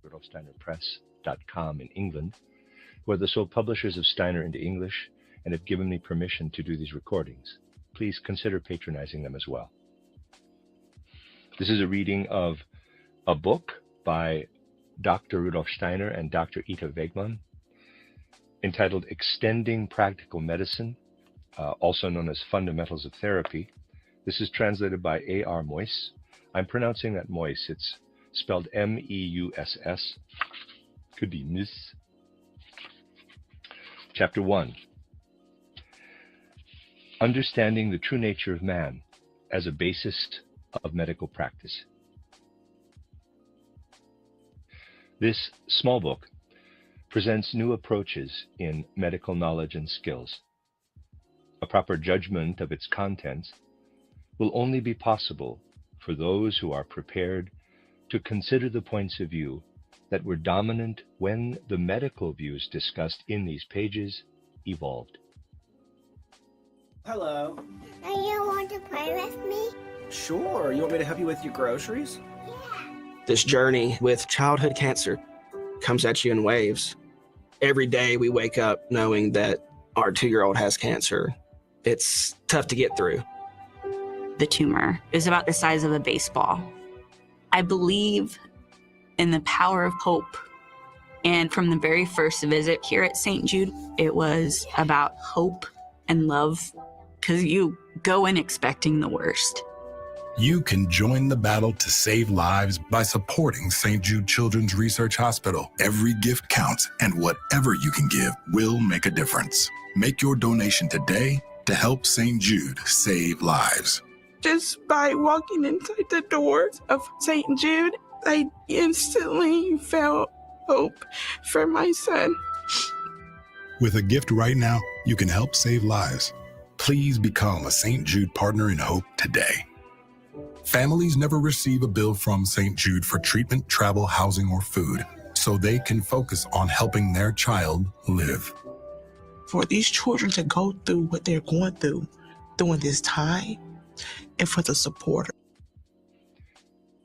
rudolfsteinerpress.com in England, who are the sole publishers of Steiner into English and have given me permission to do these recordings. Please consider patronizing them as well. This is a reading of a book by Dr. Rudolf Steiner and Dr. Ita Wegman entitled Extending Practical Medicine, also known as Fundamentals of Therapy. This is translated by A.R. Moyse. I'm pronouncing that Moyse. It's spelled M-E-U-S-S. Could be Miss. Chapter 1. Understanding the True Nature of Man as a Basis of Medical Practice. This small book presents new approaches in medical knowledge and skills. A proper judgment of its contents will only be possible for those who are prepared to consider the points of view that were dominant when the medical views discussed in these pages evolved. Hello. Do you want to play with me? Sure. You want me to help you with your groceries? Yeah. This journey with childhood cancer comes at you in waves. Every day we wake up knowing that our 2-year-old has cancer. It's tough to get through. The tumor is about the size of a baseball. I believe in the power of hope. And from the very first visit here at St. Jude, it was about hope and love, because you go in expecting the worst. You can join the battle to save lives by supporting St. Jude Children's Research Hospital. Every gift counts, and whatever you can give will make a difference. Make your donation today to help St. Jude save lives. Just by walking inside the doors of St. Jude, I instantly felt hope for my son. With a gift right now, you can help save lives. Please become a St. Jude Partner in Hope today. Families never receive a bill from St. Jude for treatment, travel, housing, or food, so they can focus on helping their child live. For these children to go through what they're going through during this time, and for the support.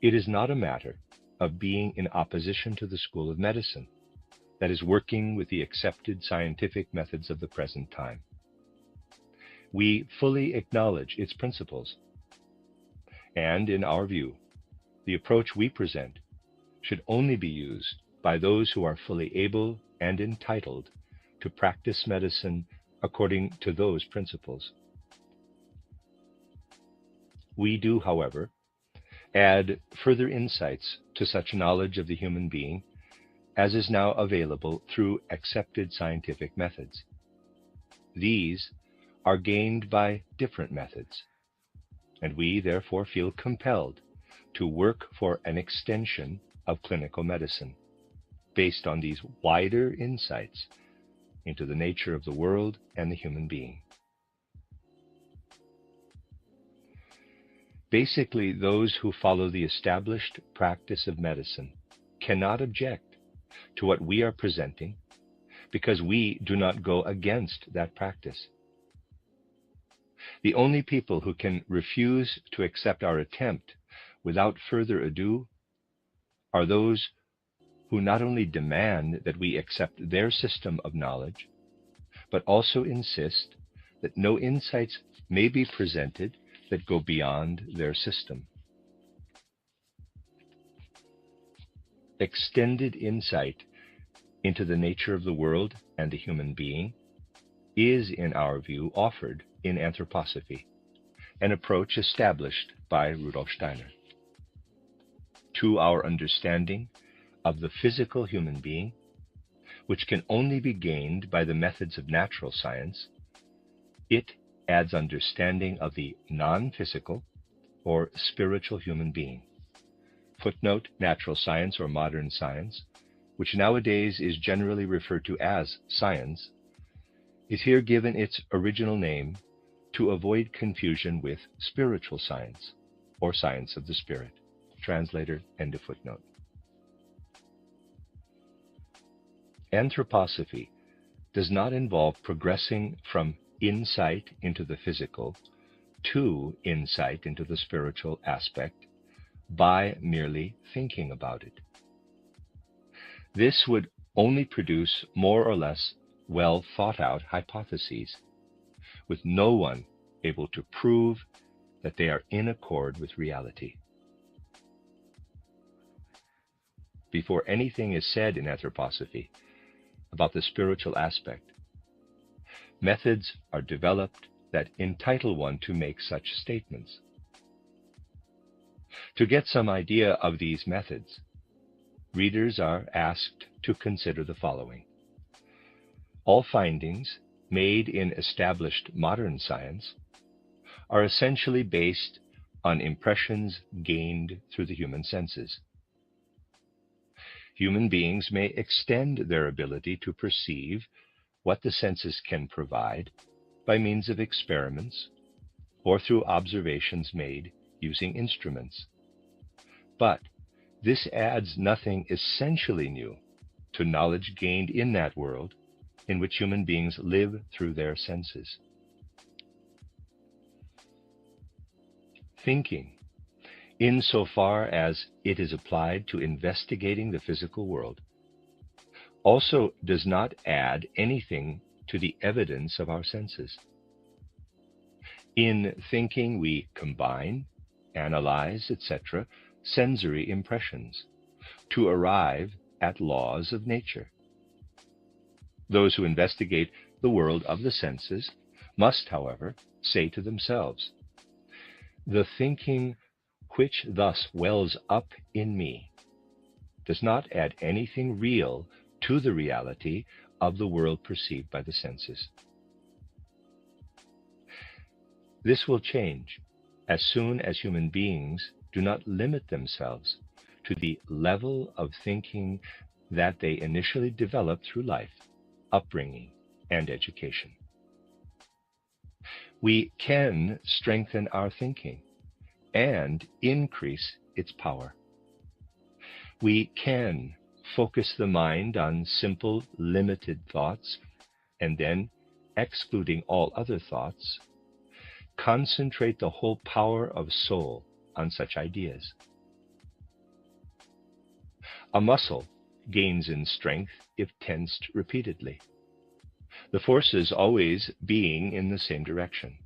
It is not a matter of being in opposition to the School of Medicine that is working with the accepted scientific methods of the present time. We fully acknowledge its principles. And in our view, the approach we present should only be used by those who are fully able and entitled to practice medicine according to those principles. We do, however, add further insights to such knowledge of the human being as is now available through accepted scientific methods. These are gained by different methods, and we therefore feel compelled to work for an extension of clinical medicine based on these wider insights into the nature of the world and the human being. Basically, those who follow the established practice of medicine cannot object to what we are presenting because we do not go against that practice. The only people who can refuse to accept our attempt without further ado are those who not only demand that we accept their system of knowledge, but also insist that no insights may be presented that go beyond their system. Extended insight into the nature of the world and the human being is, in our view, offered in anthroposophy, an approach established by Rudolf Steiner. To our understanding of the physical human being, which can only be gained by the methods of natural science, it adds understanding of the non-physical or spiritual human being. Footnote, natural science or modern science, which nowadays is generally referred to as science, is here given its original name to avoid confusion with spiritual science or science of the spirit. Translator, end of footnote. Anthroposophy does not involve progressing from insight into the physical to insight into the spiritual aspect by merely thinking about it. This would only produce more or less well thought out hypotheses, with no one able to prove that they are in accord with reality. Before anything is said in anthroposophy about the spiritual aspect, methods are developed that entitle one to make such statements. To get some idea of these methods, readers are asked to consider the following. All findings made in established modern science are essentially based on impressions gained through the human senses. Human beings may extend their ability to perceive what the senses can provide by means of experiments or through observations made using instruments. But this adds nothing essentially new to knowledge gained in that world in which human beings live through their senses. Thinking, insofar as it is applied to investigating the physical world, also does not add anything to the evidence of our senses. In thinking, we combine, analyze, etc., sensory impressions to arrive at laws of nature. Those who investigate the world of the senses must, however, say to themselves, "The thinking which thus wells up in me does not add anything real to the reality of the world perceived by the senses." This will change as soon as human beings do not limit themselves to the level of thinking that they initially develop through life, upbringing, and education. We can strengthen our thinking and increase its power. We can focus the mind on simple, limited thoughts, and then, excluding all other thoughts, concentrate the whole power of soul on such ideas. A muscle gains in strength if tensed repeatedly, the forces always being in the same direction.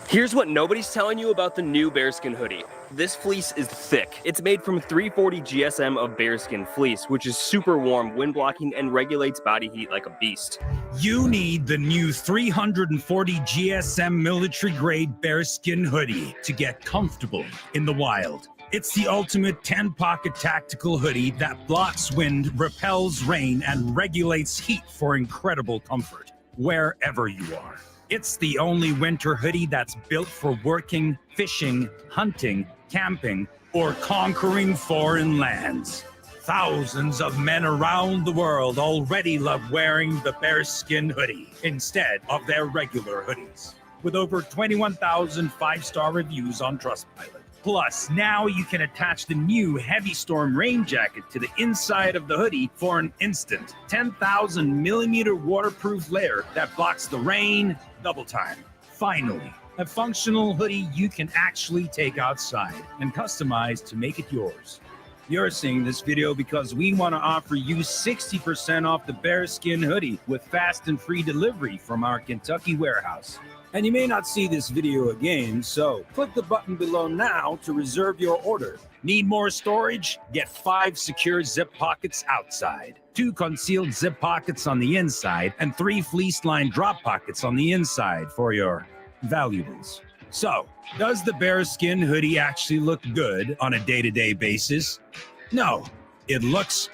Here's what nobody's telling you about the new bearskin hoodie. This fleece is thick. It's made from 340 GSM of bearskin fleece, which is super warm, wind blocking, and regulates body heat like a beast. You need the new 340 GSM military grade bearskin hoodie to get comfortable in the wild. It's the ultimate 10-pocket tactical hoodie that blocks wind, repels rain, and regulates heat for incredible comfort wherever you are. It's the only winter hoodie that's built for working, fishing, hunting, camping, or conquering foreign lands. Thousands of men around the world already love wearing the bearskin hoodie instead of their regular hoodies, with over 21,000 five-star reviews on Trustpilot. Plus, now you can attach the new Heavy Storm rain jacket to the inside of the hoodie for an instant 10,000 millimeter waterproof layer that blocks the rain double time. Finally, a functional hoodie you can actually take outside and customize to make it yours. You're seeing this video because we want to offer you 60% off the bearskin hoodie with fast and free delivery from our Kentucky warehouse. And you may not see this video again, so click the button below now to reserve your order. Need more storage? Get 5 secure zip pockets outside, 2 concealed zip pockets on the inside, and 3 fleece-lined drop pockets on the inside for your valuables. So, does the bearskin hoodie actually look good on a day-to-day basis? No, it looks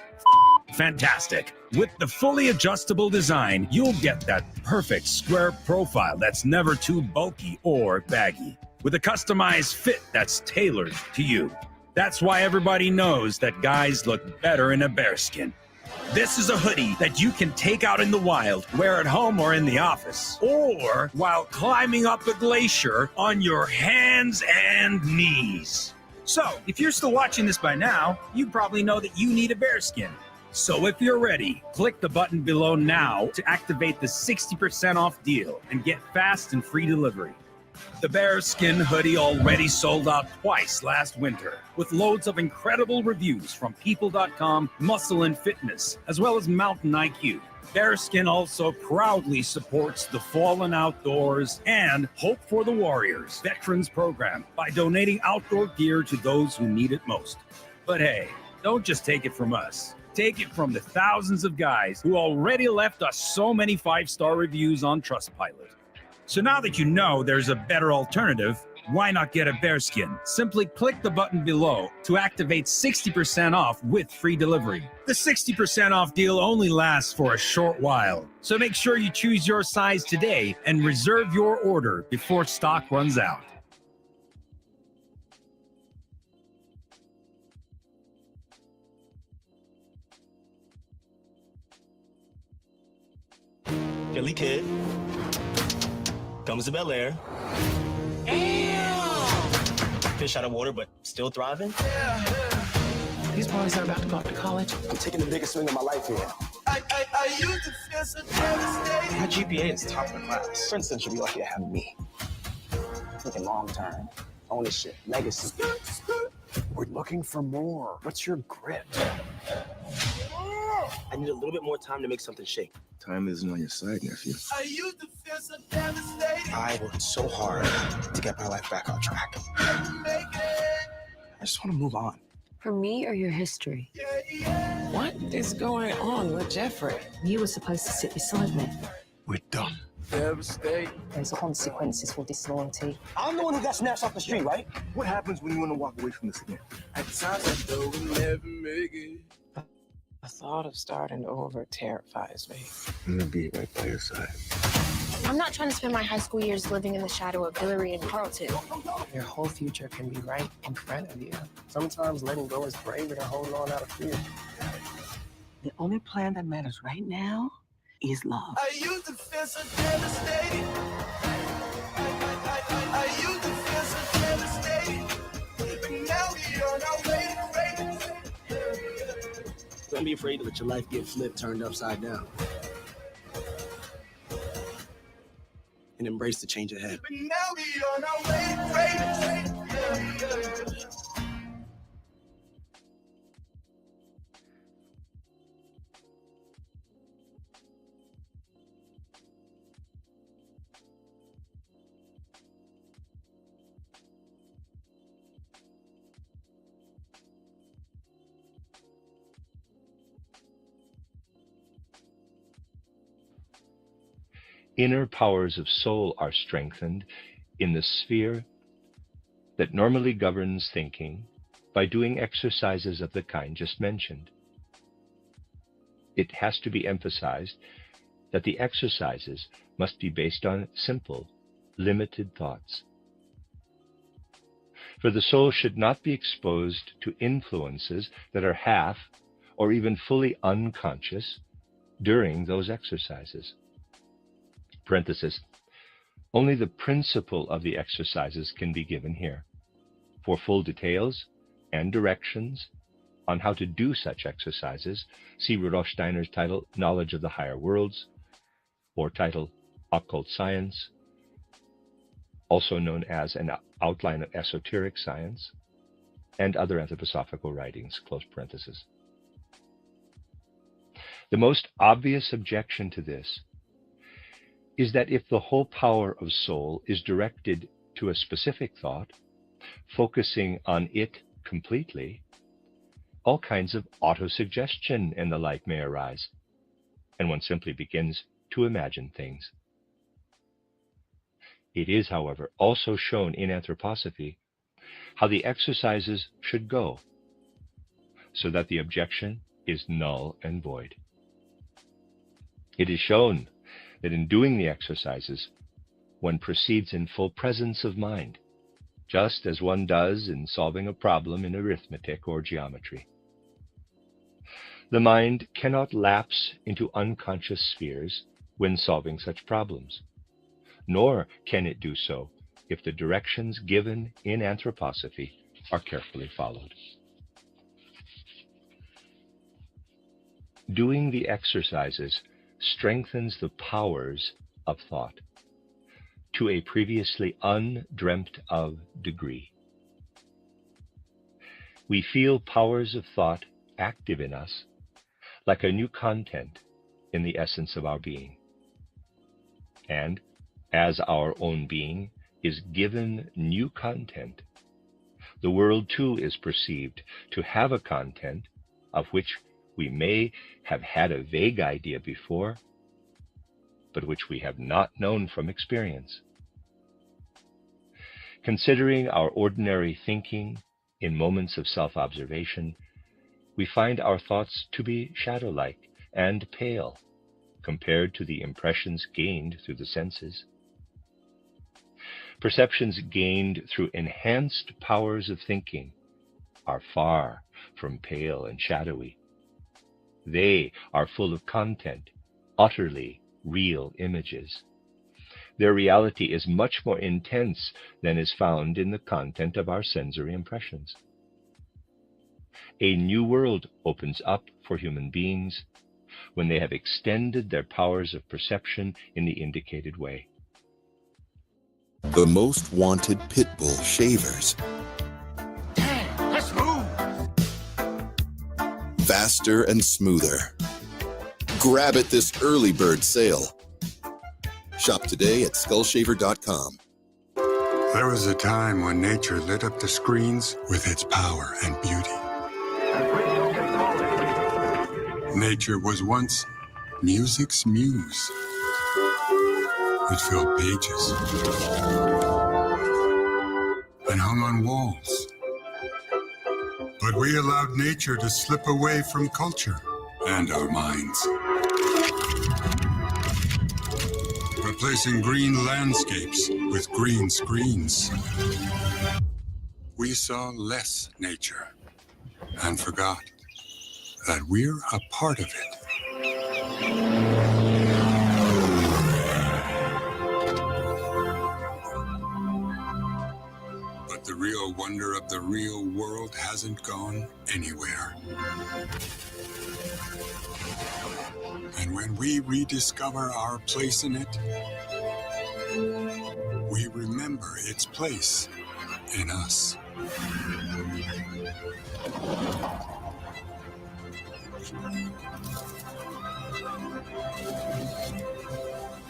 fantastic. With the fully adjustable design, you'll get that perfect square profile that's never too bulky or baggy, with a customized fit that's tailored to you. That's why everybody knows that guys look better in a bearskin. This is a hoodie that you can take out in the wild, wear at home or in the office, or while climbing up a glacier on your hands and knees. So, if you're still watching this by now, you probably know that you need a bearskin. So if you're ready, click the button below now to activate the 60% off deal and get fast and free delivery. The bearskin hoodie already sold out twice last winter, with loads of incredible reviews from People.com, Muscle and Fitness, as well as Mountain IQ. Bearskin also proudly supports the fallen outdoors and Hope for the Warriors Veterans Program by donating outdoor gear to those who need it most. But hey, don't just take it from us. Take it from the thousands of guys who already left us so many 5-star reviews on Trustpilot. So now that you know there's a better alternative, why not get a bearskin? Simply click the button below to activate 60% off with free delivery. The 60% off deal only lasts for a short while, so make sure you choose your size today and reserve your order before stock runs out. Philly kid comes to Bel Air. Fish out of water, but still thriving. These boys are about to go off to college. I'm taking the biggest swing of my life here. I used to feel so devastated. My GPA is top of the class. Princeton should be lucky to have me. Thinking long term, ownership, legacy. We're looking for more. What's your grit? I need a little bit more time to make something shake. Time isn't on your side, nephew. I used to feel so devastated. I worked so hard to get my life back on track. I just want to move on. For me or your history? What is going on with Jeffrey? You were supposed to sit beside me. We're done. Devastated. There's consequences for disloyalty. I'm the one who got snatched off the street, right? What happens when you want to walk away from this again? At times I thought we'd never make it. The thought of starting over terrifies me. I'm gonna be right by your side. I'm not trying to spend my high school years living in the shadow of Hillary and Carlton. Your whole future can be right in front of you. Sometimes letting go is braver than holding on out of fear. The only plan that matters right now is love. I used to feel so devastated. I used to feel so devastated. But now we on our way to greatness. Don't be afraid to let your life get flipped, turned upside down. And embrace the change ahead. But now we on our way to greatness. Inner powers of soul are strengthened in the sphere that normally governs thinking by doing exercises of the kind just mentioned. It has to be emphasized that the exercises must be based on simple, limited thoughts. For the soul should not be exposed to influences that are half or even fully unconscious during those exercises. Parenthesis, only the principle of the exercises can be given here. For full details and directions on how to do such exercises, see Rudolf Steiner's title, Knowledge of the Higher Worlds, or title, Occult Science, also known as An Outline of Esoteric Science, and other anthroposophical writings, close parenthesis. The most obvious objection to this is that if the whole power of soul is directed to a specific thought, focusing on it completely, all kinds of autosuggestion and the like may arise, and one simply begins to imagine things. It is, however, also shown in anthroposophy how the exercises should go, so that the objection is null and void. It is shown that in doing the exercises, one proceeds in full presence of mind, just as one does in solving a problem in arithmetic or geometry. The mind cannot lapse into unconscious spheres when solving such problems, nor can it do so if the directions given in anthroposophy are carefully followed. Doing the exercises strengthens the powers of thought. to a previously undreamt of degree. We feel powers of thought active in us, like a new content in the essence of our being. And as our own being is given new content, the world too is perceived to have a content of which we may have had a vague idea before, but which we have not known from experience. Considering our ordinary thinking in moments of self-observation, we find our thoughts to be shadow-like and pale compared to the impressions gained through the senses. Perceptions gained through enhanced powers of thinking are far from pale and shadowy. They are full of content, utterly real images. Their reality is much more intense than is found in the content of our sensory impressions. A new world opens up for human beings when they have extended their powers of perception in the indicated way. The most wanted pit bull shavers. That's smooth. Faster and smoother. Grab it this early bird sale. Shop today at skullshaver.com. There was a time when nature lit up the screens with its power and beauty. Nature was once music's muse. It filled pages and hung on walls. But we allowed nature to slip away from culture and our minds, replacing green landscapes with green screens. We saw less nature and forgot that we're a part of it. But the real wonder of the real world hasn't gone anywhere. And when we rediscover our place in it, we remember its place in us.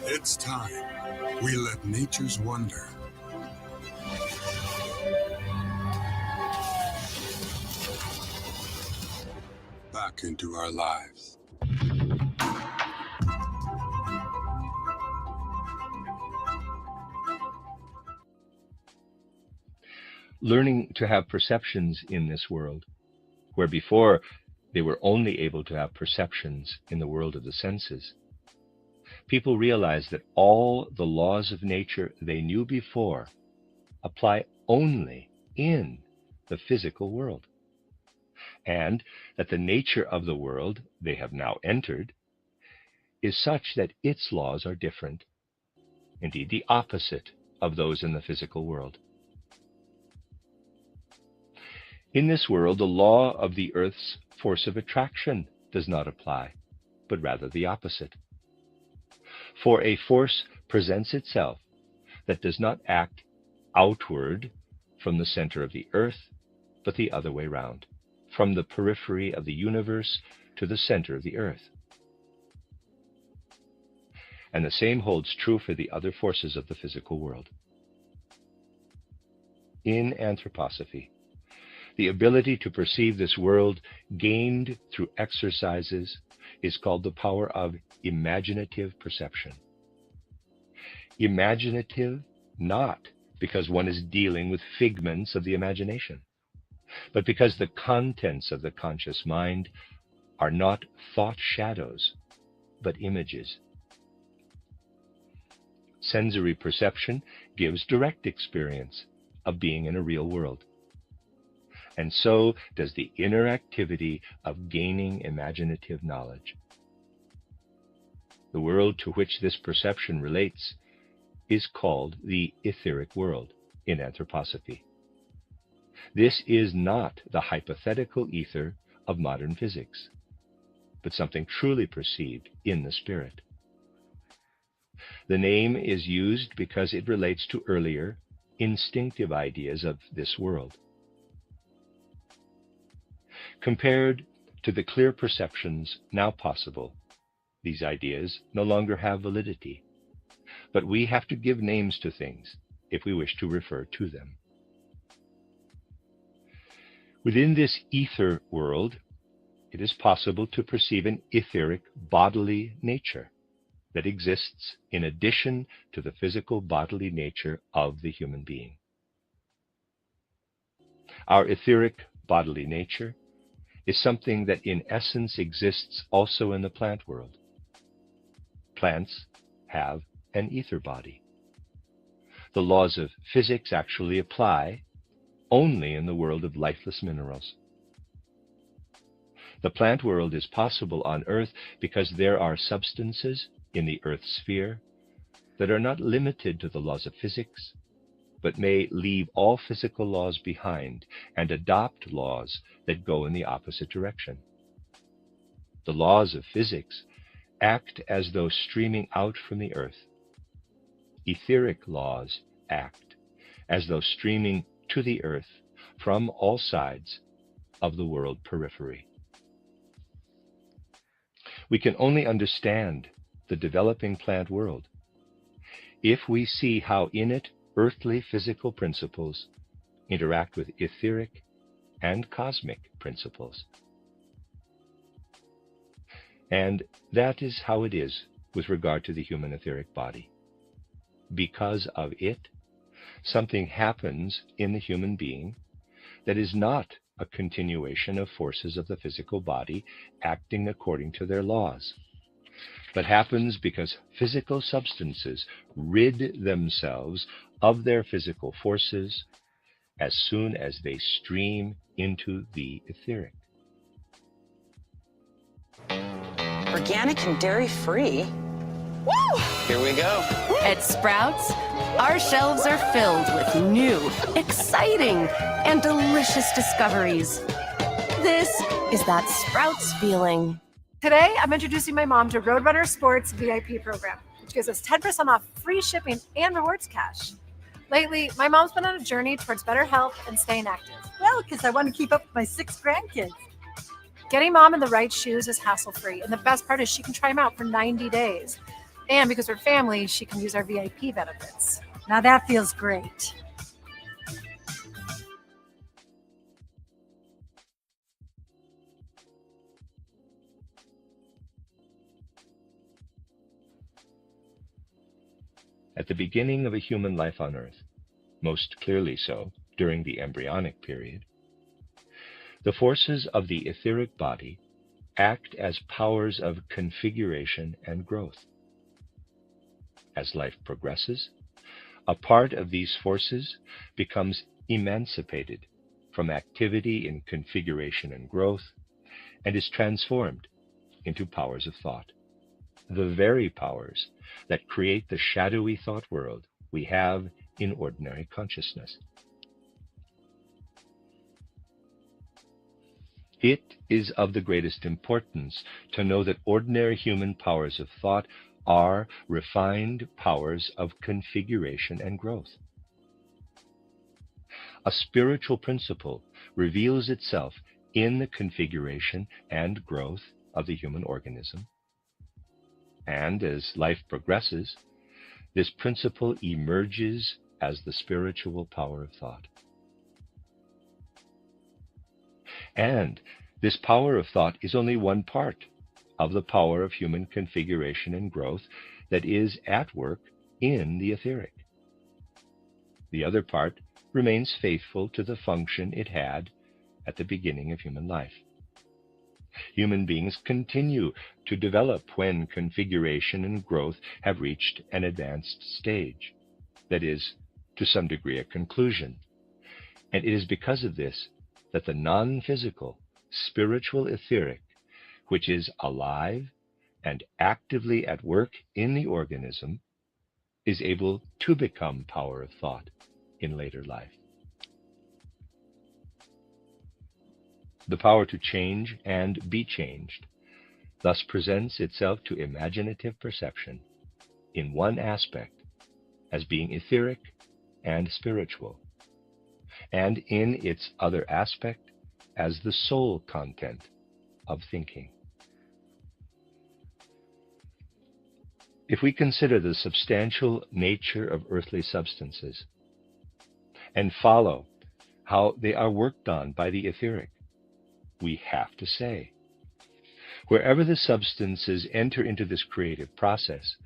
It's time we let nature's wonder back into our lives. Learning to have perceptions in this world, where before they were only able to have perceptions in the world of the senses, people realize that all the laws of nature they knew before apply only in the physical world, and that the nature of the world they have now entered is such that its laws are different, indeed the opposite of those in the physical world. In this world, the law of the Earth's force of attraction does not apply, but rather the opposite. For a force presents itself that does not act outward from the center of the Earth, but the other way round, from the periphery of the universe to the center of the Earth. And the same holds true for the other forces of the physical world. In anthroposophy, the ability to perceive this world gained through exercises is called the power of imaginative perception. Imaginative not because one is dealing with figments of the imagination, but because the contents of the conscious mind are not thought shadows, but images. Sensory perception gives direct experience of being in a real world. And so does the inner activity of gaining imaginative knowledge. The world to which this perception relates is called the etheric world in anthroposophy. This is not the hypothetical ether of modern physics, but something truly perceived in the spirit. The name is used because it relates to earlier, instinctive ideas of this world. Compared to the clear perceptions now possible, these ideas no longer have validity, but we have to give names to things if we wish to refer to them. Within this ether world, it is possible to perceive an etheric bodily nature that exists in addition to the physical bodily nature of the human being. Our etheric bodily nature is something that in essence exists also in the plant world. Plants have an ether body. The laws of physics actually apply only in the world of lifeless minerals. The plant world is possible on Earth because there are substances in the Earth sphere that are not limited to the laws of physics, but may leave all physical laws behind and adopt laws that go in the opposite direction. The laws of physics act as though streaming out from the Earth. Etheric laws act as though streaming to the Earth from all sides of the world periphery. We can only understand the developing plant world if we see how in it earthly physical principles interact with etheric and cosmic principles. And that is how it is with regard to the human etheric body. Because of it, something happens in the human being that is not a continuation of forces of the physical body acting according to their laws, but happens because physical substances rid themselves of their physical forces as soon as they stream into the etheric. Organic and dairy-free. Woo! Here we go. At Sprouts, our shelves are filled with new, exciting, and delicious discoveries. This is that Sprouts feeling. Today, I'm introducing my mom to Roadrunner Sports VIP program, which gives us 10% off free shipping and rewards cash. Lately, my mom's been on a journey towards better health and staying active. Well, because I want to keep up with my 6 grandkids. Getting mom in the right shoes is hassle-free, and the best part is she can try them out for 90 days. And because her family, she can use our VIP benefits. Now that feels great. At the beginning of a human life on Earth, most clearly so during the embryonic period, the forces of the etheric body act as powers of configuration and growth. As life progresses, a part of these forces becomes emancipated from activity in configuration and growth and is transformed into powers of thought, the very powers that create the shadowy thought world we have in ordinary consciousness. It is of the greatest importance to know that ordinary human powers of thought are refined powers of configuration and growth. A spiritual principle reveals itself in the configuration and growth of the human organism. And as life progresses, this principle emerges as the spiritual power of thought. And this power of thought is only one part of the power of human configuration and growth that is at work in the etheric. The other part remains faithful to the function it had at the beginning of human life. Human beings continue to develop when configuration and growth have reached an advanced stage, that is, to some degree, a conclusion. And it is because of this that the non-physical, spiritual etheric, which is alive and actively at work in the organism, is able to become power of thought in later life. The power to change and be changed thus presents itself to imaginative perception in one aspect as being etheric and spiritual, and in its other aspect as the soul content of thinking. If we consider the substantial nature of earthly substances and follow how they are worked on by the etheric, we have to say, wherever the substances enter into this creative process,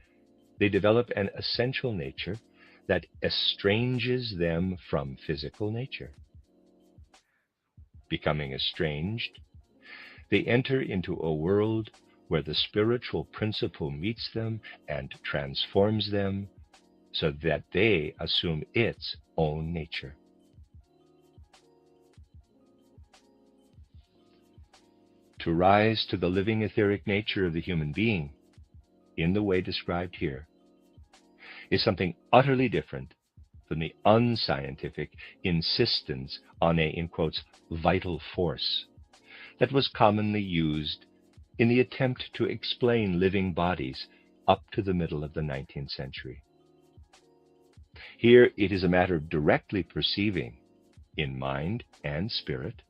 they develop an essential nature that estranges them from physical nature. Becoming estranged, they enter into a world where the spiritual principle meets them and transforms them so that they assume its own nature. To rise to the living etheric nature of the human being, in the way described here, is something utterly different from the unscientific insistence on a, in quotes, vital force that was commonly used in the attempt to explain living bodies up to the middle of the 19th century. Here it is a matter of directly perceiving, in mind and spirit,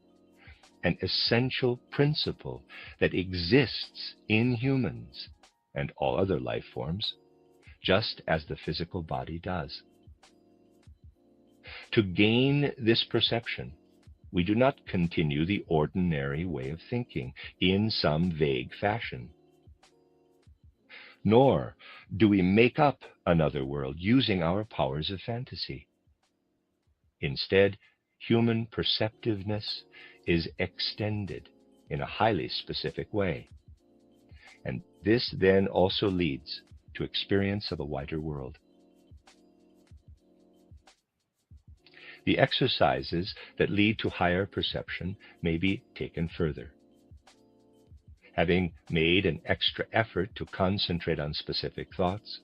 an essential principle that exists in humans and all other life forms, just as the physical body does. To gain this perception, we do not continue the ordinary way of thinking in some vague fashion. Nor do we make up another world using our powers of fantasy. Instead, human perceptiveness is extended in a highly specific way. And this then also leads to experience of a wider world. The exercises that lead to higher perception may be taken further. Having made an extra effort to concentrate on specific thoughts,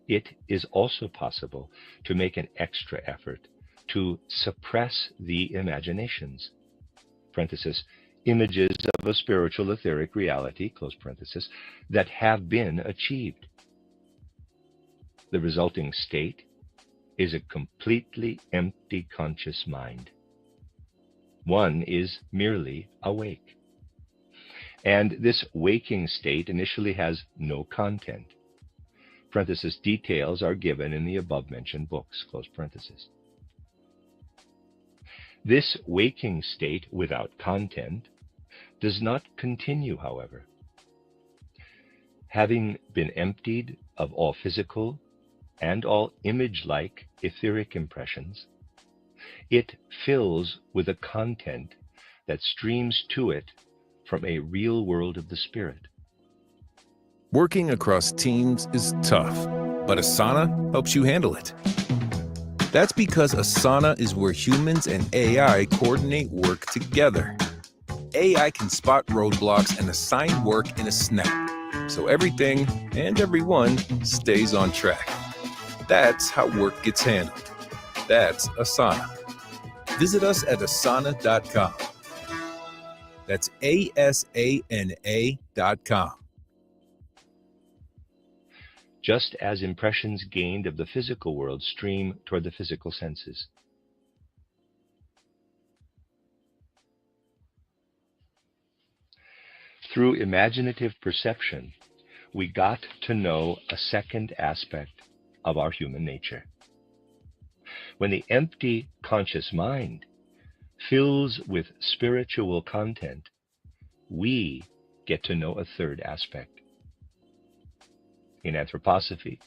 it is also possible to make an extra effort to suppress the imaginations, parenthesis, images of a spiritual etheric reality, close parenthesis, that have been achieved. The resulting state is a completely empty conscious mind. One is merely awake. And this waking state initially has no content. Parenthesis, details are given in the above-mentioned books, close parenthesis. This waking state without content does not continue, however. Having been emptied of all physical and all image-like etheric impressions, it fills with a content that streams to it from a real world of the spirit. Working across teams is tough, but Asana helps you handle it. That's because Asana is where humans and AI coordinate work together. AI can spot roadblocks and assign work in a snap, so everything and everyone stays on track. That's how work gets handled. That's Asana. Visit us at asana.com. That's ASANA.com. Just as impressions gained of the physical world stream toward the physical senses. Through imaginative perception, we got to know a second aspect of our human nature. When the empty conscious mind fills with spiritual content, we get to know a third aspect. In anthroposophy,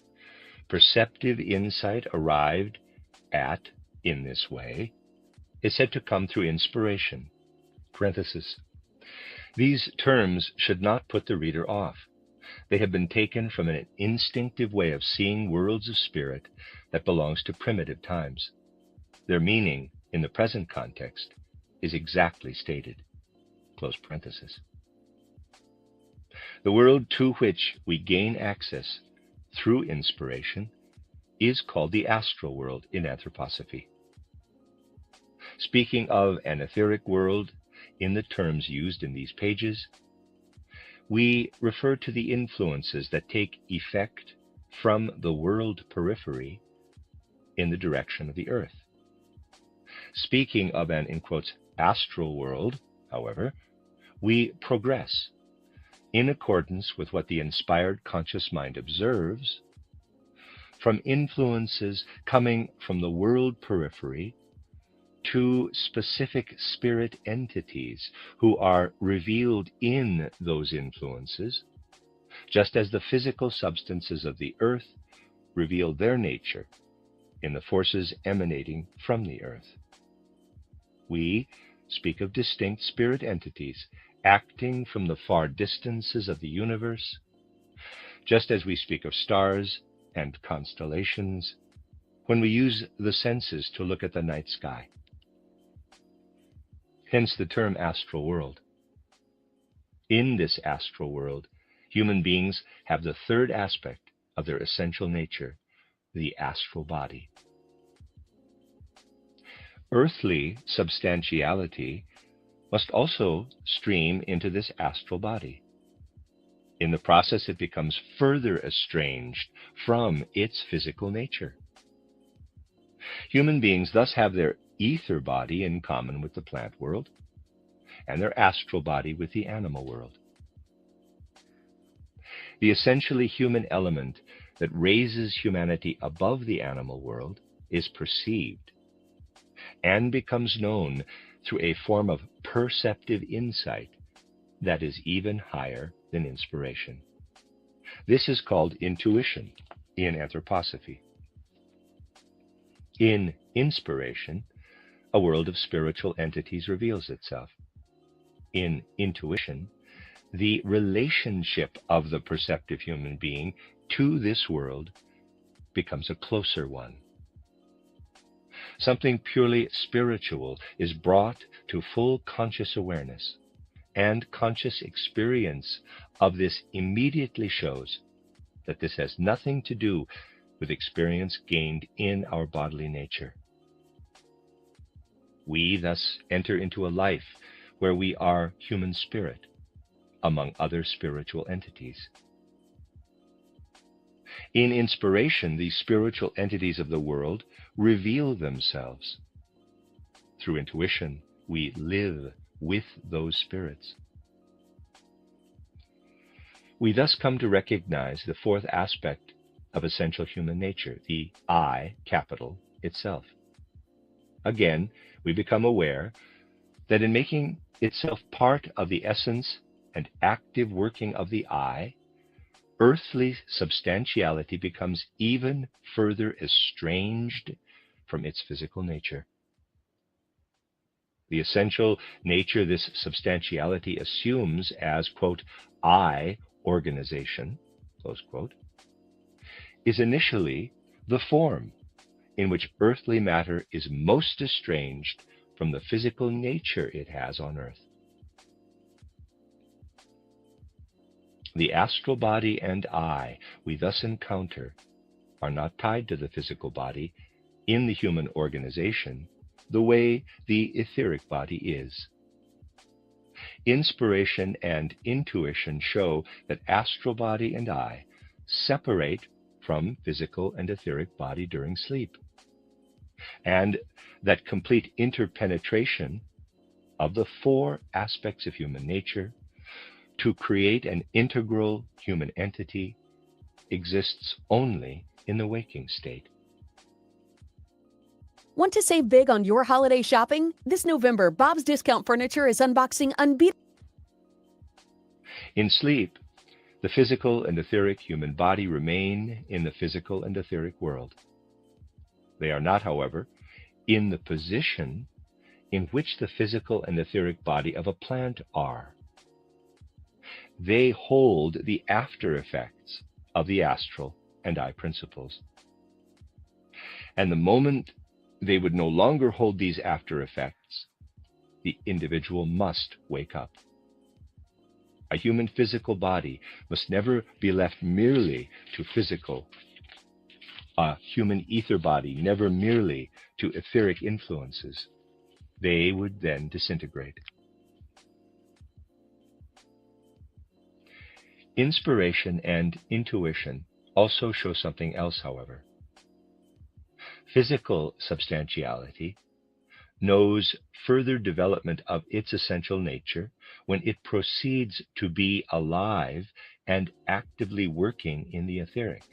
perceptive insight arrived at in this way is said to come through inspiration. Parenthesis. These terms should not put the reader off. They have been taken from an instinctive way of seeing worlds of spirit that belongs to primitive times. Their meaning in the present context is exactly stated. Close parenthesis. The world to which we gain access through inspiration is called the astral world in anthroposophy. Speaking of an etheric world in the terms used in these pages, we refer to the influences that take effect from the world periphery in the direction of the earth. Speaking of an, in quotes, astral world, however, we progress in accordance with what the inspired conscious mind observes from influences coming from the world periphery to specific spirit entities who are revealed in those influences, just as the physical substances of the earth reveal their nature in the forces emanating from the earth. We speak of distinct spirit entities acting from the far distances of the universe, just as we speak of stars and constellations when we use the senses to look at the night sky. Hence the term astral world. In this astral world, human beings have the third aspect of their essential nature, the astral body. Earthly substantiality must also stream into this astral body. In the process, it becomes further estranged from its physical nature. Human beings thus have their ether body in common with the plant world, and their astral body with the animal world. The essentially human element that raises humanity above the animal world is perceived and becomes known through a form of perceptive insight that is even higher than inspiration. This is called intuition in anthroposophy. In inspiration, a world of spiritual entities reveals itself. In intuition, the relationship of the perceptive human being to this world becomes a closer one. Something purely spiritual is brought to full conscious awareness, and conscious experience of this immediately shows that this has nothing to do with experience gained in our bodily nature. We thus enter into a life where we are human spirit, among other spiritual entities. In inspiration, the spiritual entities of the world reveal themselves. Through intuition, we live with those spirits. We thus come to recognize the fourth aspect of essential human nature, the I, capital, itself. Again, we become aware that in making itself part of the essence and active working of the I, earthly substantiality becomes even further estranged from its physical nature. The essential nature this substantiality assumes as, quote, I organization, close quote, is initially the form in which earthly matter is most estranged from the physical nature it has on earth. The astral body and I we thus encounter are not tied to the physical body in the human organization the way the etheric body is. Inspiration and intuition show that astral body and I separate from physical and etheric body during sleep, and that complete interpenetration of the four aspects of human nature to create an integral human entity exists only in the waking state. Want to save big on your holiday shopping? This November, Bob's Discount Furniture is unboxing unbeatable. In sleep, the physical and etheric human body remain in the physical and etheric world. They are not, however, in the position in which the physical and etheric body of a plant are. They hold the after effects of the astral and I principles. And the moment they would no longer hold these after effects, the individual must wake up. A human physical body must never be left merely to physical. A human ether body never merely to etheric influences. They would then disintegrate. Inspiration and intuition also show something else, however. Physical substantiality knows further development of its essential nature when it proceeds to be alive and actively working in the etheric.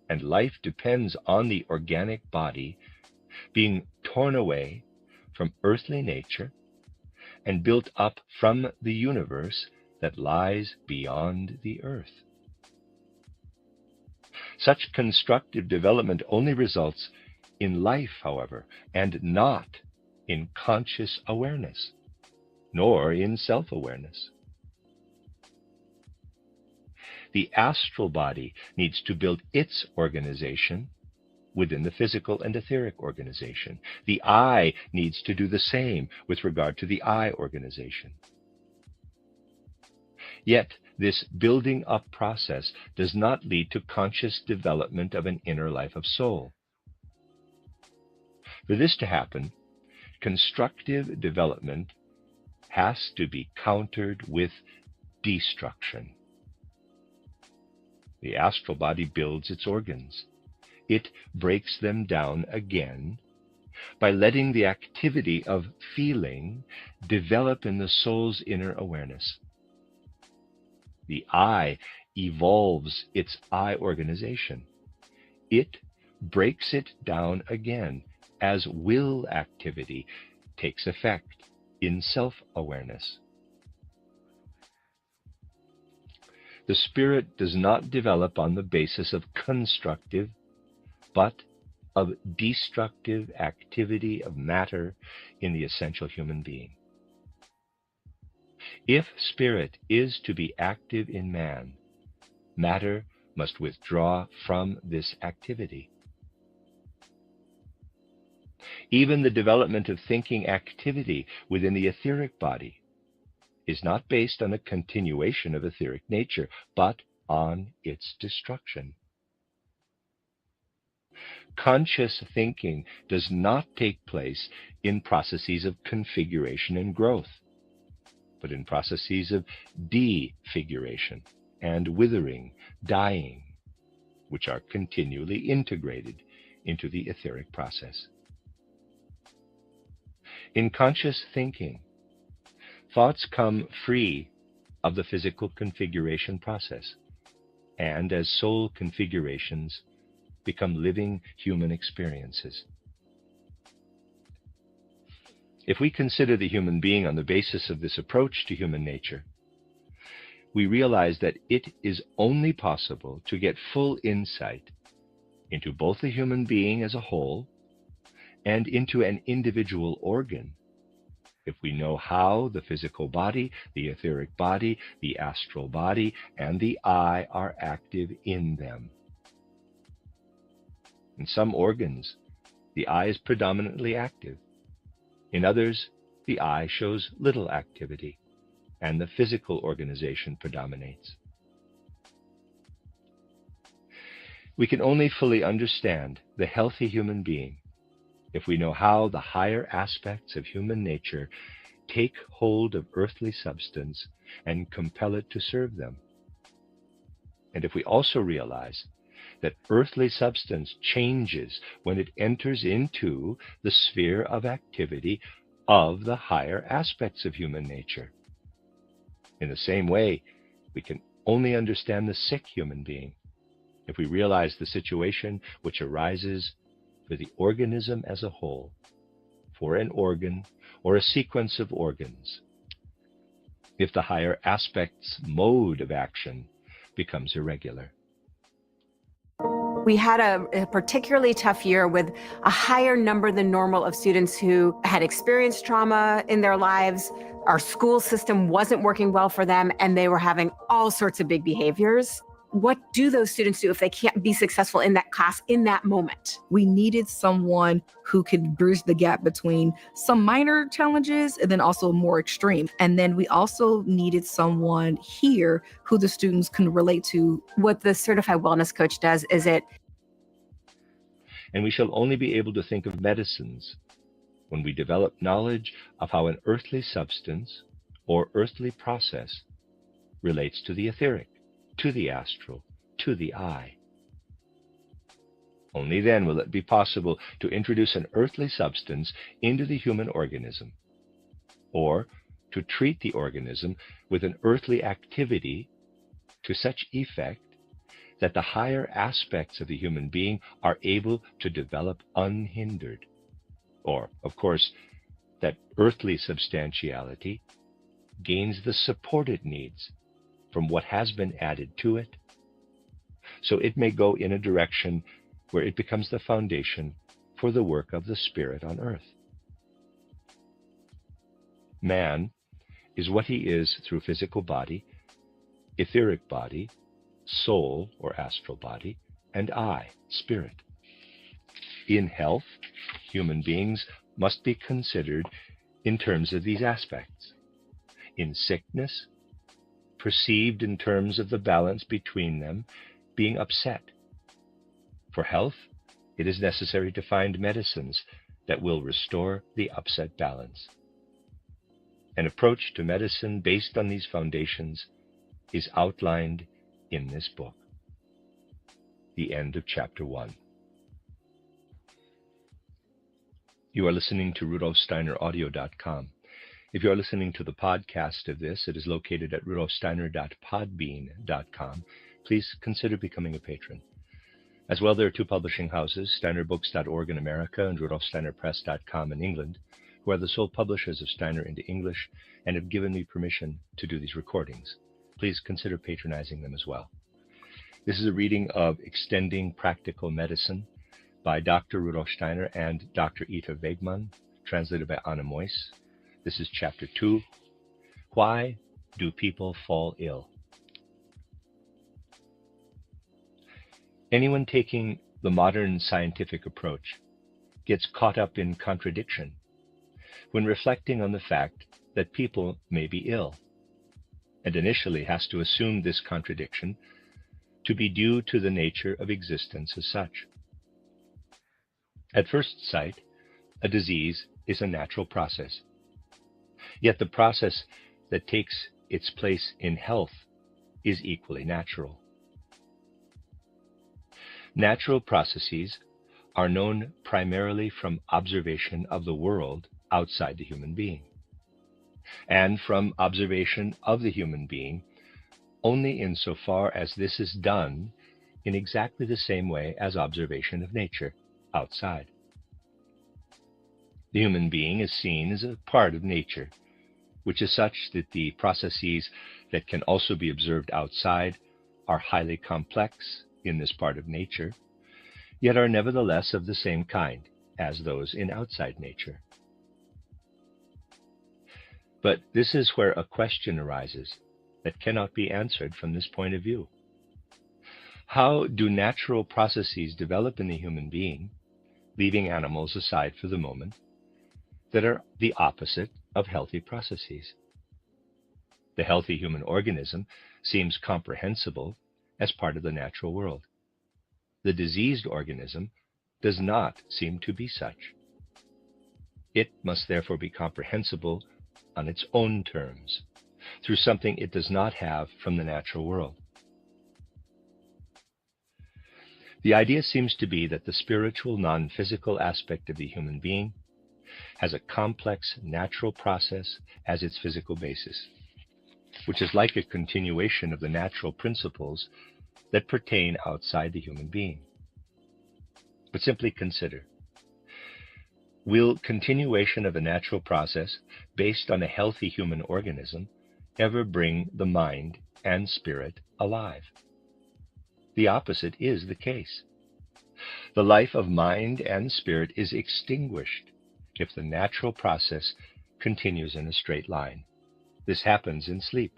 And life depends on the organic body being torn away from earthly nature and built up from the universe that lies beyond the earth. Such constructive development only results in life, however, and not in conscious awareness, nor in self-awareness. The astral body needs to build its organization within the physical and etheric organization. The eye needs to do the same with regard to the eye organization. Yet, this building up process does not lead to conscious development of an inner life of soul. For this to happen, constructive development has to be countered with destruction. The astral body builds its organs. It breaks them down again by letting the activity of feeling develop in the soul's inner awareness. The eye evolves its eye organization. It breaks it down again as will activity takes effect in self-awareness. The spirit does not develop on the basis of constructive, but of destructive activity of matter in the essential human being. If spirit is to be active in man, matter must withdraw from this activity. Even the development of thinking activity within the etheric body is not based on a continuation of etheric nature, but on its destruction. Conscious thinking does not take place in processes of configuration and growth, but in processes of defiguration and withering, dying, which are continually integrated into the etheric process. In conscious thinking, thoughts come free of the physical configuration process, and as soul configurations become living human experiences. If we consider the human being on the basis of this approach to human nature, we realize that it is only possible to get full insight into both the human being as a whole and into an individual organ if we know how the physical body, the etheric body, the astral body, and the eye are active in them. In some organs, the eye is predominantly active. In others, the eye shows little activity, and the physical organization predominates. We can only fully understand the healthy human being if we know how the higher aspects of human nature take hold of earthly substance and compel it to serve them. And if we also realize that earthly substance changes when it enters into the sphere of activity of the higher aspects of human nature. In the same way, we can only understand the sick human being if we realize the situation which arises for the organism as a whole, for an organ or a sequence of organs, if the higher aspect's mode of action becomes irregular. We had a particularly tough year with a higher number than normal of students who had experienced trauma in their lives. Our school system wasn't working well for them, and they were having all sorts of big behaviors. What do those students do if they can't be successful in that class in that moment? We needed someone who could bridge the gap between some minor challenges and then also more extreme. And then we also needed someone here who the students can relate to. What the certified wellness coach does is and we shall only be able to think of medicines when we develop knowledge of how an earthly substance or earthly process relates to the etheric, to the astral, to the eye. Only then will it be possible to introduce an earthly substance into the human organism, or to treat the organism with an earthly activity to such effect that the higher aspects of the human being are able to develop unhindered. Or, of course, that earthly substantiality gains the support it needs from what has been added to it, so it may go in a direction where it becomes the foundation for the work of the Spirit on earth. Man is what he is through physical body, etheric body, soul or astral body, and I, spirit. In health, human beings must be considered in terms of these aspects. In sickness, perceived in terms of the balance between them being upset. For health, it is necessary to find medicines that will restore the upset balance. An approach to medicine based on these foundations is outlined in this book. The end of chapter 1. You are listening to RudolfSteinerAudio.com. If you are listening to the podcast of this, it is located at RudolfSteiner.podbean.com. Please consider becoming a patron. As well, there are two publishing houses, SteinerBooks.org in America and RudolfSteinerPress.com in England, who are the sole publishers of Steiner into English and have given me permission to do these recordings. Please consider patronizing them as well. This is a reading of Extending Practical Medicine by Dr. Rudolf Steiner and Dr. Ita Wegman, translated by Anna Moyes. This is Chapter 2, Why Do People Fall Ill? Anyone taking the modern scientific approach gets caught up in contradiction when reflecting on the fact that people may be ill, and initially has to assume this contradiction to be due to the nature of existence as such. At first sight, a disease is a natural process. Yet the process that takes its place in health is equally natural. Natural processes are known primarily from observation of the world outside the human being, and from observation of the human being only insofar as this is done in exactly the same way as observation of nature outside. The human being is seen as a part of nature, which is such that the processes that can also be observed outside are highly complex in this part of nature, yet are nevertheless of the same kind as those in outside nature. But this is where a question arises that cannot be answered from this point of view. How do natural processes develop in the human being, leaving animals aside for the moment, that are the opposite of healthy processes? The healthy human organism seems comprehensible as part of the natural world. The diseased organism does not seem to be such. It must therefore be comprehensible on its own terms, through something it does not have from the natural world. The idea seems to be that the spiritual, non-physical aspect of the human being has a complex natural process as its physical basis, which is like a continuation of the natural principles that pertain outside the human being. But simply consider, will continuation of a natural process based on a healthy human organism ever bring the mind and spirit alive? The opposite is the case. The life of mind and spirit is extinguished if the natural process continues in a straight line. This happens in sleep.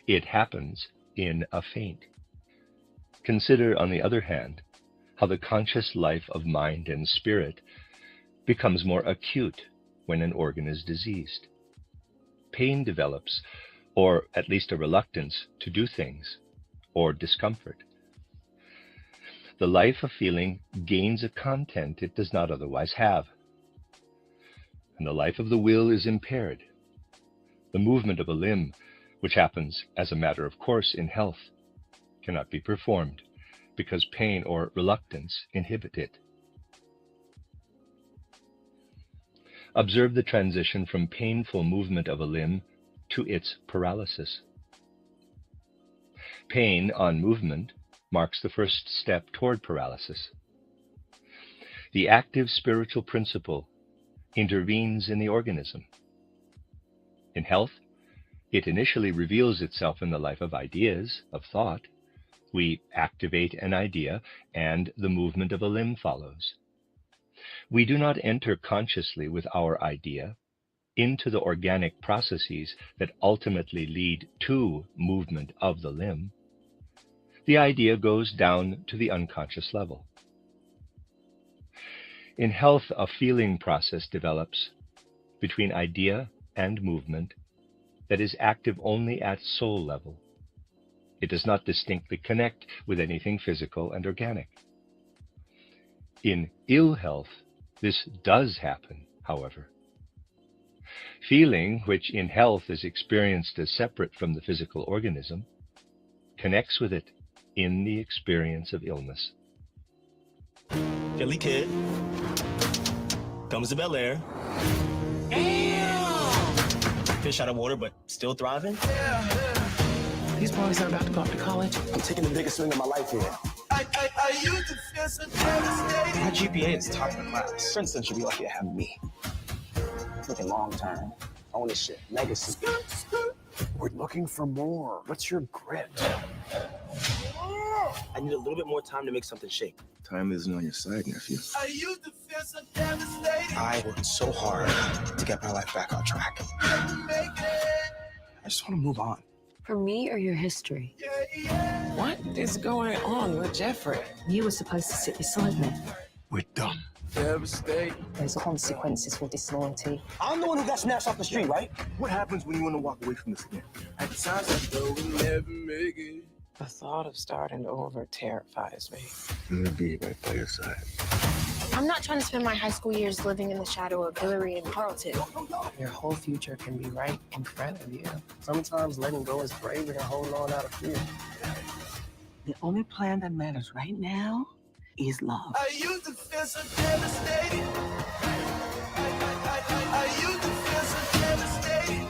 It happens in a faint. Consider, on the other hand, how the conscious life of mind and spirit becomes more acute when an organ is diseased. Pain develops, or at least a reluctance to do things, or discomfort. The life of feeling gains a content it does not otherwise have, and the life of the will is impaired. The movement of a limb, which happens as a matter of course in health, cannot be performed because pain or reluctance inhibit it. Observe the transition from painful movement of a limb to its paralysis. Pain on movement marks the first step toward paralysis. The active spiritual principle intervenes in the organism. In health, it initially reveals itself in the life of ideas, of thought. We activate an idea, and the movement of a limb follows. We do not enter consciously with our idea into the organic processes that ultimately lead to movement of the limb. The idea goes down to the unconscious level. In health, a feeling process develops between idea and movement that is active only at soul level. It does not distinctly connect with anything physical and organic. In ill health, this does happen, however. Feeling, which in health is experienced as separate from the physical organism, connects with it in the experience of illness. Philly kid comes to Bel Air. Fish out of water, but still thriving. These boys are about to go off to college. I'm taking the biggest swing of my life here. I used to feel so devastated. My GPA is top of the class. Princeton should be lucky to have me. Looking long term, ownership, legacy. We're looking for more. What's your grit? I need a little bit more time to make something shake. Time isn't on your side, nephew. I used to feel so devastated. I worked so hard to get my life back on track. I just want to move on. For me or your history? What is going on with Jeffrey? You were supposed to sit beside me. We're done. Devastated. There's consequences for disloyalty. I'm the one who got snatched off the street, right? What happens when you want to walk away from this again? At times I thought we'd never make it. The thought of starting over terrifies me. I'm gonna be right by your side. I'm not trying to spend my high school years living in the shadow of Hillary and Carlton. Your whole future can be right in front of you. Sometimes letting go is braver than holding on out of fear. The only plan that matters right now is love. I used to feel so devastated. I used to feel so devastated.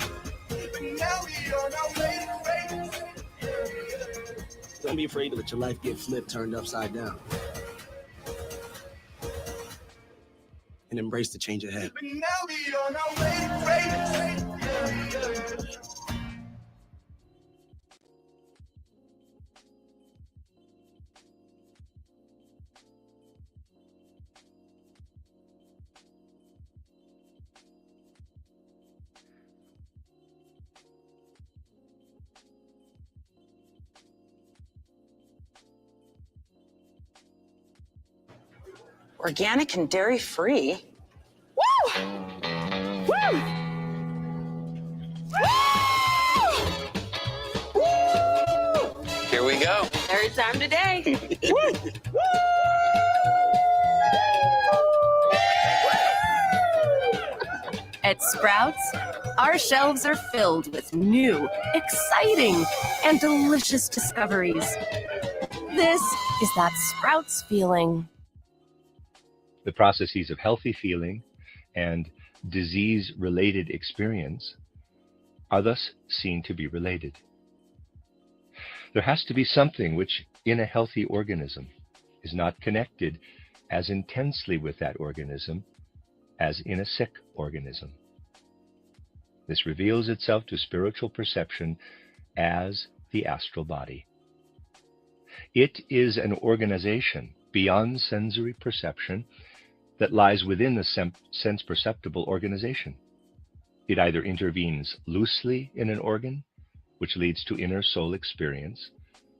But now we on our way to greatness. Don't be afraid to let your life get flipped, turned upside down. And embrace the change ahead. But now we on our way to greatness. Organic and dairy-free? Woo! Woo! Woo! Here we go. Third time today. At Sprouts, our shelves are filled with new, exciting, and delicious discoveries. This is that Sprouts feeling. The processes of healthy feeling and disease-related experience are thus seen to be related. There has to be something which, in a healthy organism, is not connected as intensely with that organism as in a sick organism. This reveals itself to spiritual perception as the astral body. It is an organization beyond sensory perception that lies within the sense-perceptible organization. It either intervenes loosely in an organ, which leads to inner soul experience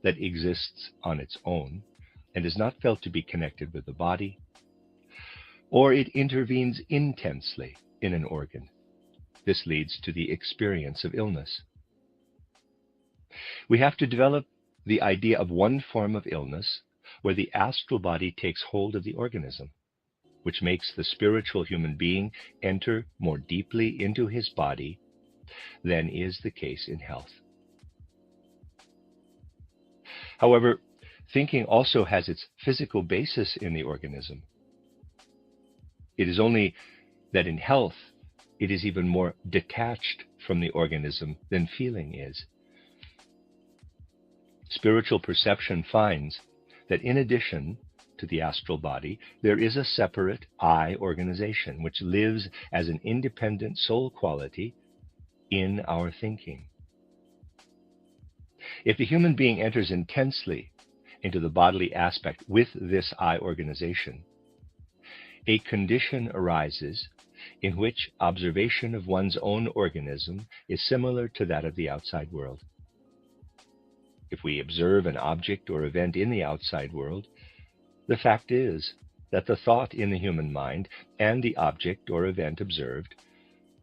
that exists on its own and is not felt to be connected with the body, or it intervenes intensely in an organ. This leads to the experience of illness. We have to develop the idea of one form of illness where the astral body takes hold of the organism, which makes the spiritual human being enter more deeply into his body than is the case in health. However, thinking also has its physical basis in the organism. It is only that in health, it is even more detached from the organism than feeling is. Spiritual perception finds that in addition to the astral body, there is a separate I organization which lives as an independent soul quality in our thinking. If the human being enters intensely into the bodily aspect with this I organization, a condition arises in which observation of one's own organism is similar to that of the outside world. If we observe an object or event in the outside world, the fact is that the thought in the human mind and the object or event observed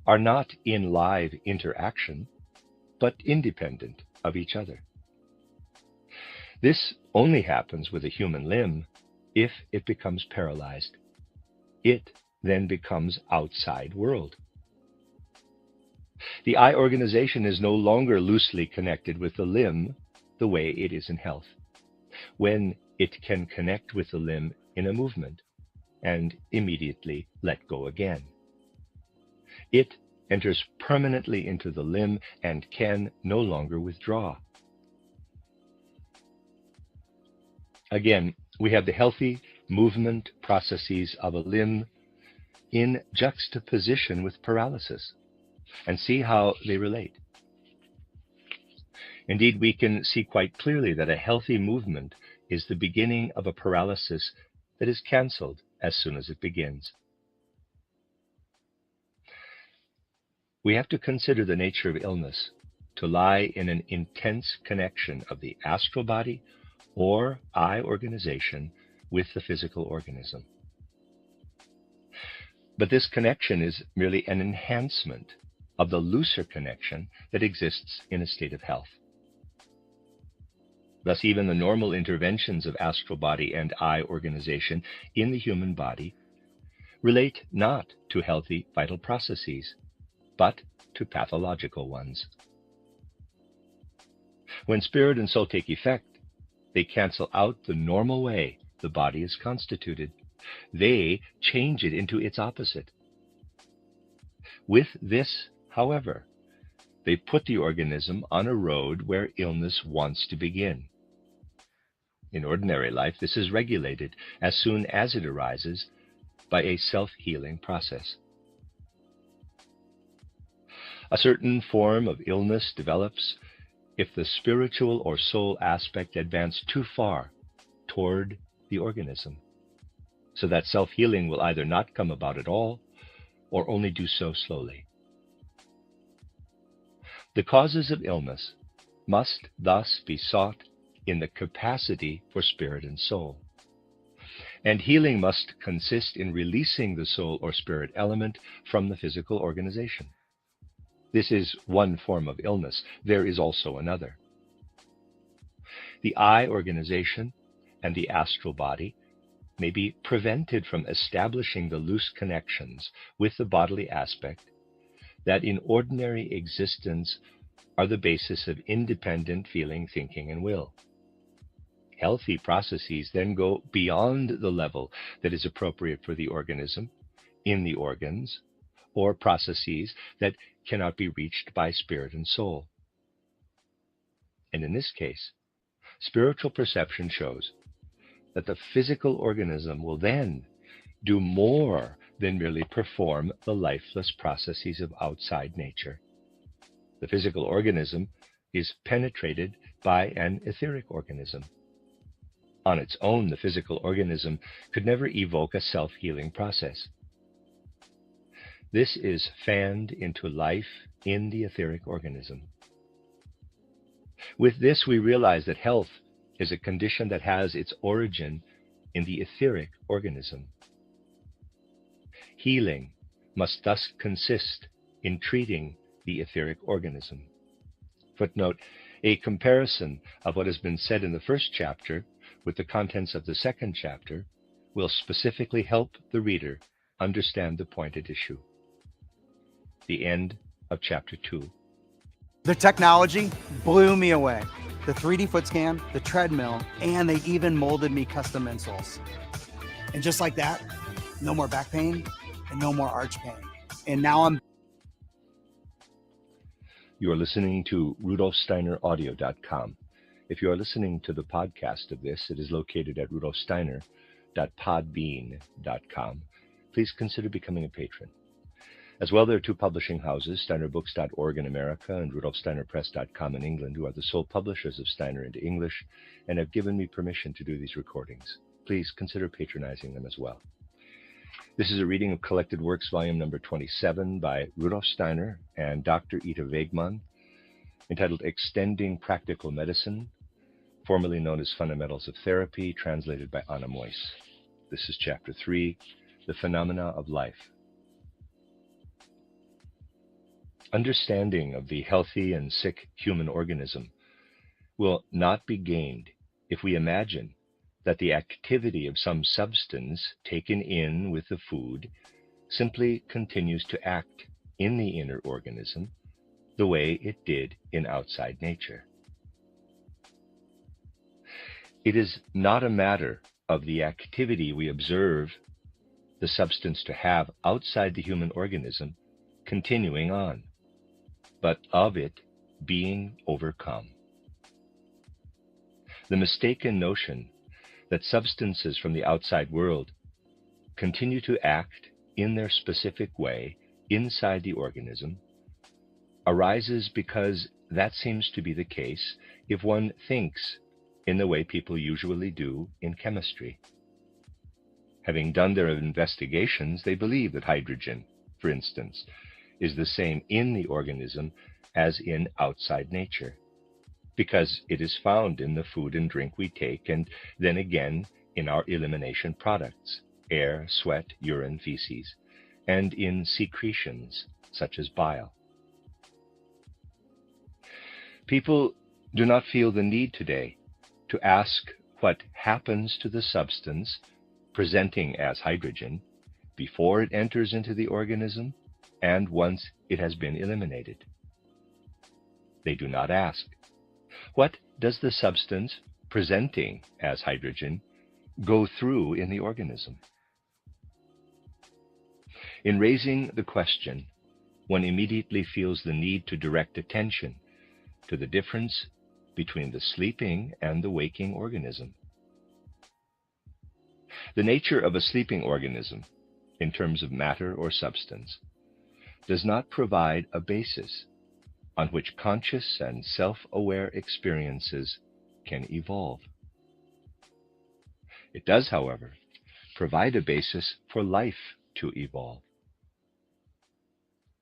are not in live interaction, but independent of each other. This only happens with a human limb if it becomes paralyzed. It then becomes outside world. The I organization is no longer loosely connected with the limb the way it is in health, when it can connect with the limb in a movement and immediately let go again. It enters permanently into the limb and can no longer withdraw. Again, we have the healthy movement processes of a limb in juxtaposition with paralysis, and see how they relate. Indeed, we can see quite clearly that a healthy movement is the beginning of a paralysis that is cancelled as soon as it begins. We have to consider the nature of illness to lie in an intense connection of the astral body or I organization with the physical organism. But this connection is merely an enhancement of the looser connection that exists in a state of health. Thus, even the normal interventions of astral body and I organization in the human body relate not to healthy vital processes, but to pathological ones. When spirit and soul take effect, they cancel out the normal way the body is constituted. They change it into its opposite. With this, however, they put the organism on a road where illness wants to begin. In ordinary life, this is regulated as soon as it arises by a self-healing process. A certain form of illness develops if the spiritual or soul aspect advances too far toward the organism, so that self-healing will either not come about at all or only do so slowly. The causes of illness must thus be sought in the capacity for spirit and soul, and healing must consist in releasing the soul or spirit element from the physical organization. This is one form of illness. There is also another. The I organization and the astral body may be prevented from establishing the loose connections with the bodily aspect that in ordinary existence are the basis of independent feeling, thinking, and will. Healthy processes then go beyond the level that is appropriate for the organism, in the organs, or processes that cannot be reached by spirit and soul. And in this case, spiritual perception shows that the physical organism will then do more than merely perform the lifeless processes of outside nature. The physical organism is penetrated by an etheric organism. On its own, the physical organism could never evoke a self-healing process. This is fanned into life in the etheric organism. With this, we realize that health is a condition that has its origin in the etheric organism. Healing must thus consist in treating the etheric organism. Footnote: a comparison of what has been said in the first chapter with the contents of the second chapter will specifically help the reader understand the point at issue. The end of chapter 2. The technology blew me away. the 3D foot scan, the treadmill, and they even molded me custom insoles. And just like that, no more back pain and no more arch pain. And now I'm... You are listening to RudolfSteinerAudio.com. If you are listening to the podcast of this, it is located at RudolfSteiner.podbean.com. Please consider becoming a patron. As well, there are two publishing houses, SteinerBooks.org in America and RudolfSteinerPress.com in England, who are the sole publishers of Steiner into English and have given me permission to do these recordings. Please consider patronizing them as well. This is a reading of Collected Works, volume number 27 by Rudolf Steiner and Dr. Ita Wegman, entitled Extending Practical Medicine, formerly known as Fundamentals of Therapy, translated by Anna Moyse. This is Chapter 3, The Phenomena of Life. Understanding of the healthy and sick human organism will not be gained if we imagine that the activity of some substance taken in with the food simply continues to act in the inner organism the way it did in outside nature. It is not a matter of the activity we observe the substance to have outside the human organism continuing on, but of it being overcome. The mistaken notion that substances from the outside world continue to act in their specific way inside the organism arises because that seems to be the case if one thinks in the way people usually do in chemistry. Having done their investigations, they believe that hydrogen, for instance, is the same in the organism as in outside nature, because it is found in the food and drink we take, and then again in our elimination products, air, sweat, urine, feces, and in secretions such as bile. People do not feel the need today to ask what happens to the substance presenting as hydrogen before it enters into the organism and once it has been eliminated. They do not ask, what does the substance presenting as hydrogen go through in the organism? In raising the question, one immediately feels the need to direct attention to the difference between the sleeping and the waking organism. The nature of a sleeping organism, in terms of matter or substance, does not provide a basis on which conscious and self-aware experiences can evolve. It does, however, provide a basis for life to evolve.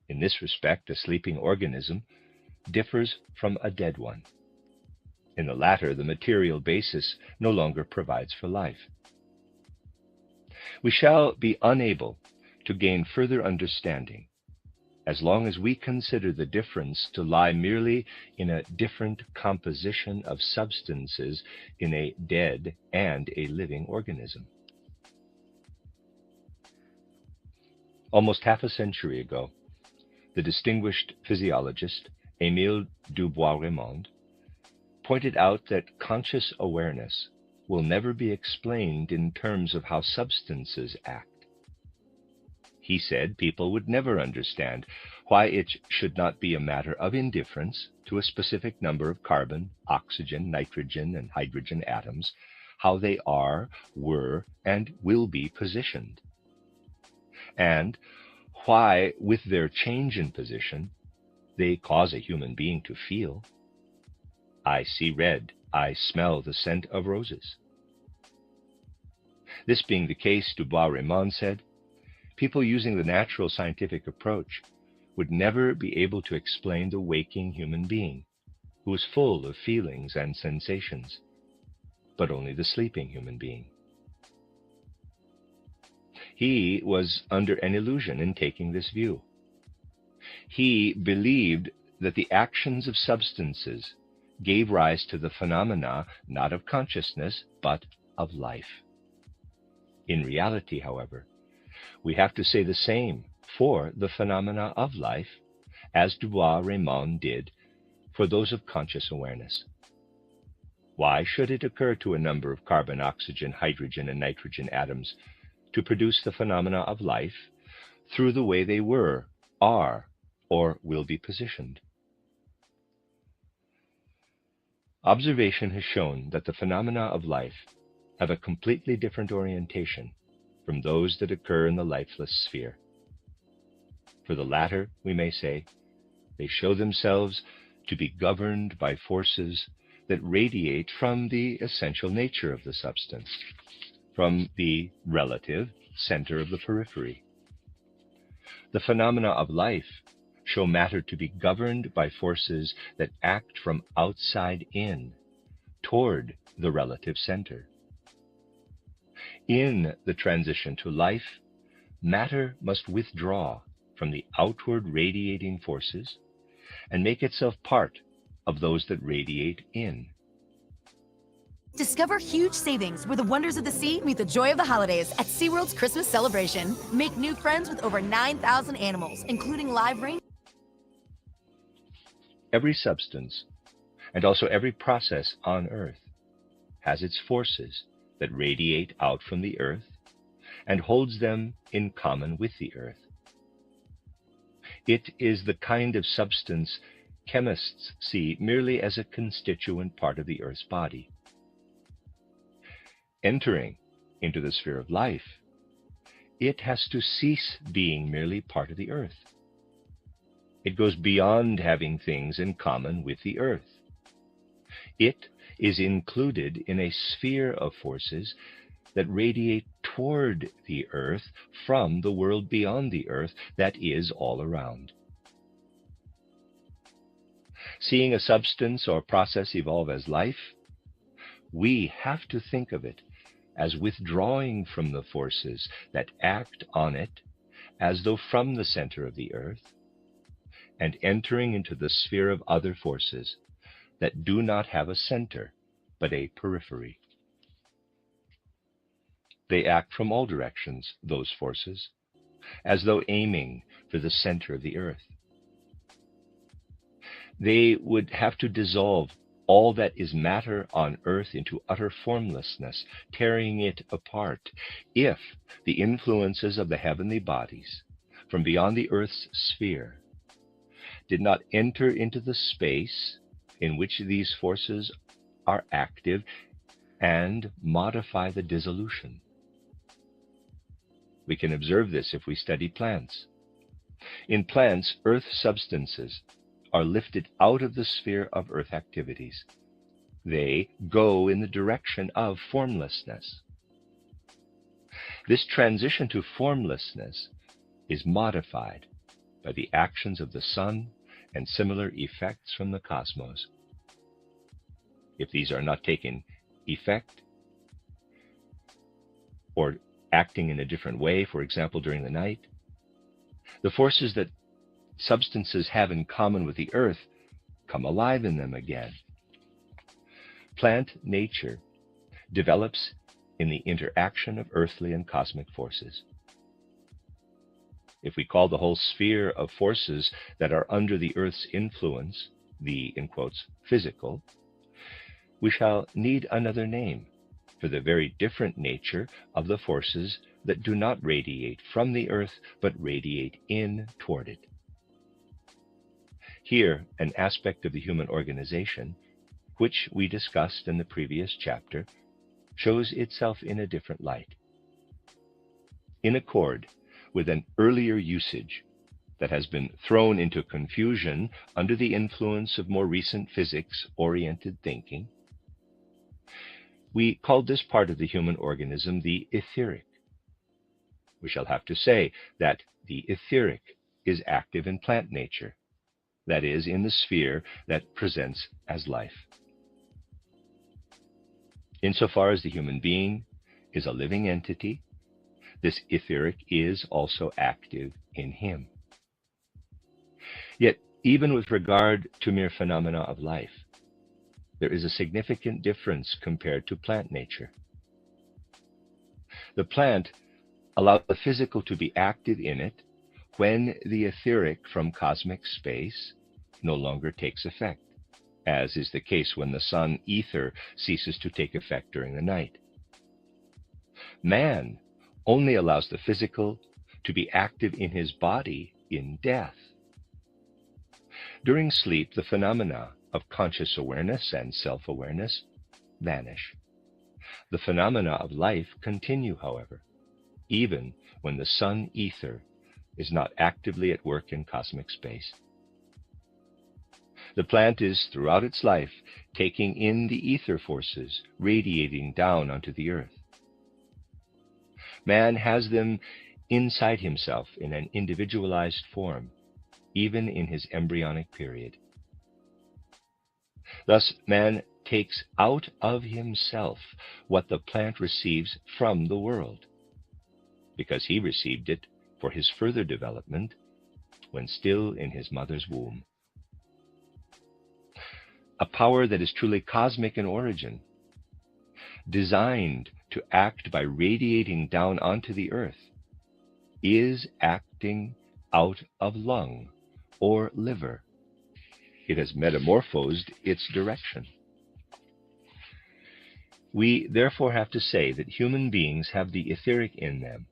In this respect, a sleeping organism differs from a dead one. In the latter, the material basis no longer provides for life. We shall be unable to gain further understanding as long as we consider the difference to lie merely in a different composition of substances in a dead and a living organism. Almost half a century ago, the distinguished physiologist Émile Dubois-Reymond pointed out that conscious awareness will never be explained in terms of how substances act. He said people would never understand why it should not be a matter of indifference to a specific number of carbon, oxygen, nitrogen, and hydrogen atoms, how they are, were, and will be positioned. And why, with their change in position, they cause a human being to feel. I see red, I smell the scent of roses. This being the case, Dubois-Reymond said, people using the natural scientific approach would never be able to explain the waking human being, who is full of feelings and sensations, but only the sleeping human being. He was under an illusion in taking this view. He believed that the actions of substances gave rise to the phenomena not of consciousness, but of life. In reality, however, we have to say the same for the phenomena of life as Dubois-Reymond did for those of conscious awareness. Why should it occur to a number of carbon, oxygen, hydrogen, and nitrogen atoms to produce the phenomena of life through the way they were, are, or will be positioned? Observation has shown that the phenomena of life have a completely different orientation from those that occur in the lifeless sphere. For the latter, we may say, they show themselves to be governed by forces that radiate from the essential nature of the substance, from the relative center of the periphery. The phenomena of life show matter to be governed by forces that act from outside in, toward the relative center. In the transition to life, matter must withdraw from the outward radiating forces and make itself part of those that radiate in. Discover huge savings where the wonders of the sea meet the joy of the holidays at SeaWorld's Christmas celebration. Make new friends with over 9,000 animals, including live rain. Every substance, and also every process on Earth, has its forces that radiate out from the Earth and holds them in common with the Earth. It is the kind of substance chemists see merely as a constituent part of the Earth's body. Entering into the sphere of life, it has to cease being merely part of the Earth. It goes beyond having things in common with the Earth. It is included in a sphere of forces that radiate toward the Earth from the world beyond the Earth that is all around. Seeing a substance or process evolve as life, we have to think of it as withdrawing from the forces that act on it as though from the center of the Earth, and entering into the sphere of other forces that do not have a center, but a periphery. They act from all directions, those forces, as though aiming for the center of the Earth. They would have to dissolve all that is matter on Earth into utter formlessness, tearing it apart, if the influences of the heavenly bodies from beyond the Earth's sphere did not enter into the space in which these forces are active and modify the dissolution. We can observe this if we study plants. In plants, Earth substances are lifted out of the sphere of Earth activities. They go in the direction of formlessness. This transition to formlessness is modified by the actions of the sun and similar effects from the cosmos. If these are not taken effect, or acting in a different way, for example, during the night, the forces that substances have in common with the Earth come alive in them again. Plant nature develops in the interaction of earthly and cosmic forces. If we call the whole sphere of forces that are under the Earth's influence the, in quotes, physical, we shall need another name for the very different nature of the forces that do not radiate from the Earth, but radiate in toward it. Here, an aspect of the human organization, which we discussed in the previous chapter, shows itself in a different light. In accord with an earlier usage that has been thrown into confusion under the influence of more recent physics-oriented thinking, we called this part of the human organism the etheric. We shall have to say that the etheric is active in plant nature, that is, in the sphere that presents as life. Insofar as the human being is a living entity, this etheric is also active in him. Yet, even with regard to mere phenomena of life, there is a significant difference compared to plant nature. The plant allows the physical to be active in it when the etheric from cosmic space no longer takes effect. as is the case when the sun ether ceases to take effect during the night. Man only allows the physical to be active in his body in death. During sleep, the phenomena of conscious awareness and self-awareness vanish. The phenomena of life continue, however, even when the sun ether is not actively at work in cosmic space. The plant is, throughout its life, taking in the ether forces radiating down onto the earth. Man has them inside himself in an individualized form, even in his embryonic period. Thus, man takes out of himself what the plant receives from the world, because he received it for his further development when still in his mother's womb. A power that is truly cosmic in origin, designed to act by radiating down onto the earth, is acting out of lung or liver. It has metamorphosed its direction. We therefore have to say that human beings have the etheric in them,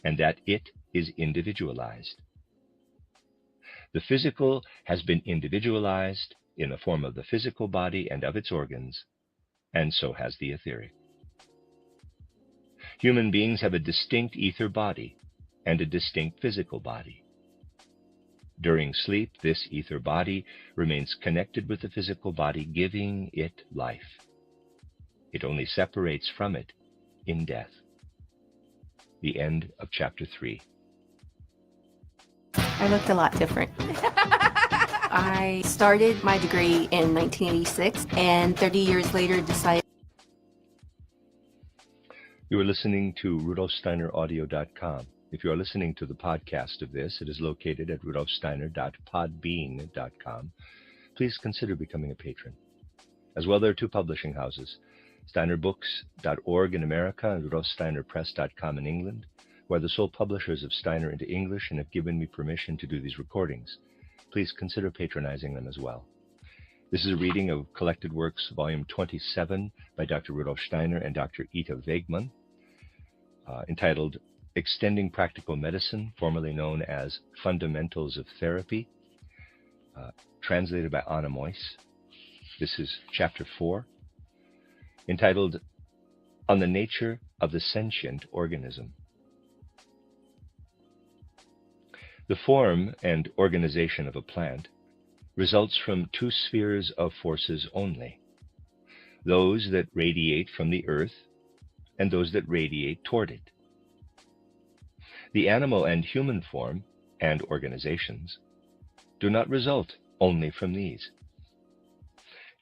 and that it is individualized. The physical has been individualized in the form of the physical body and of its organs, and so has the etheric. Human beings have a distinct ether body and a distinct physical body. During sleep, this ether body remains connected with the physical body, giving it life. It only separates from it in death. The end of chapter 3. I looked a lot different. I started my degree in 1986 and 30 years later decided. You are listening to RudolfSteinerAudio.com. If you are listening to the podcast of this, it is located at RudolfSteiner.podbean.com. Please consider becoming a patron. As well, there are two publishing houses, SteinerBooks.org in America and RudolfSteinerPress.com in England, who are the sole publishers of Steiner into English and have given me permission to do these recordings. Please consider patronizing them as well. This is a reading of Collected Works, Volume 27 by Dr. Rudolf Steiner and Dr. Ita Wegman, entitled Extending Practical Medicine, formerly known as Fundamentals of Therapy, translated by Anna Moyse. This is Chapter 4, entitled On the Nature of the Sentient Organism. The form and organization of a plant results from two spheres of forces only, those that radiate from the earth and those that radiate toward it. The animal and human form and organizations do not result only from these.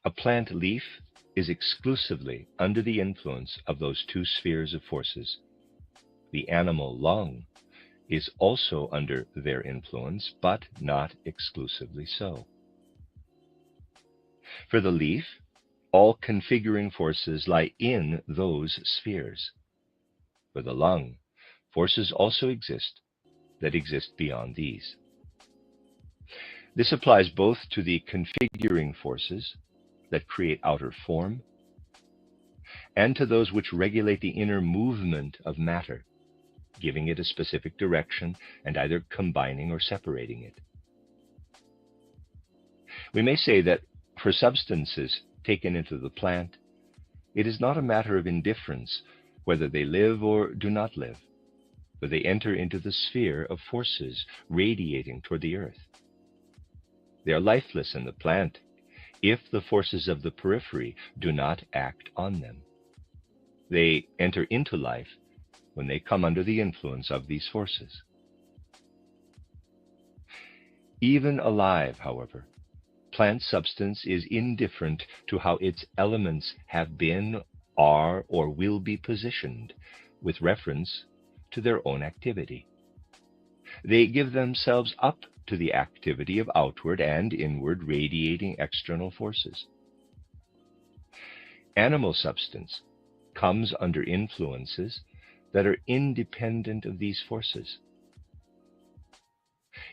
A plant leaf is exclusively under the influence of those two spheres of forces. The animal lung is also under their influence, but not exclusively so. For the leaf, all configuring forces lie in those spheres. For the lung, forces also exist that exist beyond these. This applies both to the configuring forces that create outer form and to those which regulate the inner movement of matter, giving it a specific direction and either combining or separating it. We may say that for substances taken into the plant, it is not a matter of indifference whether they live or do not live, but they enter into the sphere of forces radiating toward the earth. They are lifeless in the plant if the forces of the periphery do not act on them. They enter into life when they come under the influence of these forces. Even alive, however, plant substance is indifferent to how its elements have been, are, or will be positioned with reference to their own activity. They give themselves up to the activity of outward and inward radiating external forces. Animal substance comes under influences that are independent of these forces.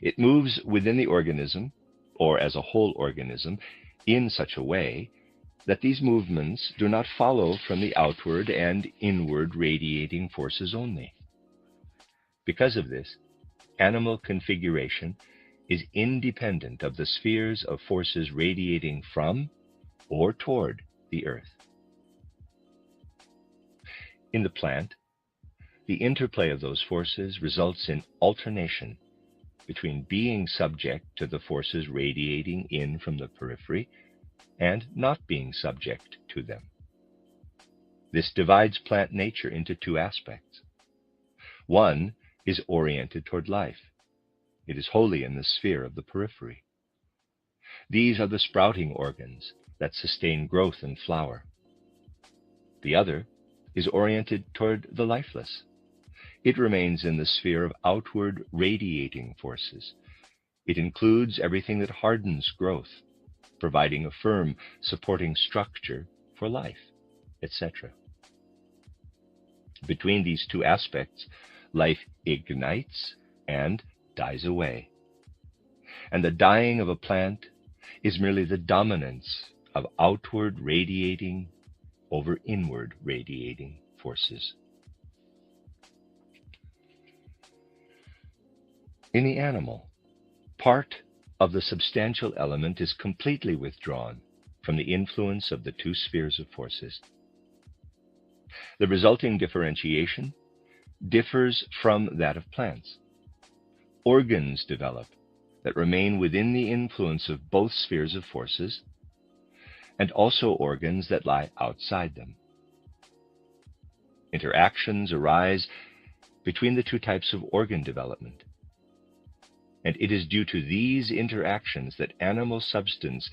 It moves within the organism, or as a whole organism, in such a way that these movements do not follow from the outward and inward radiating forces only. Because of this, animal configuration is independent of the spheres of forces radiating from or toward the earth. In the plant, the interplay of those forces results in alternation between being subject to the forces radiating in from the periphery and not being subject to them. This divides plant nature into two aspects. One is oriented toward life. It is wholly in the sphere of the periphery. These are the sprouting organs that sustain growth and flower. The other is oriented toward the lifeless. It remains in the sphere of outward radiating forces. It includes everything that hardens growth, providing a firm, supporting structure for life, etc. Between these two aspects, life ignites and dies away. And the dying of a plant is merely the dominance of outward radiating over inward radiating forces. In the animal, part of the substantial element is completely withdrawn from the influence of the two spheres of forces. The resulting differentiation differs from that of plants. Organs develop that remain within the influence of both spheres of forces, and also organs that lie outside them. Interactions arise between the two types of organ development, and it is due to these interactions that animal substance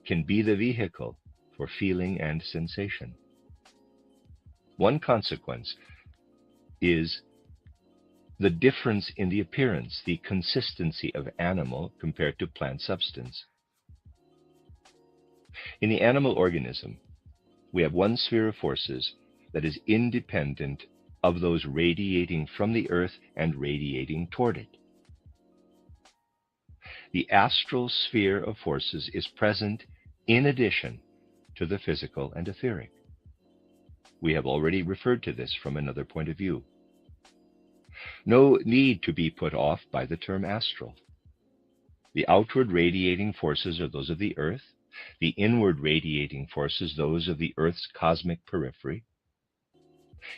can be the vehicle for feeling and sensation. One consequence is the difference in the appearance, the consistency of animal compared to plant substance. In the animal organism, we have one sphere of forces that is independent of those radiating from the earth and radiating toward it. The astral sphere of forces is present in addition to the physical and etheric. We have already referred to this from another point of view. No need to be put off by the term astral. The outward radiating forces are those of the earth, the inward radiating forces those of the earth's cosmic periphery.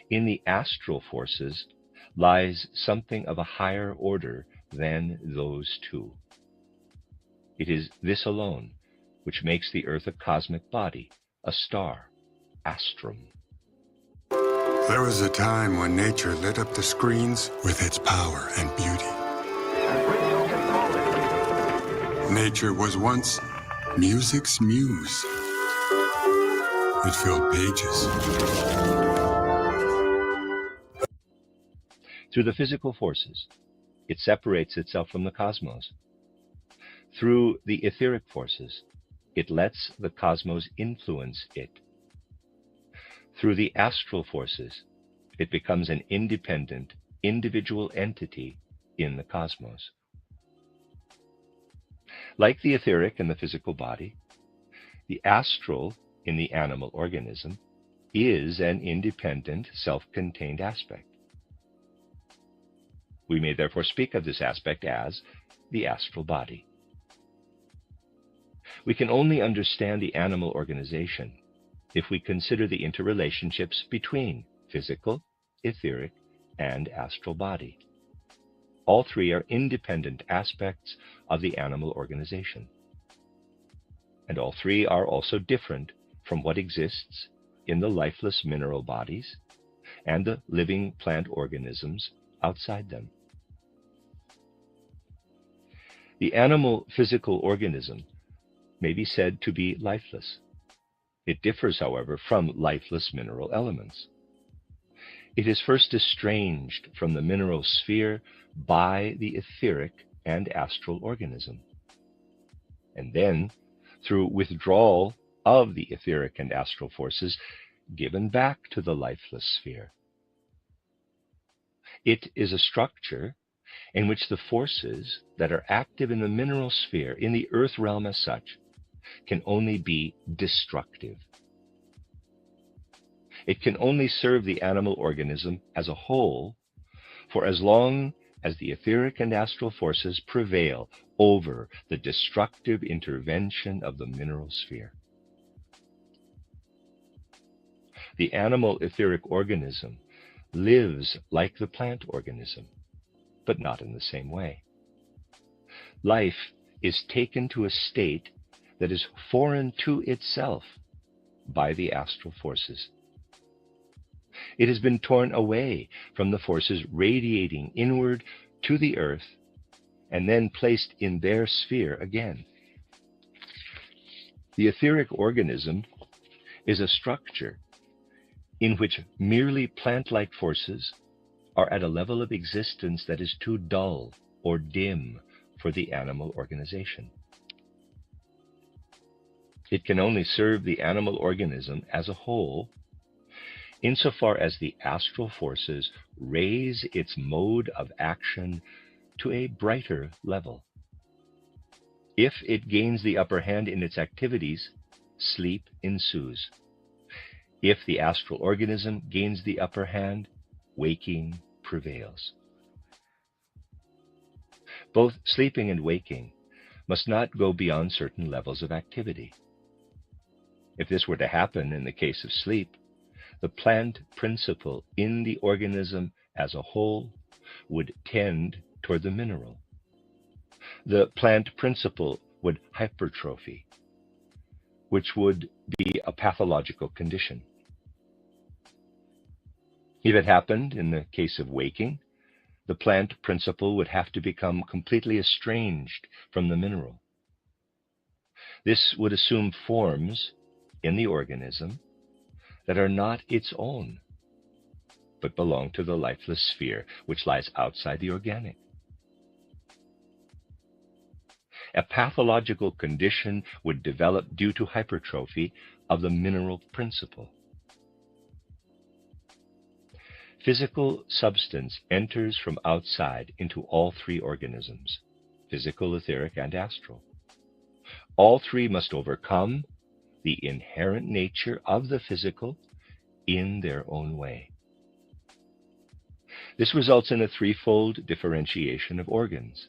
In the astral forces lies something of a higher order than those two. It is this alone which makes the earth a cosmic body, a star, astrum. There was a time when nature lit up the screens with its power and beauty. Nature was once music's muse. It filled pages. Through the physical forces, it separates itself from the cosmos. Through the etheric forces, it lets the cosmos influence it. Through the astral forces, it becomes an independent, individual entity in the cosmos. Like the etheric in the physical body, the astral in the animal organism is an independent, self-contained aspect. We may therefore speak of this aspect as the astral body. We can only understand the animal organization if we consider the interrelationships between physical, etheric, and astral body. All three are independent aspects of the animal organization. And all three are also different from what exists in the lifeless mineral bodies and the living plant organisms outside them. The animal physical organism may be said to be lifeless. It differs, however, from lifeless mineral elements. It is first estranged from the mineral sphere by the etheric and astral organism, and then, through withdrawal of the etheric and astral forces, given back to the lifeless sphere. It is a structure in which the forces that are active in the mineral sphere, in the earth realm as such, can only be destructive. It can only serve the animal organism as a whole for as long as the etheric and astral forces prevail over the destructive intervention of the mineral sphere. The animal etheric organism lives like the plant organism, but not in the same way. Life is taken to a state that is foreign to itself by the astral forces. It has been torn away from the forces radiating inward to the earth and then placed in their sphere again. The etheric organism is a structure in which merely plant-like forces are at a level of existence that is too dull or dim for the animal organization. It can only serve the animal organism as a whole insofar as the astral forces raise its mode of action to a brighter level. If it gains the upper hand in its activities, sleep ensues. If the astral organism gains the upper hand, waking prevails. Both sleeping and waking must not go beyond certain levels of activity. If this were to happen in the case of sleep, the plant principle in the organism as a whole would tend toward the mineral. The plant principle would hypertrophy, which would be a pathological condition. If it happened in the case of waking, the plant principle would have to become completely estranged from the mineral. This would assume forms in the organism that are not its own, but belong to the lifeless sphere, which lies outside the organic. A pathological condition would develop due to hypertrophy of the mineral principle. Physical substance enters from outside into all three organisms, physical, etheric, and astral. All three must overcome the inherent nature of the physical in their own way. This results in a threefold differentiation of organs.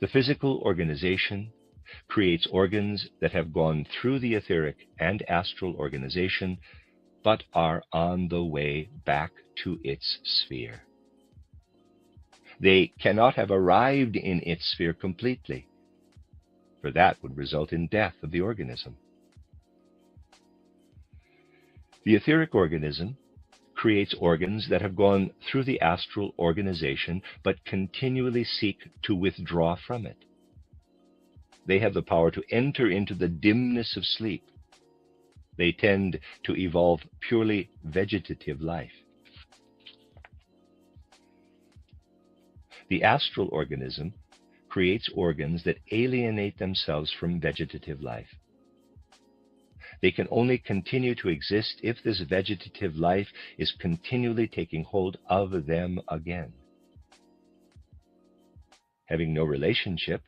The physical organization creates organs that have gone through the etheric and astral organization, but are on the way back to its sphere. They cannot have arrived in its sphere completely, for that would result in death of the organism. The etheric organism creates organs that have gone through the astral organization but continually seek to withdraw from it. They have the power to enter into the dimness of sleep. They tend to evolve purely vegetative life. The astral organism creates organs that alienate themselves from vegetative life. They can only continue to exist if this vegetative life is continually taking hold of them again. Having no relationship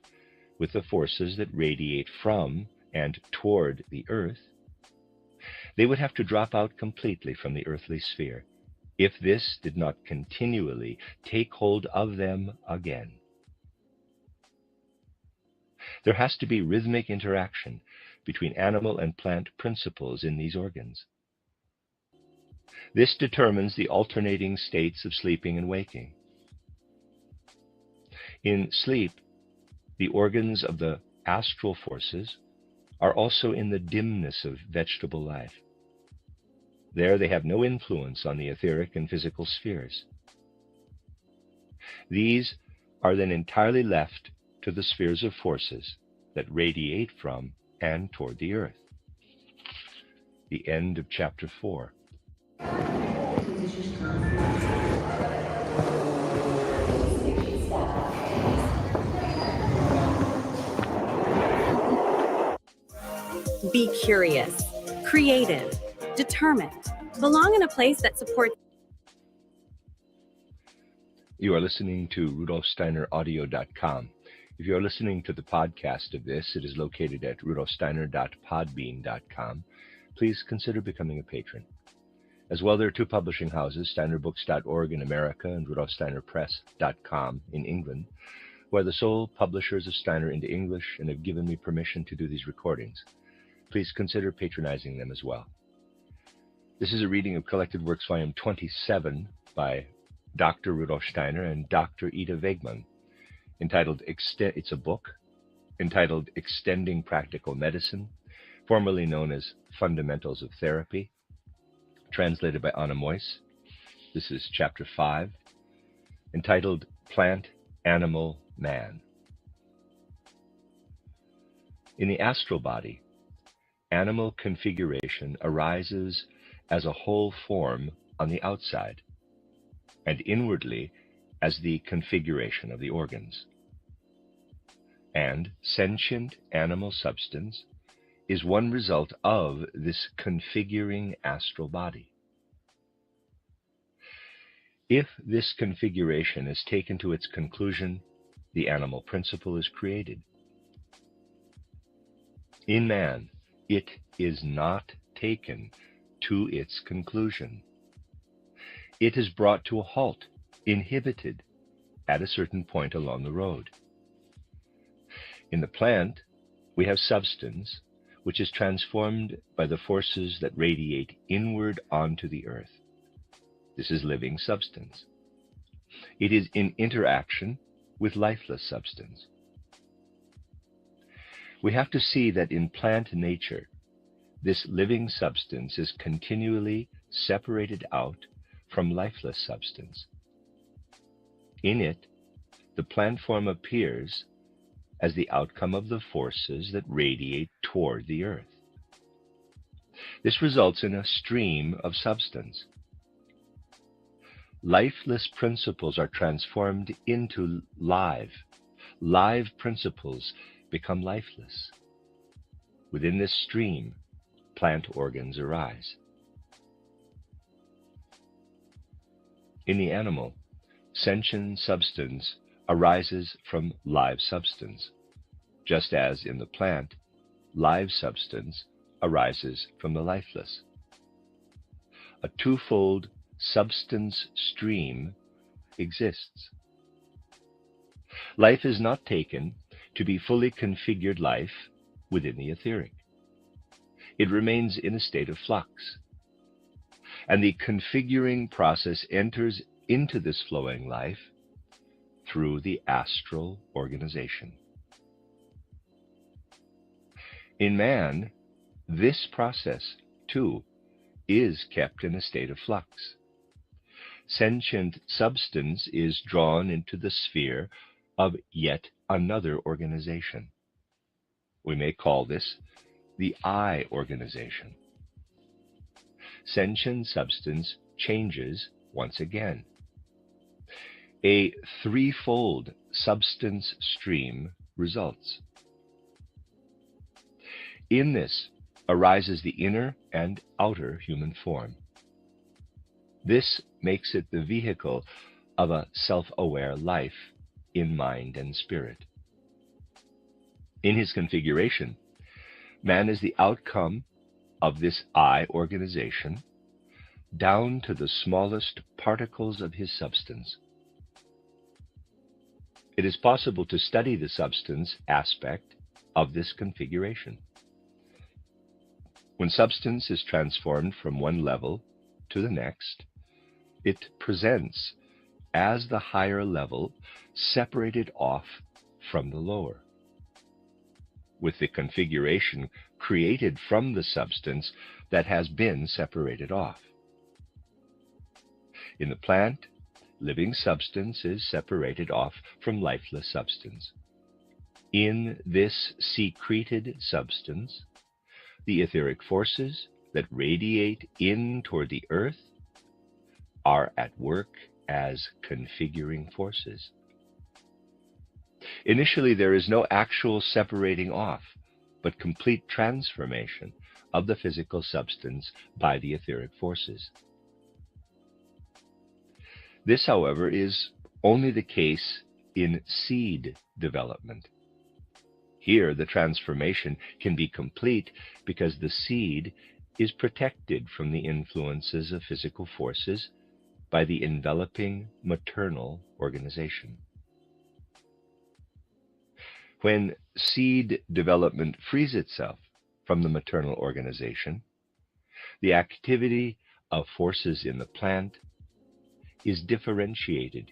with the forces that radiate from and toward the earth, they would have to drop out completely from the earthly sphere if this did not continually take hold of them again. There has to be rhythmic interaction between animal and plant principles in these organs. This determines the alternating states of sleeping and waking. In sleep, the organs of the astral forces are also in the dimness of vegetable life. There they have no influence on the etheric and physical spheres. These are then entirely left to the spheres of forces that radiate from and toward the earth. The end of chapter 4. Be curious, creative, determined. Belong in a place that supports. You are listening to RudolfSteinerAudio.com. If you're listening to the podcast of this, it is located at rudolfsteiner.podbean.com. Please consider becoming a patron. As well, there are two publishing houses, steinerbooks.org in America and rudolfsteinerpress.com in England, who are the sole publishers of Steiner into English and have given me permission to do these recordings. Please consider patronizing them as well. This is a reading of Collected Works Volume 27 by Dr. Rudolf Steiner and Dr. Ida Wegman, entitled, it's a book entitled Extending Practical Medicine, formerly known as Fundamentals of Therapy, translated by Anna Moyse. This is Chapter 5, entitled Plant, Animal, Man. In the astral body, animal configuration arises as a whole form on the outside, and inwardly as the configuration of the organs. And sentient animal substance is one result of this configuring astral body. If this configuration is taken to its conclusion, the animal principle is created. In man, it is not taken to its conclusion. It is brought to a halt, inhibited, at a certain point along the road. In the plant, we have substance, which is transformed by the forces that radiate inward onto the earth. This is living substance. It is in interaction with lifeless substance. We have to see that in plant nature, this living substance is continually separated out from lifeless substance. In it, the plant form appears as the outcome of the forces that radiate toward the earth. This results in a stream of substance. Lifeless principles are transformed into live. Live principles become lifeless. Within this stream, plant organs arise. In the animal, sentient substance arises from live substance, just as in the plant, live substance arises from the lifeless. A twofold substance stream exists. Life is not taken to be fully configured life within the etheric. It remains in a state of flux, and the configuring process enters into this flowing life through the astral organization. In man, this process, too, is kept in a state of flux. Sentient substance is drawn into the sphere of yet another organization. We may call this the I organization. Sentient substance changes once again. A threefold substance stream results. In this arises the inner and outer human form. This makes it the vehicle of a self-aware life in mind and spirit. In his configuration, man is the outcome of this I organization down to the smallest particles of his substance. It is possible to study the substance aspect of this configuration. When substance is transformed from one level to the next, it presents as the higher level separated off from the lower, with the configuration created from the substance that has been separated off. In the plant, living substance is separated off from lifeless substance. In this secreted substance, the etheric forces that radiate in toward the earth are at work as configuring forces. Initially, there is no actual separating off, but complete transformation of the physical substance by the etheric forces. This, however, is only the case in seed development. Here, the transformation can be complete because the seed is protected from the influences of physical forces by the enveloping maternal organization. When seed development frees itself from the maternal organization, the activity of forces in the plant is differentiated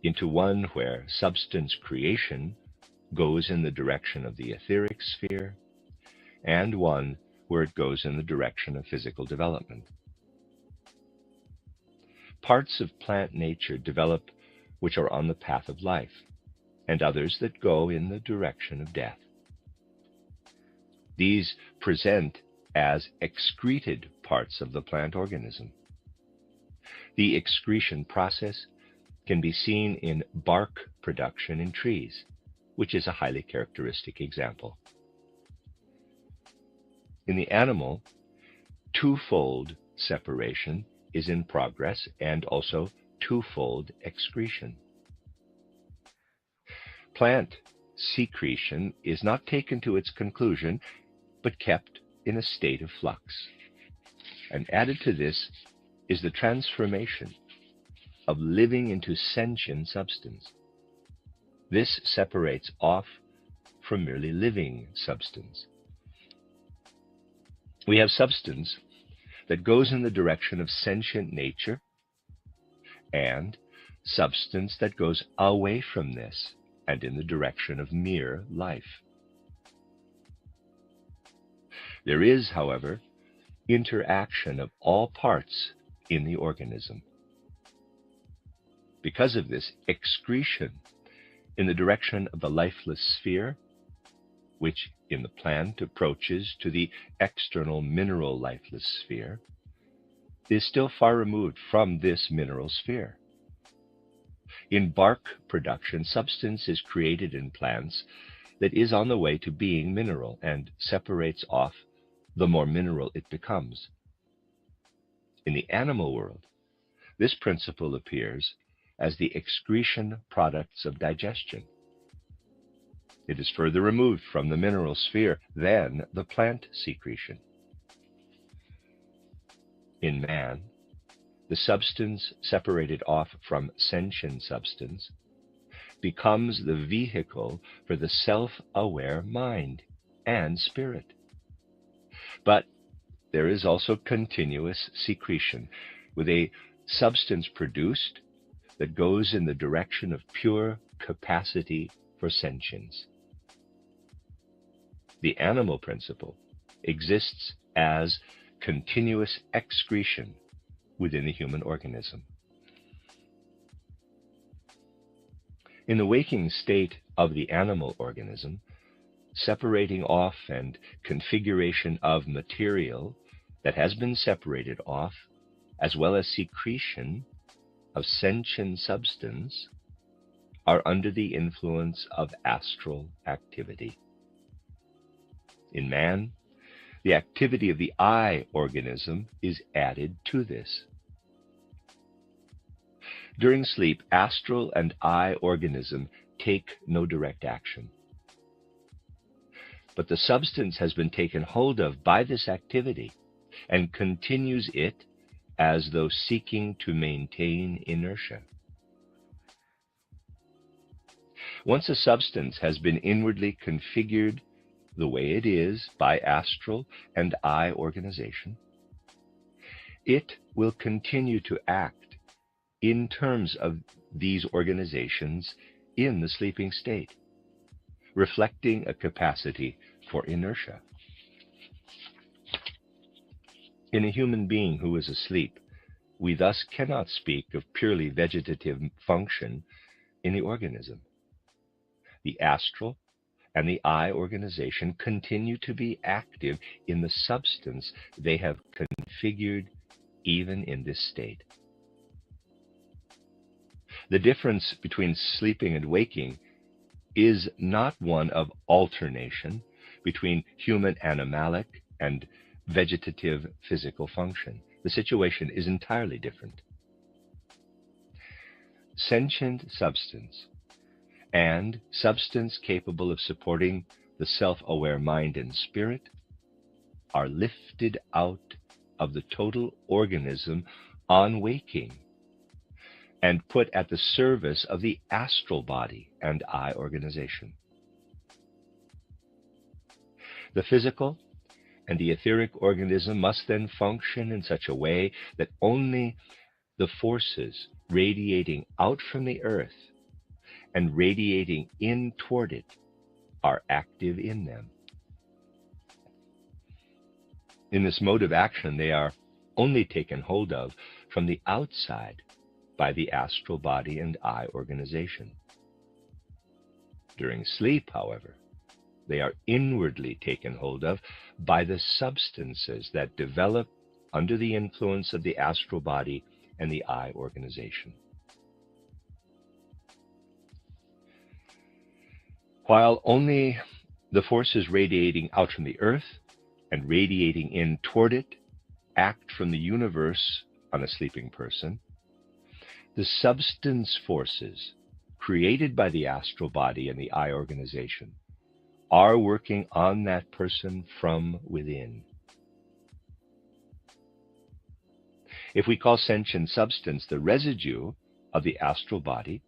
into one where substance creation goes in the direction of the etheric sphere, and one where it goes in the direction of physical development. Parts of plant nature develop which are on the path of life, and others that go in the direction of death. These present as excreted parts of the plant organism. The excretion process can be seen in bark production in trees, which is a highly characteristic example. In the animal, twofold separation is in progress and also twofold excretion. Plant secretion is not taken to its conclusion, but kept in a state of flux. And added to this is the transformation of living into sentient substance. This separates off from merely living substance. We have substance that goes in the direction of sentient nature and substance that goes away from this and in the direction of mere life. There is, however, interaction of all parts in the organism. Because of this, excretion in the direction of the lifeless sphere, which in the plant approaches to the external mineral lifeless sphere, is still far removed from this mineral sphere. In bark production, substance is created in plants that is on the way to being mineral and separates off the more mineral it becomes. In the animal world, this principle appears as the excretion products of digestion. It is further removed from the mineral sphere than the plant secretion. In man, the substance separated off from sentient substance becomes the vehicle for the self-aware mind and spirit. But there is also continuous secretion, with a substance produced that goes in the direction of pure capacity for sentience. The animal principle exists as continuous excretion within the human organism. In the waking state of the animal organism, separating off and configuration of material that has been separated off, as well as secretion of sentient substance, are under the influence of astral activity. In man, the activity of the eye organism is added to this. During sleep, astral and eye organism take no direct action. But the substance has been taken hold of by this activity and continues it as though seeking to maintain inertia. Once a substance has been inwardly configured the way it is by astral and eye organization, it will continue to act in terms of these organizations in the sleeping state, reflecting a capacity for inertia. In a human being who is asleep, we thus cannot speak of purely vegetative function in the organism. The astral and the eye organization continue to be active in the substance they have configured even in this state. The difference between sleeping and waking is not one of alternation between human animalic and vegetative physical function. The situation is entirely different. Sentient substance and substance capable of supporting the self-aware mind and spirit are lifted out of the total organism on waking and put at the service of the astral body and eye organization. The physical and the etheric organism must then function in such a way that only the forces radiating out from the earth and radiating in toward it are active in them. In this mode of action, they are only taken hold of from the outside by the astral body and eye organization. During sleep, however, they are inwardly taken hold of by the substances that develop under the influence of the astral body and the eye organization. While only the forces radiating out from the earth and radiating in toward it act from the universe on a sleeping person, the substance forces created by the astral body and the eye organization are working on that person from within. If we call sentient substance the residue of the astral body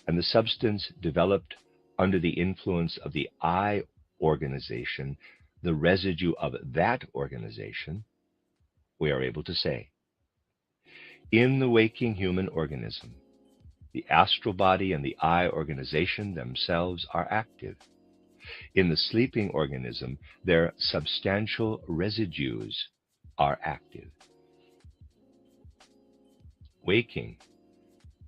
and the substance developed under the influence of the eye organization, the residue of that organization, we are able to say, in the waking human organism, the astral body and the eye organization themselves are active. In the sleeping organism, their substantial residues are active. Waking,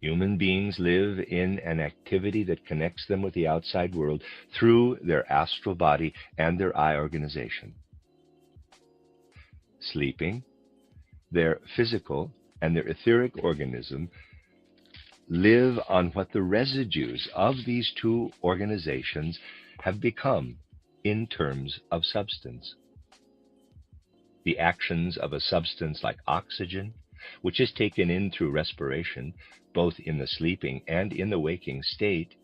human beings live in an activity that connects them with the outside world through their astral body and their eye organization. Sleeping, their physical and their etheric organism live on what the residues of these two organizations have become in terms of substance. The actions of a substance like oxygen, which is taken in through respiration, both in the sleeping and in the waking state,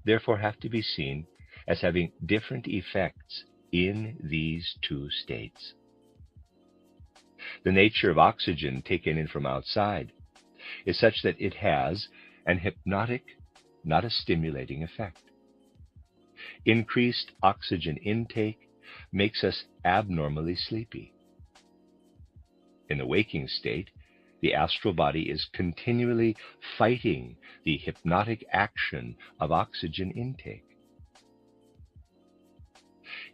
therefore have to be seen as having different effects in these two states. The nature of oxygen taken in from outside is such that it has an hypnotic, not a stimulating effect. Increased oxygen intake makes us abnormally sleepy. In the waking state, the astral body is continually fighting the hypnotic action of oxygen intake.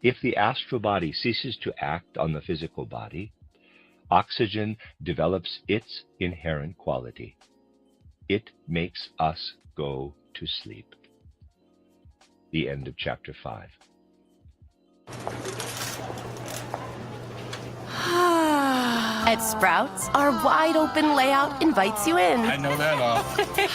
If the astral body ceases to act on the physical body, oxygen develops its inherent quality. It makes us go to sleep. The end of chapter 5. At Sprouts, our wide open layout invites you in. I know that all.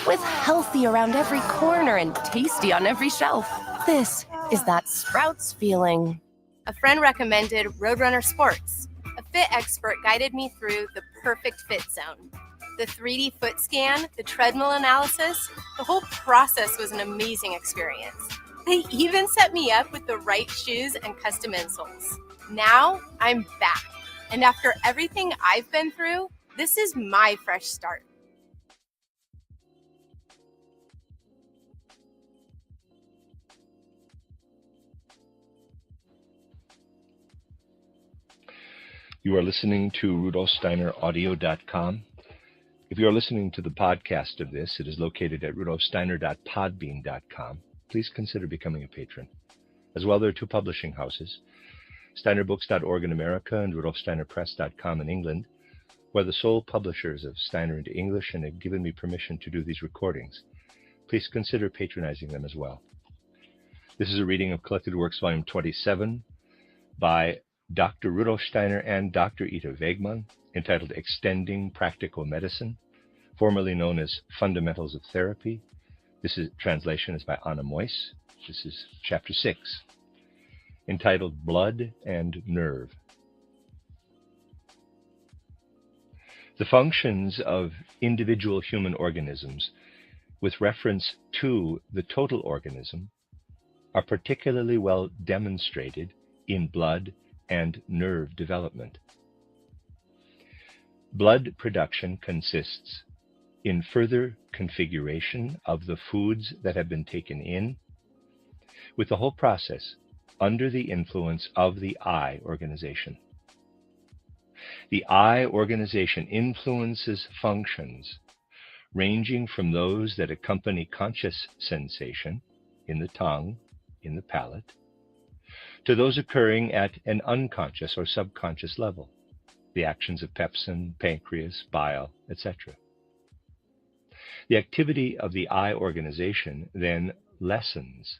With healthy around every corner and tasty on every shelf. This is that Sprouts feeling. A friend recommended Roadrunner Sports. A fit expert guided me through the perfect fit zone. The 3D foot scan, the treadmill analysis, the whole process was an amazing experience. They even set me up with the right shoes and custom insoles. Now I'm back. And after everything I've been through, this is my fresh start. You are listening to RudolfSteinerAudio.com. If you are listening to the podcast of this, it is located at RudolfSteiner.podbean.com. Please consider becoming a patron. As well, there are two publishing houses, SteinerBooks.org in America and RudolfSteinerPress.com in England, who are the sole publishers of Steiner into English and have given me permission to do these recordings. Please consider patronizing them as well. This is a reading of Collected Works, Volume 27, by Dr. Rudolf Steiner and Dr. Ita Wegman, entitled Extending Practical Medicine, formerly known as Fundamentals of Therapy. Translation is by Anna Moyse. This is Chapter 6, entitled Blood and Nerve. The functions of individual human organisms with reference to the total organism are particularly well demonstrated in blood and nerve development. Blood production consists in further configuration of the foods that have been taken in, with the whole process under the influence of the eye organization. The eye organization influences functions ranging from those that accompany conscious sensation in the tongue, in the palate, to those occurring at an unconscious or subconscious level, the actions of pepsin, pancreas, bile, etc. The activity of the eye organization then lessens,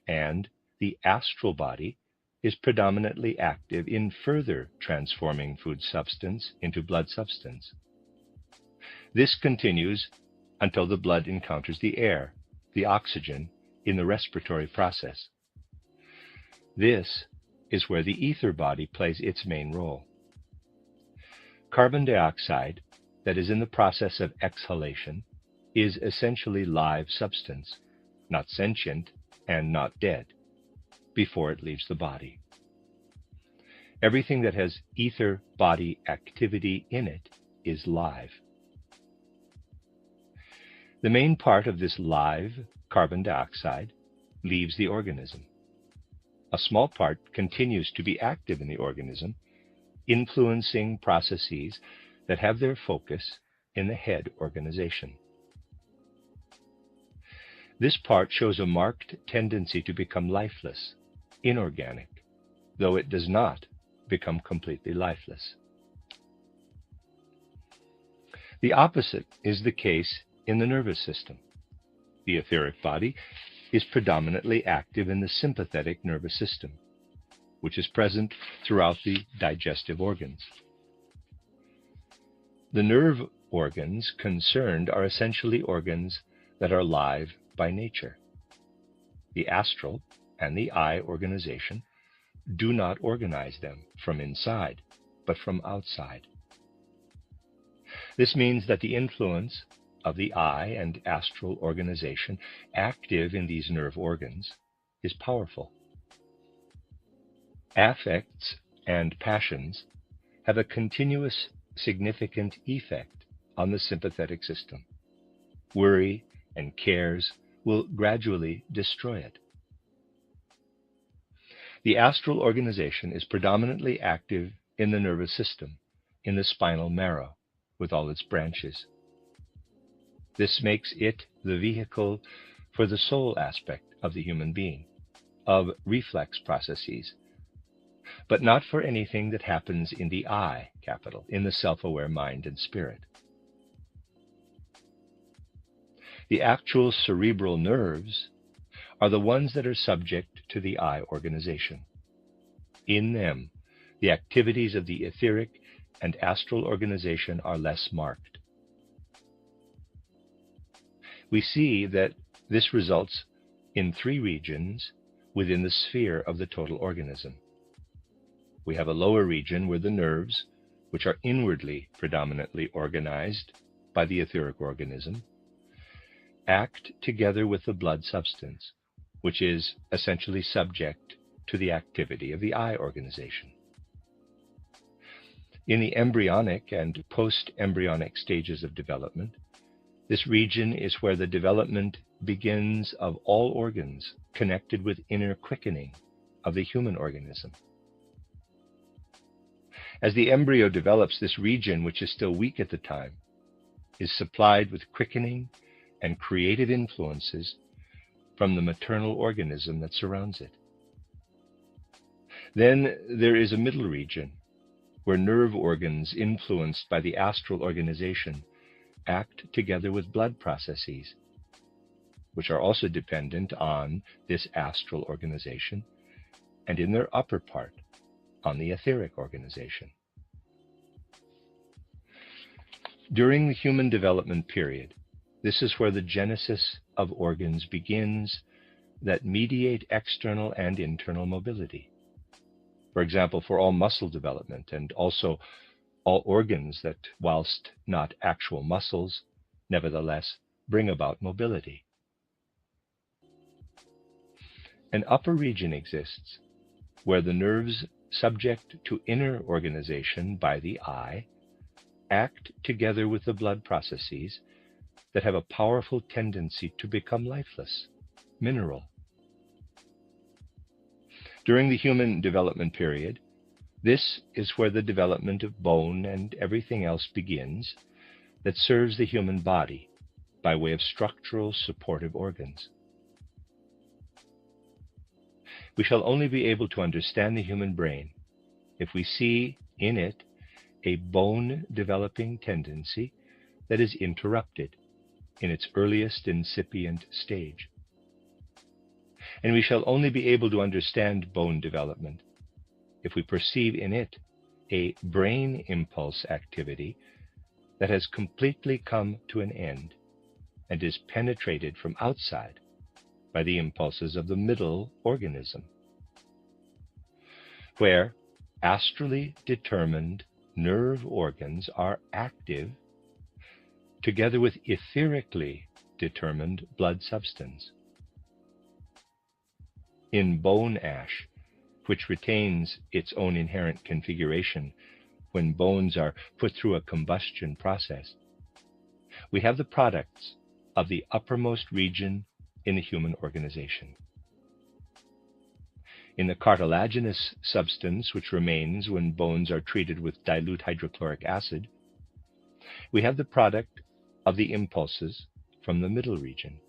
and the astral body is predominantly active in further transforming food substance into blood substance. This continues until the blood encounters the air, the oxygen, in the respiratory process. This is where the ether body plays its main role. Carbon dioxide that is in the process of exhalation is essentially live substance, not sentient and not dead, before it leaves the body. Everything that has ether body activity in it is live. The main part of this live carbon dioxide leaves the organism. A small part continues to be active in the organism, influencing processes that have their focus in the head organization. This part shows a marked tendency to become lifeless, inorganic, though it does not become completely lifeless. The opposite is the case in the nervous system. The etheric body is predominantly active in the sympathetic nervous system, which is present throughout the digestive organs. The nerve organs concerned are essentially organs that are live by nature. The astral and the eye organization do not organize them from inside, but from outside. This means that the influence of the eye and astral organization active in these nerve organs is powerful. Affects and passions have a continuous significant effect on the sympathetic system. Worry and cares will gradually destroy it. The astral organization is predominantly active in the nervous system, in the spinal marrow, with all its branches. This makes it the vehicle for the soul aspect of the human being, of reflex processes, but not for anything that happens in the I, capital, in the self-aware mind and spirit. The actual cerebral nerves are the ones that are subject to the eye organization. In them, the activities of the etheric and astral organization are less marked. We see that this results in 3 regions within the sphere of the total organism. We have a lower region where the nerves, which are inwardly predominantly organized by the etheric organism, act together with the blood substance, which is essentially subject to the activity of the eye organization. In the embryonic and post-embryonic stages of development, this region is where the development begins of all organs connected with inner quickening of the human organism. As the embryo develops, this region, which is still weak at the time, is supplied with quickening and creative influences from the maternal organism that surrounds it. Then there is a middle region where nerve organs influenced by the astral organization act together with blood processes, which are also dependent on this astral organization, and in their upper part, on the etheric organization. During the human development period, this is where the genesis of organs begins that mediate external and internal mobility. For example, for all muscle development and also all organs that, whilst not actual muscles, nevertheless bring about mobility. An upper region exists where the nerves subject to inner organization by the eye act together with the blood processes that have a powerful tendency to become lifeless, mineral. During the human development period, this is where the development of bone and everything else begins that serves the human body by way of structural supportive organs. We shall only be able to understand the human brain if we see in it a bone-developing tendency that is interrupted in its earliest incipient stage. And we shall only be able to understand bone development if we perceive in it a brain impulse activity that has completely come to an end and is penetrated from outside by the impulses of the middle organism, where astrally determined nerve organs are active together with etherically determined blood substance. In bone ash, which retains its own inherent configuration when bones are put through a combustion process, we have the products of the uppermost region in the human organization. In the cartilaginous substance which remains when bones are treated with dilute hydrochloric acid, we have the product of the impulses from the middle region.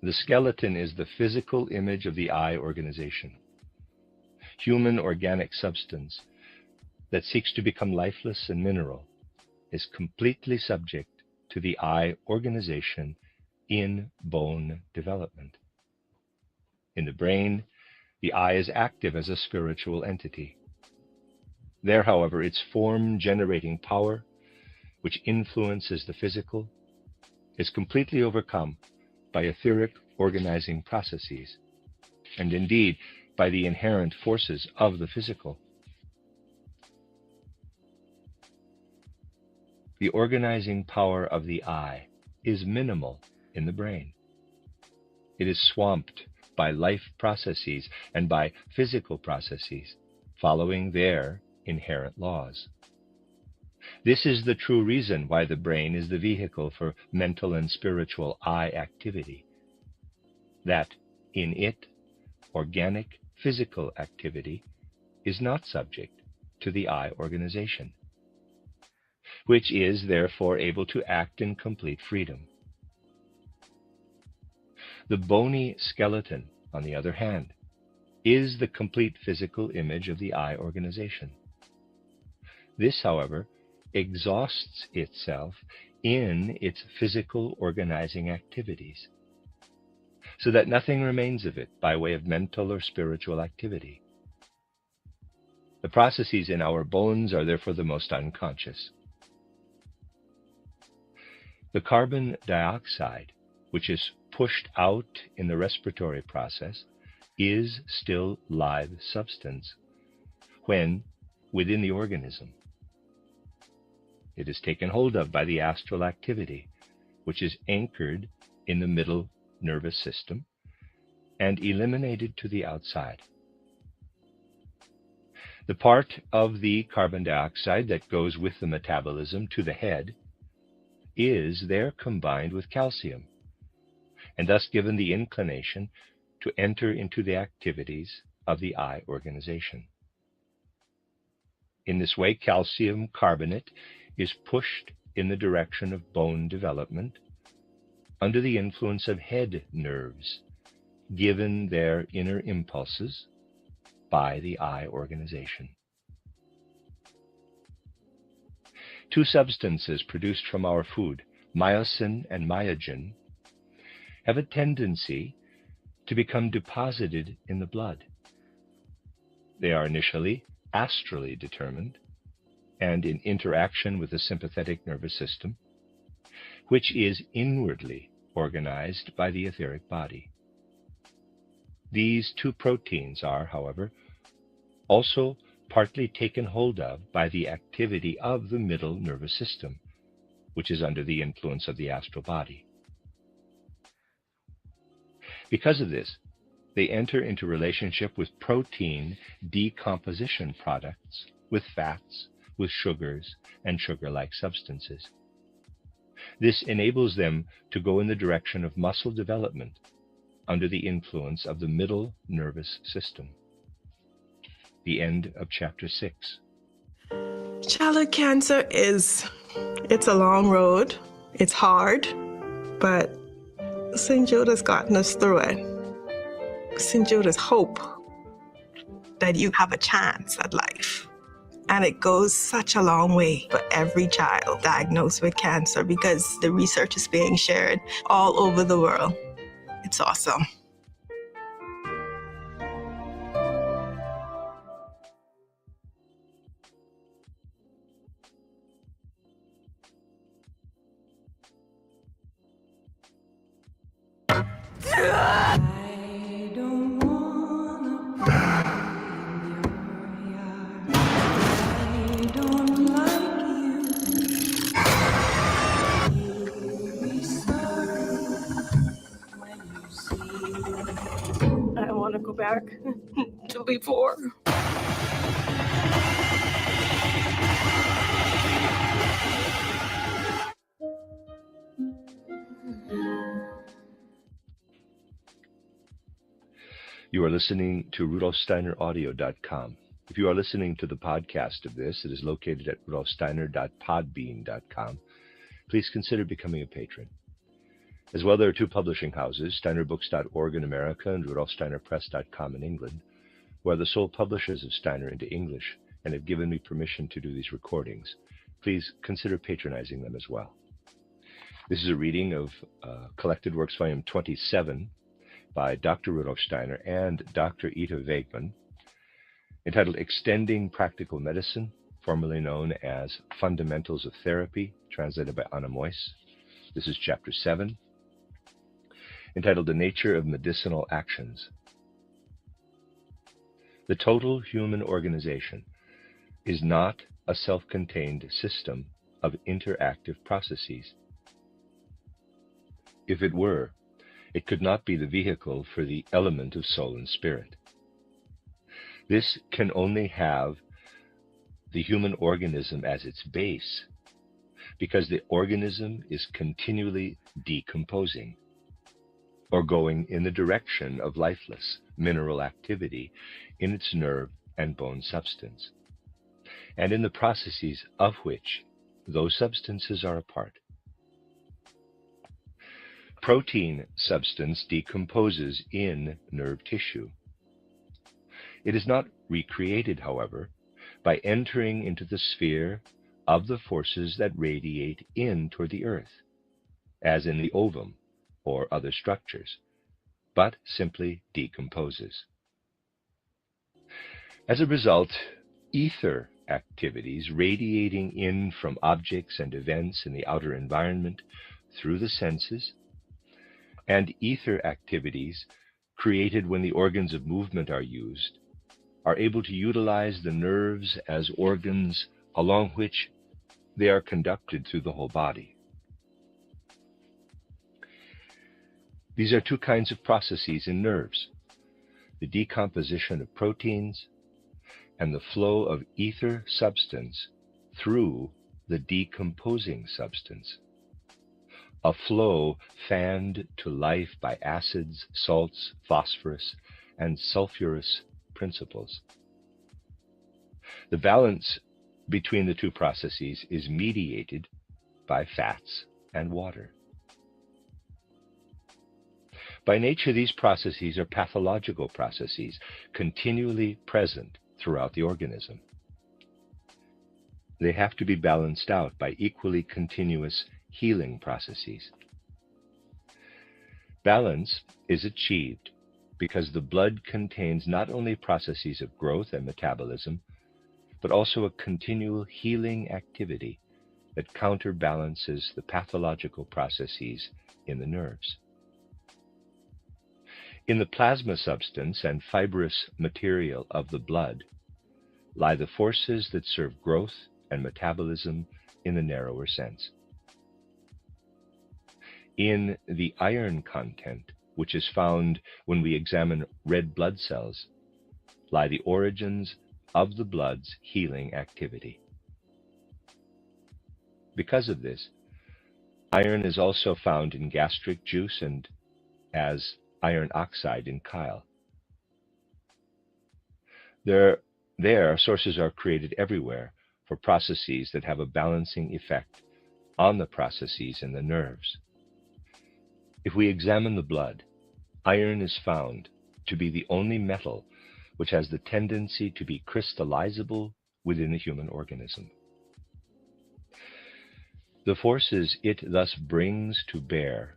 The skeleton is the physical image of the eye organization. Human organic substance that seeks to become lifeless and mineral is completely subject to the eye organization in bone development. In the brain, the eye is active as a spiritual entity. There, however, its form-generating power, which influences the physical, is completely overcome by etheric organizing processes, and indeed by the inherent forces of the physical. The organizing power of the eye is minimal in the brain. It is swamped by life processes and by physical processes, following their inherent laws. This is the true reason why the brain is the vehicle for mental and spiritual eye activity, that in it, organic physical activity is not subject to the eye organization, which is therefore able to act in complete freedom. The bony skeleton, on the other hand, is the complete physical image of the eye organization. This, however, exhausts itself in its physical organizing activities, so that nothing remains of it by way of mental or spiritual activity. The processes in our bones are therefore the most unconscious. The carbon dioxide, which is pushed out in the respiratory process, is still live substance when within the organism. It is taken hold of by the astral activity, which is anchored in the middle nervous system and eliminated to the outside. The part of the carbon dioxide that goes with the metabolism to the head is there combined with calcium, and thus given the inclination to enter into the activities of the eye organization. In this way, calcium carbonate is pushed in the direction of bone development under the influence of head nerves, given their inner impulses by the eye organization. Two substances produced from our food, myosin and myogen, have a tendency to become deposited in the blood. They are initially astrally determined and in interaction with the sympathetic nervous system, which is inwardly organized by the etheric body. These two proteins are, however, also partly taken hold of by the activity of the middle nervous system, which is under the influence of the astral body. Because of this, they enter into relationship with protein decomposition products, with fats, with sugars, and sugar-like substances. This enables them to go in the direction of muscle development under the influence of the middle nervous system. The end of chapter 6. Childhood cancer it's a long road. It's hard, but St. Jude has gotten us through it. St. Jude is hope that you have a chance at life. And it goes such a long way for every child diagnosed with cancer because the research is being shared all over the world. It's awesome. I want to go back to before. You are listening to RudolfSteinerAudio.com. If you are listening to the podcast of this, it is located at RudolfSteiner.podbean.com. Please consider becoming a patron. As well, there are two publishing houses, SteinerBooks.org in America and RudolfSteinerPress.com in England, who are the sole publishers of Steiner into English and have given me permission to do these recordings. Please consider patronizing them as well. This is a reading of Collected Works, Volume 27, by Dr. Rudolf Steiner and Dr. Ita Wegman, entitled Extending Practical Medicine, formerly known as Fundamentals of Therapy, translated by Anna Moyse. This is Chapter 7, entitled The Nature of Medicinal Actions. The total human organization is not a self-contained system of interactive processes. If it were, it could not be the vehicle for the element of soul and spirit. This can only have the human organism as its base, because the organism is continually decomposing, or going in the direction of lifeless mineral activity in its nerve and bone substance, and in the processes of which those substances are a part. Protein substance decomposes in nerve tissue. It is not recreated, however, by entering into the sphere of the forces that radiate in toward the earth, as in the ovum or other structures, but simply decomposes. As a result, ether activities radiating in from objects and events in the outer environment through the senses, and ether activities created when the organs of movement are used, are able to utilize the nerves as organs along which they are conducted through the whole body. These are two kinds of processes in nerves: the decomposition of proteins and the flow of ether substance through the decomposing substance. A flow fanned to life by acids, salts, phosphorus, and sulfurous principles. The balance between the two processes is mediated by fats and water. By nature, these processes are pathological processes, continually present throughout the organism. They have to be balanced out by equally continuous healing processes. Balance is achieved because the blood contains not only processes of growth and metabolism, but also a continual healing activity that counterbalances the pathological processes in the nerves. In the plasma substance and fibrous material of the blood lie the forces that serve growth and metabolism in the narrower sense. In the iron content, which is found when we examine red blood cells, lie the origins of the blood's healing activity. Because of this, iron is also found in gastric juice and as iron oxide in chyle. There, sources are created everywhere for processes that have a balancing effect on the processes in the nerves. If we examine the blood, iron is found to be the only metal which has the tendency to be crystallizable within the human organism. The forces it thus brings to bear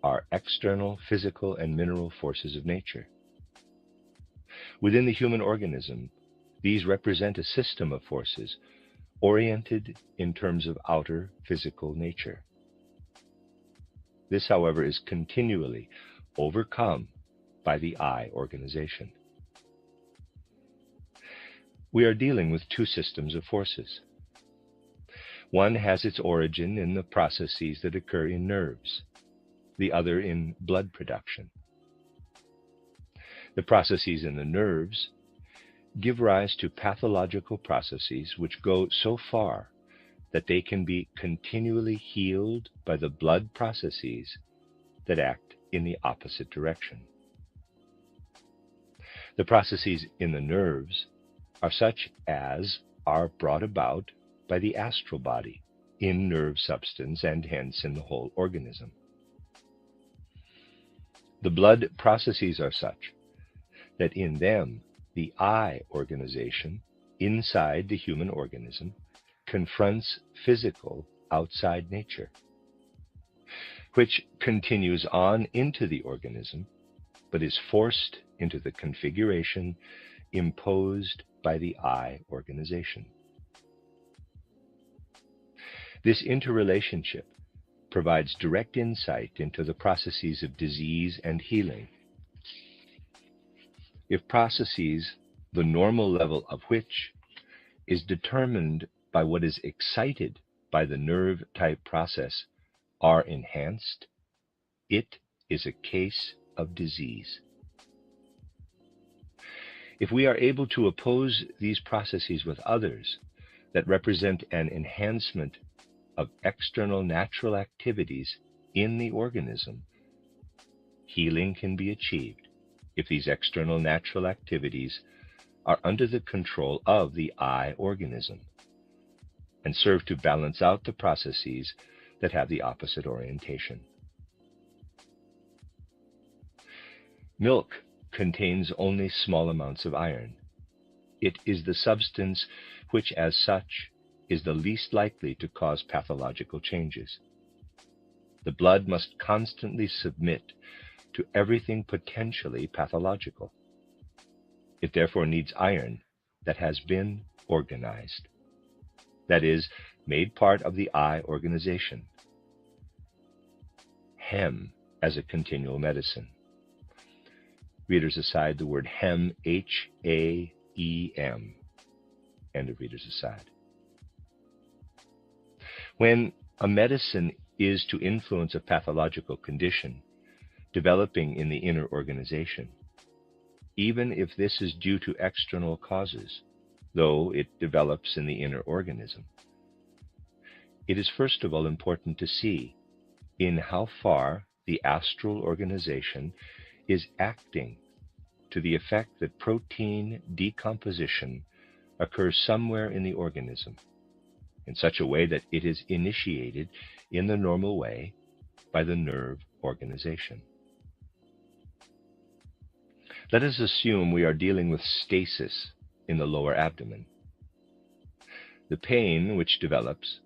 are external physical and mineral forces of nature. Within the human organism, these represent a system of forces oriented in terms of outer physical nature. This, however, is continually overcome by the I organization. We are dealing with two systems of forces. One has its origin in the processes that occur in nerves, the other in blood production. The processes in the nerves give rise to pathological processes which go so far that they can be continually healed by the blood processes that act in the opposite direction. The processes in the nerves are such as are brought about by the astral body in nerve substance and hence in the whole organism. The blood processes are such that in them the I organization inside the human organism confronts physical outside nature, which continues on into the organism, but is forced into the configuration imposed by the I organization. This interrelationship provides direct insight into the processes of disease and healing. If processes, the normal level of which is determined by what is excited by the nerve type process, are enhanced, it is a case of disease. If we are able to oppose these processes with others that represent an enhancement of external natural activities in the organism, healing can be achieved if these external natural activities are under the control of the I organism and serve to balance out the processes that have the opposite orientation. Milk contains only small amounts of iron. It is the substance which, as such, is the least likely to cause pathological changes. The blood must constantly submit to everything potentially pathological. It therefore needs iron that has been organized, that is, made part of the I organization. Hem as a continual medicine. Readers aside, the word hem, H-A-E-M. End of readers aside. When a medicine is to influence a pathological condition developing in the inner organization, even if this is due to external causes, though it develops in the inner organism, it is first of all important to see in how far the astral organization is acting to the effect that protein decomposition occurs somewhere in the organism in such a way that it is initiated in the normal way by the nerve organization. Let us assume we are dealing with stasis in the lower abdomen. The pain which develops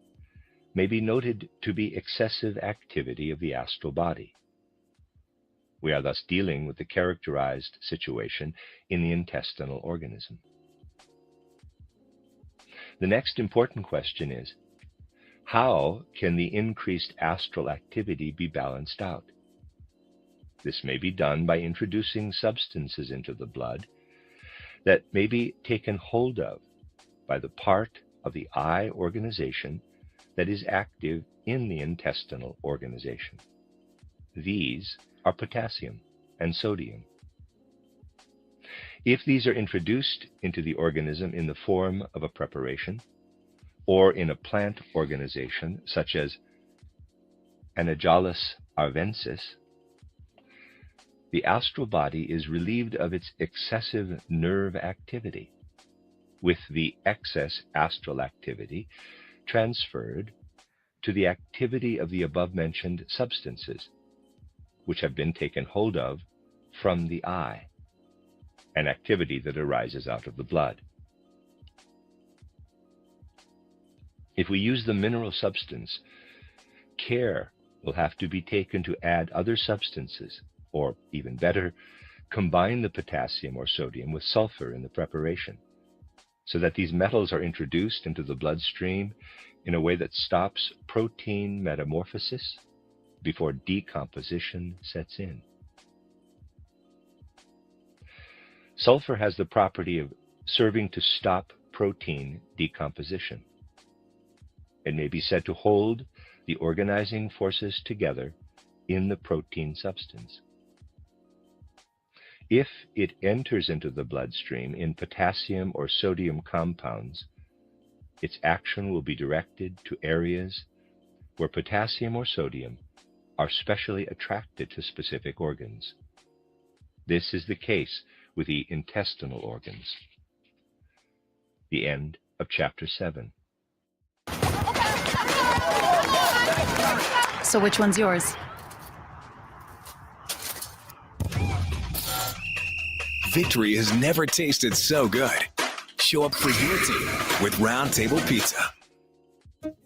may be noted to be excessive activity of the astral body. We are thus dealing with the characterized situation in the intestinal organism. The next important question is, how can the increased astral activity be balanced out? This may be done by introducing substances into the blood that may be taken hold of by the part of the I organization that is active in the intestinal organization. these are potassium and sodium. If these are introduced into the organism in the form of a preparation, or in a plant organization such as Anagallis arvensis, the astral body is relieved of its excessive nerve activity, with the excess astral activity transferred to the activity of the above-mentioned substances, which have been taken hold of from the eye, an activity that arises out of the blood. If we use the mineral substance, care will have to be taken to add other substances, or even better, combine the potassium or sodium with sulfur in the preparation, so that these metals are introduced into the bloodstream in a way that stops protein metamorphosis before decomposition sets in. Sulfur has the property of serving to stop protein decomposition. It may be said to hold the organizing forces together in the protein substance. If it enters into the bloodstream in potassium or sodium compounds, its action will be directed to areas where potassium or sodium are specially attracted to specific organs. This is the case with the intestinal organs. The end of chapter 7. So which one's yours? Victory has never tasted so good. Show up for your team with Round Table Pizza.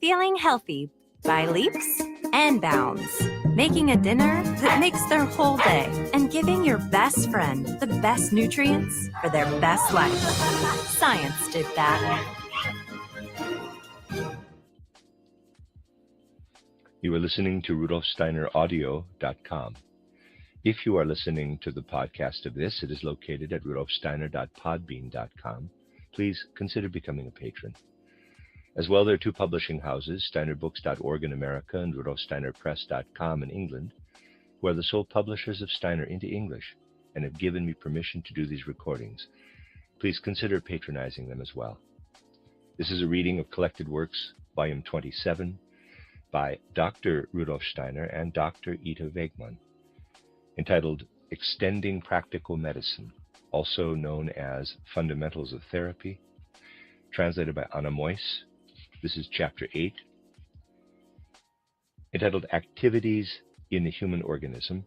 Feeling healthy by leaps and bounds. Making a dinner that makes their whole day and giving your best friend the best nutrients for their best life. Science did that. You are listening to RudolfSteinerAudio.com. If you are listening to the podcast of this, it is located at RudolfSteiner.podbean.com. Please consider becoming a patron. As well, there are two publishing houses, SteinerBooks.org in America and RudolfSteinerPress.com in England, who are the sole publishers of Steiner into English and have given me permission to do these recordings. Please consider patronizing them as well. This is a reading of Collected Works, Volume 27, by Dr. Rudolf Steiner and Dr. Ita Wegman, entitled Extending Practical Medicine, also known as Fundamentals of Therapy, translated by Anna Moyse. This is Chapter 8, entitled Activities in the Human Organism,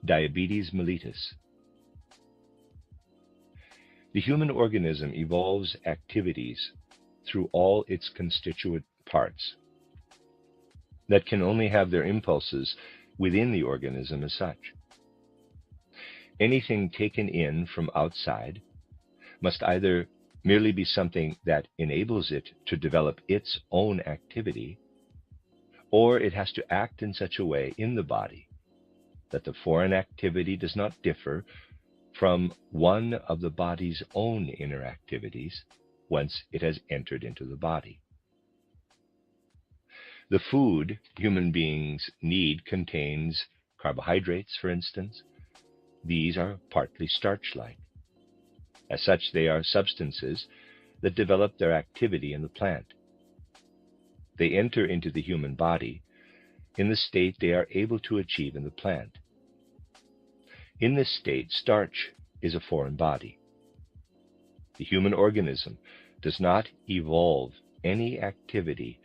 Diabetes Mellitus. The human organism evolves activities through all its constituent parts that can only have their impulses within the organism as such. Anything taken in from outside must either merely be something that enables it to develop its own activity, or it has to act in such a way in the body that the foreign activity does not differ from one of the body's own inner activities once it has entered into the body. The food human beings need contains carbohydrates, for instance. These are partly starch-like. As such, they are substances that develop their activity in the plant. They enter into the human body in the state they are able to achieve in the plant. In this state, starch is a foreign body. The human organism does not evolve any activity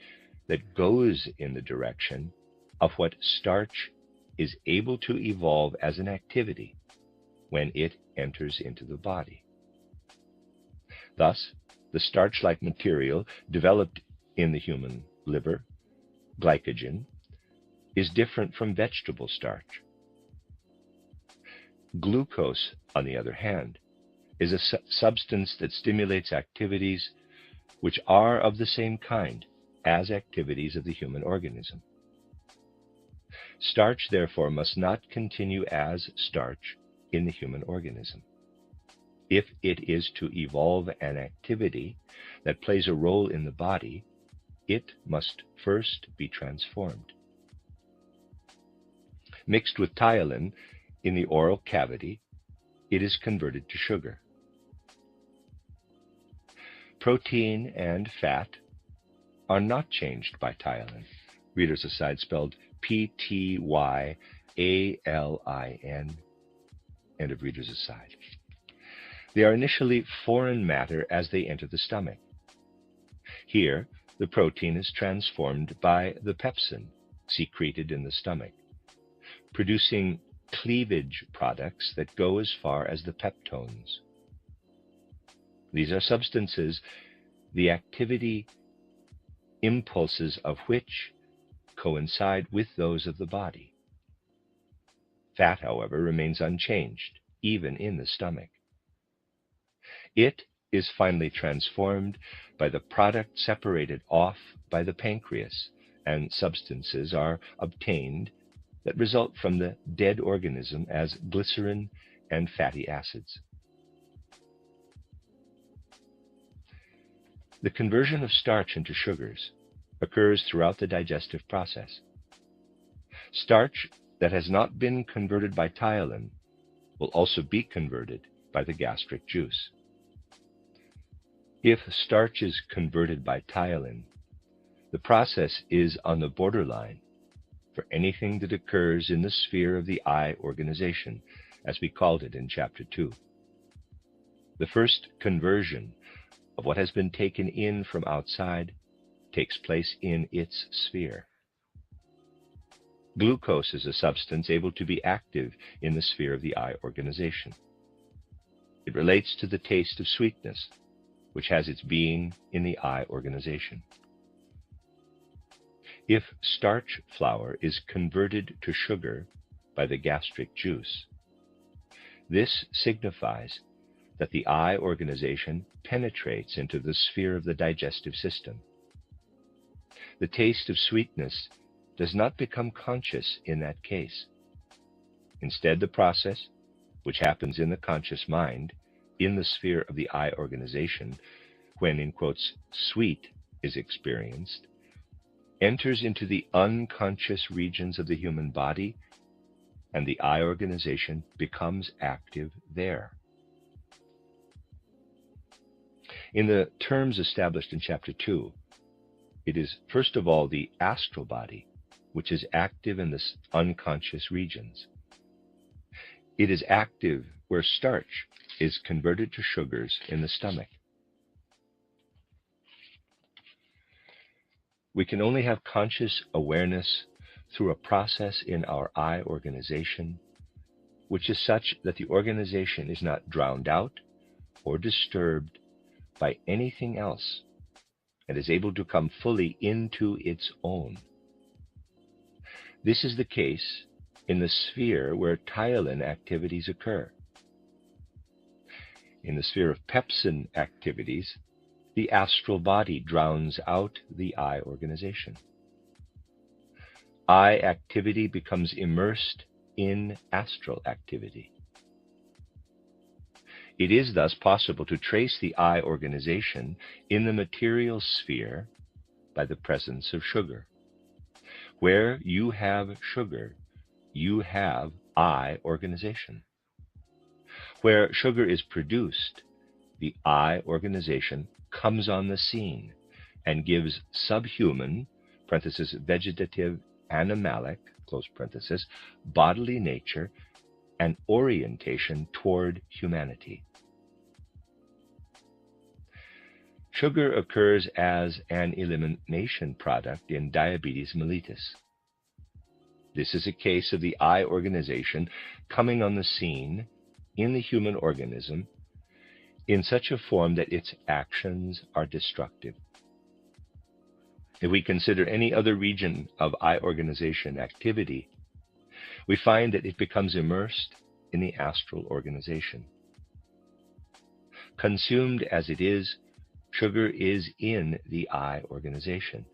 that goes in the direction of what starch is able to evolve as an activity when it enters into the body. Thus, the starch-like material developed in the human liver, glycogen, is different from vegetable starch. Glucose, on the other hand, is a substance that stimulates activities which are of the same kind as activities of the human organism. Starch, therefore, must not continue as starch in the human organism. If it is to evolve an activity that plays a role in the body, it must first be transformed. Mixed with ptyalin in the oral cavity, it is converted to sugar. Protein and fat are not changed by ptyalin. Reader's aside, spelled P-T-Y-A-L-I-N. End of reader's aside. They are initially foreign matter as they enter the stomach. Here, the protein is transformed by the pepsin secreted in the stomach, producing cleavage products that go as far as the peptones. These are substances, the activity impulses of which coincide with those of the body. Fat, however, remains unchanged, even in the stomach. It is finally transformed by the product separated off by the pancreas, and substances are obtained that result from the dead organism as glycerin and fatty acids. The conversion of starch into sugars occurs throughout the digestive process. Starch that has not been converted by ptyalin will also be converted by the gastric juice. If starch is converted by ptyalin, the process is on the borderline for anything that occurs in the sphere of the eye organization, as we called it in Chapter 2. The first conversion of what has been taken in from outside takes place in its sphere. Glucose is a substance able to be active in the sphere of the eye organization. It relates to the taste of sweetness, which has its being in the eye organization. If starch flour is converted to sugar by the gastric juice, this signifies that the eye organization penetrates into the sphere of the digestive system. The taste of sweetness does not become conscious in that case. Instead, the process, which happens in the conscious mind, in the sphere of the eye organization, when, in quotes, sweet is experienced, enters into the unconscious regions of the human body, and the eye organization becomes active there. In the terms established in Chapter 2, it is first of all the astral body which is active in the unconscious regions. It is active where starch is converted to sugars in the stomach. We can only have conscious awareness through a process in our eye organization, which is such that the organization is not drowned out or disturbed by anything else, and is able to come fully into its own. This is the case in the sphere where ptyalin activities occur. In the sphere of pepsin activities, the astral body drowns out the eye organization. Eye activity becomes immersed in astral activity. It is thus possible to trace the eye organization in the material sphere by the presence of sugar. Where you have sugar, you have eye organization. Where sugar is produced, the eye organization comes on the scene and gives subhuman, parenthesis, vegetative, animalic, close parenthesis, bodily nature and orientation toward humanity. Sugar occurs as an elimination product in diabetes mellitus. This is a case of the eye organization coming on the scene in the human organism in such a form that its actions are destructive. If we consider any other region of eye organization activity, we find that it becomes immersed in the astral organization. Consumed as it is, sugar is in the eye organization.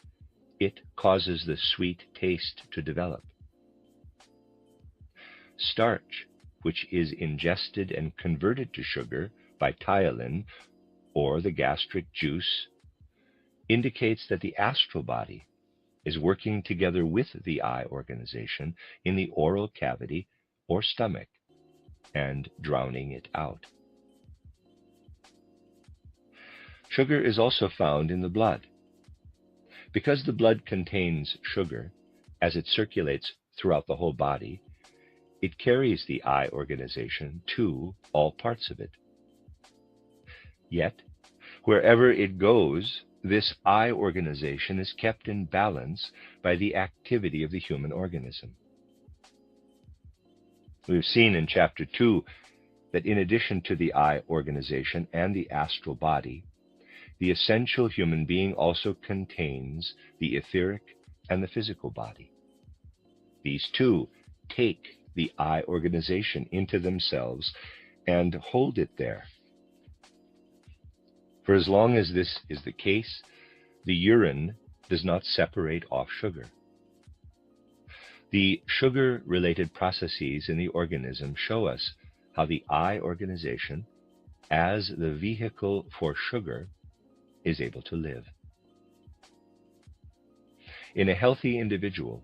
It causes the sweet taste to develop. Starch, which is ingested and converted to sugar by ptyalin or the gastric juice, indicates that the astral body is working together with the eye organization in the oral cavity or stomach and drowning it out. Sugar is also found in the blood. Because the blood contains sugar, as it circulates throughout the whole body, it carries the eye organization to all parts of it. Yet, wherever it goes, this eye organization is kept in balance by the activity of the human organism. We've seen in Chapter 2 that in addition to the eye organization and the astral body, the essential human being also contains the etheric and the physical body. These two take the eye organization into themselves and hold it there. For as long as this is the case, the urine does not separate off sugar. The sugar-related processes in the organism show us how the eye organization, as the vehicle for sugar, is able to live. In a healthy individual,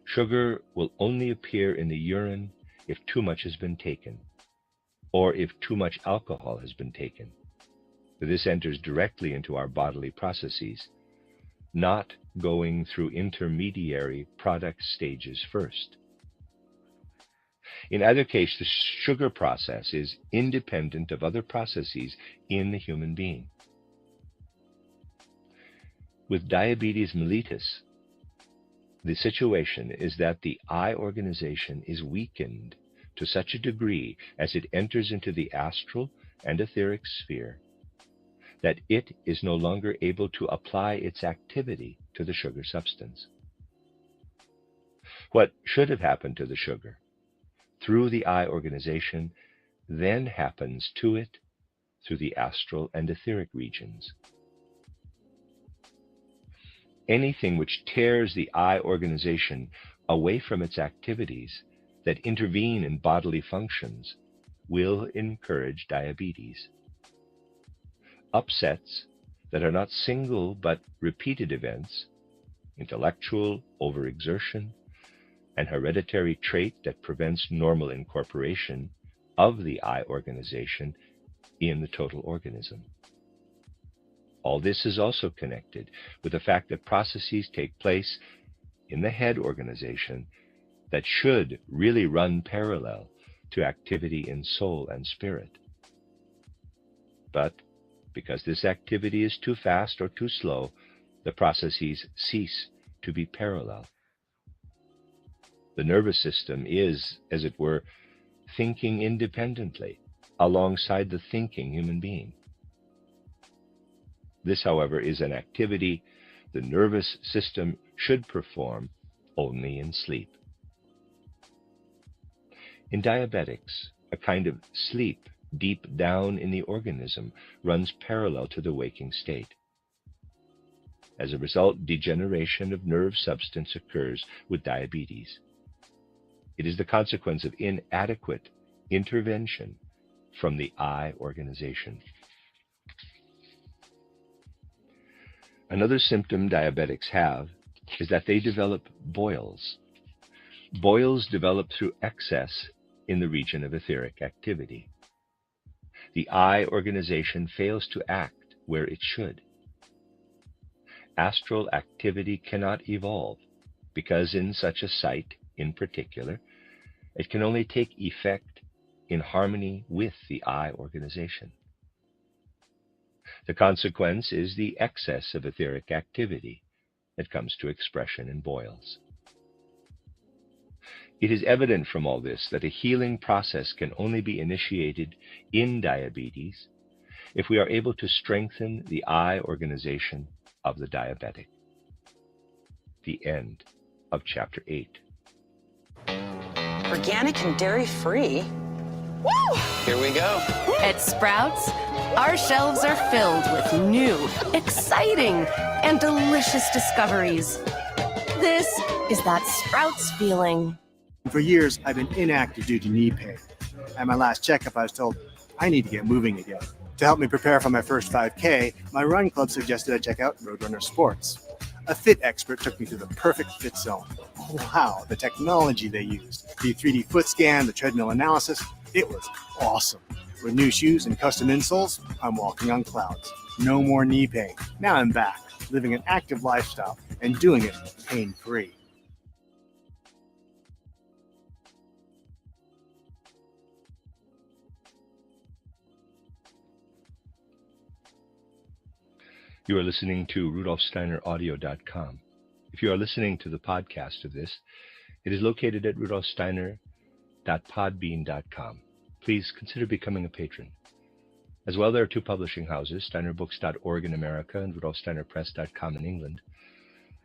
sugar will only appear in the urine if too much has been taken, or if too much alcohol has been taken. This enters directly into our bodily processes, not going through intermediary product stages first. In either case, the sugar process is independent of other processes in the human being. With diabetes mellitus, the situation is that the eye organization is weakened to such a degree as it enters into the astral and etheric sphere that it is no longer able to apply its activity to the sugar substance. What should have happened to the sugar through the eye organization then happens to it through the astral and etheric regions. Anything which tears the eye organization away from its activities that intervene in bodily functions will encourage diabetes. Upsets that are not single but repeated events, intellectual overexertion, an hereditary trait that prevents normal incorporation of the eye organization in the total organism. All this is also connected with the fact that processes take place in the head organization that should really run parallel to activity in soul and spirit. But because this activity is too fast or too slow, the processes cease to be parallel. The nervous system is, as it were, thinking independently alongside the thinking human being. This, however, is an activity the nervous system should perform only in sleep. In diabetics, a kind of sleep deep down in the organism runs parallel to the waking state. As a result, degeneration of nerve substance occurs with diabetes. It is the consequence of inadequate intervention from the eye organization. Another symptom diabetics have is that they develop boils. Boils develop through excess in the region of etheric activity. The eye organization fails to act where it should. Astral activity cannot evolve because in such a site, in particular, it can only take effect in harmony with the eye organization. The consequence is the excess of etheric activity that comes to expression in boils. It is evident from all this that a healing process can only be initiated in diabetes if we are able to strengthen the eye organization of the diabetic. The end of Chapter 8. Organic and dairy-free? Woo! Here we go. At Sprouts, our shelves are filled with new, exciting, and delicious discoveries. This is that Sprouts feeling. For years, I've been inactive due to knee pain. At my last checkup, I was told I need to get moving again. To help me prepare for my first 5K, my run club suggested I check out Roadrunner Sports. A fit expert took me to the perfect fit zone. Wow, the technology they used. The 3D foot scan, the treadmill analysis, it was awesome. With new shoes and custom insoles, I'm walking on clouds. No more knee pain. Now I'm back, living an active lifestyle and doing it pain-free. You are listening to RudolfSteinerAudio.com. If you are listening to the podcast of this, it is located at RudolfSteiner.podbean.com. Please consider becoming a patron. As well, there are two publishing houses, SteinerBooks.org in America and RudolfSteinerPress.com in England,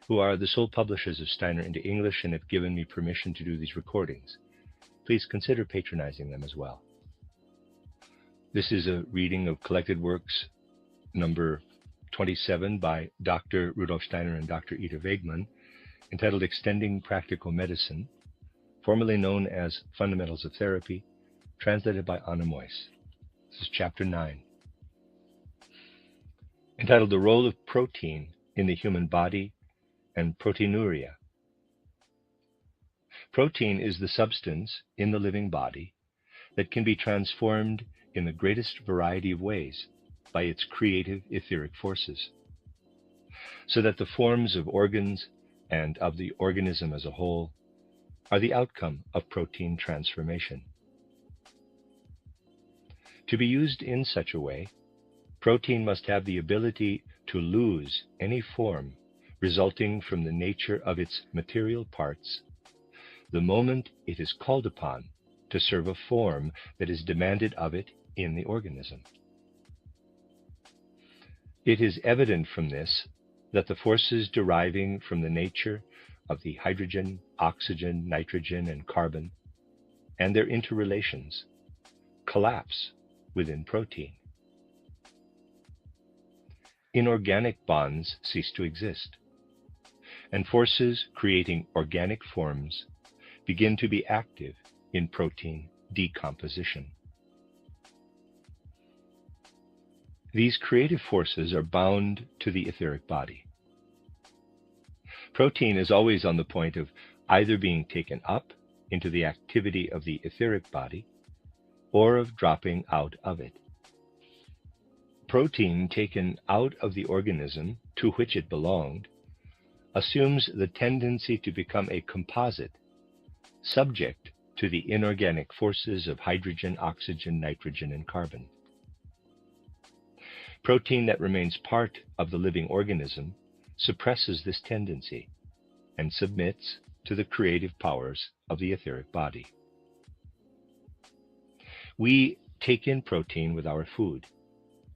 who are the sole publishers of Steiner into English and have given me permission to do these recordings. Please consider patronizing them as well. This is a reading of Collected Works number 27 by Dr. Rudolf Steiner and Dr. Ida Wegman, entitled Extending Practical Medicine, formerly known as Fundamentals of Therapy, translated by Anna Moyes. This is Chapter 9, entitled The Role of Protein in the Human Body and Proteinuria. Protein is the substance in the living body that can be transformed in the greatest variety of ways by its creative etheric forces, so that the forms of organs and of the organism as a whole are the outcome of protein transformation. To be used in such a way, protein must have the ability to lose any form resulting from the nature of its material parts the moment it is called upon to serve a form that is demanded of it in the organism. It is evident from this that the forces deriving from the nature of the hydrogen, oxygen, nitrogen, and carbon, and their interrelations, collapse within protein. Inorganic bonds cease to exist, and forces creating organic forms begin to be active in protein decomposition. These creative forces are bound to the etheric body. Protein is always on the point of either being taken up into the activity of the etheric body or of dropping out of it. Protein taken out of the organism to which it belonged assumes the tendency to become a composite, subject to the inorganic forces of hydrogen, oxygen, nitrogen, and carbon. Protein that remains part of the living organism suppresses this tendency and submits to the creative powers of the etheric body. We take in protein with our food.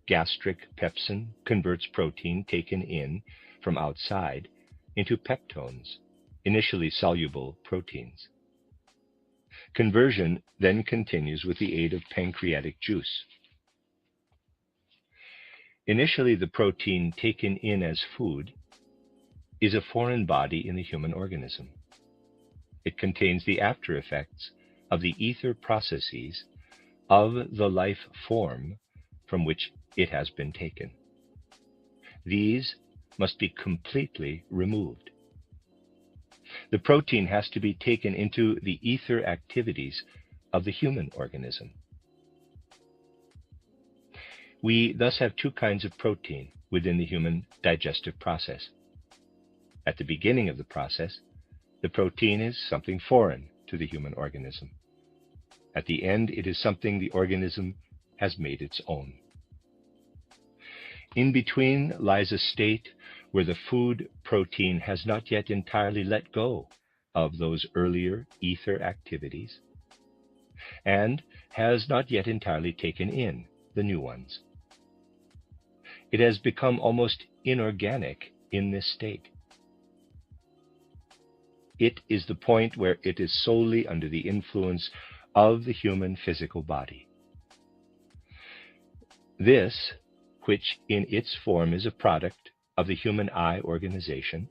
Gastric pepsin converts protein taken in from outside into peptones, initially soluble proteins. Conversion then continues with the aid of pancreatic juice. Initially, the protein taken in as food is a foreign body in the human organism. It contains the after effects of the ether processes of the life form from which it has been taken. These must be completely removed. The protein has to be taken into the ether activities of the human organism. We thus have two kinds of protein within the human digestive process. At the beginning of the process, the protein is something foreign to the human organism. At the end, it is something the organism has made its own. In between lies a state where the food protein has not yet entirely let go of those earlier ether activities and has not yet entirely taken in the new ones. It has become almost inorganic in this state. It is the point where it is solely under the influence of the human physical body. This, which in its form is a product of the human eye organization,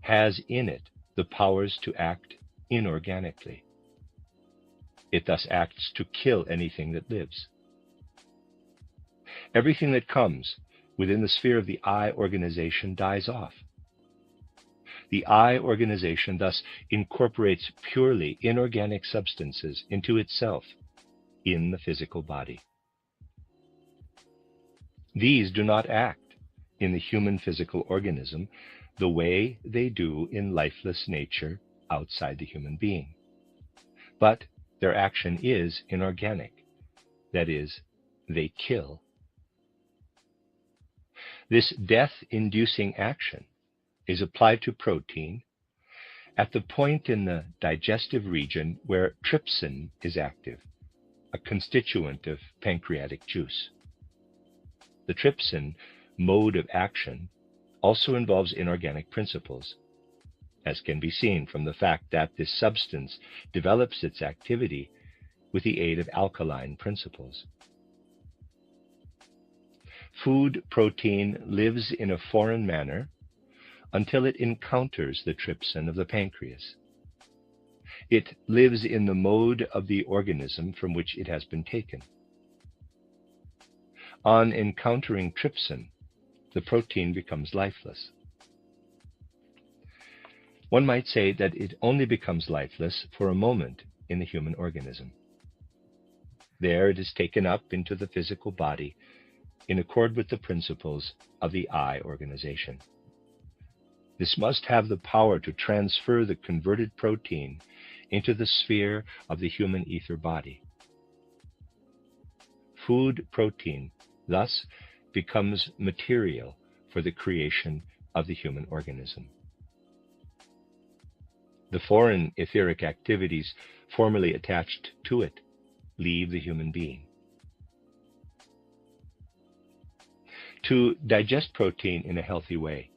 has in it the powers to act inorganically. It thus acts to kill anything that lives. Everything that comes within the sphere of the eye organization dies off The eye organization thus incorporates purely inorganic substances into itself in the physical body. These do not act in the human physical organism the way they do in lifeless nature outside the human being. But their action is inorganic. That is, they kill. This death-inducing action is applied to protein at the point in the digestive region where trypsin is active, a constituent of pancreatic juice. The trypsin mode of action also involves inorganic principles, as can be seen from the fact that this substance develops its activity with the aid of alkaline principles. Food protein lives in a foreign manner until it encounters the trypsin of the pancreas. It lives in the mode of the organism from which it has been taken. On encountering trypsin, the protein becomes lifeless. One might say that it only becomes lifeless for a moment in the human organism. There it is taken up into the physical body in accord with the principles of the eye organization. This must have the power to transfer the converted protein into the sphere of the human ether body. Food protein thus becomes material for the creation of the human organism. The foreign etheric activities formerly attached to it leave the human being. To digest protein in a healthy way,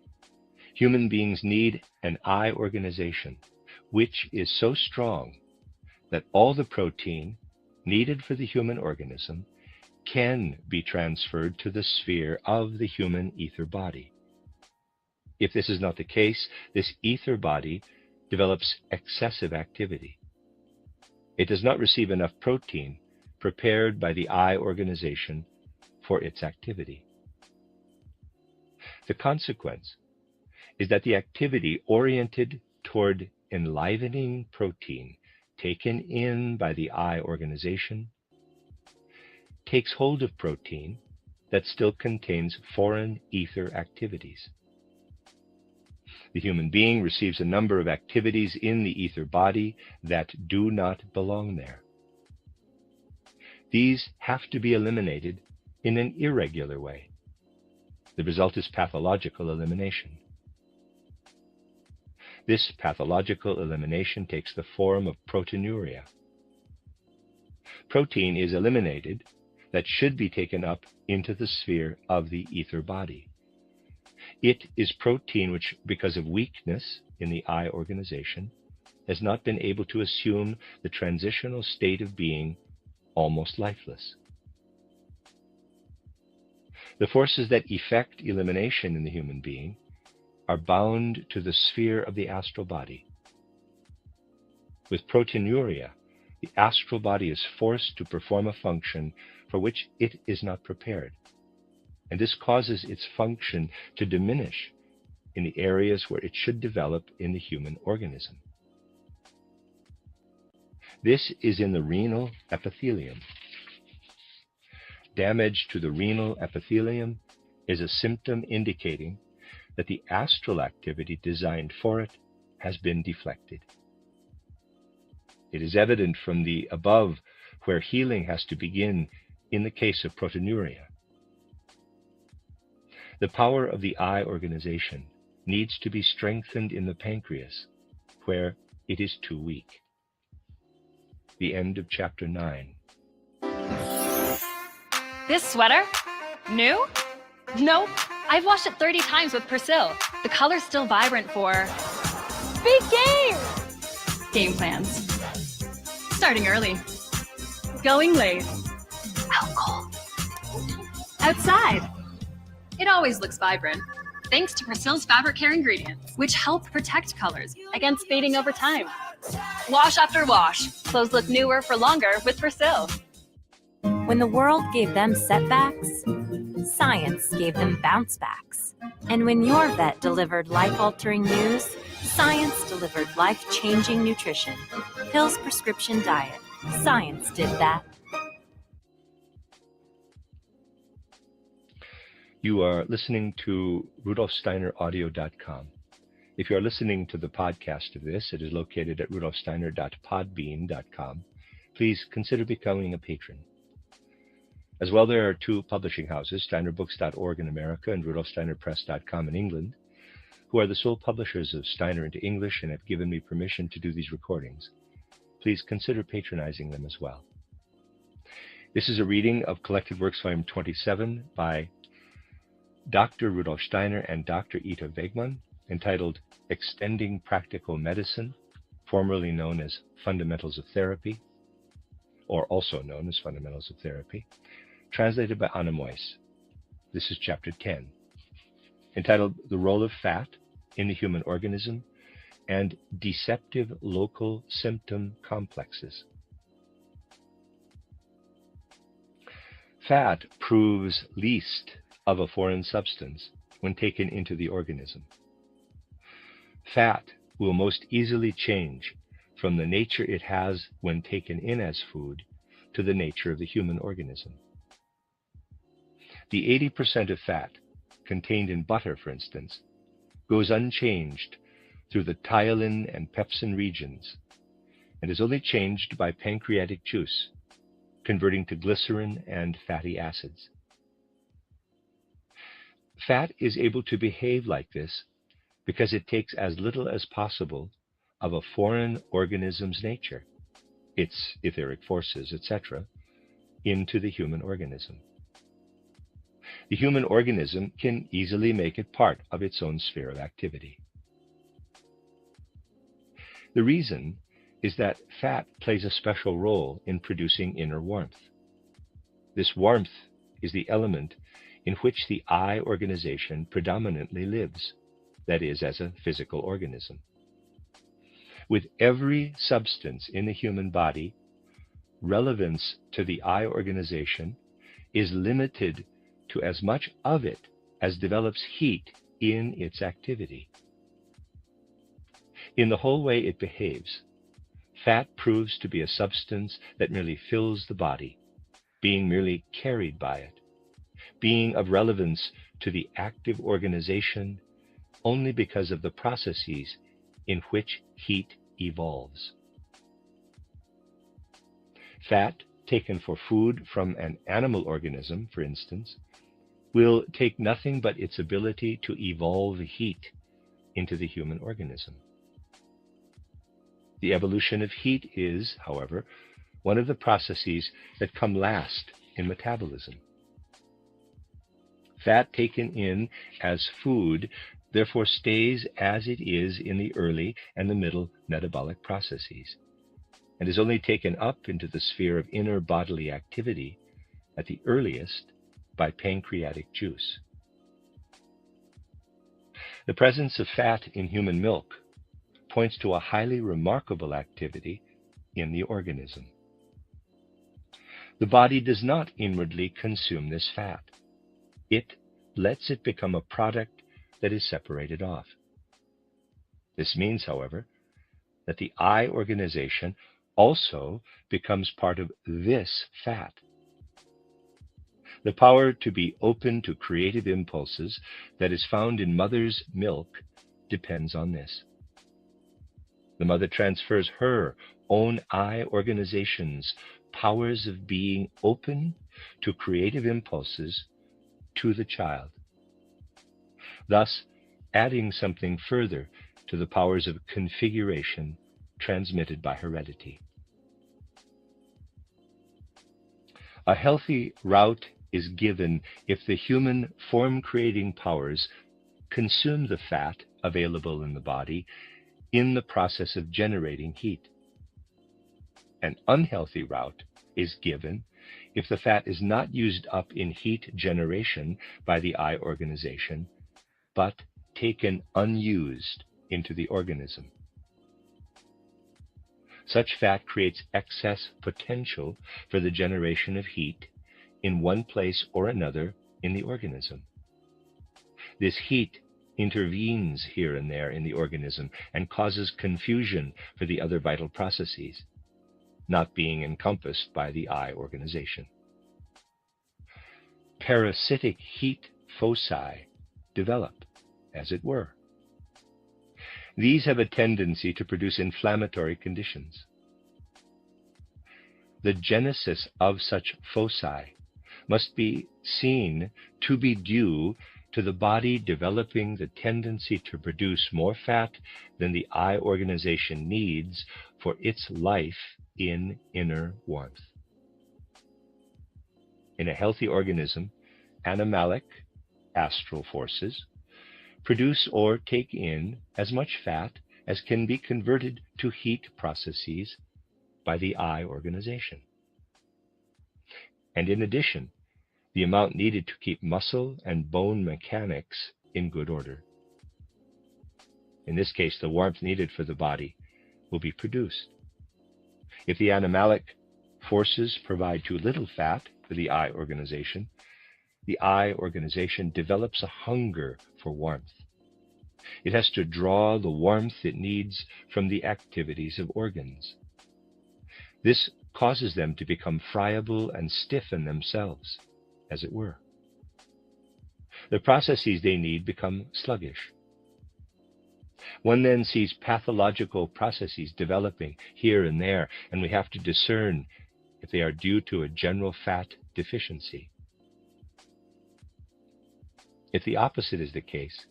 human beings need an eye organization which is so strong that all the protein needed for the human organism can be transferred to the sphere of the human ether body. If this is not the case, this ether body develops excessive activity. It does not receive enough protein prepared by the eye organization for its activity. The consequence is that the activity oriented toward enlivening protein taken in by the eye organization takes hold of protein that still contains foreign ether activities. The human being receives a number of activities in the ether body that do not belong there. These have to be eliminated in an irregular way. The result is pathological elimination. This pathological elimination takes the form of proteinuria. Protein is eliminated that should be taken up into the sphere of the ether body. It is protein which, because of weakness in the eye organization, has not been able to assume the transitional state of being almost lifeless. The forces that effect elimination in the human being are bound to the sphere of the astral body. With proteinuria, the astral body is forced to perform a function for which it is not prepared, and this causes its function to diminish in the areas where it should develop in the human organism. This is in the renal epithelium. Damage to the renal epithelium is a symptom indicating that the astral activity designed for it has been deflected. It is evident from the above where healing has to begin in the case of proteinuria. The power of the eye organization needs to be strengthened in the pancreas, where it is too weak. The end of chapter 9. This sweater? New? Nope. I've washed it 30 times with Persil. The color's still vibrant for... Big game! Game plans. Starting early. Going late. Out cold. Outside. It always looks vibrant, thanks to Persil's fabric care ingredients, which help protect colors against fading over time. Wash after wash, clothes look newer for longer with Persil. When the world gave them setbacks, science gave them bounce backs. And when your vet delivered life-altering news, Science delivered life-changing nutrition. Hill's Prescription Diet. Science did that. You are listening to RudolfSteinerAudio.com. If you are listening to the podcast of this, it is located at RudolfSteiner.podbean.com. Please consider becoming a patron. As well, there are two publishing houses, SteinerBooks.org in America and RudolfSteinerPress.com in England, who are the sole publishers of Steiner into English and have given me permission to do these recordings. Please consider patronizing them as well. This is a reading of Collected Works Volume 27 by Dr. Rudolf Steiner and Dr. Ita Wegman, entitled Extending Practical Medicine, formerly known as Fundamentals of Therapy, or also known as Fundamentals of Therapy, translated by Anna Moyes. This is Chapter 10, entitled The Role of Fat in the Human Organism and Deceptive Local Symptom Complexes. Fat proves least of a foreign substance when taken into the organism. Fat will most easily change from the nature it has when taken in as food to the nature of the human organism. The 80% of fat contained in butter, for instance, goes unchanged through the tyalin and pepsin regions and is only changed by pancreatic juice, converting to glycerin and fatty acids. Fat is able to behave like this because it takes as little as possible of a foreign organism's nature, its etheric forces, etc., into the human organism. The human organism can easily make it part of its own sphere of activity. The reason is that fat plays a special role in producing inner warmth. This warmth is the element in which the I organization predominantly lives, that is, as a physical organism. With every substance in the human body, relevance to the I organization is limited to as much of it as develops heat in its activity. In the whole way it behaves, fat proves to be a substance that merely fills the body, being merely carried by it, being of relevance to the active organization only because of the processes in which heat evolves. Fat taken for food from an animal organism, for instance, will take nothing but its ability to evolve heat into the human organism. The evolution of heat is, however, one of the processes that come last in metabolism. Fat taken in as food therefore stays as it is in the early and the middle metabolic processes, and is only taken up into the sphere of inner bodily activity at the earliest by pancreatic juice. The presence of fat in human milk points to a highly remarkable activity in the organism. The body does not inwardly consume this fat. It lets it become a product that is separated off. This means, however, that the I organization also becomes part of this fat. The power to be open to creative impulses that is found in mother's milk depends on this. The mother transfers her own I organization's powers of being open to creative impulses to the child, thus adding something further to the powers of configuration transmitted by heredity. A healthy route is given if the human form-creating powers consume the fat available in the body in the process of generating heat. An unhealthy route is given if the fat is not used up in heat generation by the I organization, but taken unused into the organism. Such fat creates excess potential for the generation of heat in one place or another in the organism. This heat intervenes here and there in the organism and causes confusion for the other vital processes, not being encompassed by the eye organization. Parasitic heat foci develop, as it were. These have a tendency to produce inflammatory conditions. The genesis of such foci must be seen to be due to the body developing the tendency to produce more fat than the eye organization needs for its life in inner warmth. In a healthy organism, animalic, astral forces produce or take in as much fat as can be converted to heat processes by the eye organization. And in addition, the amount needed to keep muscle and bone mechanics in good order. In this case, the warmth needed for the body will be produced. If the animalic forces provide too little fat for the eye organization develops a hunger for warmth. It has to draw the warmth it needs from the activities of organs. This causes them to become friable and stiff in themselves, as it were. The processes they need become sluggish. One then sees pathological processes developing here and there, and we have to discern if they are due to a general fat deficiency. If the opposite is the case,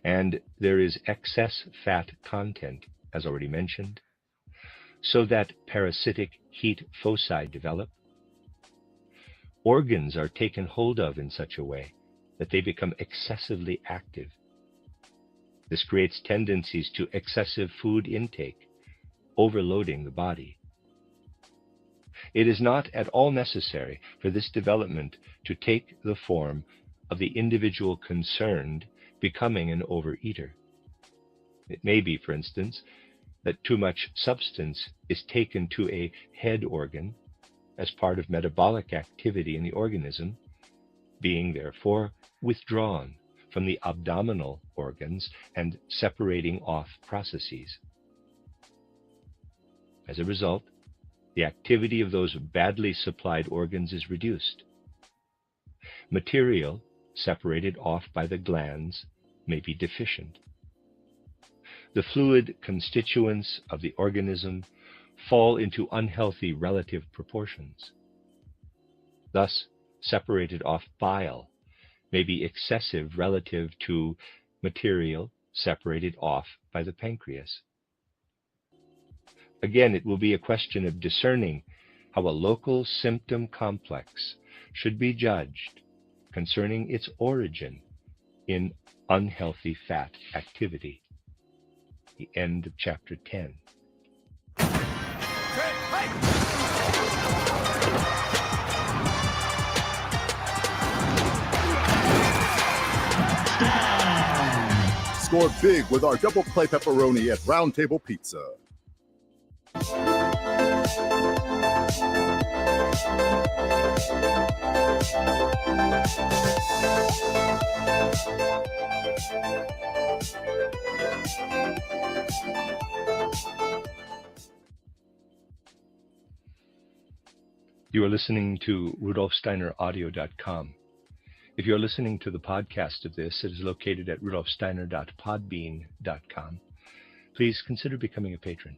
and there is excess fat content, as already mentioned, so that parasitic heat foci develop, organs are taken hold of in such a way that they become excessively active. This creates tendencies to excessive food intake, overloading the body. It is not at all necessary for this development to take the form of the individual concerned becoming an overeater. It may be, for instance, that too much substance is taken to a head organ as part of metabolic activity in the organism, being therefore withdrawn from the abdominal organs and separating off processes. As a result, the activity of those badly supplied organs is reduced. Material separated off by the glands may be deficient. The fluid constituents of the organism fall into unhealthy relative proportions. Thus, separated off bile may be excessive relative to material separated off by the pancreas. Again, it will be a question of discerning how a local symptom complex should be judged concerning its origin in unhealthy fat activity. The end of chapter 10. Score big with our double play pepperoni at Round Table Pizza. You are listening to RudolfSteinerAudio.com. If you are listening to the podcast of this, it is located at RudolfSteiner.podbean.com. Please consider becoming a patron.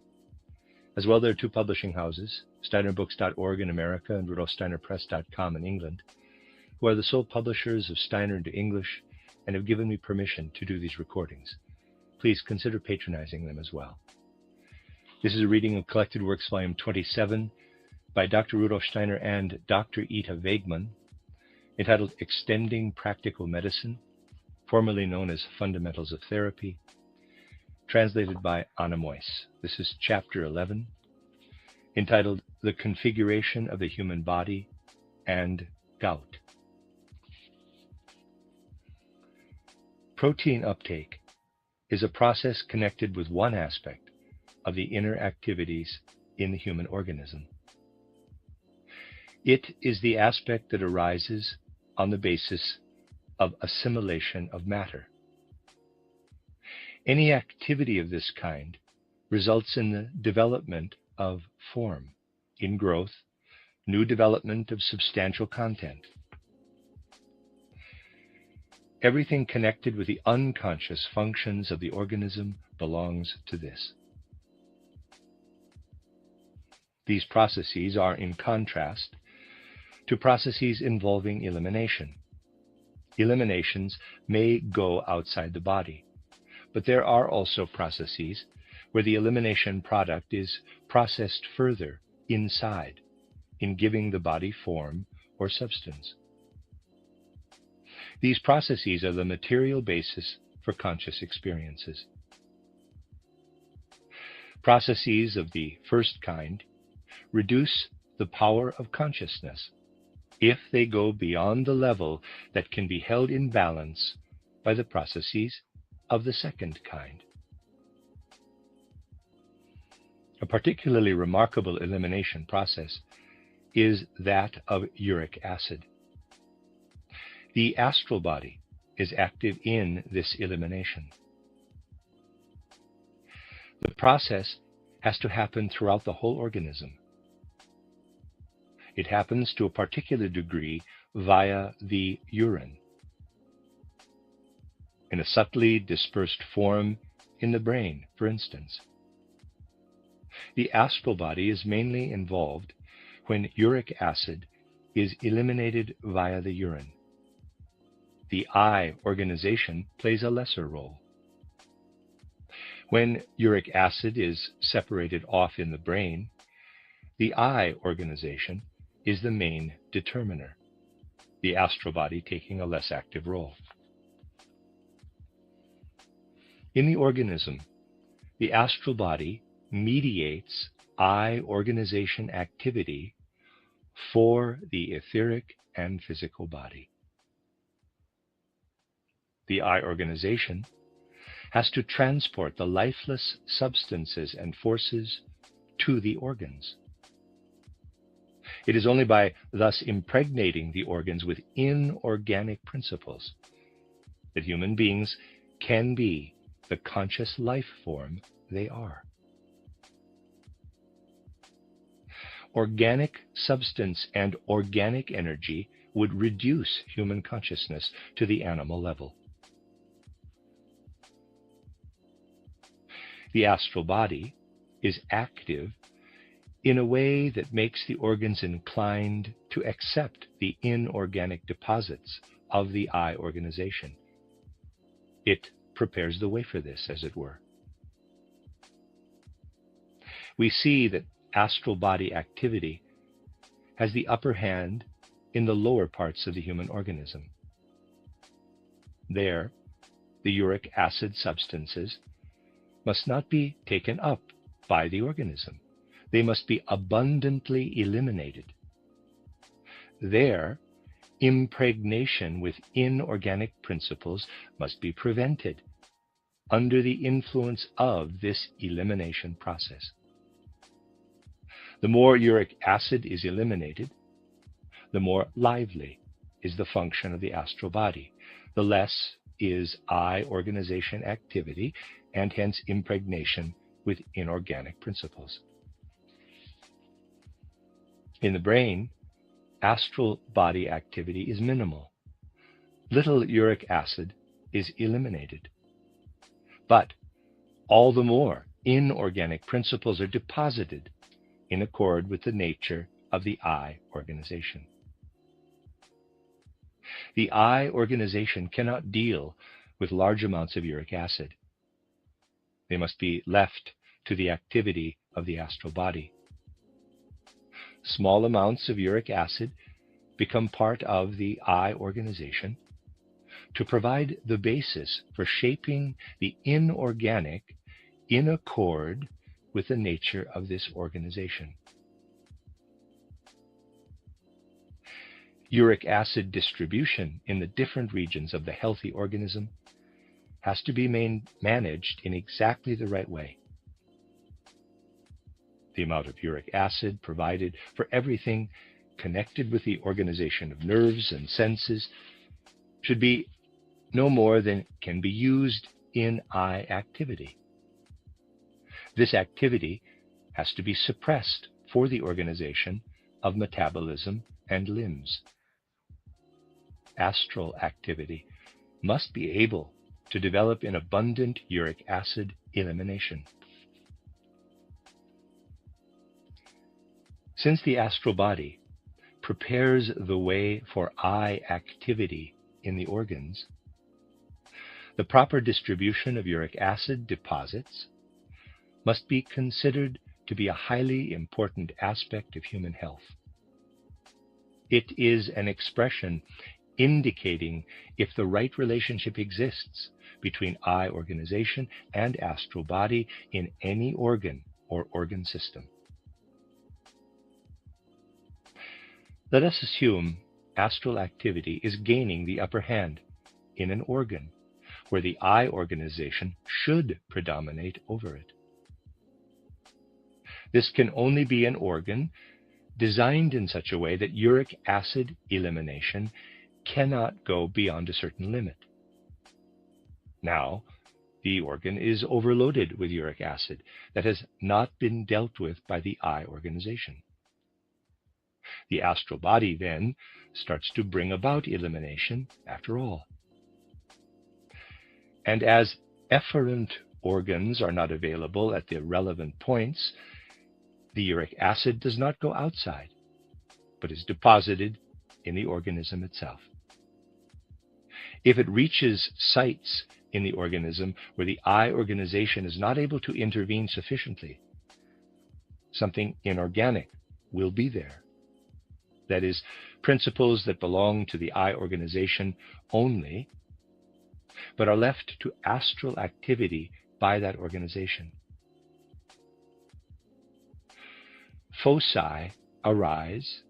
As well, there are two publishing houses, SteinerBooks.org in America and RudolfSteinerPress.com in England, who are the sole publishers of Steiner into English and have given me permission to do these recordings. Please consider patronizing them as well. This is a reading of Collected Works, Volume 27, by Dr. Rudolf Steiner and Dr. Ita Wegman, entitled Extending Practical Medicine, formerly known as Fundamentals of Therapy, translated by Anna Moyse. This is Chapter 11, entitled The Configuration of the Human Body and Gout. Protein uptake is a process connected with one aspect of the inner activities in the human organism. It is the aspect that arises on the basis of assimilation of matter. Any activity of this kind results in the development of form, in growth, new development of substantial content. Everything connected with the unconscious functions of the organism belongs to this. These processes are in contrast to processes involving elimination. Eliminations may go outside the body, but there are also processes where the elimination product is processed further inside, in giving the body form or substance. These processes are the material basis for conscious experiences. Processes of the first kind reduce the power of consciousness if they go beyond the level that can be held in balance by the processes of the second kind. A particularly remarkable elimination process is that of uric acid. The astral body is active in this elimination. The process has to happen throughout the whole organism. It happens to a particular degree via the urine, in a subtly dispersed form in the brain, for instance. The astral body is mainly involved when uric acid is eliminated via the urine. The eye organization plays a lesser role. When uric acid is separated off in the brain, the eye organization is the main determiner, the astral body taking a less active role. In the organism, the astral body mediates eye organization activity for the etheric and physical body. The eye organization has to transport the lifeless substances and forces to the organs. It is only by thus impregnating the organs with inorganic principles that human beings can be the conscious life form they are. Organic substance and organic energy would reduce human consciousness to the animal level. The astral body is active in a way that makes the organs inclined to accept the inorganic deposits of the eye organization. It prepares the way for this, as it were. We see that astral body activity has the upper hand in the lower parts of the human organism. There, the uric acid substances must not be taken up by the organism. They must be abundantly eliminated. There, impregnation with inorganic principles must be prevented under the influence of this elimination process. The more uric acid is eliminated, the more lively is the function of the astral body, the less is eye organization activity and hence impregnation with inorganic principles. In the brain, astral body activity is minimal. Little uric acid is eliminated. But all the more inorganic principles are deposited in accord with the nature of the eye organization. The eye organization cannot deal with large amounts of uric acid. They must be left to the activity of the astral body. Small amounts of uric acid become part of the eye organization to provide the basis for shaping the inorganic in accord with the nature of this organization. Uric acid distribution in the different regions of the healthy organism has to be managed in exactly the right way. The amount of uric acid provided for everything connected with the organization of nerves and senses should be no more than can be used in I activity. This activity has to be suppressed for the organization of metabolism and limbs. Astral activity must be able to develop in abundant uric acid elimination. Since the astral body prepares the way for I activity in the organs, the proper distribution of uric acid deposits must be considered to be a highly important aspect of human health. It is an expression indicating if the right relationship exists between I organization and astral body in any organ or organ system. Let us assume astral activity is gaining the upper hand in an organ where the I organization should predominate over it. This can only be an organ designed in such a way that uric acid elimination cannot go beyond a certain limit. Now, the organ is overloaded with uric acid that has not been dealt with by the I organization. The astral body then starts to bring about elimination after all. And as efferent organs are not available at the relevant points, the uric acid does not go outside, but is deposited in the organism itself. If it reaches sites in the organism where the I organization is not able to intervene sufficiently, something inorganic will be there. That is, principles that belong to the I organization only, but are left to astral activity by that organization. Foci arise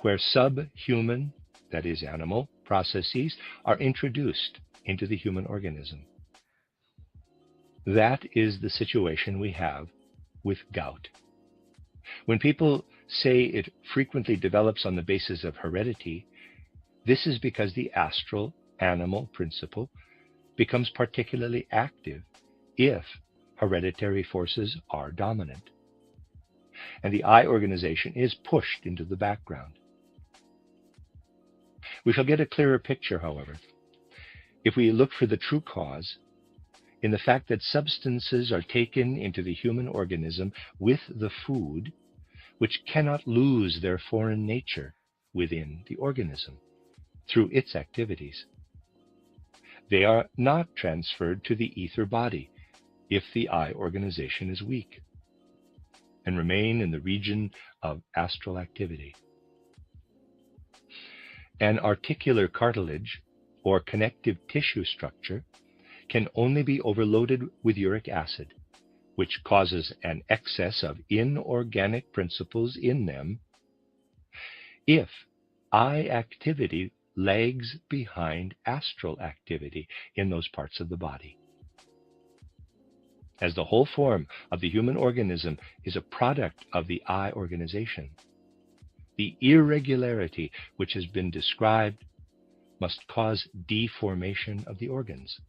where subhuman, that is animal, processes are introduced into the human organism. That is the situation we have with gout. When people say it frequently develops on the basis of heredity, this is because the astral animal principle becomes particularly active if hereditary forces are dominant, and the I organization is pushed into the background. We shall get a clearer picture, however, if we look for the true cause in the fact that substances are taken into the human organism with the food which cannot lose their foreign nature within the organism through its activities. They are not transferred to the ether body if the I organization is weak, and remain in the region of astral activity. An articular cartilage or connective tissue structure can only be overloaded with uric acid, which causes an excess of inorganic principles in them, if I activity lags behind astral activity in those parts of the body. As the whole form of the human organism is a product of the I organization, the irregularity which has been described must cause deformation of the organs.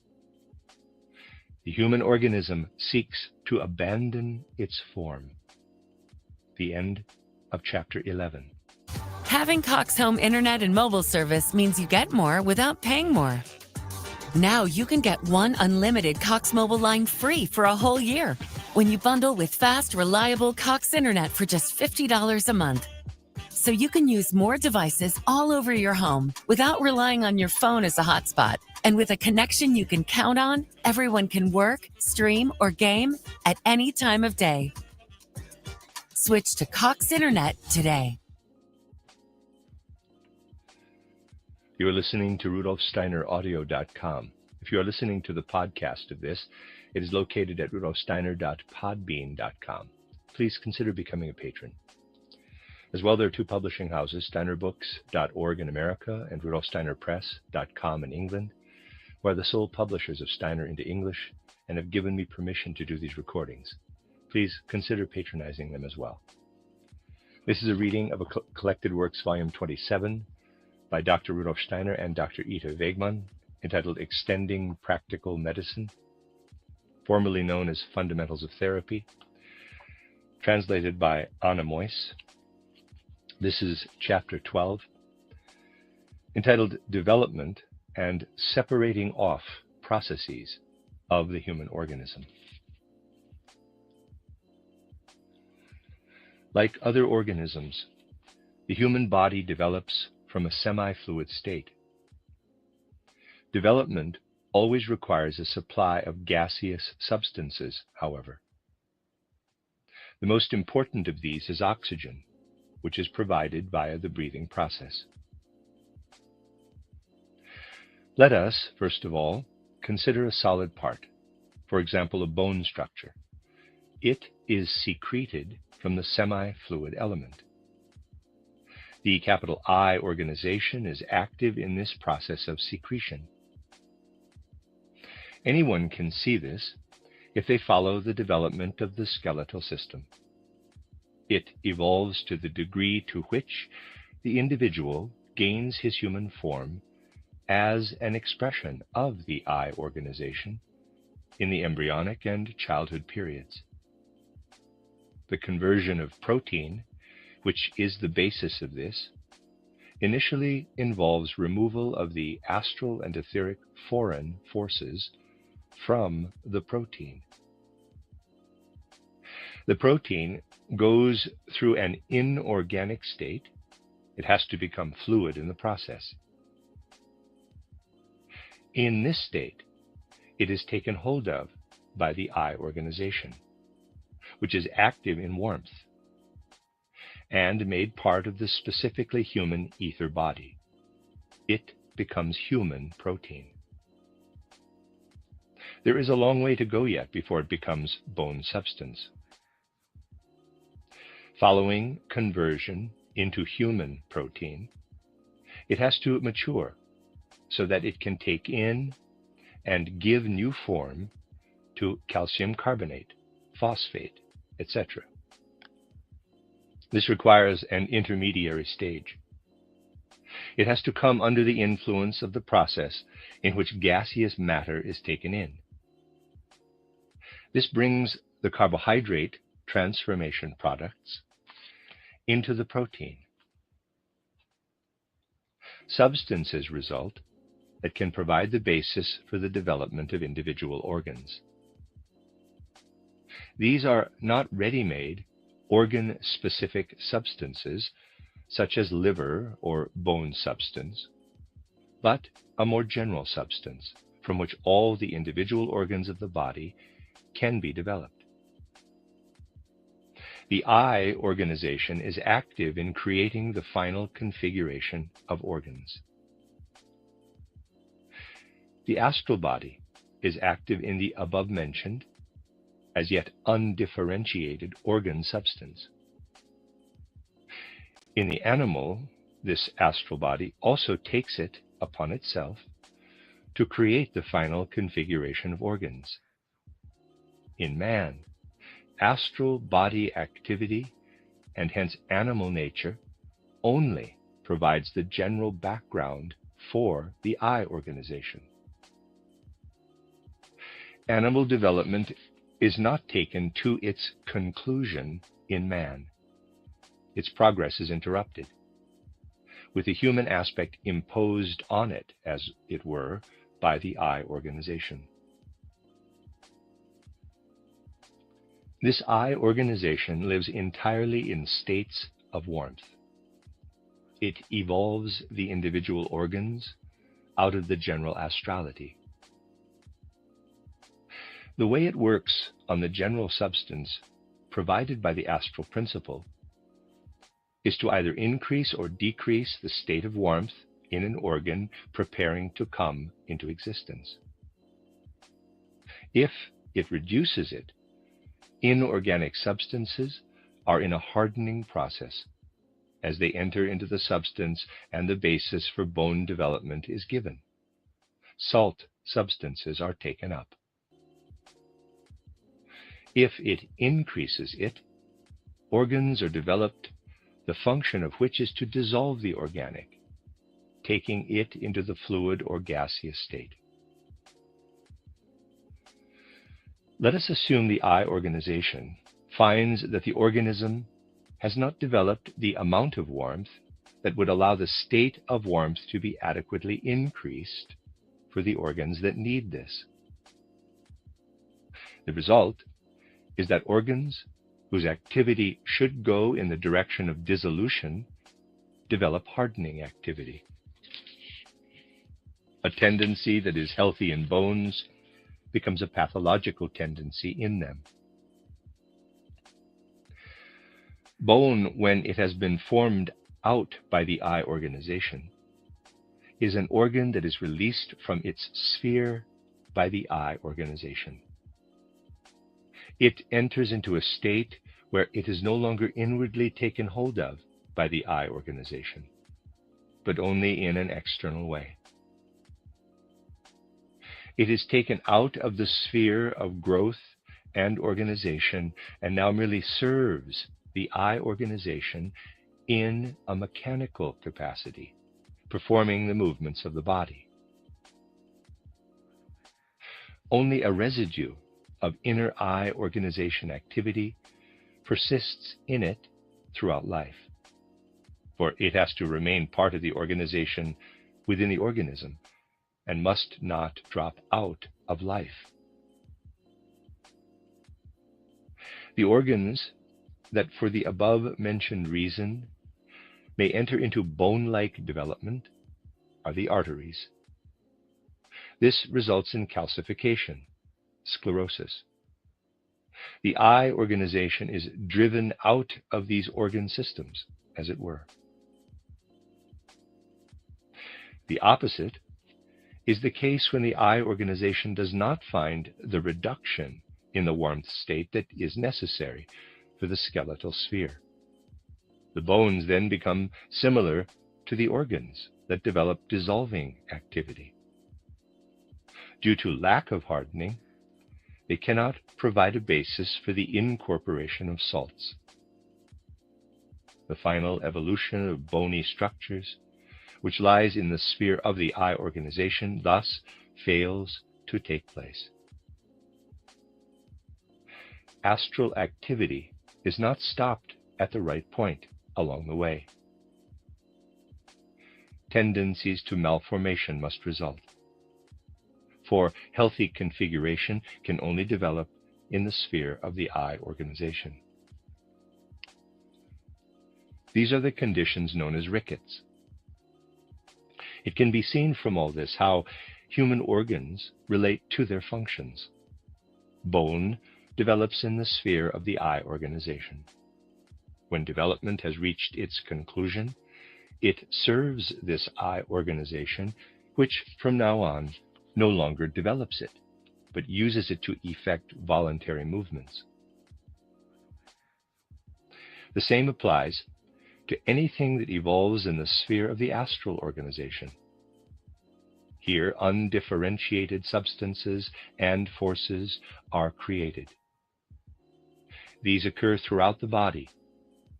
The human organism seeks to abandon its form. The end of chapter 11. Having Cox Home Internet and mobile service means you get more without paying more. Now you can get one unlimited Cox mobile line free for a whole year when you bundle with fast, reliable Cox Internet for just $50 a month. So you can use more devices all over your home without relying on your phone as a hotspot. And with a connection you can count on, everyone can work, stream, or game at any time of day. Switch to Cox Internet today. You are listening to RudolfSteinerAudio.com. If you are listening to the podcast of this, it is located at RudolfSteiner.podbean.com. Please consider becoming a patron. As well, there are two publishing houses, SteinerBooks.org in America and RudolfSteinerPress.com in England, who are the sole publishers of Steiner into English and have given me permission to do these recordings. Please consider patronizing them as well. This is a reading of a Collected Works, Volume 27, by Dr. Rudolf Steiner and Dr. Ita Wegman, entitled Extending Practical Medicine, formerly known as Fundamentals of Therapy, translated by Anna Moyse. This is chapter 12, entitled Development and Separating Off Processes of the Human Organism. Like other organisms, the human body develops from a semi-fluid state. Development always requires a supply of gaseous substances, however. The most important of these is oxygen, which is provided via the breathing process. Let us, first of all, consider a solid part, for example, a bone structure. It is secreted from the semi-fluid element. The capital I organization is active in this process of secretion. Anyone can see this if they follow the development of the skeletal system. It evolves to the degree to which the individual gains his human form as an expression of the I organization in the embryonic and childhood periods. The conversion of protein, which is the basis of this, initially involves removal of the astral and etheric foreign forces from the protein. The protein goes through an inorganic state. It has to become fluid in the process. In this state, it is taken hold of by the I organization, which is active in warmth, and made part of the specifically human ether body. It becomes human protein. There is a long way to go yet before it becomes bone substance. Following conversion into human protein, it has to mature so that it can take in and give new form to calcium carbonate, phosphate, etc. This requires an intermediary stage. It has to come under the influence of the process in which gaseous matter is taken in. This brings the carbohydrate transformation products into the protein. Substances result that can provide the basis for the development of individual organs. These are not ready-made, organ-specific substances, such as liver or bone substance, but a more general substance from which all the individual organs of the body can be developed. The I organization is active in creating the final configuration of organs. The astral body is active in the above-mentioned, as yet undifferentiated organ substance. In the animal, this astral body also takes it upon itself to create the final configuration of organs. In man, astral body activity, and hence animal nature, only provides the general background for the I organization. Animal development is not taken to its conclusion in man. Its progress is interrupted, with the human aspect imposed on it, as it were, by the I organization. This I organization lives entirely in states of warmth. It evolves the individual organs out of the general astrality. The way it works on the general substance provided by the astral principle is to either increase or decrease the state of warmth in an organ preparing to come into existence. If it reduces it, inorganic substances are in a hardening process as they enter into the substance and the basis for bone development is given. Salt substances are taken up. If it increases it, organs are developed, the function of which is to dissolve the organic, taking it into the fluid or gaseous state. Let us assume the eye organization finds that the organism has not developed the amount of warmth that would allow the state of warmth to be adequately increased for the organs that need this. The result is that organs whose activity should go in the direction of dissolution develop hardening activity. A tendency that is healthy in bones becomes a pathological tendency in them. Bone, when it has been formed out by the eye organization, is an organ that is released from its sphere by the eye organization. It enters into a state where it is no longer inwardly taken hold of by the eye organization, but only in an external way. It is taken out of the sphere of growth and organization and now merely serves the eye organization in a mechanical capacity, performing the movements of the body. Only a residue of inner eye organization activity persists in it throughout life, for it has to remain part of the organization within the organism and must not drop out of life. The organs that for the above-mentioned reason may enter into bone-like development are the arteries. This results in calcification, sclerosis. The eye organization is driven out of these organ systems, as it were. The opposite is the case when the eye organization does not find the reduction in the warmth state that is necessary for the skeletal sphere. The bones then become similar to the organs that develop dissolving activity. Due to lack of hardening, they cannot provide a basis for the incorporation of salts. The final evolution of bony structures, which lies in the sphere of the eye organization, thus fails to take place. Astral activity is not stopped at the right point along the way. Tendencies to malformation must result, for healthy configuration can only develop in the sphere of the eye organization. These are the conditions known as rickets. It can be seen from all this how human organs relate to their functions. Bone develops in the sphere of the eye organization. When development has reached its conclusion, it serves this eye organization, which from now on no longer develops it, but uses it to effect voluntary movements. The same applies to anything that evolves in the sphere of the astral organization. Here, undifferentiated substances and forces are created. These occur throughout the body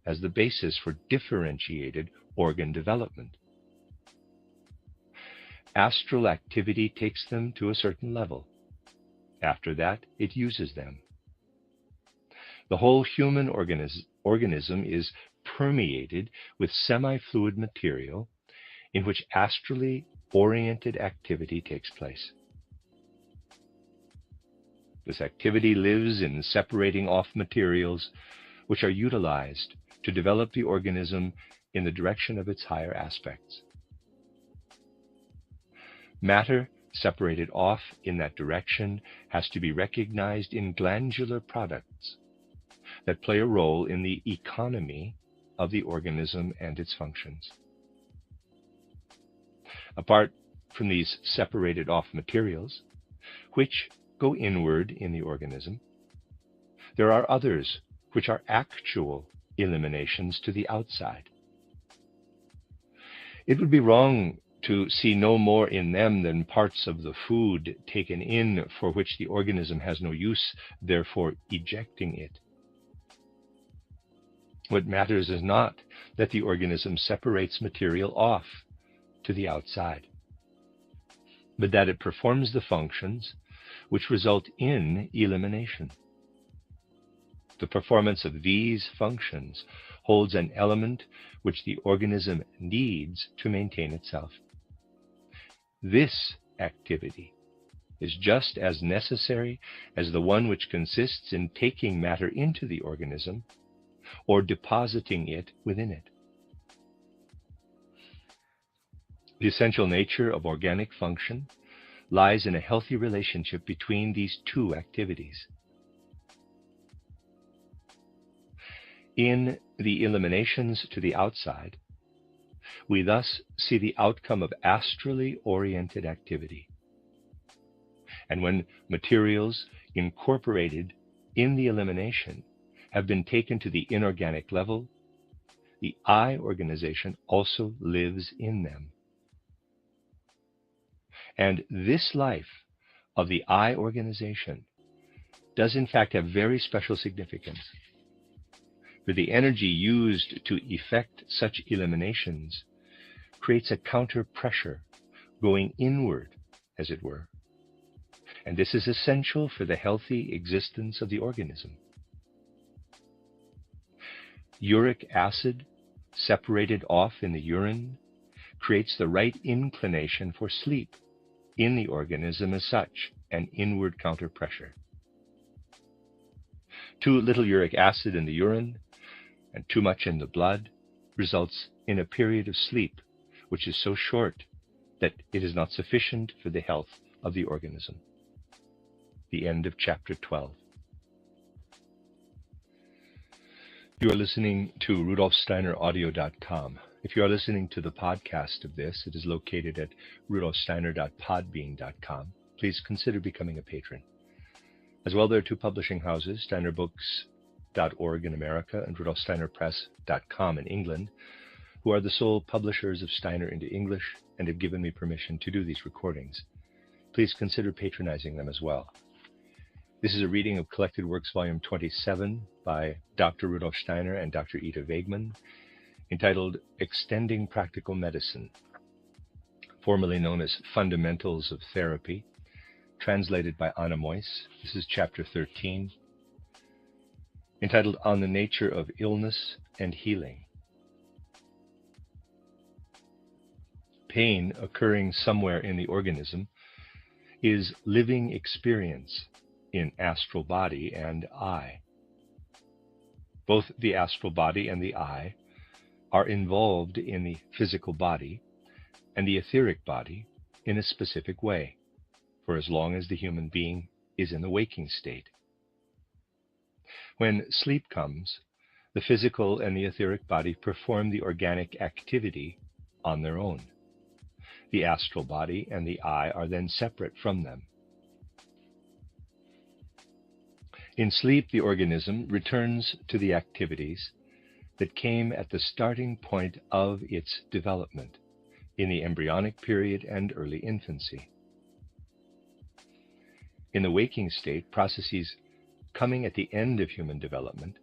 as the basis for differentiated organ development. Astral activity takes them to a certain level. After that, it uses them. The whole human organism is permeated with semi-fluid material in which astrally oriented activity takes place. This activity lives in separating off materials which are utilized to develop the organism in the direction of its higher aspects. Matter separated off in that direction has to be recognized in glandular products that play a role in the economy of the organism and its functions. Apart from these separated off materials, which go inward in the organism, there are others which are actual eliminations to the outside. It would be wrong to see no more in them than parts of the food taken in for which the organism has no use, therefore ejecting it. What matters is not that the organism separates material off to the outside, but that it performs the functions which result in elimination. The performance of these functions holds an element which the organism needs to maintain itself. This activity is just as necessary as the one which consists in taking matter into the organism or depositing it within it. The essential nature of organic function lies in a healthy relationship between these two activities. In the eliminations to the outside, we thus see the outcome of astrally oriented activity. And when materials incorporated in the elimination have been taken to the inorganic level, the I organization also lives in them. And this life of the I organization does in fact have very special significance. For the energy used to effect such eliminations creates a counter pressure going inward, as it were. And this is essential for the healthy existence of the organism. Uric acid separated off in the urine creates the right inclination for sleep in the organism as such, an inward counter pressure. Too little uric acid in the urine and too much in the blood results in a period of sleep which is so short that it is not sufficient for the health of the organism. The end of chapter 12. You are listening to RudolfSteinerAudio.com. If you are listening to the podcast of this, it is located at RudolfSteiner.podbean.com. Please consider becoming a patron. As well, there are two publishing houses, SteinerBooks.org in America and RudolfSteinerPress.com in England, who are the sole publishers of Steiner into English and have given me permission to do these recordings. Please consider patronizing them as well. This is a reading of Collected Works Volume 27 by Dr. Rudolf Steiner and Dr. Ida Wegman, entitled Extending Practical Medicine, formerly known as Fundamentals of Therapy, translated by Anna Moyse. This is chapter 13, entitled On the Nature of Illness and Healing. Pain occurring somewhere in the organism is living experience in astral body and I. Both the astral body and the I are involved in the physical body and the etheric body in a specific way, for as long as the human being is in the waking state. When sleep comes, the physical and the etheric body perform the organic activity on their own. The astral body and the I are then separate from them. In sleep, the organism returns to the activities that came at the starting point of its development, in the embryonic period and early infancy. In the waking state, processes coming at the end of human development,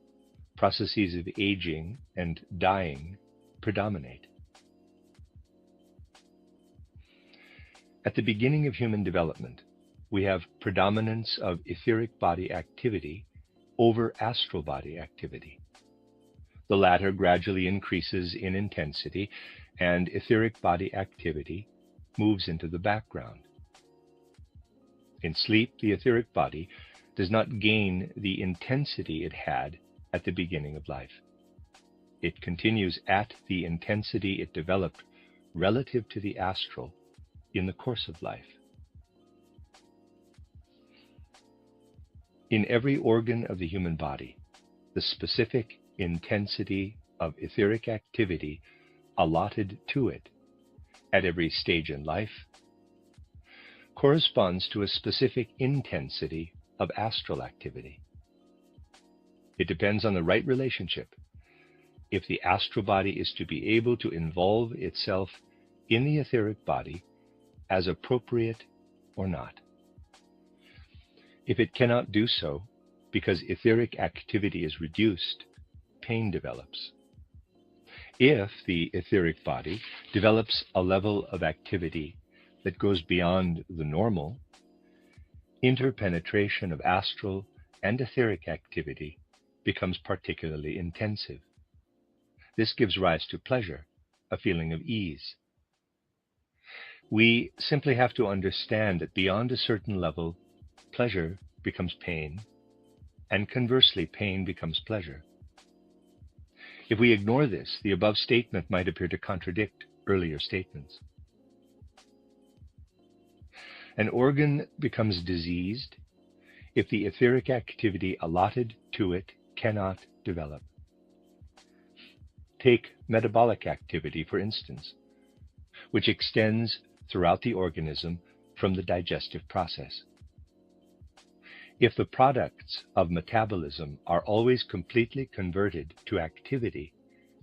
processes of aging and dying, predominate. At the beginning of human development, we have predominance of etheric body activity over astral body activity. The latter gradually increases in intensity, and etheric body activity moves into the background. In sleep, the etheric body does not gain the intensity it had at the beginning of life. It continues at the intensity it developed relative to the astral in the course of life. In every organ of the human body, the specific intensity of etheric activity allotted to it at every stage in life corresponds to a specific intensity of astral activity. It depends on the right relationship if the astral body is to be able to involve itself in the etheric body as appropriate or not. If it cannot do so because etheric activity is reduced, pain develops. If the etheric body develops a level of activity that goes beyond the normal, interpenetration of astral and etheric activity becomes particularly intensive. This gives rise to pleasure, a feeling of ease. We simply have to understand that beyond a certain level, pleasure becomes pain, and conversely, pain becomes pleasure. If we ignore this, the above statement might appear to contradict earlier statements. An organ becomes diseased if the etheric activity allotted to it cannot develop. Take metabolic activity, for instance, which extends throughout the organism from the digestive process. If the products of metabolism are always completely converted to activity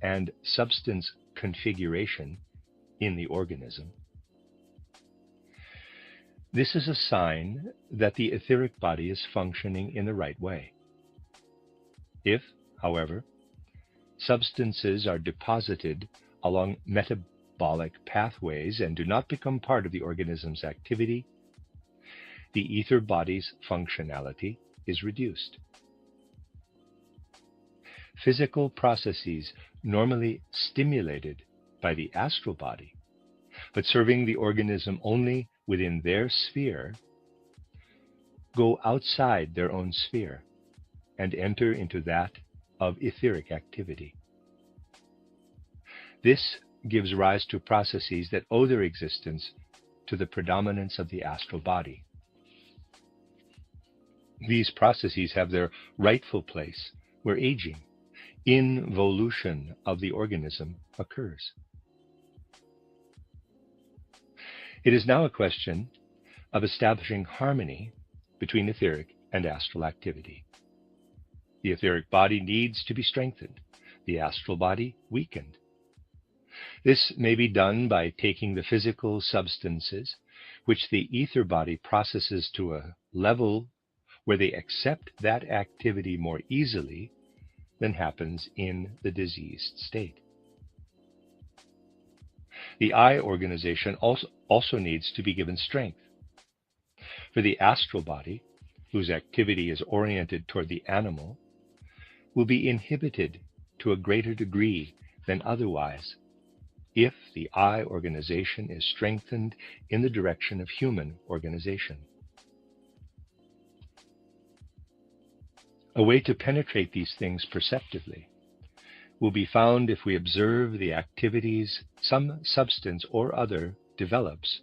and substance configuration in the organism, this is a sign that the etheric body is functioning in the right way. If, however, substances are deposited along metabolic pathways and do not become part of the organism's activity, the ether body's functionality is reduced. Physical processes normally stimulated by the astral body, but serving the organism only within their sphere, go outside their own sphere and enter into that of etheric activity. This gives rise to processes that owe their existence to the predominance of the astral body. These processes have their rightful place where aging, involution of the organism occurs. It is now a question of establishing harmony between etheric and astral activity. The etheric body needs to be strengthened, the astral body weakened. This may be done by taking the physical substances which the ether body processes to a level where they accept that activity more easily than happens in the diseased state. The eye organization also needs to be given strength. For the astral body, whose activity is oriented toward the animal, will be inhibited to a greater degree than otherwise if the eye organization is strengthened in the direction of human organization. A way to penetrate these things perceptively will be found if we observe the activities some substance or other develops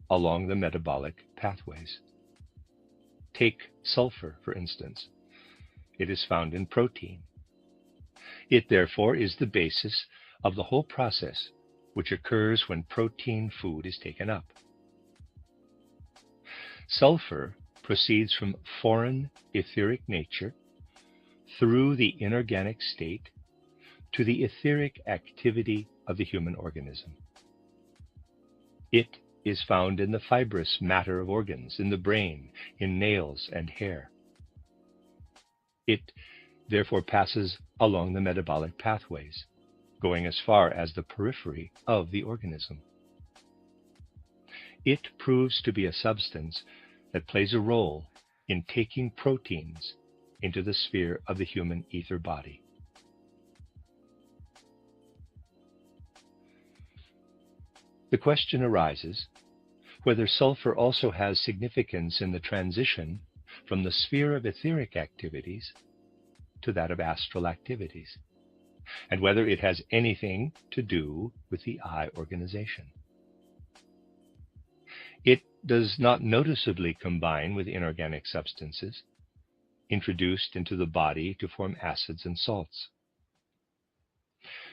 along the metabolic pathways. Take sulfur, for instance. It is found in protein. It, therefore, is the basis of the whole process which occurs when protein food is taken up. Sulfur proceeds from foreign etheric nature through the inorganic state to the etheric activity of the human organism. It is found in the fibrous matter of organs, in the brain, in nails and hair. It therefore passes along the metabolic pathways, going as far as the periphery of the organism. It proves to be a substance that plays a role in taking proteins into the sphere of the human ether body. The question arises whether sulfur also has significance in the transition from the sphere of etheric activities to that of astral activities, and whether it has anything to do with the eye organization. It does not noticeably combine with inorganic substances introduced into the body to form acids and salts.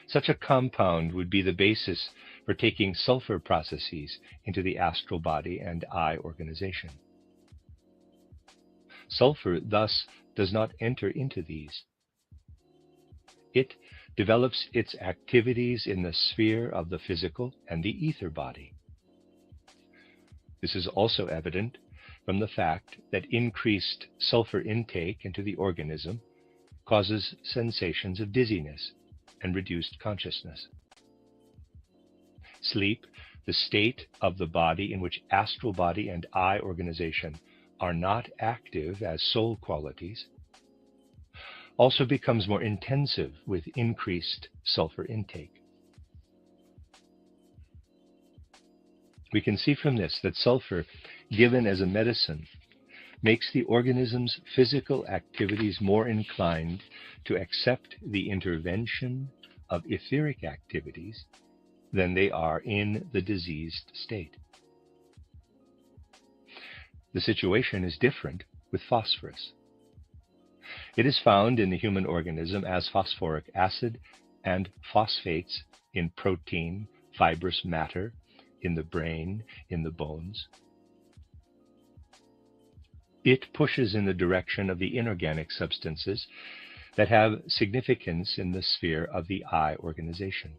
Such a compound would be the basis for taking sulfur processes into the astral body and eye organization. Sulfur thus does not enter into these. It develops its activities in the sphere of the physical and the ether body. This is also evident from the fact that increased sulfur intake into the organism causes sensations of dizziness and reduced consciousness. Sleep, the state of the body in which astral body and eye organization are not active as soul qualities, also becomes more intensive with increased sulfur intake. We can see from this that sulfur, given as a medicine, makes the organism's physical activities more inclined to accept the intervention of etheric activities than they are in the diseased state. The situation is different with phosphorus. It is found in the human organism as phosphoric acid and phosphates in protein, fibrous matter, in the brain, in the bones. It pushes in the direction of the inorganic substances that have significance in the sphere of the eye organization.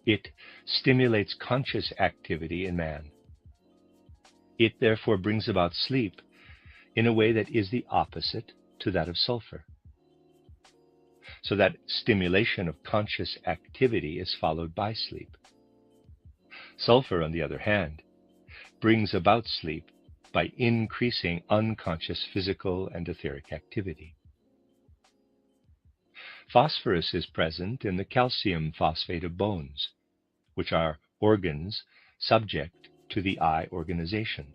It stimulates conscious activity in man. It therefore brings about sleep in a way that is the opposite to that of sulfur. So that stimulation of conscious activity is followed by sleep. Sulfur, on the other hand, brings about sleep by increasing unconscious physical and etheric activity. Phosphorus is present in the calcium phosphate of bones, which are organs subject to the eye organization,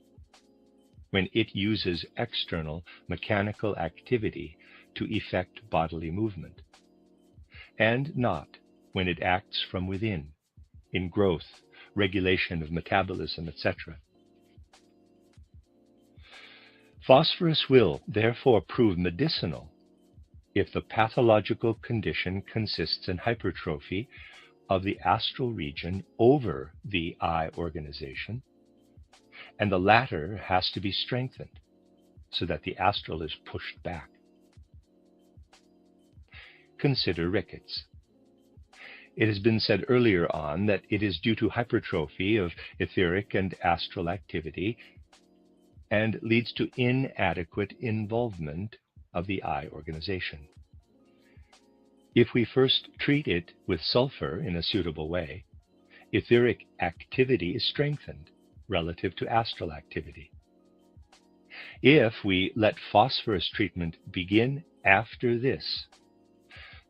when it uses external mechanical activity to effect bodily movement, and not when it acts from within, in growth, regulation of metabolism, etc. Phosphorus will therefore prove medicinal if the pathological condition consists in hypertrophy of the astral region over the eye organization, and the latter has to be strengthened so that the astral is pushed back. Consider rickets. It has been said earlier on that it is due to hypertrophy of etheric and astral activity and leads to inadequate involvement of the eye organization. If we first treat it with sulfur in a suitable way, etheric activity is strengthened relative to astral activity. If we let phosphorus treatment begin after this,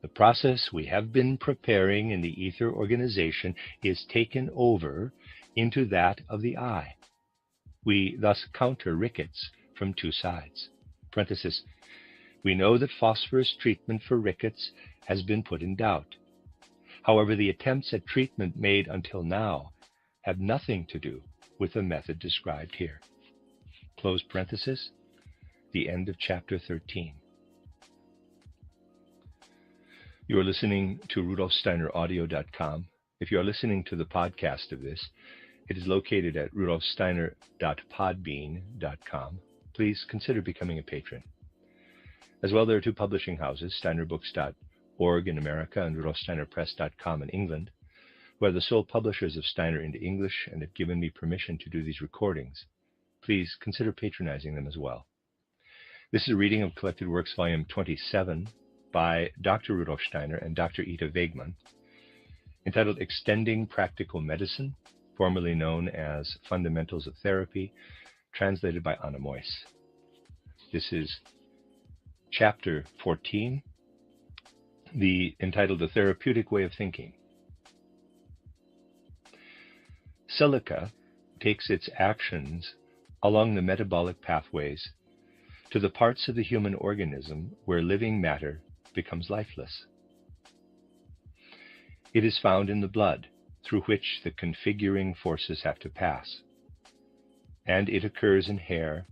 the process we have been preparing in the ether organization is taken over into that of the eye. We thus counter rickets from two sides. Parenthesis, we know that phosphorus treatment for rickets has been put in doubt. However, the attempts at treatment made until now have nothing to do with the method described here. Close parenthesis, the end of chapter 13. You are listening to RudolfSteinerAudio.com. If you are listening to the podcast of this, it is located at RudolfSteiner.podbean.com. Please consider becoming a patron. As well, there are two publishing houses, SteinerBooks.org in America and RudolfSteinerPress.com in England, who are the sole publishers of Steiner into English and have given me permission to do these recordings. Please consider patronizing them as well. This is a reading of Collected Works, Volume 27, by Dr. Rudolf Steiner and Dr. Ita Wegman, entitled Extending Practical Medicine, formerly known as Fundamentals of Therapy, translated by Anna Moyse. This is Chapter 14, entitled The Therapeutic Way of Thinking. Silica takes its actions along the metabolic pathways to the parts of the human organism where living matter becomes lifeless. It is found in the blood, through which the configuring forces have to pass, and it occurs in hair,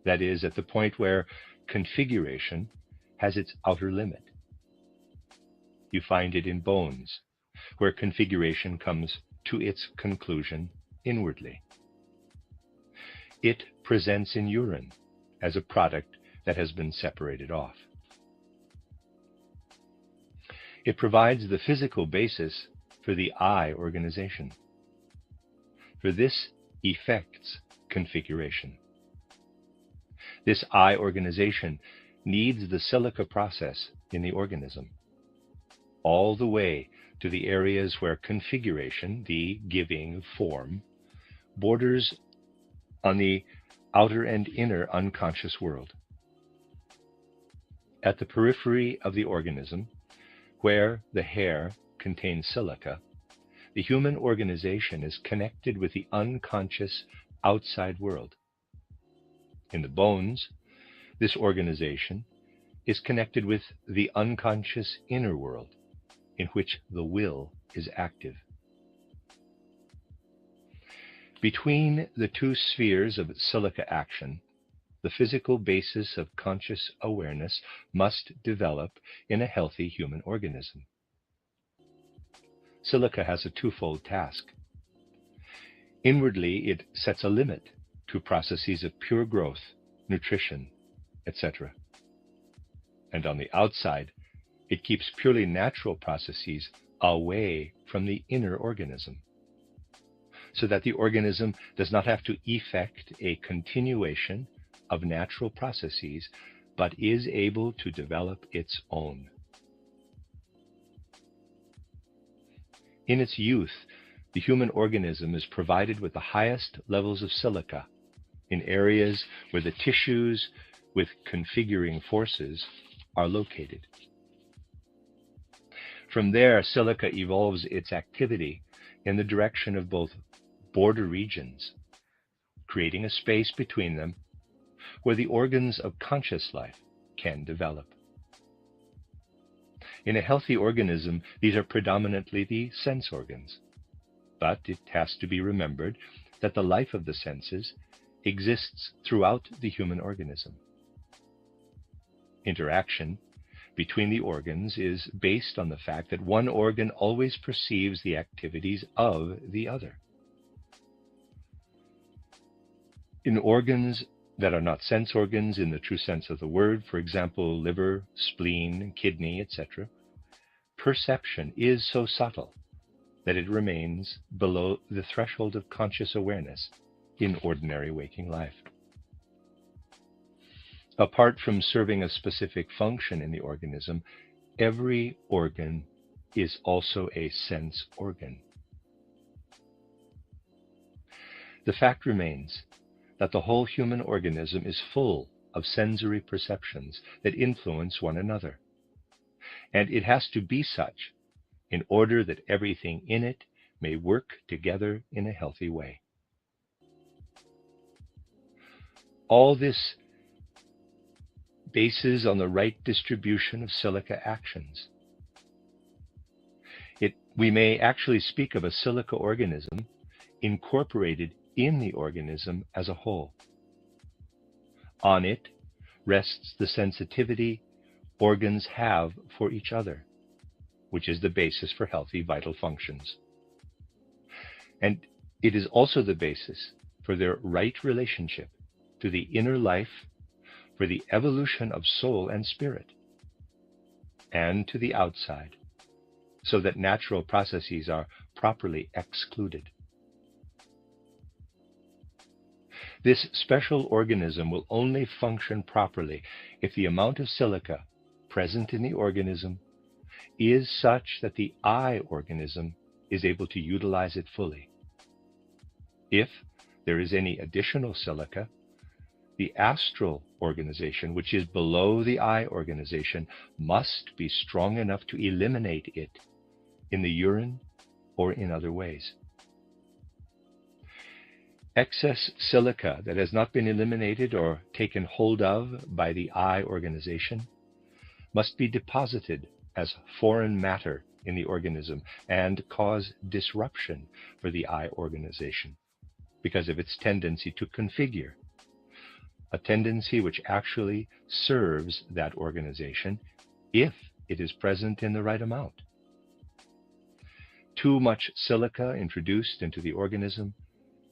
that is, at the point where configuration has its outer limit. You find it in bones, where configuration comes to its conclusion inwardly. It presents in urine as a product that has been separated off. It provides the physical basis for the eye organization. For this effects configuration. This eye organization needs the silica process in the organism, all the way to the areas where configuration, the giving of form, borders on the outer and inner unconscious world. At the periphery of the organism, where the hair contains silica, the human organization is connected with the unconscious outside world. In the bones, this organization is connected with the unconscious inner world, in which the will is active. Between the two spheres of silica action, the physical basis of conscious awareness must develop in a healthy human organism. Silica has a twofold task. Inwardly, it sets a limit to processes of pure growth, nutrition, etc. And on the outside, it keeps purely natural processes away from the inner organism, so that the organism does not have to effect a continuation of natural processes, but is able to develop its own. In its youth, the human organism is provided with the highest levels of silica in areas where the tissues with configuring forces are located. From there, silica evolves its activity in the direction of both border regions, creating a space between them where the organs of conscious life can develop. In a healthy organism, these are predominantly the sense organs, but it has to be remembered that the life of the senses exists throughout the human organism. Interaction between the organs is based on the fact that one organ always perceives the activities of the other. In organs that are not sense organs in the true sense of the word, for example, liver, spleen, kidney, etc., perception is so subtle that it remains below the threshold of conscious awareness in ordinary waking life. Apart from serving a specific function in the organism, every organ is also a sense organ. The fact remains that the whole human organism is full of sensory perceptions that influence one another, and it has to be such in order that everything in it may work together in a healthy way. All this bases on the right distribution of silica actions. We may actually speak of a silica organism incorporated in the organism as a whole. On it rests the sensitivity organs have for each other, which is the basis for healthy vital functions. And it is also the basis for their right relationship to the inner life, for the evolution of soul and spirit, and to the outside, so that natural processes are properly excluded. This special organism will only function properly if the amount of silica present in the organism is such that the I organism is able to utilize it fully. If there is any additional silica, the astral organization, which is below the I organization, must be strong enough to eliminate it in the urine or in other ways. Excess silica that has not been eliminated or taken hold of by the I organization must be deposited as foreign matter in the organism and cause disruption for the I organization because of its tendency to configure, a tendency which actually serves that organization if it is present in the right amount. Too much silica introduced into the organism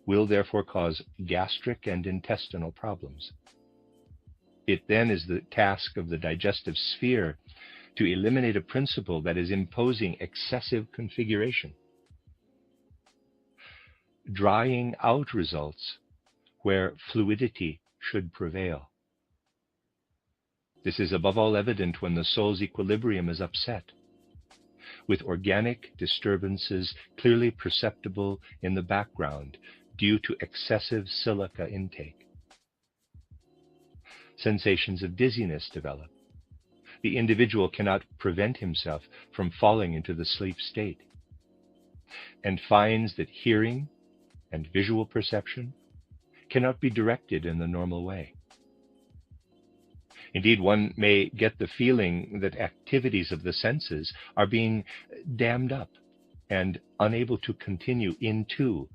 will therefore cause gastric and intestinal problems. It then is the task of the digestive sphere to eliminate a principle that is imposing excessive configuration. Drying out results where fluidity should prevail. This is above all evident when the soul's equilibrium is upset, with organic disturbances clearly perceptible in the background due to excessive silica intake. Sensations of dizziness develop. The individual cannot prevent himself from falling into the sleep state, and finds that hearing and visual perception cannot be directed in the normal way. Indeed, one may get the feeling that activities of the senses are being dammed up and unable to continue into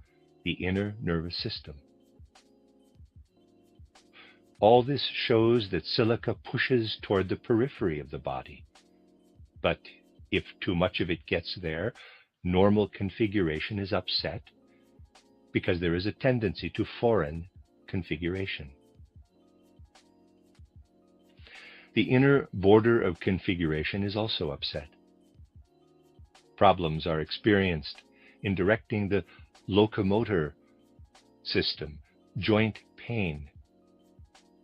the inner nervous system. All this shows that silica pushes toward the periphery of the body. But if too much of it gets there, normal configuration is upset because there is a tendency to foreign configuration. The inner border of configuration is also upset. Problems are experienced in directing the locomotor system, joint pain.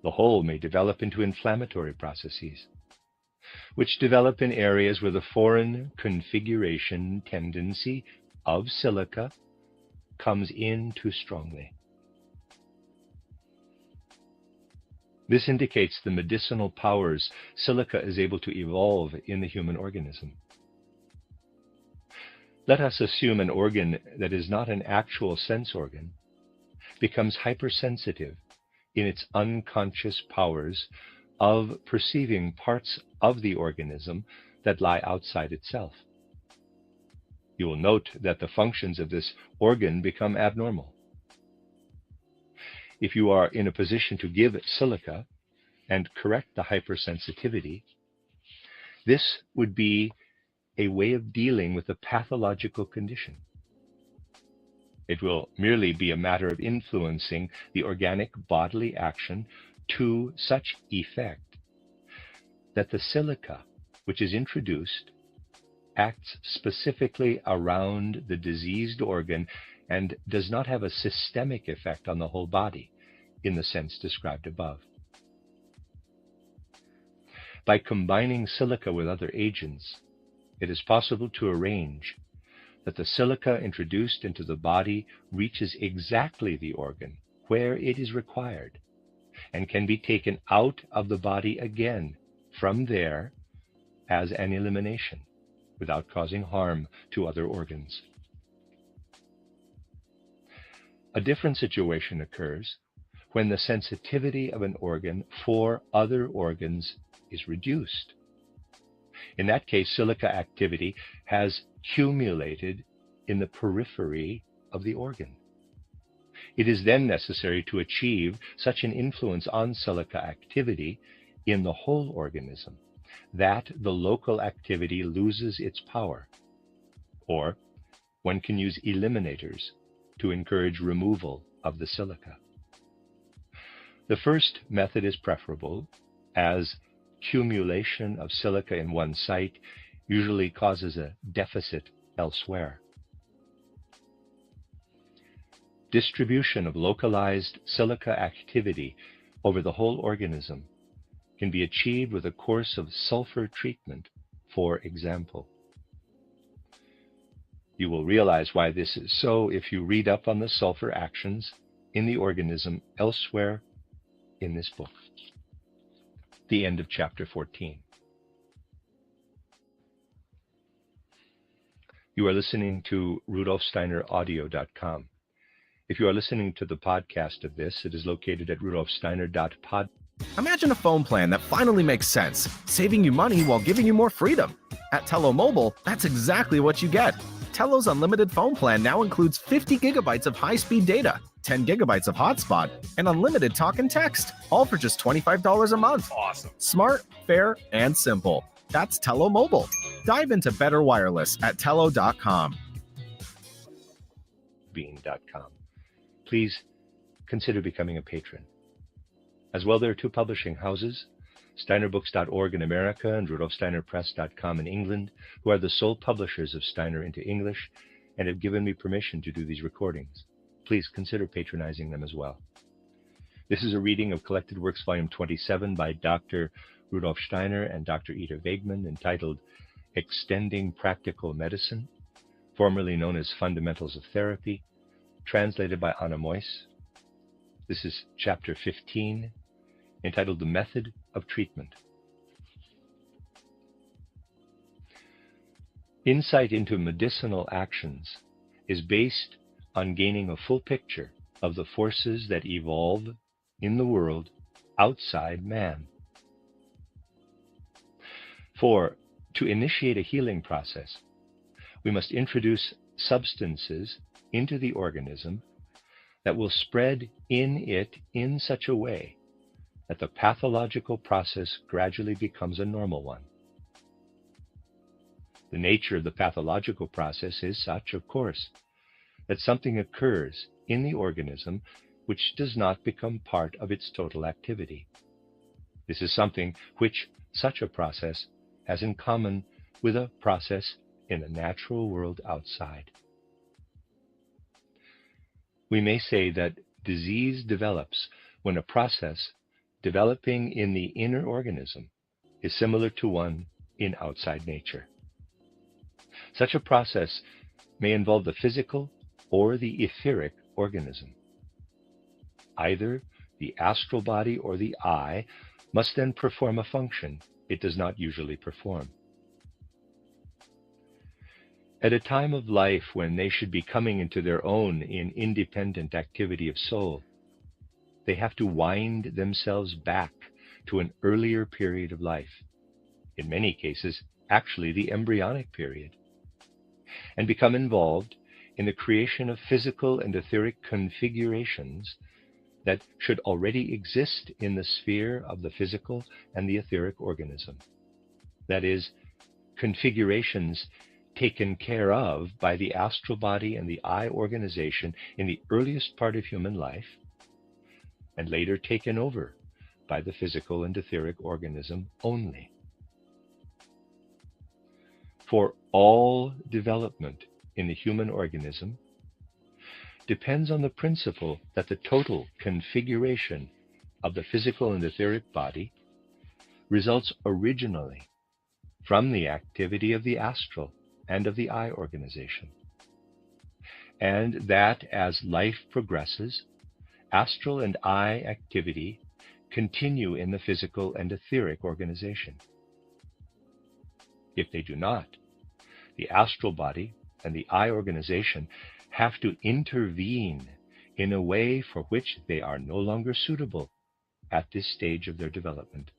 The whole may develop into inflammatory processes, which develop in areas where the foreign configuration tendency of silica comes in too strongly. This indicates the medicinal powers silica is able to evolve in the human organism. Let us assume an organ that is not an actual sense organ becomes hypersensitive in its unconscious powers of perceiving parts of the organism that lie outside itself. You will note that the functions of this organ become abnormal. If you are in a position to give silica and correct the hypersensitivity, this would be a way of dealing with a pathological condition. It will merely be a matter of influencing the organic bodily action to such effect that the silica, which is introduced, acts specifically around the diseased organ and does not have a systemic effect on the whole body in the sense described above. By combining silica with other agents, it is possible to arrange that the silica introduced into the body reaches exactly the organ where it is required and can be taken out of the body again from there as an elimination without causing harm to other organs. A different situation occurs when the sensitivity of an organ for other organs is reduced. In that case, silica activity has accumulated in the periphery of the organ. It is then necessary to achieve such an influence on silica activity in the whole organism that the local activity loses its power, or one can use eliminators to encourage removal of the silica. The first method is preferable, as accumulation of silica in one site usually causes a deficit elsewhere. Distribution of localized silica activity over the whole organism can be achieved with a course of sulfur treatment, for example. You will realize why this is so if you read up on the sulfur actions in the organism elsewhere in this book. The end of chapter 14. You are listening to RudolfSteinerAudio.com. If you are listening to the podcast of this, it is located at rudolfsteiner.pod. Imagine a phone plan that finally makes sense, saving you money while giving you more freedom. At Tello Mobile, that's exactly what you get. Tello's unlimited phone plan now includes 50 gigabytes of high-speed data, 10 gigabytes of hotspot, and unlimited talk and text, all for just $25 a month. Awesome. Smart, fair, and simple. That's Tello Mobile. Dive into better wireless at Tello.com. Bean.com. Please consider becoming a patron. As well, there are two publishing houses, SteinerBooks.org in America and RudolfSteinerPress.com in England, who are the sole publishers of Steiner into English and have given me permission to do these recordings. Please consider patronizing them as well. This is a reading of Collected Works Volume 27 by Dr. Rudolf Steiner and Dr. Ida Wegman, entitled Extending Practical Medicine, formerly known as Fundamentals of Therapy, translated by Anna Moyse. This is Chapter 15, entitled The Method of Treatment. Insight into medicinal actions is based on gaining a full picture of the forces that evolve in the world outside man. For to initiate a healing process, we must introduce substances into the organism that will spread in it in such a way that the pathological process gradually becomes a normal one. The nature of the pathological process is such, of course, that something occurs in the organism which does not become part of its total activity. This is something which such a process has in common with a process in the natural world outside. We may say that disease develops when a process developing in the inner organism is similar to one in outside nature. Such a process may involve the physical or the etheric organism. Either the astral body or the eye must then perform a function it does not usually perform. At a time of life when they should be coming into their own in independent activity of soul, they have to wind themselves back to an earlier period of life, in many cases actually the embryonic period, and become involved in the creation of physical and etheric configurations that should already exist in the sphere of the physical and the etheric organism. That is, configurations taken care of by the astral body and the eye organization in the earliest part of human life, and later taken over by the physical and etheric organism only. For all development in the human organism depends on the principle that the total configuration of the physical and etheric body results originally from the activity of the astral and of the eye organization, and that as life progresses, astral and eye activity continue in the physical and etheric organization. If they do not, the astral body and the eye organization have to intervene in a way for which they are no longer suitable at this stage of their development.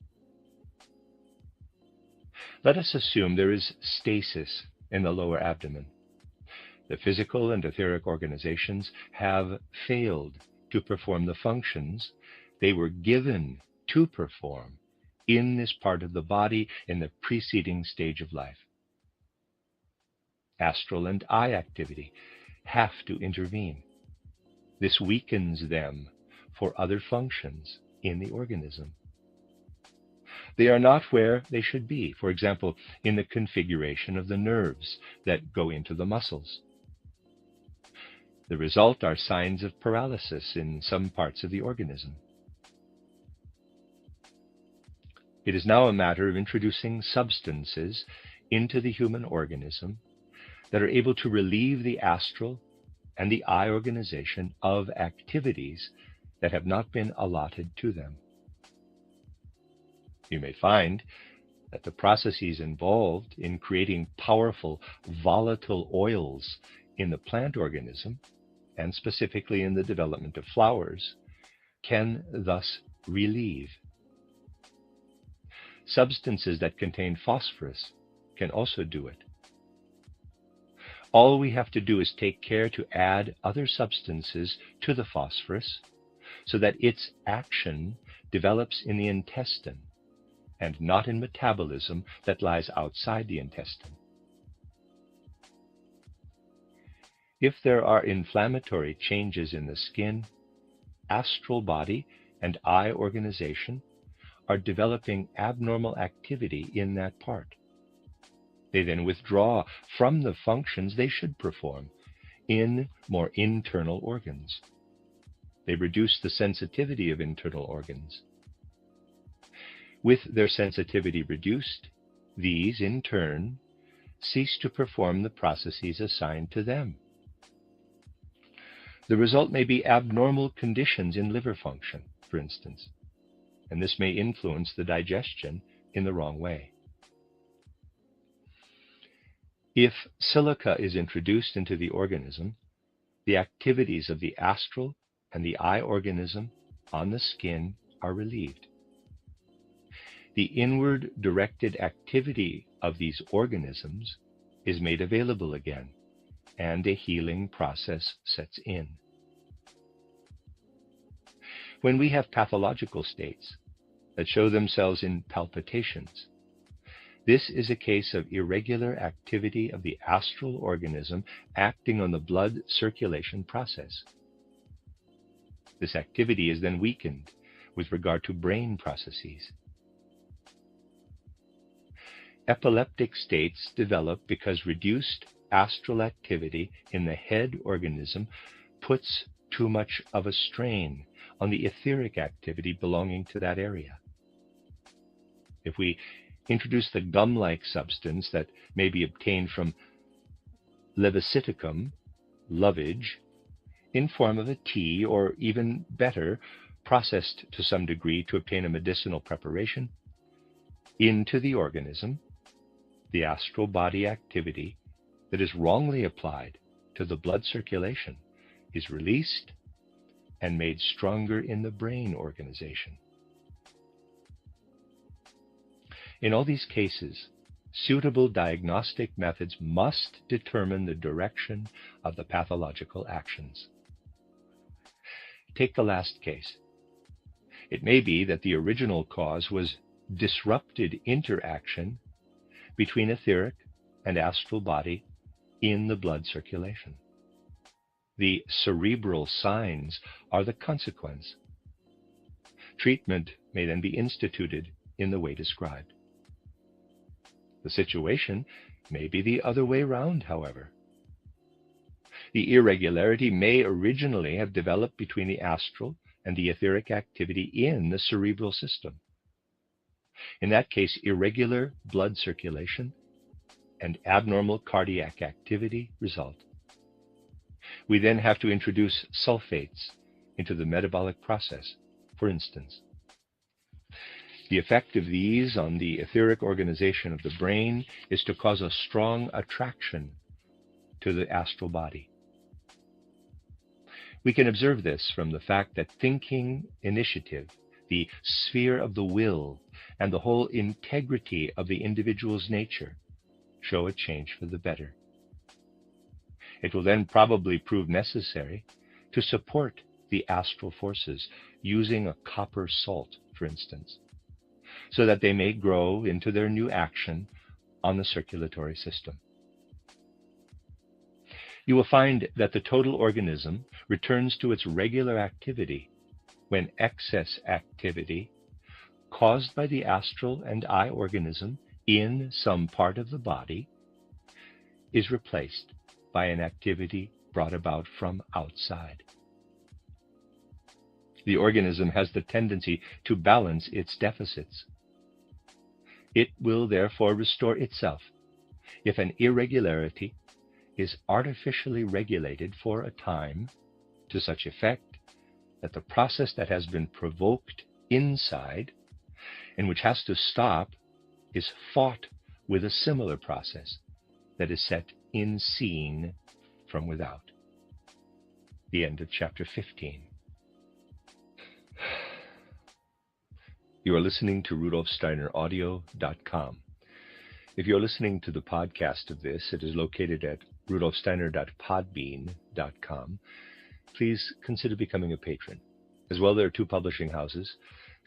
Let us assume there is stasis in the lower abdomen. The physical and etheric organizations have failed to perform the functions they were given to perform in this part of the body in the preceding stage of life. Astral and eye activity have to intervene. This weakens them for other functions in the organism. They are not where they should be, for example, in the configuration of the nerves that go into the muscles. The result are signs of paralysis in some parts of the organism. It is now a matter of introducing substances into the human organism that are able to relieve the astral and the eye organization of activities that have not been allotted to them. You may find that the processes involved in creating powerful volatile oils in the plant organism, and specifically in the development of flowers, can thus relieve. Substances that contain phosphorus can also do it. All we have to do is take care to add other substances to the phosphorus so that its action develops in the intestine and not in metabolism that lies outside the intestine. If there are inflammatory changes in the skin, astral body and eye organization are developing abnormal activity in that part. They then withdraw from the functions they should perform in more internal organs. They reduce the sensitivity of internal organs. With their sensitivity reduced, these, in turn, cease to perform the processes assigned to them. The result may be abnormal conditions in liver function, for instance, and this may influence the digestion in the wrong way. If silica is introduced into the organism, the activities of the astral and the eye organism on the skin are relieved. The inward directed activity of these organisms is made available again, and a healing process sets in. When we have pathological states that show themselves in palpitations, this is a case of irregular activity of the astral organism acting on the blood circulation process. This activity is then weakened with regard to brain processes. Epileptic states develop because reduced astral activity in the head organism puts too much of a strain on the etheric activity belonging to that area. If we introduce the gum-like substance that may be obtained from levaciticum, lovage, in form of a tea, or even better, processed to some degree to obtain a medicinal preparation, into the organism, the astral body activity that is wrongly applied to the blood circulation is released and made stronger in the brain organization. In all these cases, suitable diagnostic methods must determine the direction of the pathological actions. Take the last case. It may be that the original cause was disrupted interaction between etheric and astral body in the blood circulation. The cerebral signs are the consequence. Treatment may then be instituted in the way described. The situation may be the other way round, however. The irregularity may originally have developed between the astral and the etheric activity in the cerebral system. In that case, irregular blood circulation and abnormal cardiac activity result. We then have to introduce sulfates into the metabolic process, for instance. The effect of these on the etheric organization of the brain is to cause a strong attraction to the astral body. We can observe this from the fact that thinking initiative, the sphere of the will, and the whole integrity of the individual's nature show a change for the better. It will then probably prove necessary to support the astral forces using a copper salt, for instance, so that they may grow into their new action on the circulatory system. You will find that the total organism returns to its regular activity when excess activity caused by the astral and eye organism in some part of the body is replaced by an activity brought about from outside. The organism has the tendency to balance its deficits. It will therefore restore itself if an irregularity is artificially regulated for a time to such effect that the process that has been provoked inside and which has to stop is fought with a similar process that is set in scene from without. The end of chapter 15. You are listening to RudolfSteinerAudio.com. If you're listening to the podcast of this, it is located at RudolfSteiner.podbean.com. Please consider becoming a patron. As well, there are two publishing houses,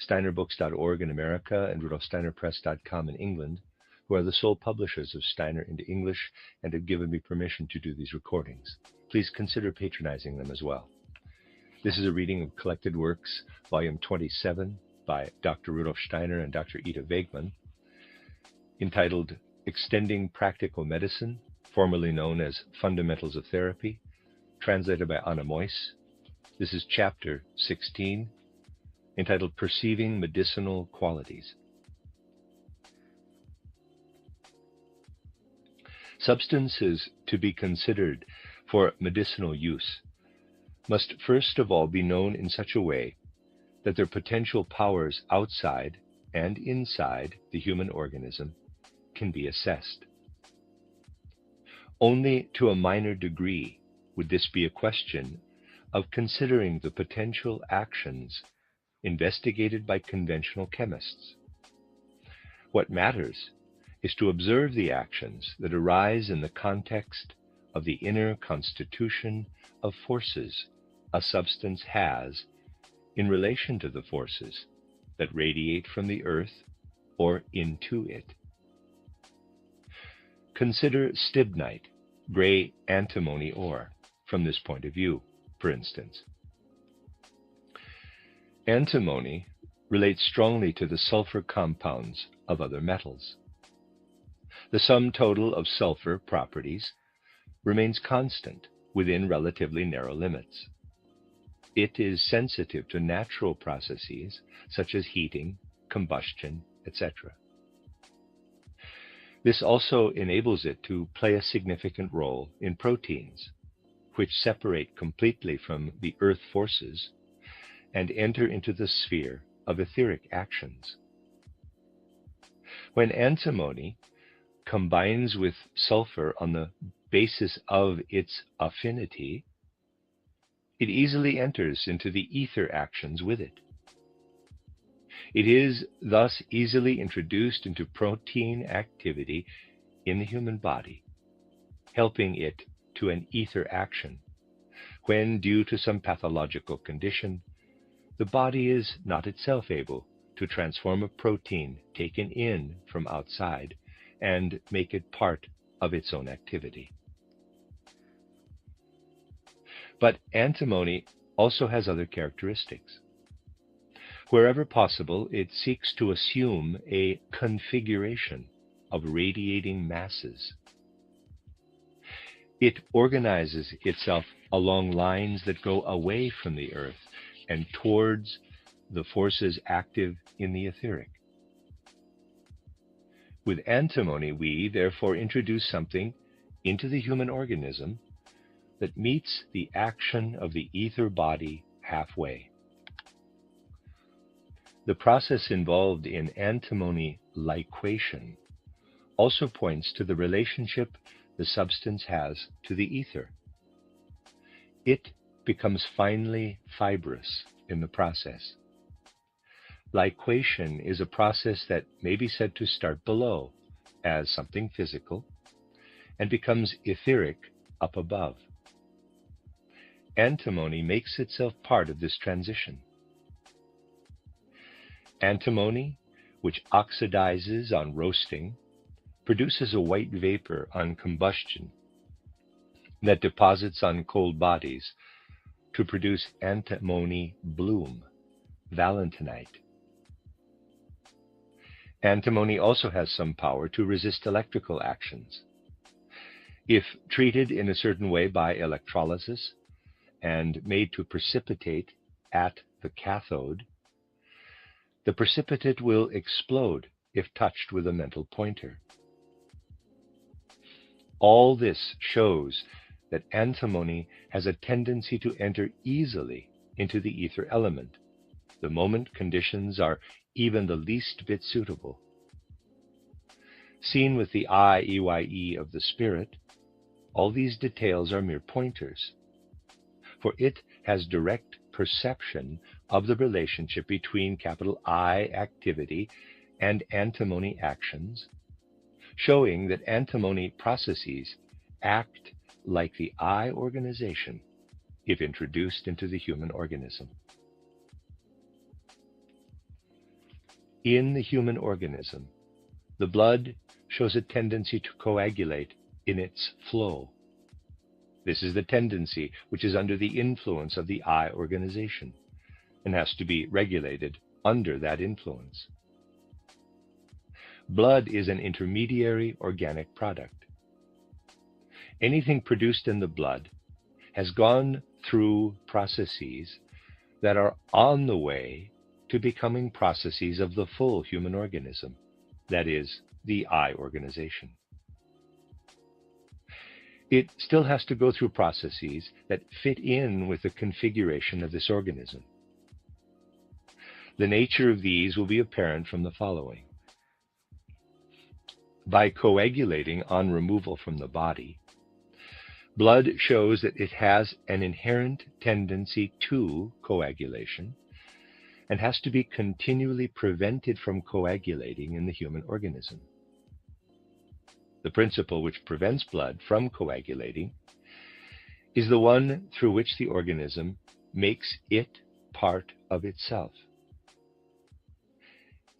SteinerBooks.org in America and RudolfSteinerPress.com in England, who are the sole publishers of Steiner into English and have given me permission to do these recordings. Please consider patronizing them as well. This is a reading of Collected Works, Volume 27, by Dr. Rudolf Steiner and Dr. Ida Wegman, entitled Extending Practical Medicine, formerly known as Fundamentals of Therapy, translated by Anna Moyse. This is chapter 16, entitled Perceiving Medicinal Qualities. Substances to be considered for medicinal use must first of all be known in such a way that their potential powers outside and inside the human organism can be assessed. Only to a minor degree would this be a question of considering the potential actions investigated by conventional chemists. What matters is to observe the actions that arise in the context of the inner constitution of forces a substance has in relation to the forces that radiate from the earth or into it. Consider stibnite, gray antimony ore, from this point of view, for instance. Antimony relates strongly to the sulfur compounds of other metals. The sum total of sulfur properties remains constant within relatively narrow limits. It is sensitive to natural processes such as heating, combustion, etc. This also enables it to play a significant role in proteins, which separate completely from the earth forces and enter into the sphere of etheric actions. When antimony combines with sulfur on the basis of its affinity, it easily enters into the ether actions with it. It is thus easily introduced into protein activity in the human body, helping it to an ether action, when, due to some pathological condition, the body is not itself able to transform a protein taken in from outside and make it part of its own activity. But antimony also has other characteristics. Wherever possible, it seeks to assume a configuration of radiating masses. It organizes itself along lines that go away from the earth and towards the forces active in the etheric. With antimony, we therefore introduce something into the human organism that meets the action of the ether body halfway. The process involved in antimony liquation also points to the relationship the substance has to the ether. It becomes finely fibrous in the process. Liquation is a process that may be said to start below as something physical and becomes etheric up above. Antimony makes itself part of this transition. Antimony, which oxidizes on roasting, produces a white vapor on combustion that deposits on cold bodies to produce antimony bloom, valentinite. Antimony also has some power to resist electrical actions. If treated in a certain way by electrolysis and made to precipitate at the cathode, the precipitate will explode if touched with a mental pointer. All this shows that antimony has a tendency to enter easily into the ether element, the moment conditions are even the least bit suitable. Seen with the eye EYE of the spirit, all these details are mere pointers, for it has direct perception of the relationship between capital I activity and antimony actions, showing that antimony processes act like the eye organization if introduced into the human organism. In the human organism, the blood shows a tendency to coagulate in its flow. This is the tendency which is under the influence of the eye organization and has to be regulated under that influence. Blood is an intermediary organic product. Anything produced in the blood has gone through processes that are on the way to becoming processes of the full human organism, that is, the eye organization. It still has to go through processes that fit in with the configuration of this organism. The nature of these will be apparent from the following. By coagulating on removal from the body, blood shows that it has an inherent tendency to coagulation and has to be continually prevented from coagulating in the human organism. The principle which prevents blood from coagulating is the one through which the organism makes it part of itself.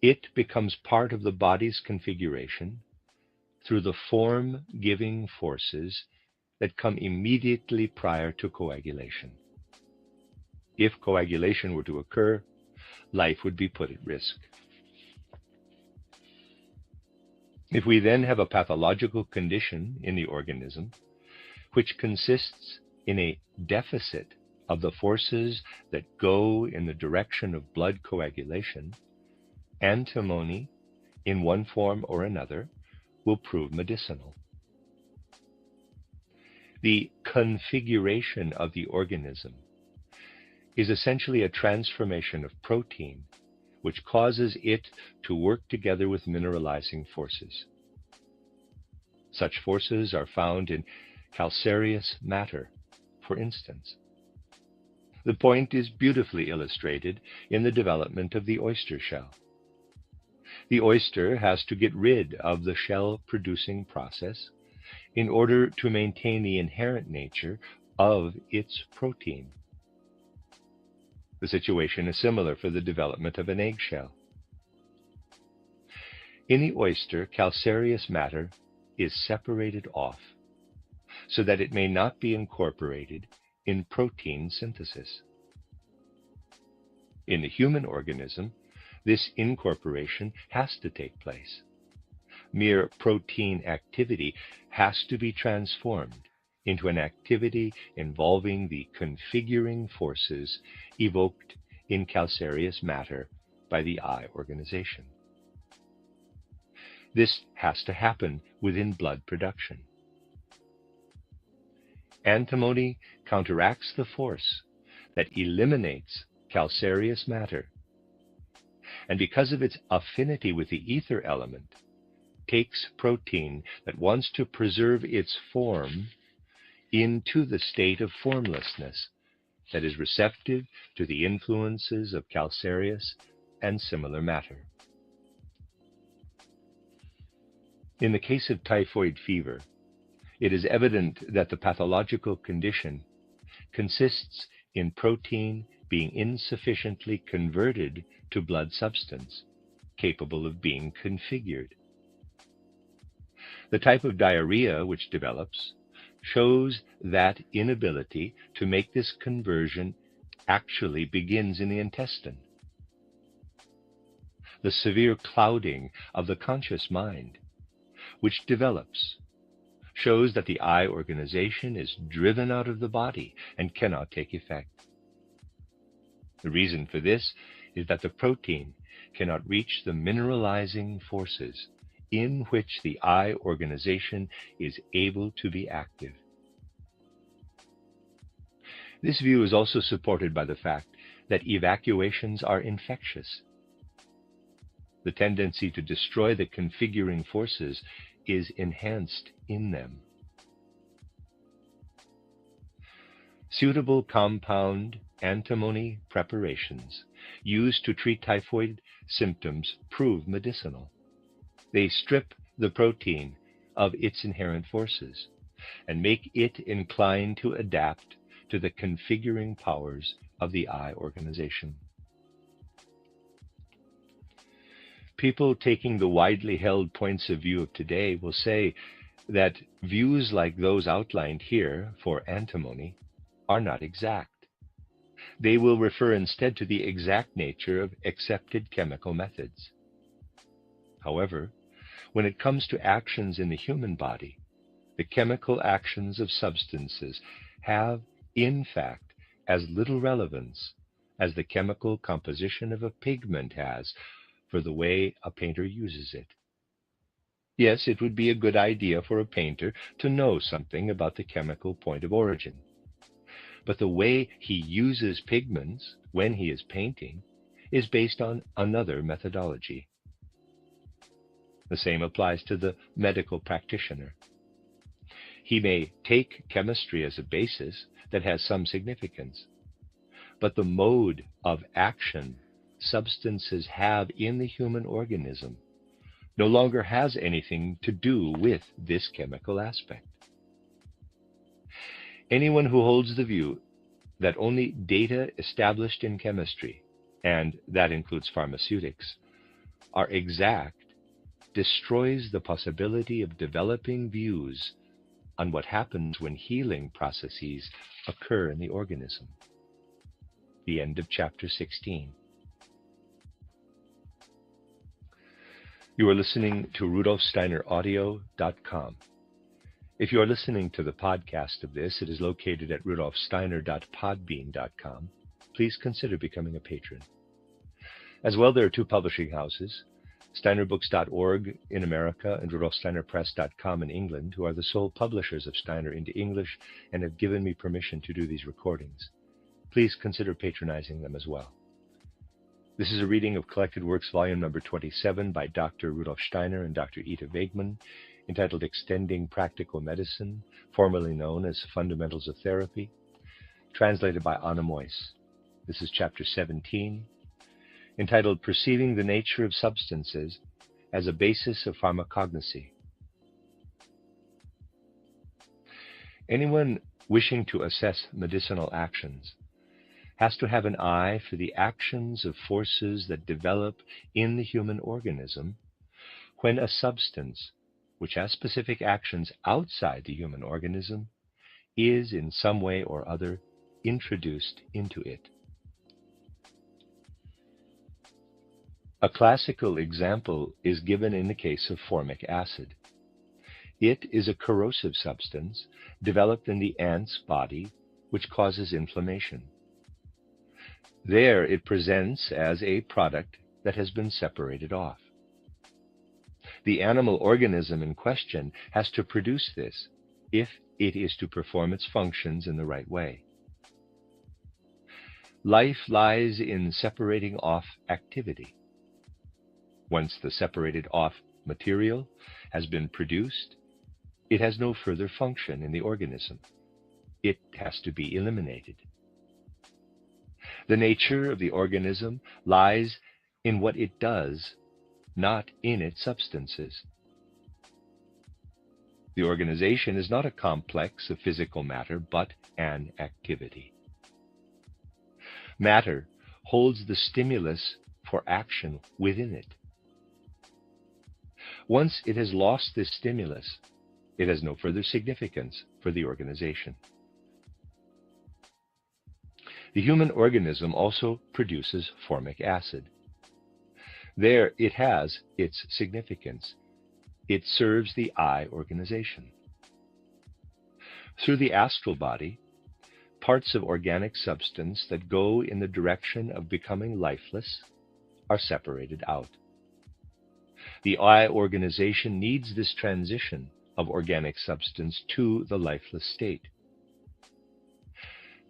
It becomes part of the body's configuration through the form-giving forces that come immediately prior to coagulation. If coagulation were to occur, life would be put at risk. If we then have a pathological condition in the organism, which consists in a deficit of the forces that go in the direction of blood coagulation, antimony, in one form or another, will prove medicinal. The configuration of the organism is essentially a transformation of protein, which causes it to work together with mineralizing forces. Such forces are found in calcareous matter, for instance. The point is beautifully illustrated in the development of the oyster shell. The oyster has to get rid of the shell-producing process in order to maintain the inherent nature of its protein. The situation is similar for the development of an eggshell. In the oyster, calcareous matter is separated off so that it may not be incorporated in protein synthesis. In the human organism, this incorporation has to take place. Mere protein activity has to be transformed into an activity involving the configuring forces evoked in calcareous matter by the eye organization. This has to happen within blood production. Antimony counteracts the force that eliminates calcareous matter, and because of its affinity with the ether element, takes protein that wants to preserve its form into the state of formlessness that is receptive to the influences of calcareous and similar matter. In the case of typhoid fever, it is evident that the pathological condition consists in protein being insufficiently converted to blood substance, capable of being configured. The type of diarrhea which develops shows that inability to make this conversion actually begins in the intestine. The severe clouding of the conscious mind, which develops, shows that the eye organization is driven out of the body and cannot take effect. The reason for this is that the protein cannot reach the mineralizing forces in which the eye organization is able to be active. This view is also supported by the fact that evacuations are infectious. The tendency to destroy the configuring forces is enhanced in them. Suitable compound antimony preparations used to treat typhoid symptoms prove medicinal. They strip the protein of its inherent forces and make it inclined to adapt to the configuring powers of the eye organization. People taking the widely held points of view of today will say that views like those outlined here for antimony are not exact. They will refer instead to the exact nature of accepted chemical methods. However, when it comes to actions in the human body, the chemical actions of substances have, in fact, as little relevance as the chemical composition of a pigment has for the way a painter uses it. Yes, it would be a good idea for a painter to know something about the chemical point of origin. But the way he uses pigments when he is painting is based on another methodology. The same applies to the medical practitioner. He may take chemistry as a basis that has some significance, but the mode of action substances have in the human organism no longer has anything to do with this chemical aspect. Anyone who holds the view that only data established in chemistry, and that includes pharmaceutics, are exact, destroys the possibility of developing views on what happens when healing processes occur in the organism. The end of chapter 16. You are listening to RudolfSteinerAudio.com. If you are listening to the podcast of this, it is located at RudolfSteiner.podbean.com. Please consider becoming a patron. As well, there are two publishing houses, SteinerBooks.org in America and RudolfSteinerPress.com in England, who are the sole publishers of Steiner into English and have given me permission to do these recordings. Please consider patronizing them as well. This is a reading of Collected Works, volume number 27 by Dr. Rudolf Steiner and Dr. Ita Wegman, entitled Extending Practical Medicine, formerly known as Fundamentals of Therapy, translated by Anna Moyes. This is chapter 17, entitled Perceiving the Nature of Substances as a Basis of Pharmacognosy. Anyone wishing to assess medicinal actions has to have an eye for the actions of forces that develop in the human organism when a substance, which has specific actions outside the human organism, is in some way or other introduced into it. A classical example is given in the case of formic acid. It is a corrosive substance developed in the ant's body which causes inflammation. There it presents as a product that has been separated off. The animal organism in question has to produce this if it is to perform its functions in the right way. Life lies in separating off activity. Once the separated off material has been produced, it has no further function in the organism. It has to be eliminated. The nature of the organism lies in what it does, not in its substances. The organization is not a complex of physical matter, but an activity. Matter holds the stimulus for action within it. Once it has lost this stimulus, it has no further significance for the organization. The human organism also produces formic acid. There it has its significance. It serves the eye organization. Through the astral body, parts of organic substance that go in the direction of becoming lifeless are separated out. The eye organization needs this transition of organic substance to the lifeless state.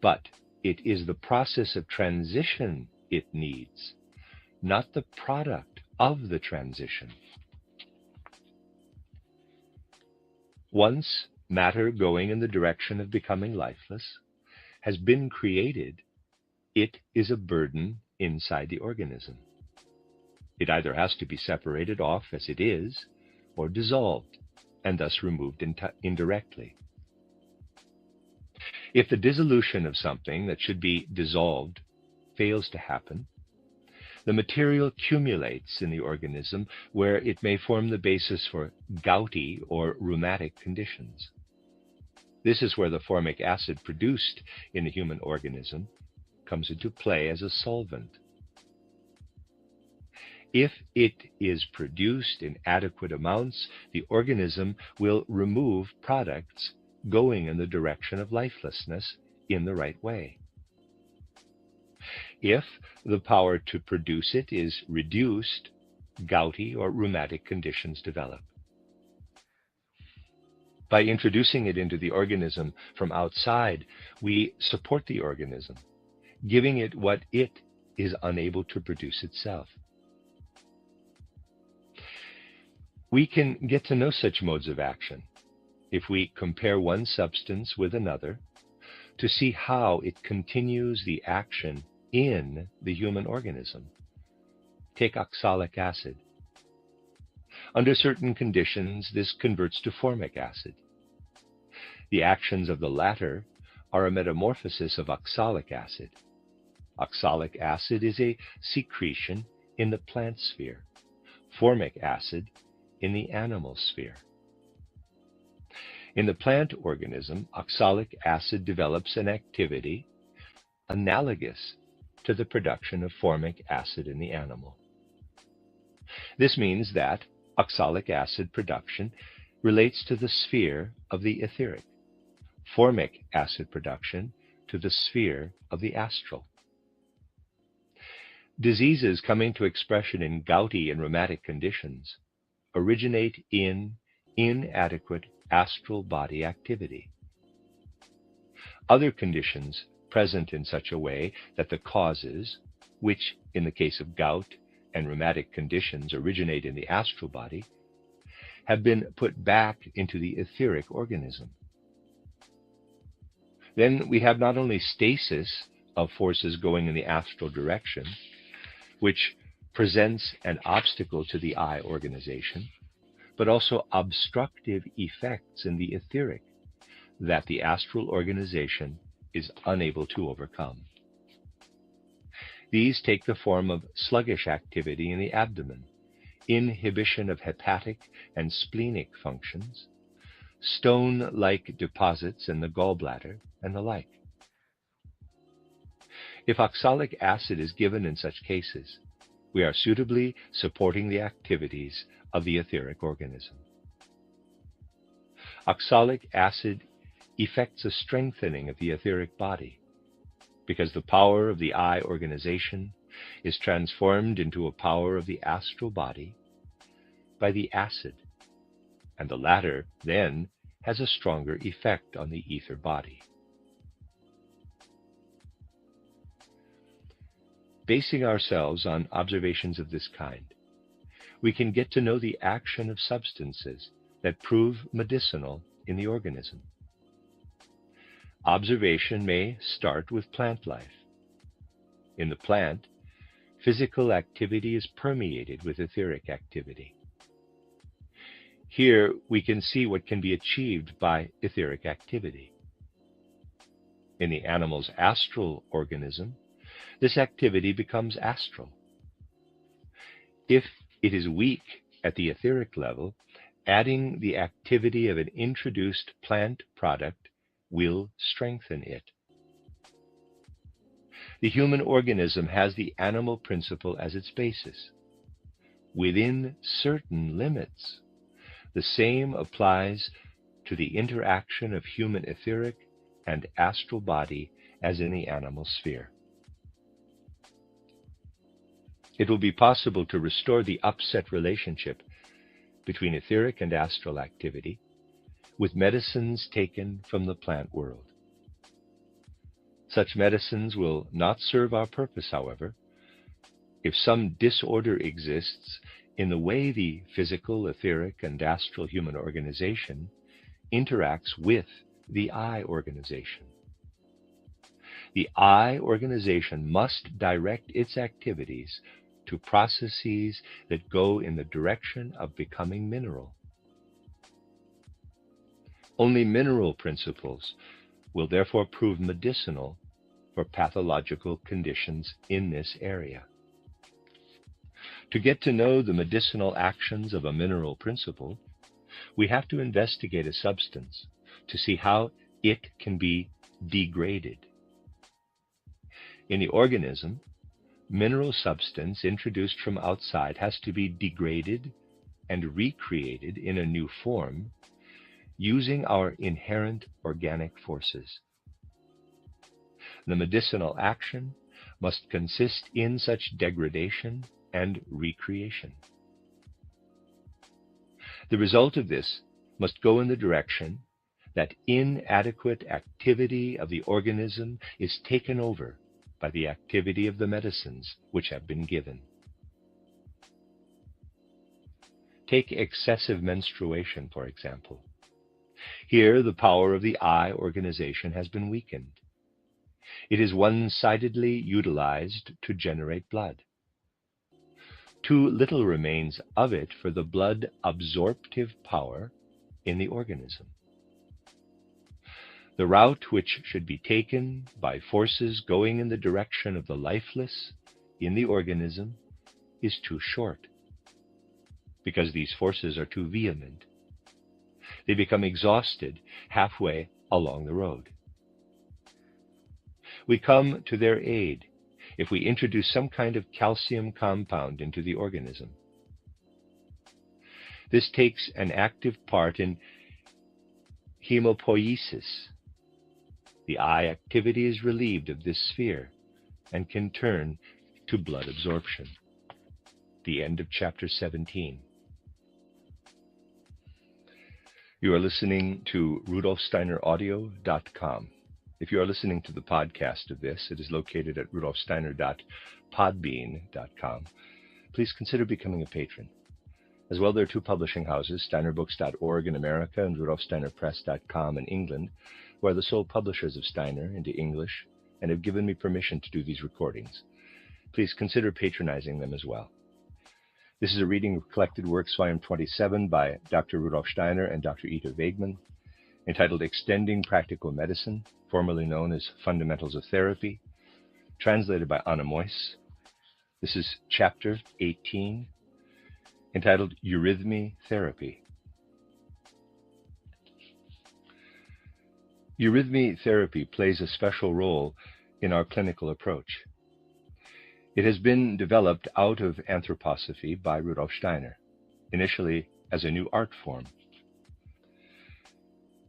But it is the process of transition it needs, not the product of the transition. Once matter going in the direction of becoming lifeless has been created, it is a burden inside the organism. It either has to be separated off as it is, or dissolved, and thus removed indirectly. If the dissolution of something that should be dissolved fails to happen, the material accumulates in the organism where it may form the basis for gouty or rheumatic conditions. This is where the formic acid produced in the human organism comes into play as a solvent. If it is produced in adequate amounts, the organism will remove products going in the direction of lifelessness in the right way. If the power to produce it is reduced, gouty or rheumatic conditions develop. By introducing it into the organism from outside, we support the organism, giving it what it is unable to produce itself. We can get to know such modes of action if we compare one substance with another to see how it continues the action in the human organism. Take oxalic acid. Under certain conditions, this converts to formic acid. The actions of the latter are a metamorphosis of oxalic acid. Oxalic acid is a secretion in the plant sphere, formic acid in the animal sphere. In the plant organism, oxalic acid develops an activity analogous to the production of formic acid in the animal. This means that oxalic acid production relates to the sphere of the etheric, formic acid production to the sphere of the astral. Diseases coming to expression in gouty and rheumatic conditions originate in inadequate astral body activity. Other conditions present in such a way that the causes, which in the case of gout and rheumatic conditions originate in the astral body, have been put back into the etheric organism. Then we have not only stasis of forces going in the astral direction, which presents an obstacle to the eye organization, but also obstructive effects in the etheric that the astral organization is unable to overcome. These take the form of sluggish activity in the abdomen, inhibition of hepatic and splenic functions, stone-like deposits in the gallbladder, and the like. If oxalic acid is given in such cases, we are suitably supporting the activities of the etheric organism. Oxalic acid effects a strengthening of the etheric body, because the power of the eye organization is transformed into a power of the astral body by the acid, and the latter then has a stronger effect on the ether body. Basing ourselves on observations of this kind, we can get to know the action of substances that prove medicinal in the organism. Observation may start with plant life. In the plant, physical activity is permeated with etheric activity. Here we can see what can be achieved by etheric activity. In the animal's astral organism, this activity becomes astral. If it is weak at the etheric level, adding the activity of an introduced plant product will strengthen it. The human organism has the animal principle as its basis. Within certain limits, the same applies to the interaction of human etheric and astral body as in the animal sphere. It will be possible to restore the upset relationship between etheric and astral activity with medicines taken from the plant world. Such medicines will not serve our purpose, however, if some disorder exists in the way the physical, etheric, and astral human organization interacts with the eye organization. The eye organization must direct its activities to processes that go in the direction of becoming mineral. Only mineral principles will therefore prove medicinal for pathological conditions in this area. To get to know the medicinal actions of a mineral principle, we have to investigate a substance to see how it can be degraded. In the organism, mineral substance introduced from outside has to be degraded and recreated in a new form using our inherent organic forces. The medicinal action must consist in such degradation and recreation. The result of this must go in the direction that inadequate activity of the organism is taken over by the activity of the medicines which have been given. Take excessive menstruation, for example. Here, the power of the eye organization has been weakened. It is one-sidedly utilized to generate blood. Too little remains of it for the blood absorptive power in the organism. The route which should be taken by forces going in the direction of the lifeless in the organism is too short, because these forces are too vehement. They become exhausted halfway along the road. We come to their aid if we introduce some kind of calcium compound into the organism. This takes an active part in hemopoiesis. The eye activity is relieved of this sphere and can turn to blood absorption. The end of chapter 17. You are listening to RudolfSteinerAudio.com. If you are listening to the podcast of this, it is located at RudolfSteiner.podbean.com. Please consider becoming a patron. As well, there are two publishing houses, SteinerBooks.org in America and RudolfSteinerPress.com in England, who are the sole publishers of Steiner into English and have given me permission to do these recordings. Please consider patronizing them as well. This is a reading of Collected Works, Volume 27 by Dr. Rudolf Steiner and Dr. Ita Wegman, entitled Extending Practical Medicine, formerly known as Fundamentals of Therapy, translated by Anna Moyse. This is Chapter 18, entitled Eurythmy Therapy. Eurythmy therapy plays a special role in our clinical approach. It has been developed out of anthroposophy by Rudolf Steiner, initially as a new art form.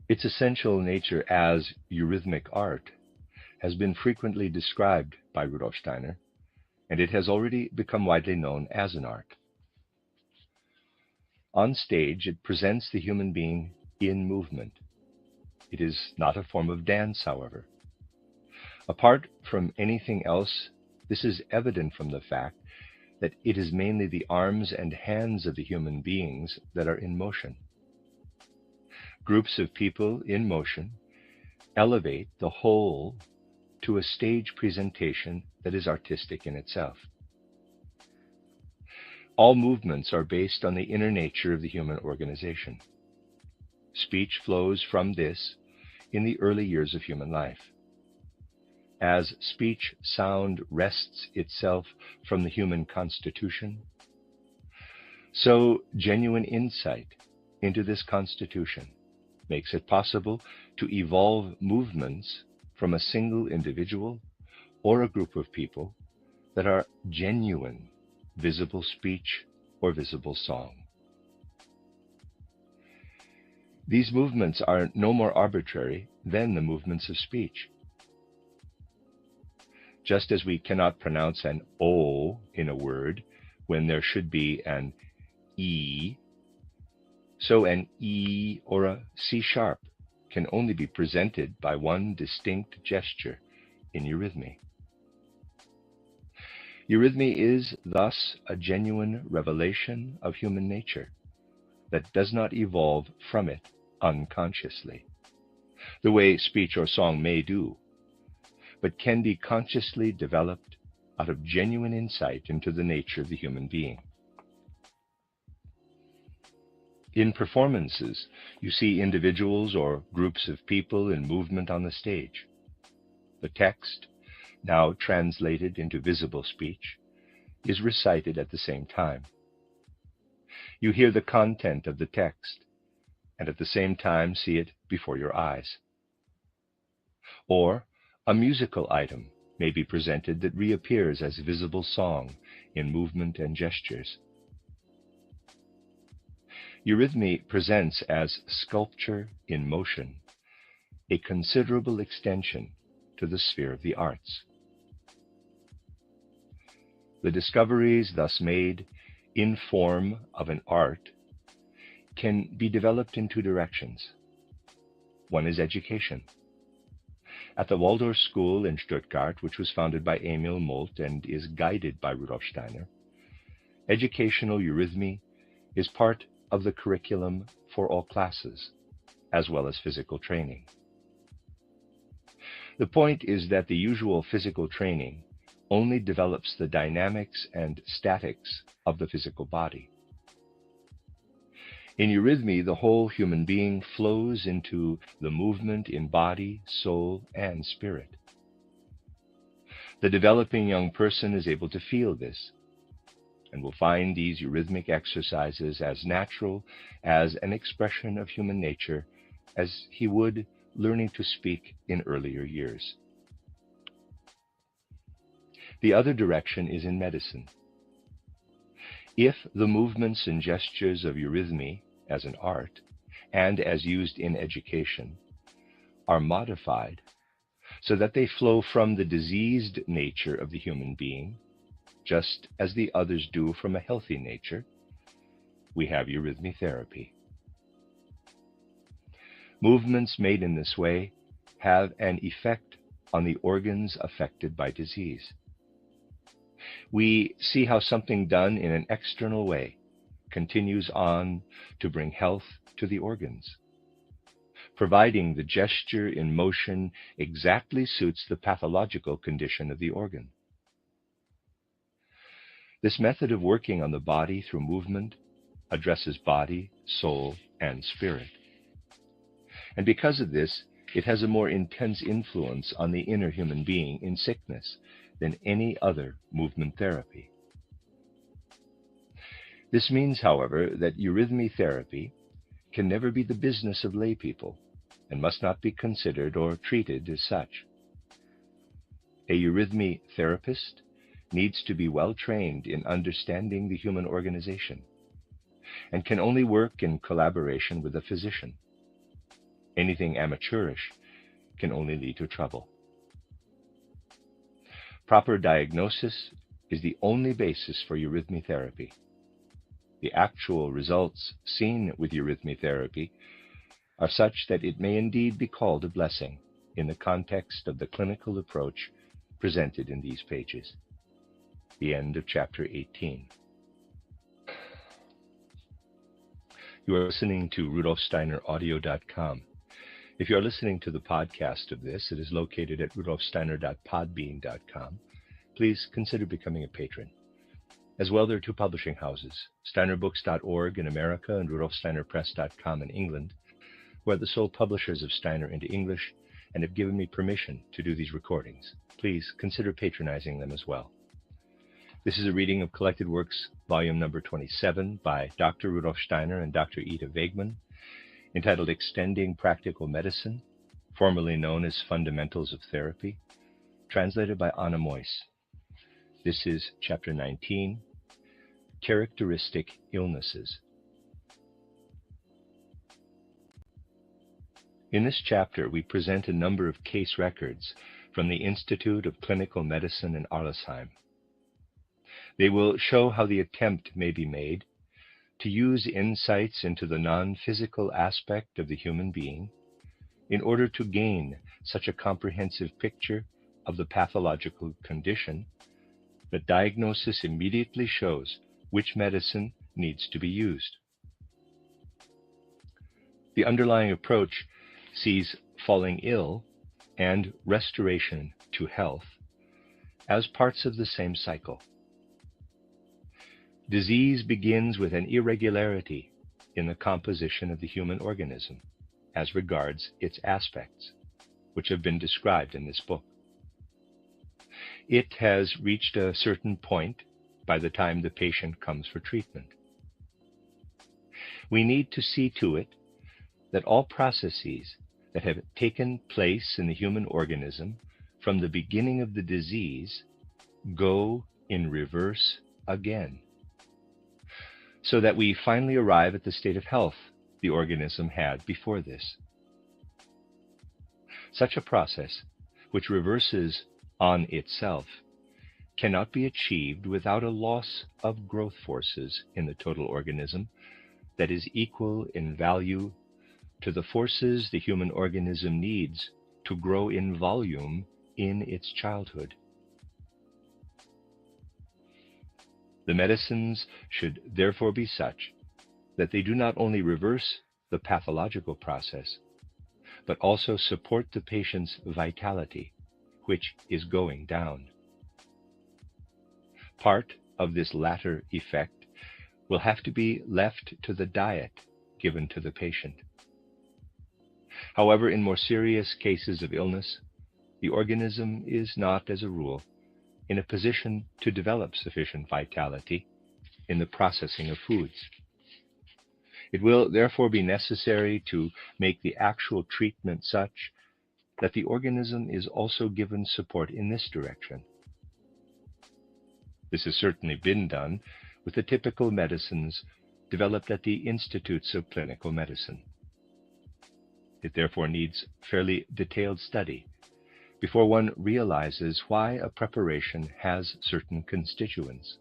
Its essential nature as eurythmic art has been frequently described by Rudolf Steiner, and it has already become widely known as an art. On stage, it presents the human being in movement. It is not a form of dance, however. Apart from anything else, this is evident from the fact that it is mainly the arms and hands of the human beings that are in motion. Groups of people in motion elevate the whole to a stage presentation that is artistic in itself. All movements are based on the inner nature of the human organization. Speech flows from this in the early years of human life. As speech sound wrests itself from the human constitution, so genuine insight into this constitution makes it possible to evolve movements from a single individual or a group of people that are genuine visible speech or visible song. These movements are no more arbitrary than the movements of speech. Just as we cannot pronounce an O in a word when there should be an E, so an E or a C sharp can only be presented by one distinct gesture in eurythmy. Eurythmy is thus a genuine revelation of human nature that does not evolve from it unconsciously, the way speech or song may do, but can be consciously developed out of genuine insight into the nature of the human being. In performances, you see individuals or groups of people in movement on the stage. The text, now translated into visible speech, is recited at the same time. You hear the content of the text, and at the same time see it before your eyes. Or a musical item may be presented that reappears as visible song in movement and gestures. Eurythmy presents as sculpture in motion a considerable extension to the sphere of the arts. The discoveries thus made in form of an art can be developed in two directions. One is education. At the Waldorf School in Stuttgart, which was founded by Emil Molt and is guided by Rudolf Steiner, educational eurythmy is part of the curriculum for all classes, as well as physical training. The point is that the usual physical training only develops the dynamics and statics of the physical body. In eurythmy, the whole human being flows into the movement in body, soul, and spirit. The developing young person is able to feel this and will find these eurythmic exercises as natural as an expression of human nature as he would learning to speak in earlier years. The other direction is in medicine. If the movements and gestures of eurythmy as an art and as used in education are modified so that they flow from the diseased nature of the human being, just as the others do from a healthy nature, we have eurythmy therapy. Movements made in this way have an effect on the organs affected by disease. We see how something done in an external way continues on to bring health to the organs, providing the gesture in motion exactly suits the pathological condition of the organ. This method of working on the body through movement addresses body, soul, and spirit. And because of this, it has a more intense influence on the inner human being in sickness than any other movement therapy. This means, however, that eurythmy therapy can never be the business of lay people and must not be considered or treated as such. A eurythmy therapist needs to be well trained in understanding the human organization and can only work in collaboration with a physician. Anything amateurish can only lead to trouble. Proper diagnosis is the only basis for eurythmy therapy. The actual results seen with eurythmy therapy are such that it may indeed be called a blessing in the context of the clinical approach presented in these pages. The end of chapter 18. You are listening to RudolfSteinerAudio.com. If you are listening to the podcast of this, it is located at RudolfSteiner.podbean.com. Please consider becoming a patron. As well, there are two publishing houses, SteinerBooks.org in America and RudolfSteinerPress.com in England, who are the sole publishers of Steiner into English and have given me permission to do these recordings. Please consider patronizing them as well. This is a reading of Collected Works, volume number 27, by Dr. Rudolf Steiner and Dr. Ida Wegman, entitled Extending Practical Medicine, formerly known as Fundamentals of Therapy, translated by Anna Moyse. This is chapter 19, Characteristic Illnesses. In this chapter, we present a number of case records from the Institute of Clinical Medicine in Arlesheim. They will show how the attempt may be made to use insights into the non-physical aspect of the human being in order to gain such a comprehensive picture of the pathological condition that diagnosis immediately shows which medicine needs to be used. The underlying approach sees falling ill and restoration to health as parts of the same cycle. Disease begins with an irregularity in the composition of the human organism as regards its aspects, which have been described in this book. It has reached a certain point by the time the patient comes for treatment. We need to see to it that all processes that have taken place in the human organism from the beginning of the disease go in reverse again, so that we finally arrive at the state of health the organism had before this. Such a process, which reverses on itself, cannot be achieved without a loss of growth forces in the total organism that is equal in value to the forces the human organism needs to grow in volume in its childhood. The medicines should therefore be such that they do not only reverse the pathological process, but also support the patient's vitality, which is going down. Part of this latter effect will have to be left to the diet given to the patient. However, in more serious cases of illness, the organism is not, as a rule, in a position to develop sufficient vitality in the processing of foods. It will therefore be necessary to make the actual treatment such that the organism is also given support in this direction. This has certainly been done with the typical medicines developed at the Institutes of Clinical Medicine. It therefore needs fairly detailed study before one realizes why a preparation has certain constituents.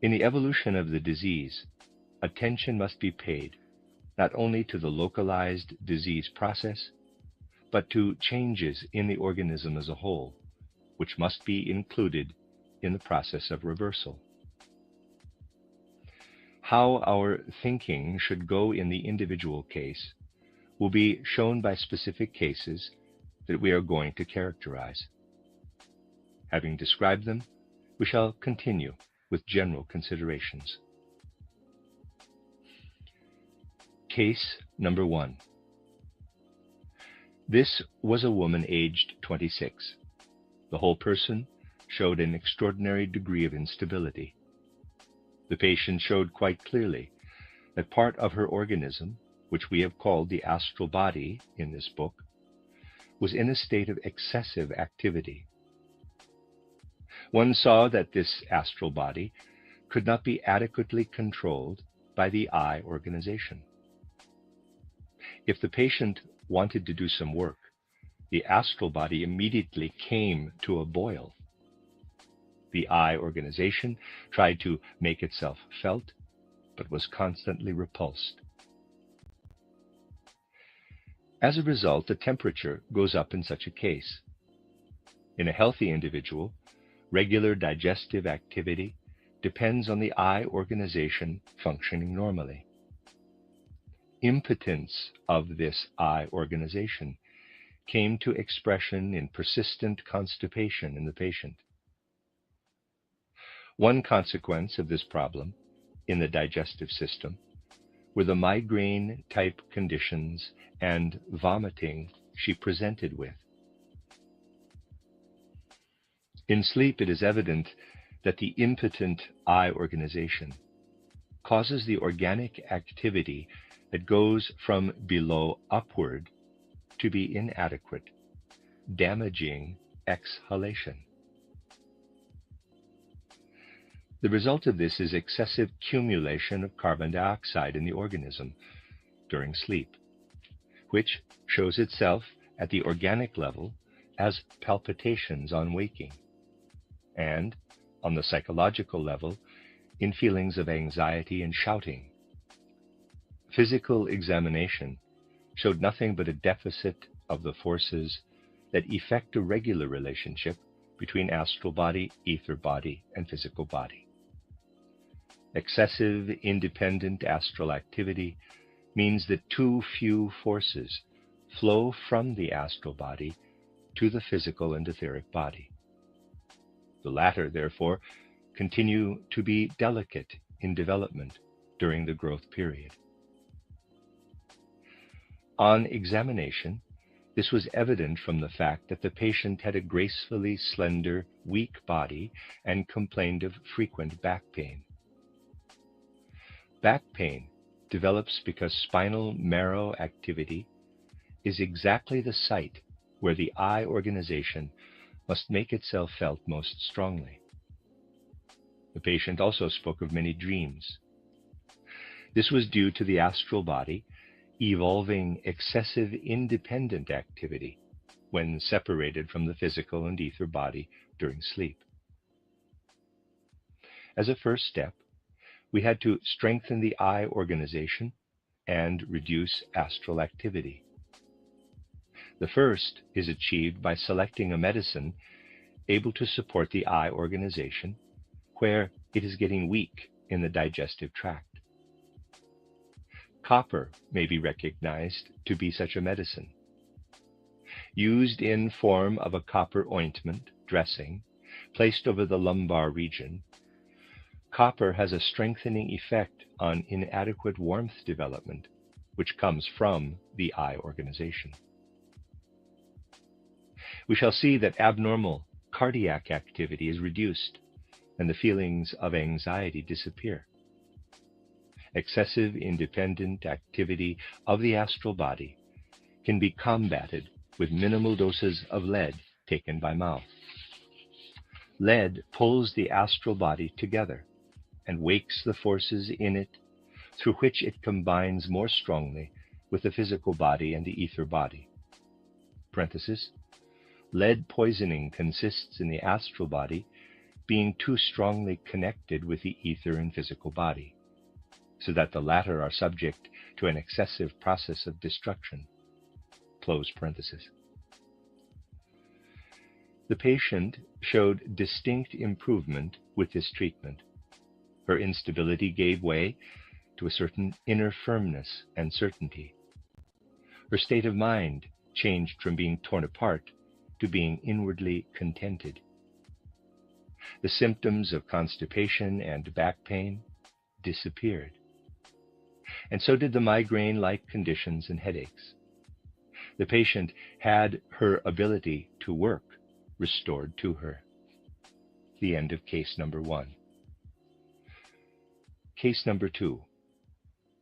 In the evolution of the disease, attention must be paid not only to the localized disease process, but to changes in the organism as a whole, which must be included in the process of reversal. How our thinking should go in the individual case will be shown by specific cases that we are going to characterize. Having described them, we shall continue with general considerations. Case number 1. This was a woman aged 26. The whole person showed an extraordinary degree of instability. The patient showed quite clearly that part of her organism, which we have called the astral body in this book, was in a state of excessive activity. One saw that this astral body could not be adequately controlled by the eye organization. If the patient wanted to do some work, the astral body immediately came to a boil. The eye organization tried to make itself felt, but was constantly repulsed. As a result, the temperature goes up in such a case. In a healthy individual, regular digestive activity depends on the eye organization functioning normally. Impotence of this eye organization came to expression in persistent constipation in the patient. One consequence of this problem in the digestive system were the migraine-type conditions and vomiting she presented with. In sleep, it is evident that the impotent eye organization causes the organic activity that goes from below upward to be inadequate, damaging exhalation. The result of this is excessive accumulation of carbon dioxide in the organism during sleep, which shows itself at the organic level as palpitations on waking, and on the psychological level in feelings of anxiety and shouting. Physical examination showed nothing but a deficit of the forces that effect a regular relationship between astral body, ether body, and physical body. Excessive independent astral activity means that too few forces flow from the astral body to the physical and etheric body. The latter, therefore, continue to be delicate in development during the growth period. On examination, this was evident from the fact that the patient had a gracefully slender, weak body and complained of frequent back pain. Back pain develops because spinal marrow activity is exactly the site where the eye organization must make itself felt most strongly. The patient also spoke of many dreams. This was due to the astral body evolving excessive independent activity when separated from the physical and ether body during sleep. As a first step, we had to strengthen the eye organization and reduce astral activity. The first is achieved by selecting a medicine able to support the eye organization where it is getting weak in the digestive tract. Copper may be recognized to be such a medicine. Used in form of a copper ointment dressing placed over the lumbar region, copper has a strengthening effect on inadequate warmth development, which comes from the eye organization. We shall see that abnormal cardiac activity is reduced and the feelings of anxiety disappear. Excessive independent activity of the astral body can be combated with minimal doses of lead taken by mouth. Lead pulls the astral body together and wakes the forces in it through which it combines more strongly with the physical body and the ether body. Parenthesis, lead poisoning consists in the astral body being too strongly connected with the ether and physical body, so that the latter are subject to an excessive process of destruction. Close parenthesis. The patient showed distinct improvement with this treatment. Her instability gave way to a certain inner firmness and certainty. Her state of mind changed from being torn apart to being inwardly contented. The symptoms of constipation and back pain disappeared, and so did the migraine-like conditions and headaches. The patient had her ability to work restored to her. The end of case number 1. Case number 2.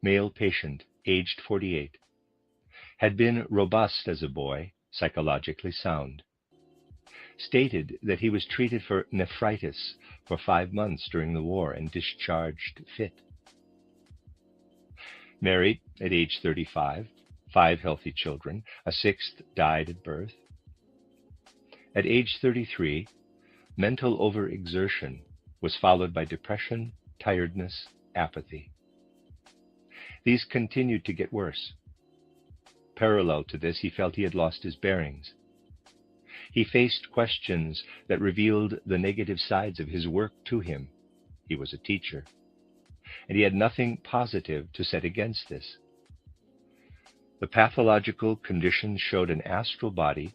Male patient, aged 48. Had been robust as a boy, psychologically sound. Stated that he was treated for nephritis for 5 months during the war and discharged fit. Married at age 35, 5 healthy children, a 6th died at birth. At age 33, mental overexertion was followed by depression, tiredness, apathy. These continued to get worse. Parallel to this, he felt he had lost his bearings. He faced questions that revealed the negative sides of his work to him. He was a teacher, and he had nothing positive to set against this. The pathological condition showed an astral body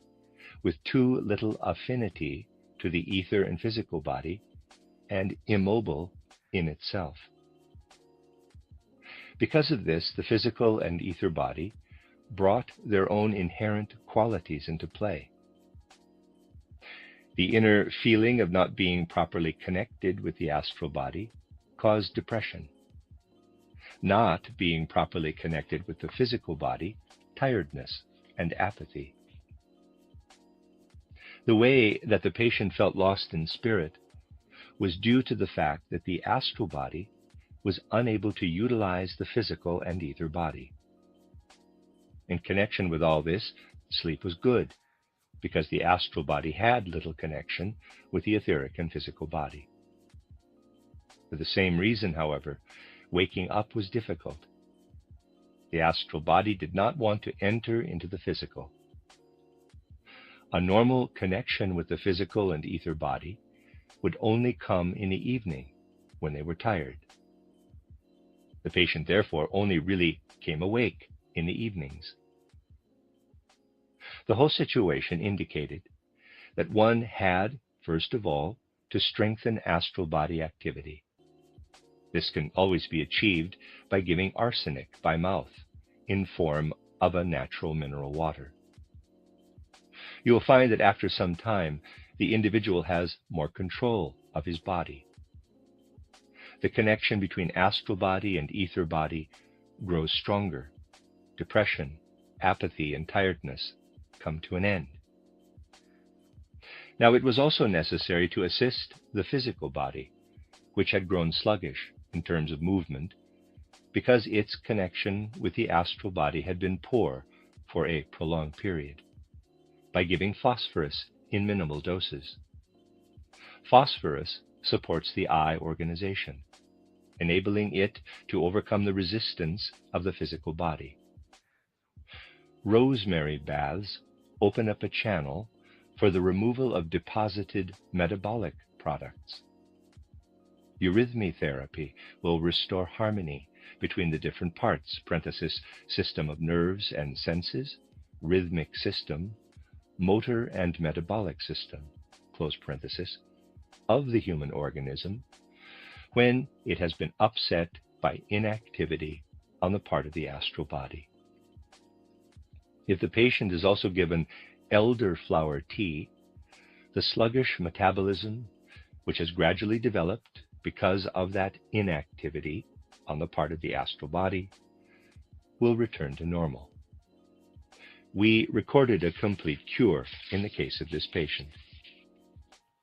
with too little affinity to the ether and physical body, and immobile in itself. Because of this, the physical and ether body brought their own inherent qualities into play. The inner feeling of not being properly connected with the astral body caused depression. Not being properly connected with the physical body, tiredness and apathy. The way that the patient felt lost in spirit was due to the fact that the astral body was unable to utilize the physical and ether body. In connection with all this, sleep was good, because the astral body had little connection with the etheric and physical body. For the same reason, however, waking up was difficult. The astral body did not want to enter into the physical. A normal connection with the physical and ether body would only come in the evening when they were tired. The patient therefore only really came awake in the evenings. The whole situation indicated that one had, first of all, to strengthen astral body activity. This can always be achieved by giving arsenic by mouth in form of a natural mineral water. You will find that after some time, the individual has more control of his body. The connection between astral body and ether body grows stronger. Depression, apathy, and tiredness come to an end. Now, it was also necessary to assist the physical body, which had grown sluggish in terms of movement, because its connection with the astral body had been poor for a prolonged period, by giving phosphorus in minimal doses. Phosphorus supports the eye organization, enabling it to overcome the resistance of the physical body. Rosemary baths open up a channel for the removal of deposited metabolic products. Eurythmy therapy will restore harmony between the different parts, parenthesis, system of nerves and senses, rhythmic system, motor and metabolic system, close parenthesis, of the human organism when it has been upset by inactivity on the part of the astral body. If the patient is also given elderflower tea, the sluggish metabolism, which has gradually developed because of that inactivity on the part of the astral body, will return to normal. We recorded a complete cure in the case of this patient.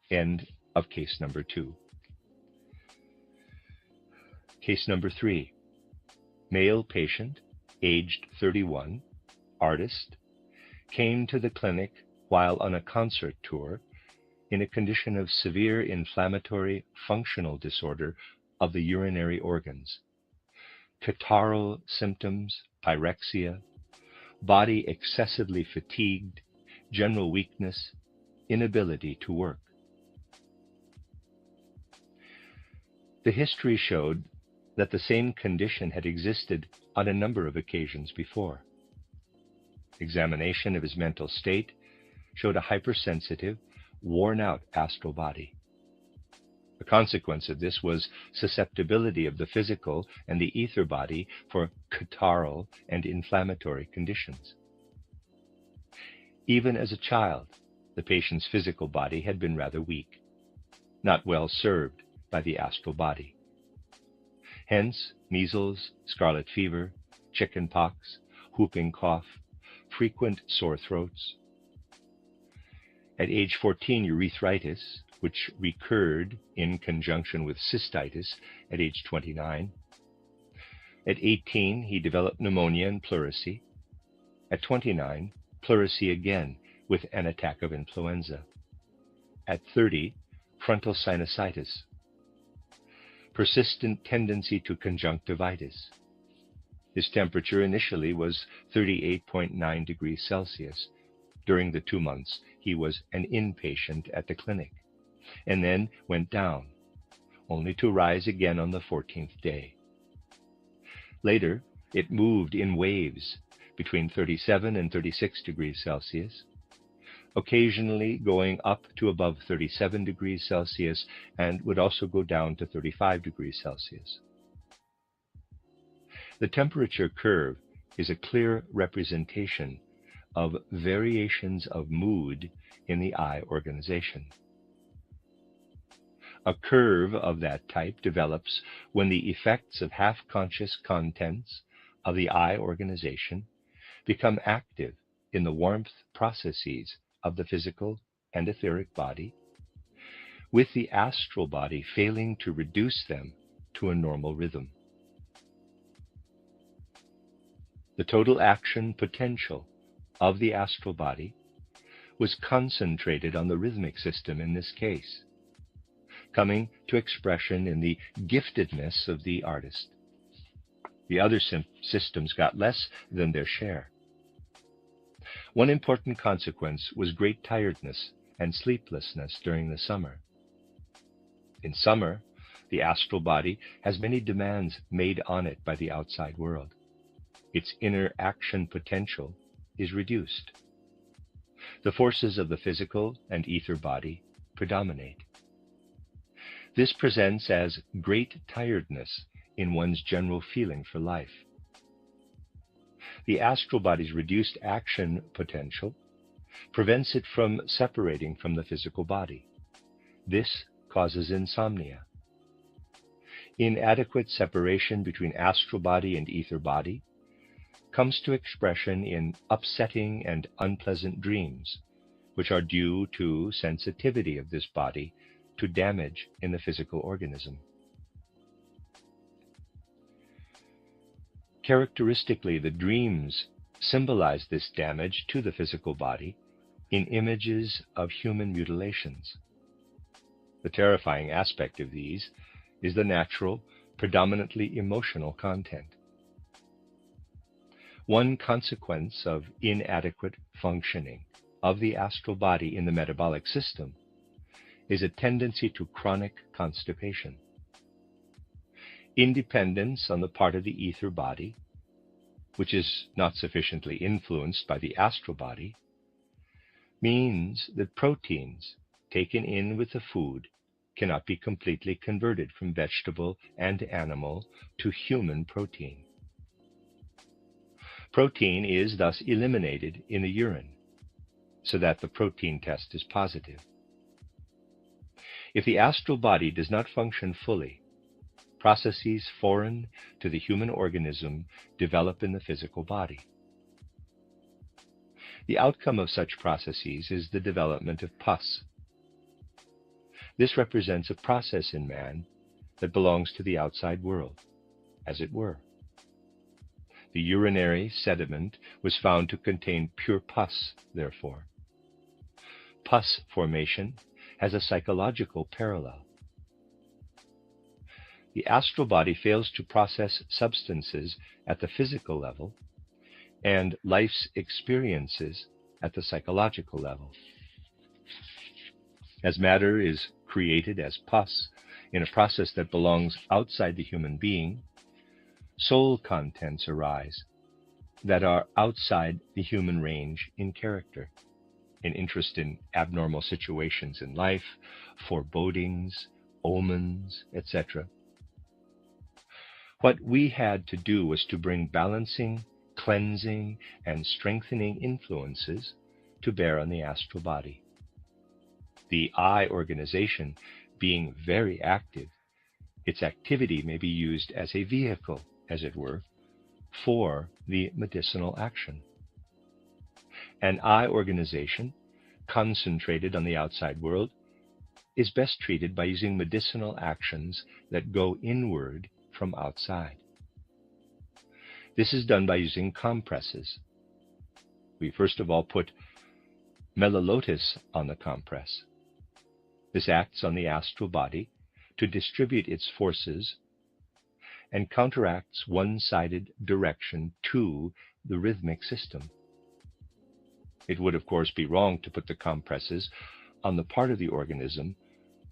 End of case number 2. Case number 3. Male patient, aged 31, artist, came to the clinic while on a concert tour in a condition of severe inflammatory functional disorder of the urinary organs, catarrhal symptoms, pyrexia, body excessively fatigued, general weakness, inability to work. The history showed that the same condition had existed on a number of occasions before. Examination of his mental state showed a hypersensitive, worn-out astral body. The consequence of this was susceptibility of the physical and the ether body for catarrhal and inflammatory conditions. Even as a child, the patient's physical body had been rather weak, not well served by the astral body. Hence, measles, scarlet fever, chicken pox, whooping cough, frequent sore throats. At age 14, urethritis, which recurred in conjunction with cystitis at age 29. At 18, he developed pneumonia and pleurisy. At 29, pleurisy again with an attack of influenza. At 30, frontal sinusitis. Persistent tendency to conjunctivitis. His temperature initially was 38.9 degrees Celsius. During the 2 months, he was an inpatient at the clinic, and then went down, only to rise again on the 14th day. Later, it moved in waves between 37 and 36 degrees Celsius, occasionally going up to above 37 degrees Celsius and would also go down to 35 degrees Celsius. The temperature curve is a clear representation of variations of mood in the eye organization. A curve of that type develops when the effects of half-conscious contents of the eye organization become active in the warmth processes of the physical and etheric body, with the astral body failing to reduce them to a normal rhythm. The total action potential of the astral body was concentrated on the rhythmic system in this case, coming to expression in the giftedness of the artist. The other systems got less than their share. One important consequence was great tiredness and sleeplessness during the summer. In summer, the astral body has many demands made on it by the outside world. Its inner action potential is reduced. The forces of the physical and ether body predominate. This presents as great tiredness in one's general feeling for life. The astral body's reduced action potential prevents it from separating from the physical body. This causes insomnia. Inadequate separation between astral body and ether body comes to expression in upsetting and unpleasant dreams, which are due to sensitivity of this body to damage in the physical organism. Characteristically, the dreams symbolize this damage to the physical body in images of human mutilations. The terrifying aspect of these is the natural, predominantly emotional content. One consequence of inadequate functioning of the astral body in the metabolic system is a tendency to chronic constipation. Independence on the part of the ether body, which is not sufficiently influenced by the astral body, means that proteins taken in with the food cannot be completely converted from vegetable and animal to human protein. Protein is thus eliminated in the urine, so that the protein test is positive. If the astral body does not function fully, processes foreign to the human organism develop in the physical body. The outcome of such processes is the development of pus. This represents a process in man that belongs to the outside world, as it were. The urinary sediment was found to contain pure pus, therefore. Pus formation has a psychological parallel. The astral body fails to process substances at the physical level and life's experiences at the psychological level. As matter is created as pus in a process that belongs outside the human being, soul contents arise that are outside the human range in character, an interest in abnormal situations in life, forebodings, omens, etc. What we had to do was to bring balancing, cleansing, and strengthening influences to bear on the astral body. The eye organization being very active, its activity may be used as a vehicle, as it were, for the medicinal action. An eye organization concentrated on the outside world is best treated by using medicinal actions that go inward from outside. This is done by using compresses. We first of all put melalotus on the compress. This acts on the astral body to distribute its forces and counteracts one-sided direction to the rhythmic system. It would, of course, be wrong to put the compresses on the part of the organism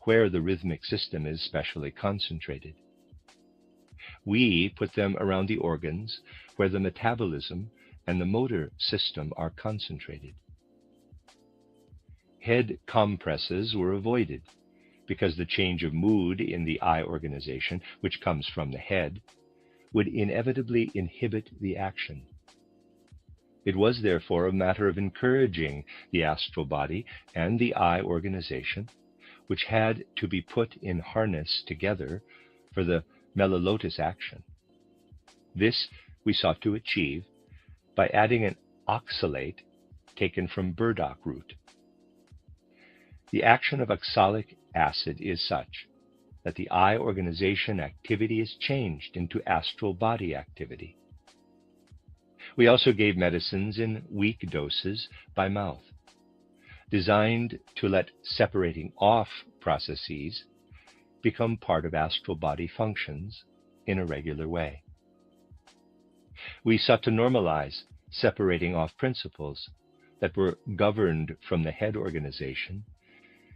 where the rhythmic system is specially concentrated. We put them around the organs where the metabolism and the motor system are concentrated. Head compresses were avoided because the change of mood in the eye organization, which comes from the head, would inevitably inhibit the action. It was therefore a matter of encouraging the astral body and the eye organization, which had to be put in harness together for the melalotus action. This we sought to achieve by adding an oxalate taken from burdock root. The action of oxalic acid is such that the eye organization activity is changed into astral body activity. We also gave medicines in weak doses by mouth, designed to let separating off processes become part of astral body functions in a regular way. We sought to normalize separating off principles that were governed from the head organization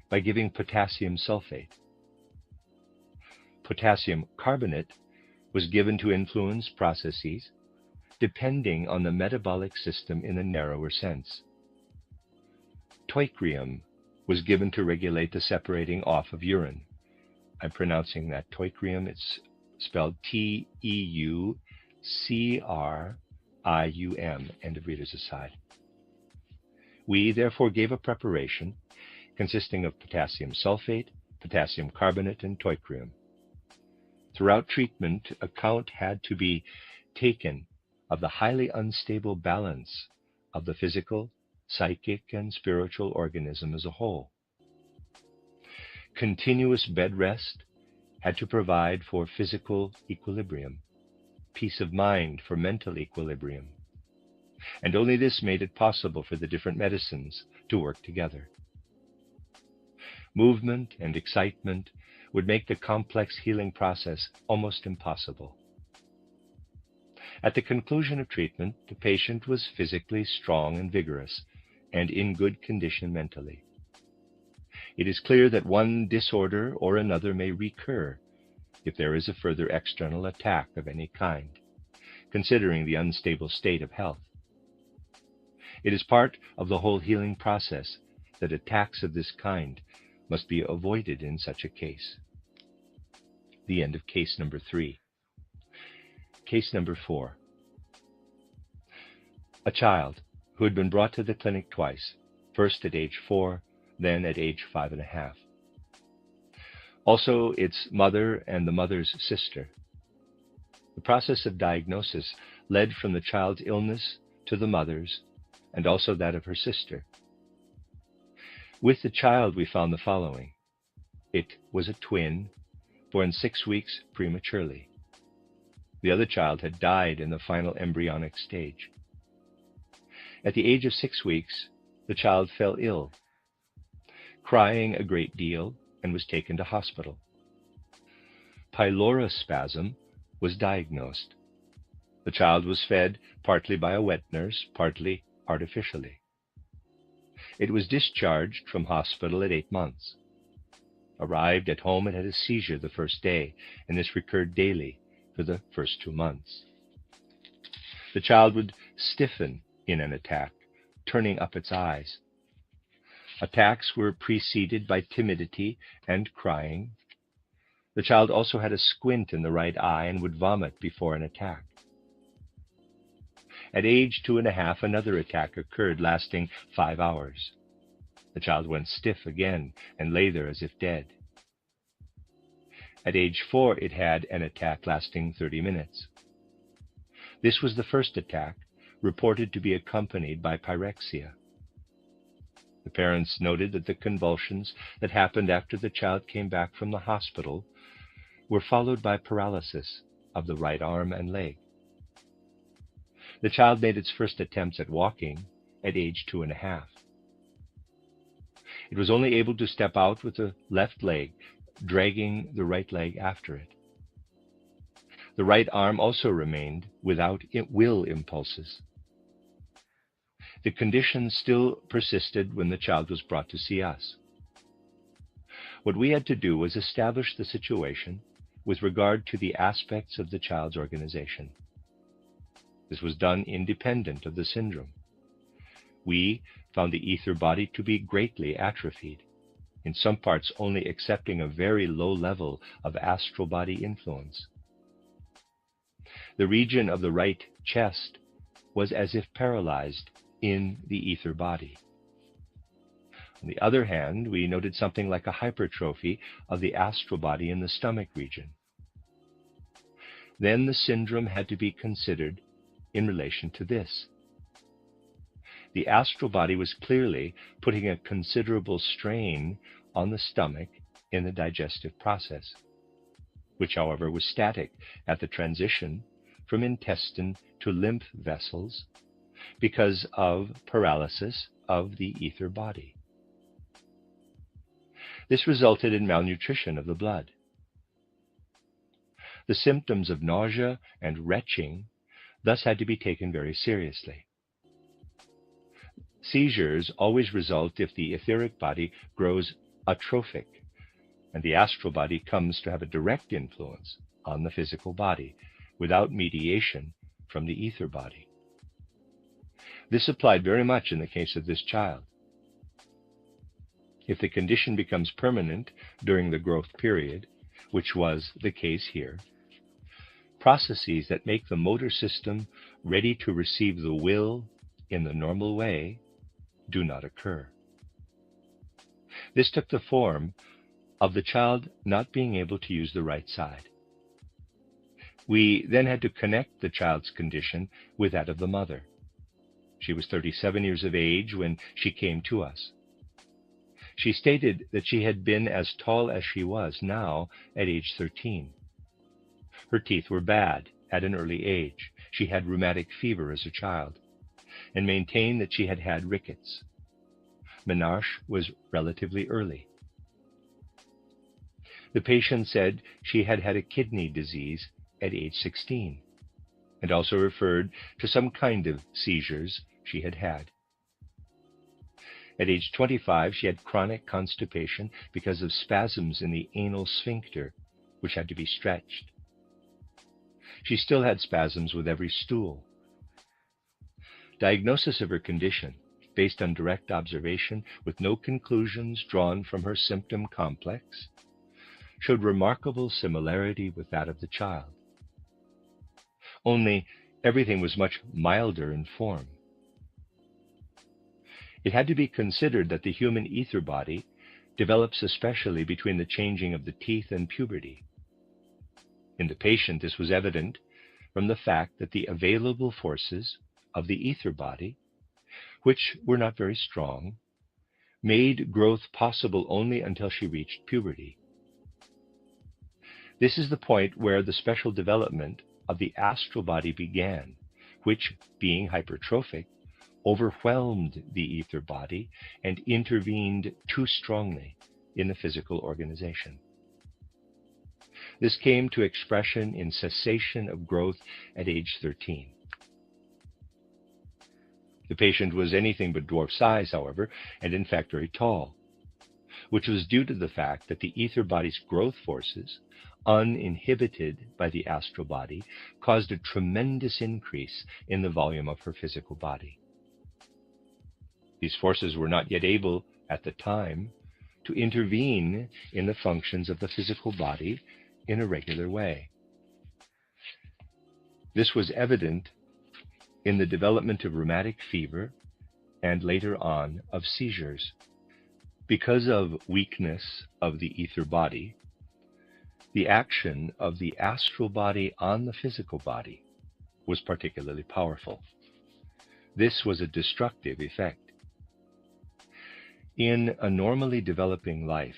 by giving potassium sulfate. Potassium carbonate was given to influence processes depending on the metabolic system in a narrower sense. Teucrium was given to regulate the separating off of urine. I'm pronouncing that teucrium. It's spelled Teucrium, end of reader's aside. We therefore gave a preparation consisting of potassium sulfate, potassium carbonate, and teucrium. Throughout treatment, account had to be taken of the highly unstable balance of the physical, psychic, and spiritual organism as a whole. Continuous bed rest had to provide for physical equilibrium, peace of mind for mental equilibrium, and only this made it possible for the different medicines to work together. Movement and excitement would make the complex healing process almost impossible. At the conclusion of treatment, the patient was physically strong and vigorous, and in good condition mentally. It is clear that one disorder or another may recur if there is a further external attack of any kind, considering the unstable state of health. It is part of the whole healing process that attacks of this kind must be avoided in such a case. The end of case number 3. Case number 4. A child who had been brought to the clinic twice, first at age 4, then at age 5.5. Also its mother and the mother's sister. The process of diagnosis led from the child's illness to the mother's, and also that of her sister. With the child we found the following. It was a twin, born 6 weeks prematurely. The other child had died in the final embryonic stage. At the age of 6 weeks, the child fell ill, crying a great deal, and was taken to hospital. Pylorospasm was diagnosed. The child was fed partly by a wet nurse, partly artificially. It was discharged from hospital at 8 months. Arrived at home, it had a seizure the first day, and this recurred daily for the first 2 months. The child would stiffen in an attack, turning up its eyes. Attacks were preceded by timidity and crying. The child also had a squint in the right eye and would vomit before an attack. At age 2.5, another attack occurred, lasting 5 hours. The child went stiff again and lay there as if dead. At age 4, it had an attack lasting 30 minutes. This was the first attack, reported to be accompanied by pyrexia. The parents noted that the convulsions that happened after the child came back from the hospital were followed by paralysis of the right arm and leg. The child made its first attempts at walking at age 2.5. It was only able to step out with the left leg, dragging the right leg after it. The right arm also remained without will impulses. The condition still persisted when the child was brought to see us. What we had to do was establish the situation with regard to the aspects of the child's organization. This was done independent of the syndrome. We found the ether body to be greatly atrophied, in some parts only accepting a very low level of astral body influence. The region of the right chest was as if paralyzed in the ether body. On the other hand, we noted something like a hypertrophy of the astral body in the stomach region. Then the syndrome had to be considered in relation to this. The astral body was clearly putting a considerable strain on the stomach in the digestive process, which, however, was static at the transition from intestine to lymph vessels because of paralysis of the ether body. This resulted in malnutrition of the blood. The symptoms of nausea and retching thus had to be taken very seriously. Seizures always result if the etheric body grows atrophic, and the astral body comes to have a direct influence on the physical body without mediation from the ether body. This applied very much in the case of this child. If the condition becomes permanent during the growth period, which was the case here, processes that make the motor system ready to receive the will in the normal way do not occur. This took the form of the child not being able to use the right side. We then had to connect the child's condition with that of the mother. She was 37 years of age when she came to us. She stated that she had been as tall as she was now at age 13. Her teeth were bad at an early age. She had rheumatic fever as a child, and maintained that she had had rickets. Menarche was relatively early. The patient said she had had a kidney disease at age 16, and also referred to some kind of seizures she had had. At age 25, she had chronic constipation because of spasms in the anal sphincter, which had to be stretched. She still had spasms with every stool. Diagnosis of her condition, based on direct observation with no conclusions drawn from her symptom complex, showed remarkable similarity with that of the child. Only everything was much milder in form. It had to be considered that the human ether body develops especially between the changing of the teeth and puberty. In the patient, this was evident from the fact that the available forces of the ether body, which were not very strong, made growth possible only until she reached puberty. This is the point where the special development of the astral body began, which, being hypertrophic, overwhelmed the ether body and intervened too strongly in the physical organization. This came to expression in cessation of growth at age 13. The patient was anything but dwarf size, however, and in fact very tall, which was due to the fact that the ether body's growth forces, uninhibited by the astral body, caused a tremendous increase in the volume of her physical body. These forces were not yet able, at the time, to intervene in the functions of the physical body in a regular way. This was evident in the development of rheumatic fever and later on of seizures. Because of weakness of the ether body, the action of the astral body on the physical body was particularly powerful. This was a destructive effect. In a normally developing life,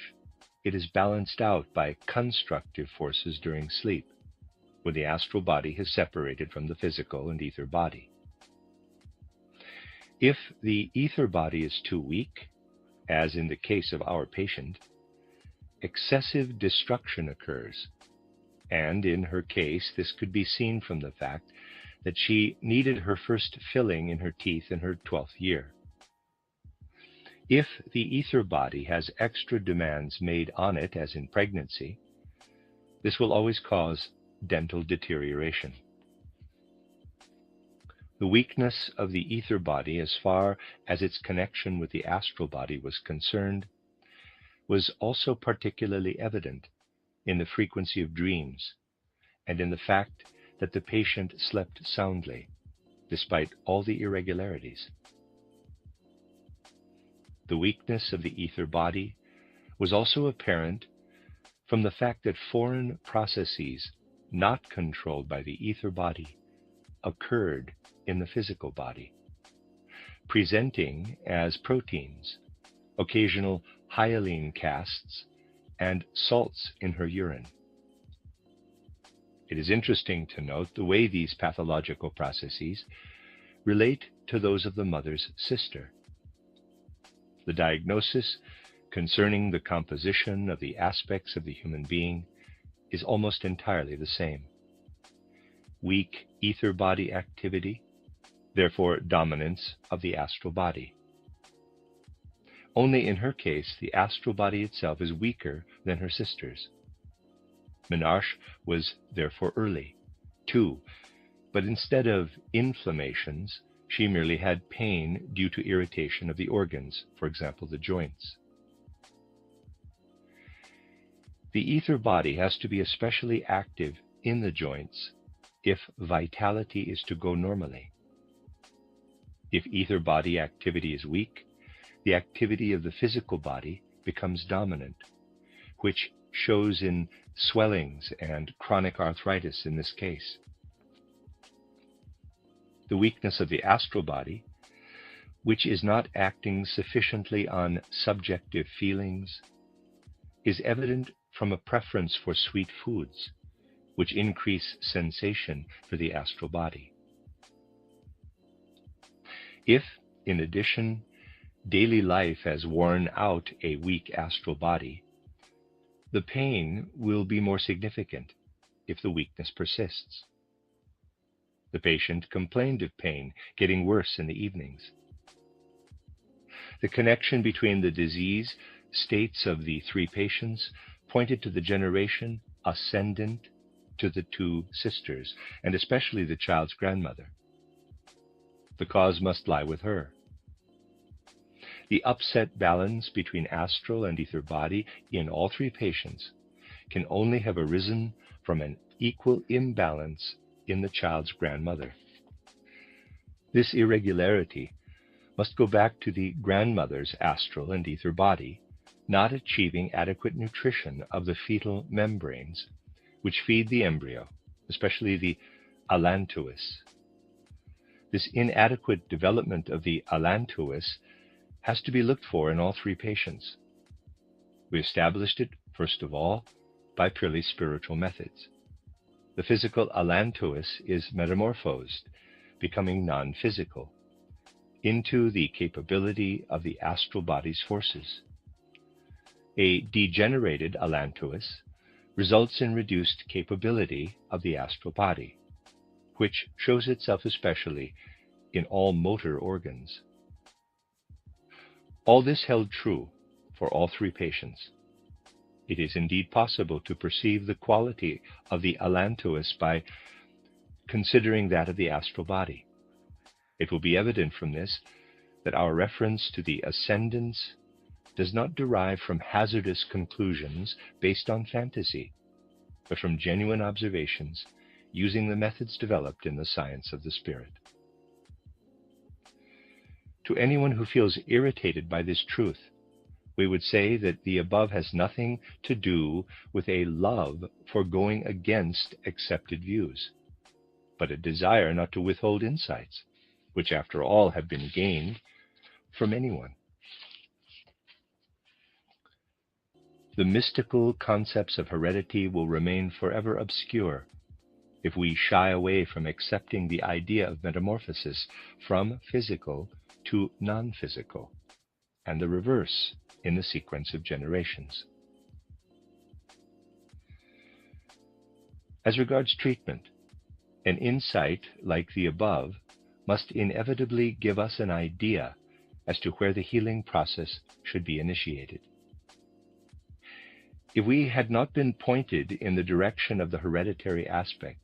it is balanced out by constructive forces during sleep, when the astral body has separated from the physical and ether body. If the ether body is too weak, as in the case of our patient, excessive destruction occurs, and in her case this could be seen from the fact that she needed her first filling in her teeth in her 12th year. If the ether body has extra demands made on it, as in pregnancy, this will always cause dental deterioration. The weakness of the ether body, as far as its connection with the astral body was concerned, was also particularly evident in the frequency of dreams and in the fact that the patient slept soundly, despite all the irregularities. The weakness of the ether body was also apparent from the fact that foreign processes not controlled by the ether body occurred in the physical body, presenting as proteins, occasional hyaline casts, and salts in her urine. It is interesting to note the way these pathological processes relate to those of the mother's sister. The diagnosis concerning the composition of the aspects of the human being is almost entirely the same. Weak ether body activity, therefore dominance of the astral body. Only in her case, the astral body itself is weaker than her sister's. Menarche was therefore early, too, but instead of inflammations, she merely had pain due to irritation of the organs, for example, the joints. The ether body has to be especially active in the joints if vitality is to go normally. If ether body activity is weak, the activity of the physical body becomes dominant, which shows in swellings and chronic arthritis in this case. The weakness of the astral body, which is not acting sufficiently on subjective feelings, is evident from a preference for sweet foods, which increase sensation for the astral body. If, in addition, daily life has worn out a weak astral body, the pain will be more significant if the weakness persists. The patient complained of pain getting worse in the evenings. The connection between the disease states of the three patients pointed to the generation ascendant to the two sisters, and especially the child's grandmother. The cause must lie with her. The upset balance between astral and ether body in all three patients can only have arisen from an equal imbalance in the child's grandmother. This irregularity must go back to the grandmother's astral and ether body not achieving adequate nutrition of the fetal membranes which feed the embryo, especially the allantois. This inadequate development of the allantois has to be looked for in all three patients. We established it, first of all, by purely spiritual methods. The physical allantois is metamorphosed, becoming non-physical, into the capability of the astral body's forces. A degenerated allantois results in reduced capability of the astral body, which shows itself especially in all motor organs. All this held true for all three patients. It is indeed possible to perceive the quality of the allantois by considering that of the astral body. It will be evident from this that our reference to the ascendants does not derive from hazardous conclusions based on fantasy, but from genuine observations using the methods developed in the science of the spirit. To anyone who feels irritated by this truth, we would say that the above has nothing to do with a love for going against accepted views, but a desire not to withhold insights, which after all have been gained from anyone. The mystical concepts of heredity will remain forever obscure if we shy away from accepting the idea of metamorphosis from physical to non-physical, and the reverse in the sequence of generations. As regards treatment, an insight like the above must inevitably give us an idea as to where the healing process should be initiated. If we had not been pointed in the direction of the hereditary aspect,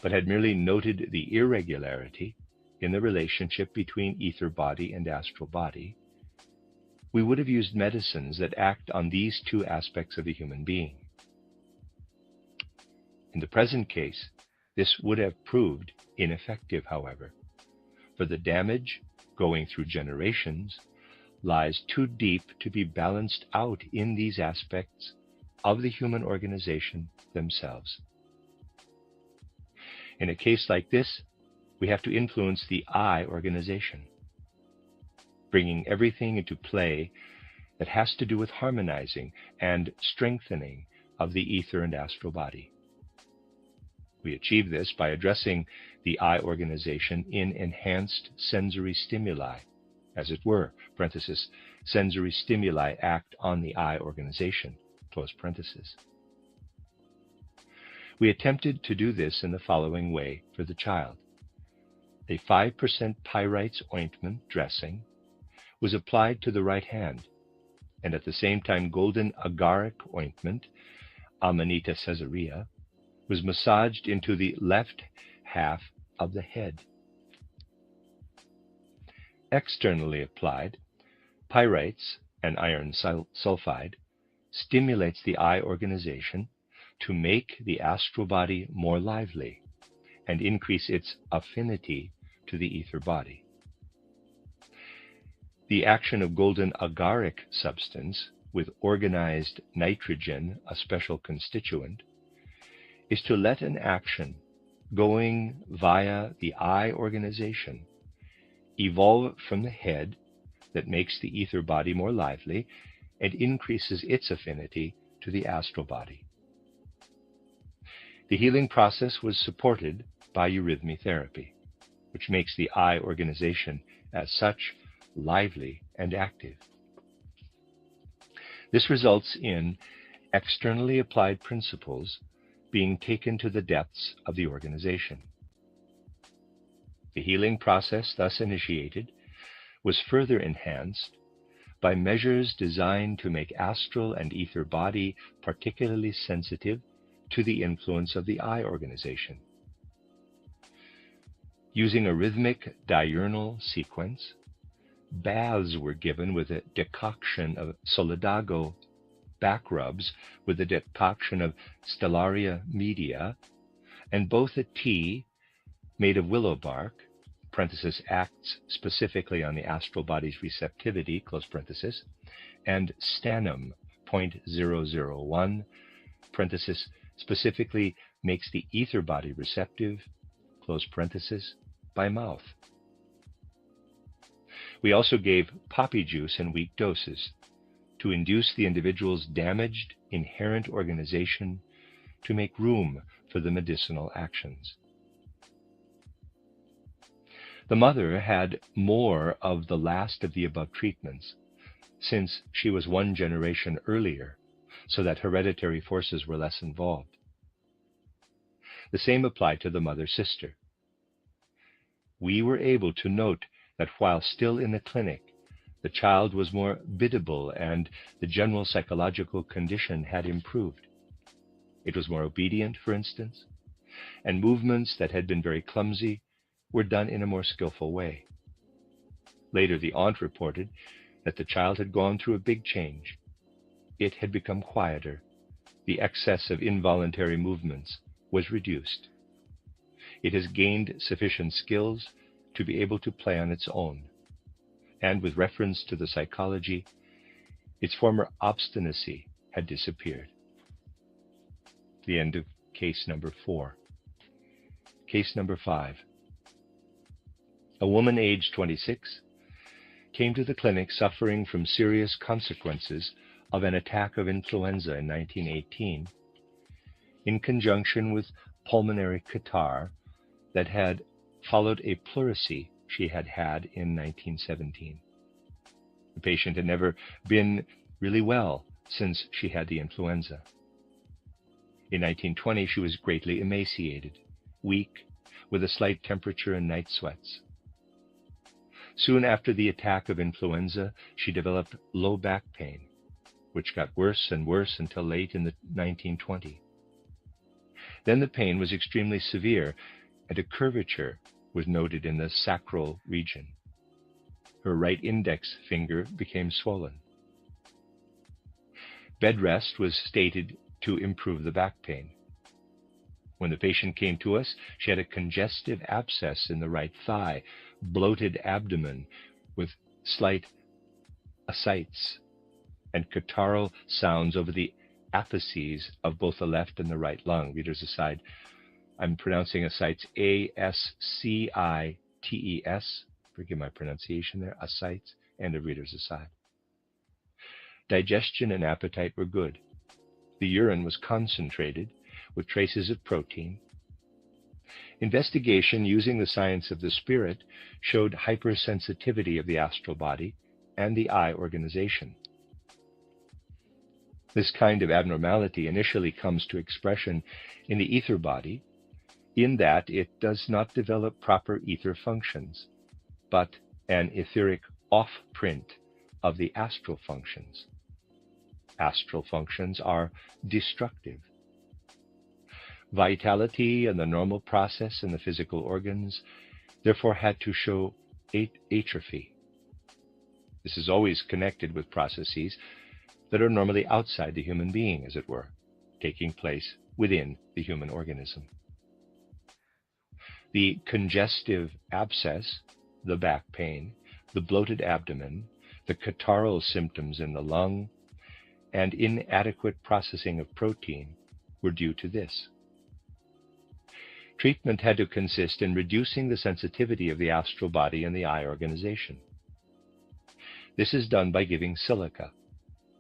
but had merely noted the irregularity in the relationship between ether body and astral body, we would have used medicines that act on these two aspects of the human being. In the present case, this would have proved ineffective, however, for the damage going through generations lies too deep to be balanced out in these aspects of the human organization themselves. In a case like this, we have to influence the I organization, bringing everything into play that has to do with harmonizing and strengthening of the ether and astral body. We achieve this by addressing the I organization in enhanced sensory stimuli, as it were, parenthesis, sensory stimuli act on the I organization, close parenthesis. We attempted to do this in the following way for the child. A 5% pyrites ointment dressing was applied to the right hand, and at the same time golden agaric ointment, Amanita caesarea, was massaged into the left half of the head. Externally applied, pyrites, and iron sulfide, stimulates the eye organization to make the astral body more lively and increase its affinity to the ether body. The action of golden agaric substance with organized nitrogen, a special constituent, is to let an action going via the eye organization evolve from the head that makes the ether body more lively and increases its affinity to the astral body. The healing process was supported by eurythmy therapy, which makes the eye organization as such lively and active. This results in externally applied principles being taken to the depths of the organization. The healing process thus initiated was further enhanced by measures designed to make astral and ether body particularly sensitive to the influence of the eye organization. Using a rhythmic diurnal sequence, baths were given with a decoction of solidago back rubs with a decoction of stellaria media, and both a tea made of willow bark, parenthesis, acts specifically on the astral body's receptivity, close parenthesis, and stannum, 0.001, parenthesis, specifically makes the ether body receptive, close parenthesis, by mouth. We also gave poppy juice in weak doses to induce the individual's damaged inherent organization to make room for the medicinal actions. The mother had more of the last of the above treatments, since she was one generation earlier, so that hereditary forces were less involved. The same applied to the mother-sister. We were able to note that while still in the clinic, the child was more biddable and the general psychological condition had improved. It was more obedient, for instance, and movements that had been very clumsy were done in a more skillful way. Later, the aunt reported that the child had gone through a big change. It had become quieter. The excess of involuntary movements was reduced. It has gained sufficient skills to be able to play on its own. And with reference to the psychology, its former obstinacy had disappeared. The end of case number 4. Case number 5. A woman aged 26 came to the clinic suffering from serious consequences of an attack of influenza in 1918 in conjunction with pulmonary catarrh that had followed a pleurisy she had had in 1917. The patient had never been really well since she had the influenza. In 1920, she was greatly emaciated, weak, with a slight temperature and night sweats. Soon after the attack of influenza, she developed low back pain, which got worse and worse until late in the 1920s. Then the pain was extremely severe, and a curvature was noted in the sacral region. Her right index finger became swollen. Bed rest was stated to improve the back pain. When the patient came to us, she had a congestive abscess in the right thigh, bloated abdomen with slight ascites, and catarrhal sounds over the aphyses of both the left and the right lung. Readers aside, I'm pronouncing ascites A-S-C-I-T-E-S. Forgive my pronunciation there, ascites, and a reader's aside. Digestion and appetite were good. The urine was concentrated with traces of protein. Investigation using the science of the spirit showed hypersensitivity of the astral body and the eye organization. This kind of abnormality initially comes to expression in the ether body, in that it does not develop proper ether functions, but an etheric off-print of the astral functions. Astral functions are destructive. Vitality and the normal process in the physical organs therefore had to show atrophy. This is always connected with processes that are normally outside the human being, as it were, taking place within the human organism. The congestive abscess, the back pain, the bloated abdomen, the catarrhal symptoms in the lung, and inadequate processing of protein were due to this. Treatment had to consist in reducing the sensitivity of the astral body and the eye organization. This is done by giving silica,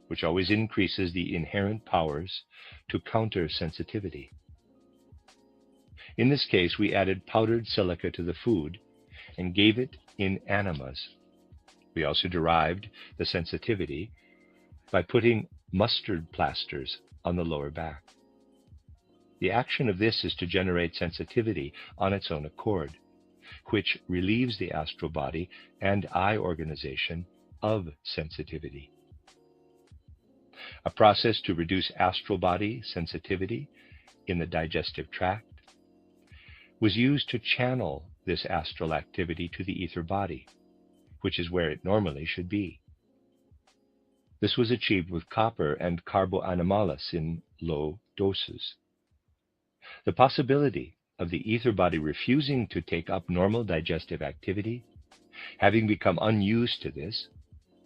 which always increases the inherent powers to counter sensitivity. In this case, we added powdered silica to the food and gave it in enemas. We also derived the sensitivity by putting mustard plasters on the lower back. The action of this is to generate sensitivity on its own accord, which relieves the astral body and eye organization of sensitivity. A process to reduce astral body sensitivity in the digestive tract was used to channel this astral activity to the ether body, which is where it normally should be. This was achieved with copper and carboanimalus in low doses. The possibility of the ether body refusing to take up normal digestive activity, having become unused to this,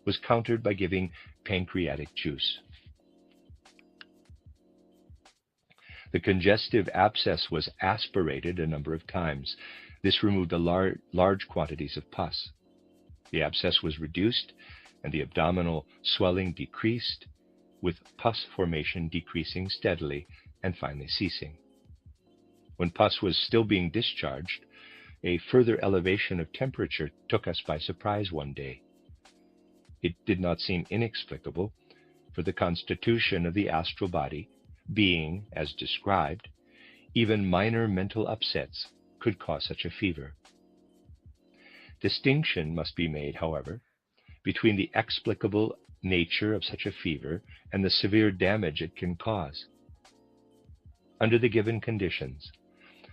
was countered by giving pancreatic juice. The congestive abscess was aspirated a number of times. This removed large quantities of pus. The abscess was reduced and the abdominal swelling decreased, with pus formation decreasing steadily and finally ceasing. When pus was still being discharged, a further elevation of temperature took us by surprise one day. It did not seem inexplicable, for the constitution of the astral body being, as described, even minor mental upsets could cause such a fever. Distinction must be made, however, between the explicable nature of such a fever and the severe damage it can cause. Under the given conditions,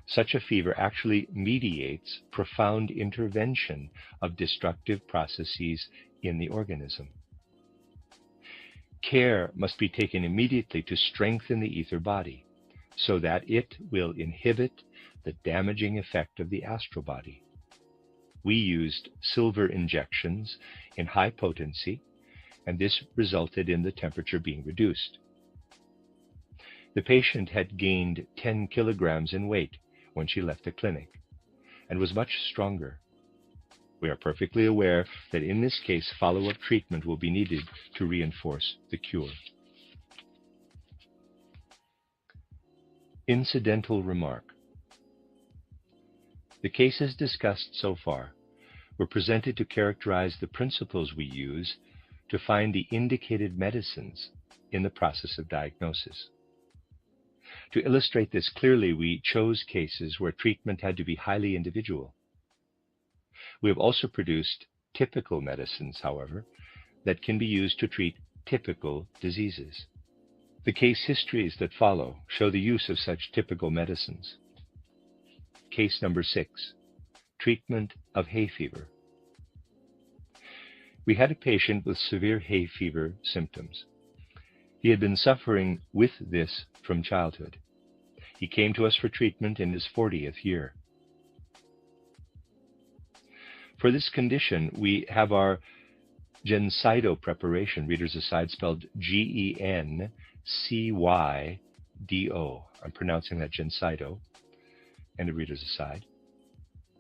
such a fever actually mediates profound intervention of destructive processes in the organism. Care must be taken immediately to strengthen the ether body, so that it will inhibit the damaging effect of the astral body. We used silver injections in high potency, and this resulted in the temperature being reduced. The patient had gained 10 kilograms in weight when she left the clinic, and was much stronger. We are perfectly aware that in this case, follow-up treatment will be needed to reinforce the cure. Incidental remark. The cases discussed so far were presented to characterize the principles we use to find the indicated medicines in the process of diagnosis. To illustrate this clearly, we chose cases where treatment had to be highly individual. We have also produced typical medicines, however, that can be used to treat typical diseases. The case histories that follow show the use of such typical medicines. Case number 6, treatment of hay fever. We had a patient with severe hay fever symptoms. He had been suffering with this from childhood. He came to us for treatment in his 40th year. For this condition, we have our Gencydo preparation, readers aside, spelled Gencydo. I'm pronouncing that Gencydo, and a reader's aside.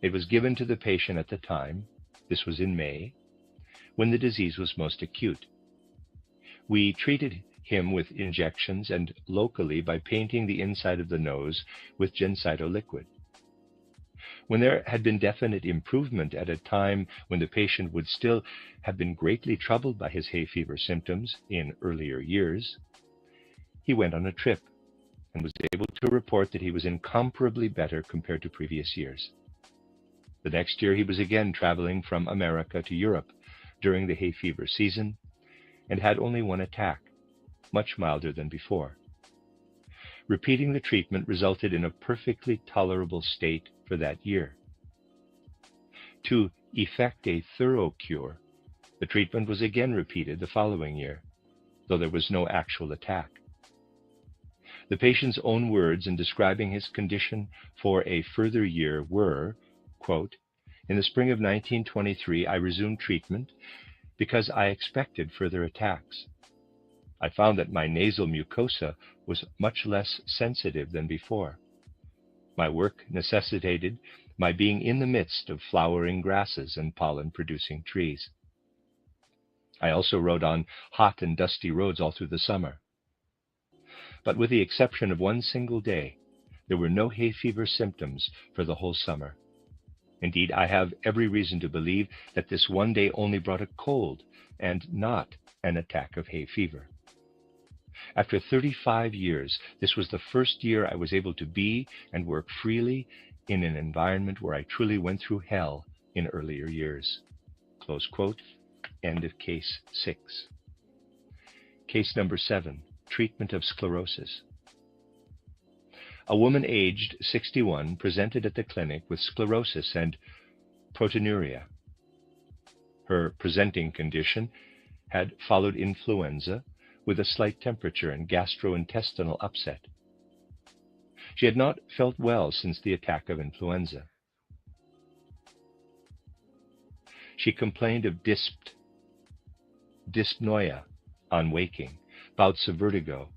It was given to the patient at the time, this was in May, when the disease was most acute. We treated him with injections and locally by painting the inside of the nose with Gencydo liquid. When there had been definite improvement at a time when the patient would still have been greatly troubled by his hay fever symptoms in earlier years, he went on a trip and was able to report that he was incomparably better compared to previous years. The next year he was again traveling from America to Europe during the hay fever season and had only one attack, much milder than before. Repeating the treatment resulted in a perfectly tolerable state for that year. To effect a thorough cure, the treatment was again repeated the following year, though there was no actual attack. The patient's own words in describing his condition for a further year were, quote, "In the spring of 1923, I resumed treatment because I expected further attacks. I found that my nasal mucosa was much less sensitive than before. My work necessitated my being in the midst of flowering grasses and pollen-producing trees. I also rode on hot and dusty roads all through the summer. But with the exception of one single day, there were no hay fever symptoms for the whole summer. Indeed, I have every reason to believe that this one day only brought a cold and not an attack of hay fever. After 35 years, this was the first year I was able to be and work freely in an environment where I truly went through hell in earlier years. Close quote. End of case 6. Case number 7, treatment of sclerosis. A woman aged 61 presented at the clinic with sclerosis and proteinuria. Her presenting condition had followed influenza with a slight temperature and gastrointestinal upset. She had not felt well since the attack of influenza. She complained of dyspnoea on waking, bouts of vertigo,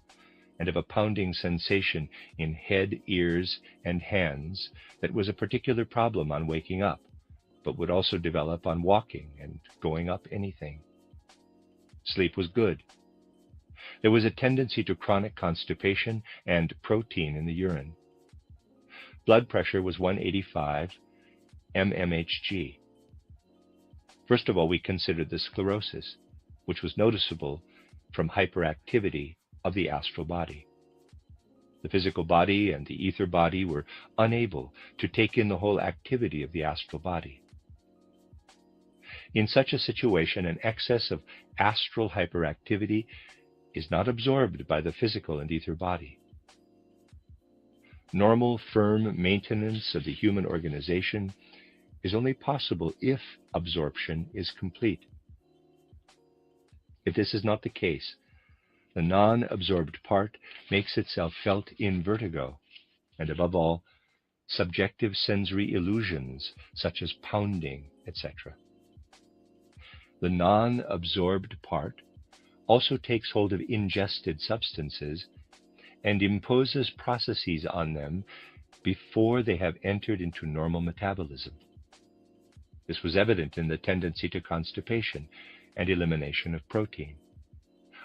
and of a pounding sensation in head, ears, and hands that was a particular problem on waking up, but would also develop on walking and going up anything. Sleep was good. There was a tendency to chronic constipation and protein in the urine. Blood pressure was 185 mmHg. First of all, we considered the sclerosis, which was noticeable from hyperactivity of the astral body. The physical body and the ether body were unable to take in the whole activity of the astral body. In such a situation, an excess of astral hyperactivity is not absorbed by the physical and ether body. Normal, firm maintenance of the human organization is only possible if absorption is complete. If this is not the case, the non-absorbed part makes itself felt in vertigo, and above all, subjective sensory illusions such as pounding, etc. The non-absorbed part also takes hold of ingested substances and imposes processes on them before they have entered into normal metabolism. This was evident in the tendency to constipation and elimination of protein,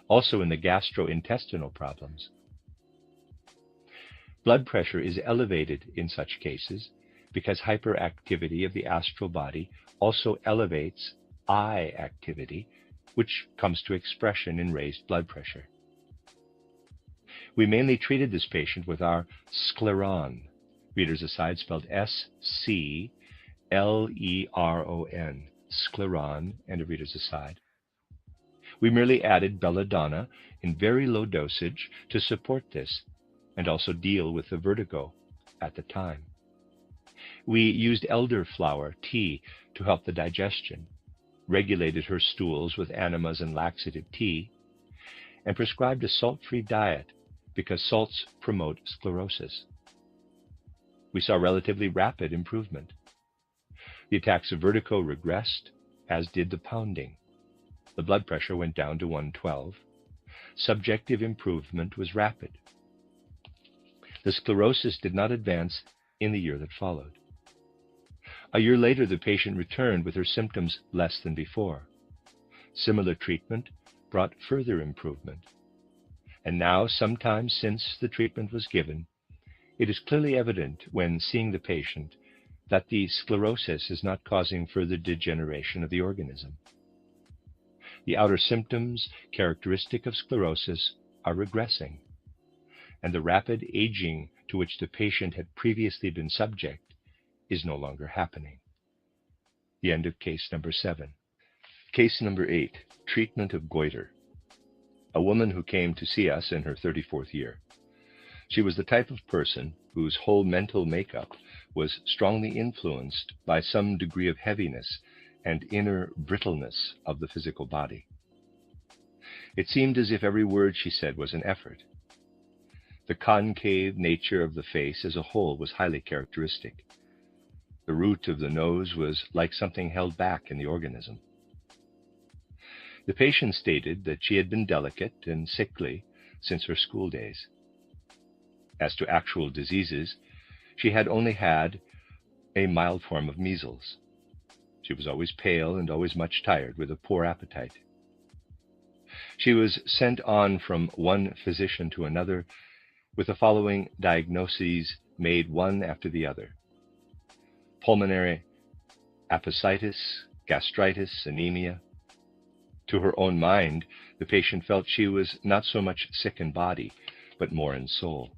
also in the gastrointestinal problems. Blood pressure is elevated in such cases because hyperactivity of the astral body also elevates eye activity, which comes to expression in raised blood pressure. We mainly treated this patient with our scleron, readers aside spelled S-C-L-E-R-O-N, scleron, and a reader's aside. We merely added belladonna in very low dosage to support this and also deal with the vertigo at the time. We used elderflower tea to help the digestion, regulated her stools with enemas and laxative tea, and prescribed a salt-free diet because salts promote sclerosis. We saw relatively rapid improvement. The attacks of vertigo regressed, as did the pounding. The blood pressure went down to 112. Subjective improvement was rapid. The sclerosis did not advance in the year that followed. A year later, the patient returned with her symptoms less than before. Similar treatment brought further improvement. And now, sometime since the treatment was given, it is clearly evident when seeing the patient that the sclerosis is not causing further degeneration of the organism. The outer symptoms characteristic of sclerosis are regressing, and the rapid aging to which the patient had previously been subject is no longer happening. The end of case number 7. Case number 8, treatment of goiter. A woman who came to see us in her 34th year. She was the type of person whose whole mental makeup was strongly influenced by some degree of heaviness and inner brittleness of the physical body. It seemed as if every word she said was an effort. The concave nature of the face as a whole was highly characteristic. The root of the nose was like something held back in the organism. The patient stated that she had been delicate and sickly since her school days. As to actual diseases, she had only had a mild form of measles. She was always pale and always much tired, with a poor appetite. She was sent on from one physician to another with the following diagnoses made one after the other: pulmonary appendicitis, gastritis, anemia. To her own mind, the patient felt she was not so much sick in body, but more in soul.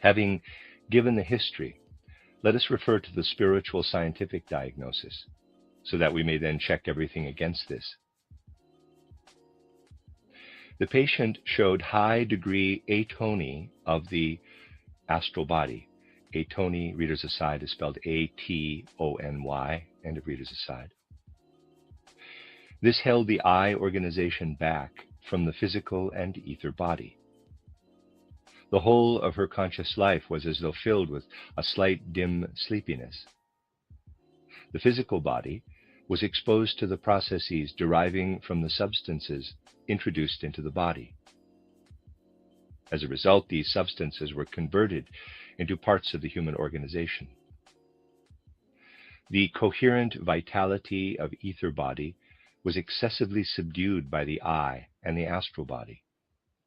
Having Given the history, let us refer to the spiritual scientific diagnosis, so that we may then check everything against this. The patient showed high degree atony of the astral body. Atony, readers aside, is spelled A-T-O-N-Y, end of readers aside. This held the I organization back from the physical and ether body. The whole of her conscious life was as though filled with a slight dim sleepiness. The physical body was exposed to the processes deriving from the substances introduced into the body. As a result, these substances were converted into parts of the human organization. The coherent vitality of ether body was excessively subdued by the I and the astral body,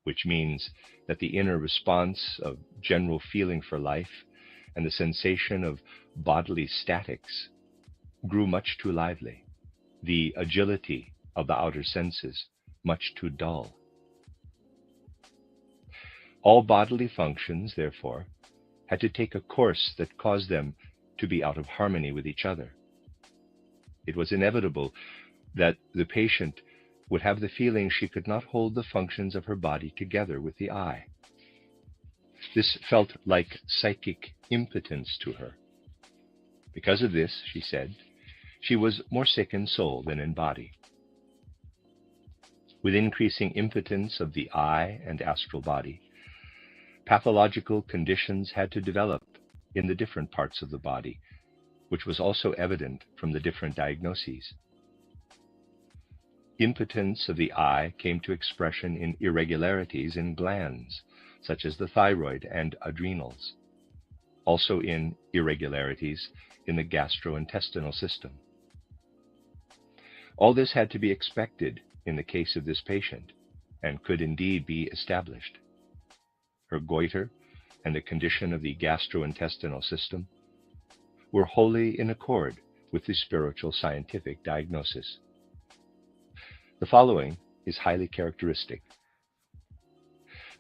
which means that the inner response of general feeling for life and the sensation of bodily statics grew much too lively, the agility of the outer senses much too dull. All bodily functions, therefore, had to take a course that caused them to be out of harmony with each other. It was inevitable that the patient would have the feeling she could not hold the functions of her body together with the I. This felt like psychic impotence to her. Because of this, she said, she was more sick in soul than in body. With increasing impotence of the I and astral body, pathological conditions had to develop in the different parts of the body, which was also evident from the different diagnoses. Impotence of the I came to expression in irregularities in glands, such as the thyroid and adrenals, also in irregularities in the gastrointestinal system. All this had to be expected in the case of this patient, and could indeed be established. Her goiter and the condition of the gastrointestinal system were wholly in accord with the spiritual scientific diagnosis. The following is highly characteristic.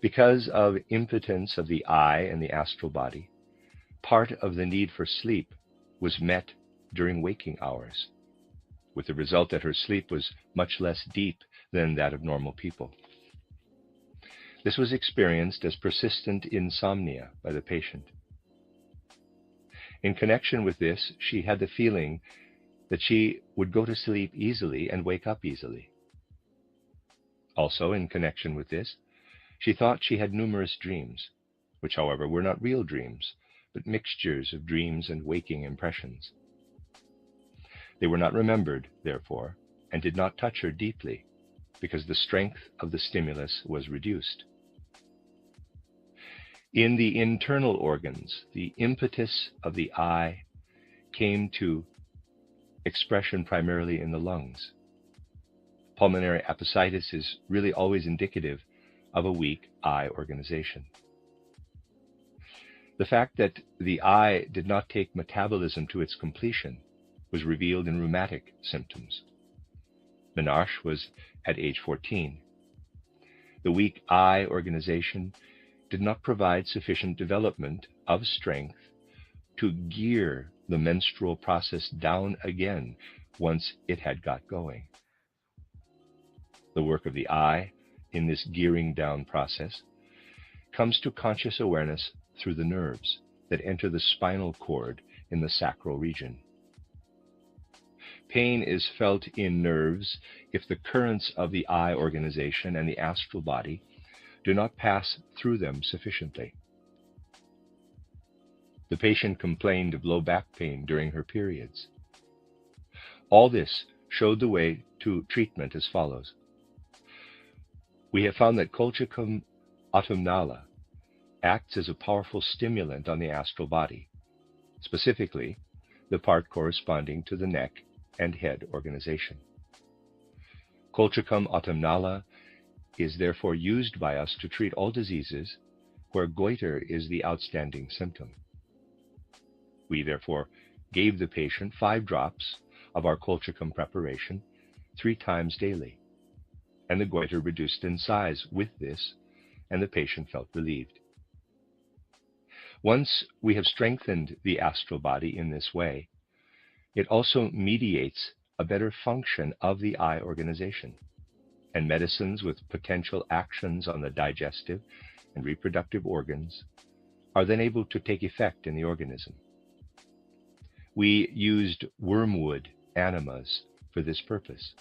Because of impotence of the I and the astral body, part of the need for sleep was met during waking hours, with the result that her sleep was much less deep than that of normal people. This was experienced as persistent insomnia by the patient. In connection with this, she had the feeling that she would go to sleep easily and wake up easily. Also, in connection with this, she thought she had numerous dreams, which, however, were not real dreams, but mixtures of dreams and waking impressions. They were not remembered, therefore, and did not touch her deeply, because the strength of the stimulus was reduced. In the internal organs, the impetus of the I came to expression primarily in the lungs. Pulmonary appendicitis is really always indicative of a weak I organization. The fact that the I did not take metabolism to its completion was revealed in rheumatic symptoms. Menarche was at age 14. The weak I organization did not provide sufficient development of strength to gear the menstrual process down again once it had got going. The work of the I in this gearing down process comes to conscious awareness through the nerves that enter the spinal cord in the sacral region. Pain is felt in nerves if the currents of the I organization and the astral body do not pass through them sufficiently. The patient complained of low back pain during her periods. All this showed the way to treatment as follows. We have found that Colchicum autumnale acts as a powerful stimulant on the astral body, specifically the part corresponding to the neck and head organization. Colchicum autumnale is therefore used by us to treat all diseases where goiter is the outstanding symptom. We therefore gave the patient 5 drops of our colchicum preparation 3 times daily, and the goiter reduced in size with this, and the patient felt relieved. Once we have strengthened the astral body in this way, it also mediates a better function of the eye organization, and medicines with potential actions on the digestive and reproductive organs are then able to take effect in the organism. We used wormwood enemas for this purpose,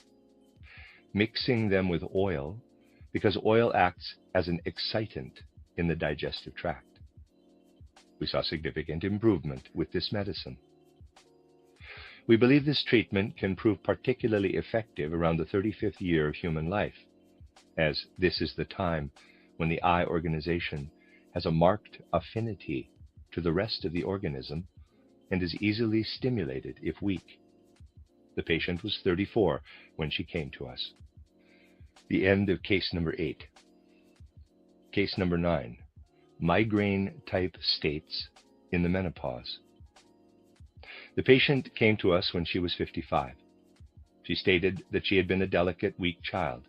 mixing them with oil because oil acts as an excitant in the digestive tract. We saw significant improvement with this medicine. We believe this treatment can prove particularly effective around the 35th year of human life, as this is the time when the eye organization has a marked affinity to the rest of the organism and is easily stimulated if weak. The patient was 34 when she came to us. The end of case number 8. Case number 9. Migraine-type states in the menopause. The patient came to us when she was 55. She stated that she had been a delicate, weak child.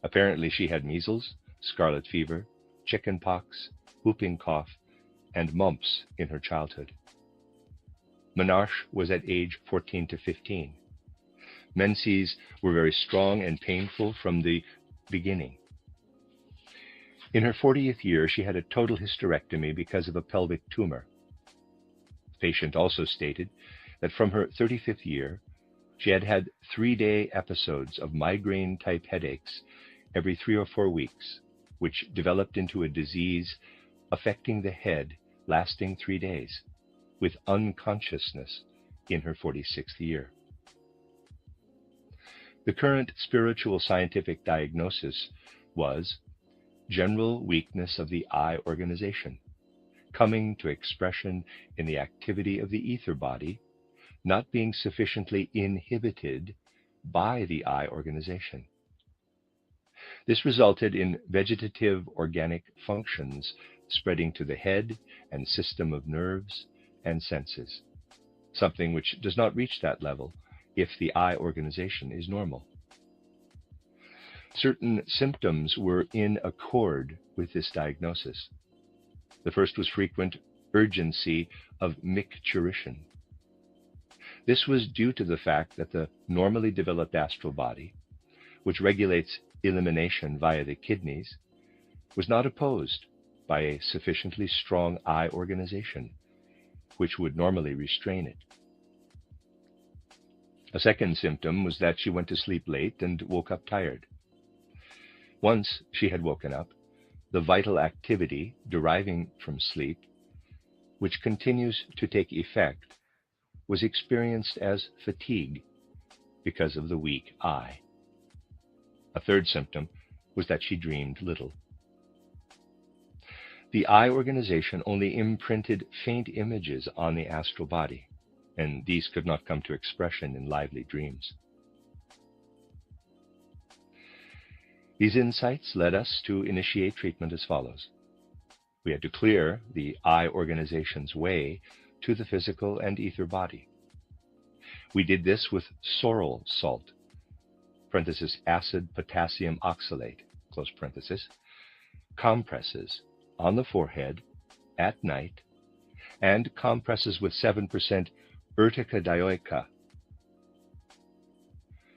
Apparently she had measles, scarlet fever, chicken pox, whooping cough, and mumps in her childhood. Menarche was at age 14 to 15. Menses were very strong and painful from the beginning. In her 40th year, she had a total hysterectomy because of a pelvic tumor. The patient also stated that from her 35th year, she had had 3-day episodes of migraine-type headaches every 3 or 4 weeks, which developed into a disease affecting the head lasting 3 days, with unconsciousness in her 46th year. The current spiritual scientific diagnosis was general weakness of the eye organization, coming to expression in the activity of the ether body, not being sufficiently inhibited by the eye organization. This resulted in vegetative organic functions spreading to the head and system of nerves and senses, something which does not reach that level if the eye organization is normal. Certain symptoms were in accord with this diagnosis. The first was frequent urgency of micturition. This was due to the fact that the normally developed astral body, which regulates elimination via the kidneys, was not opposed by a sufficiently strong eye organization, which would normally restrain it. A second symptom was that she went to sleep late and woke up tired. Once she had woken up, the vital activity deriving from sleep, which continues to take effect, was experienced as fatigue because of the weak eye. A third symptom was that she dreamed little. The eye organization only imprinted faint images on the astral body, and these could not come to expression in lively dreams. These insights led us to initiate treatment as follows. We had to clear the eye organization's way to the physical and ether body. We did this with sorrel salt, acid potassium oxalate, compresses on the forehead at night, and compresses with 7% urtica dioica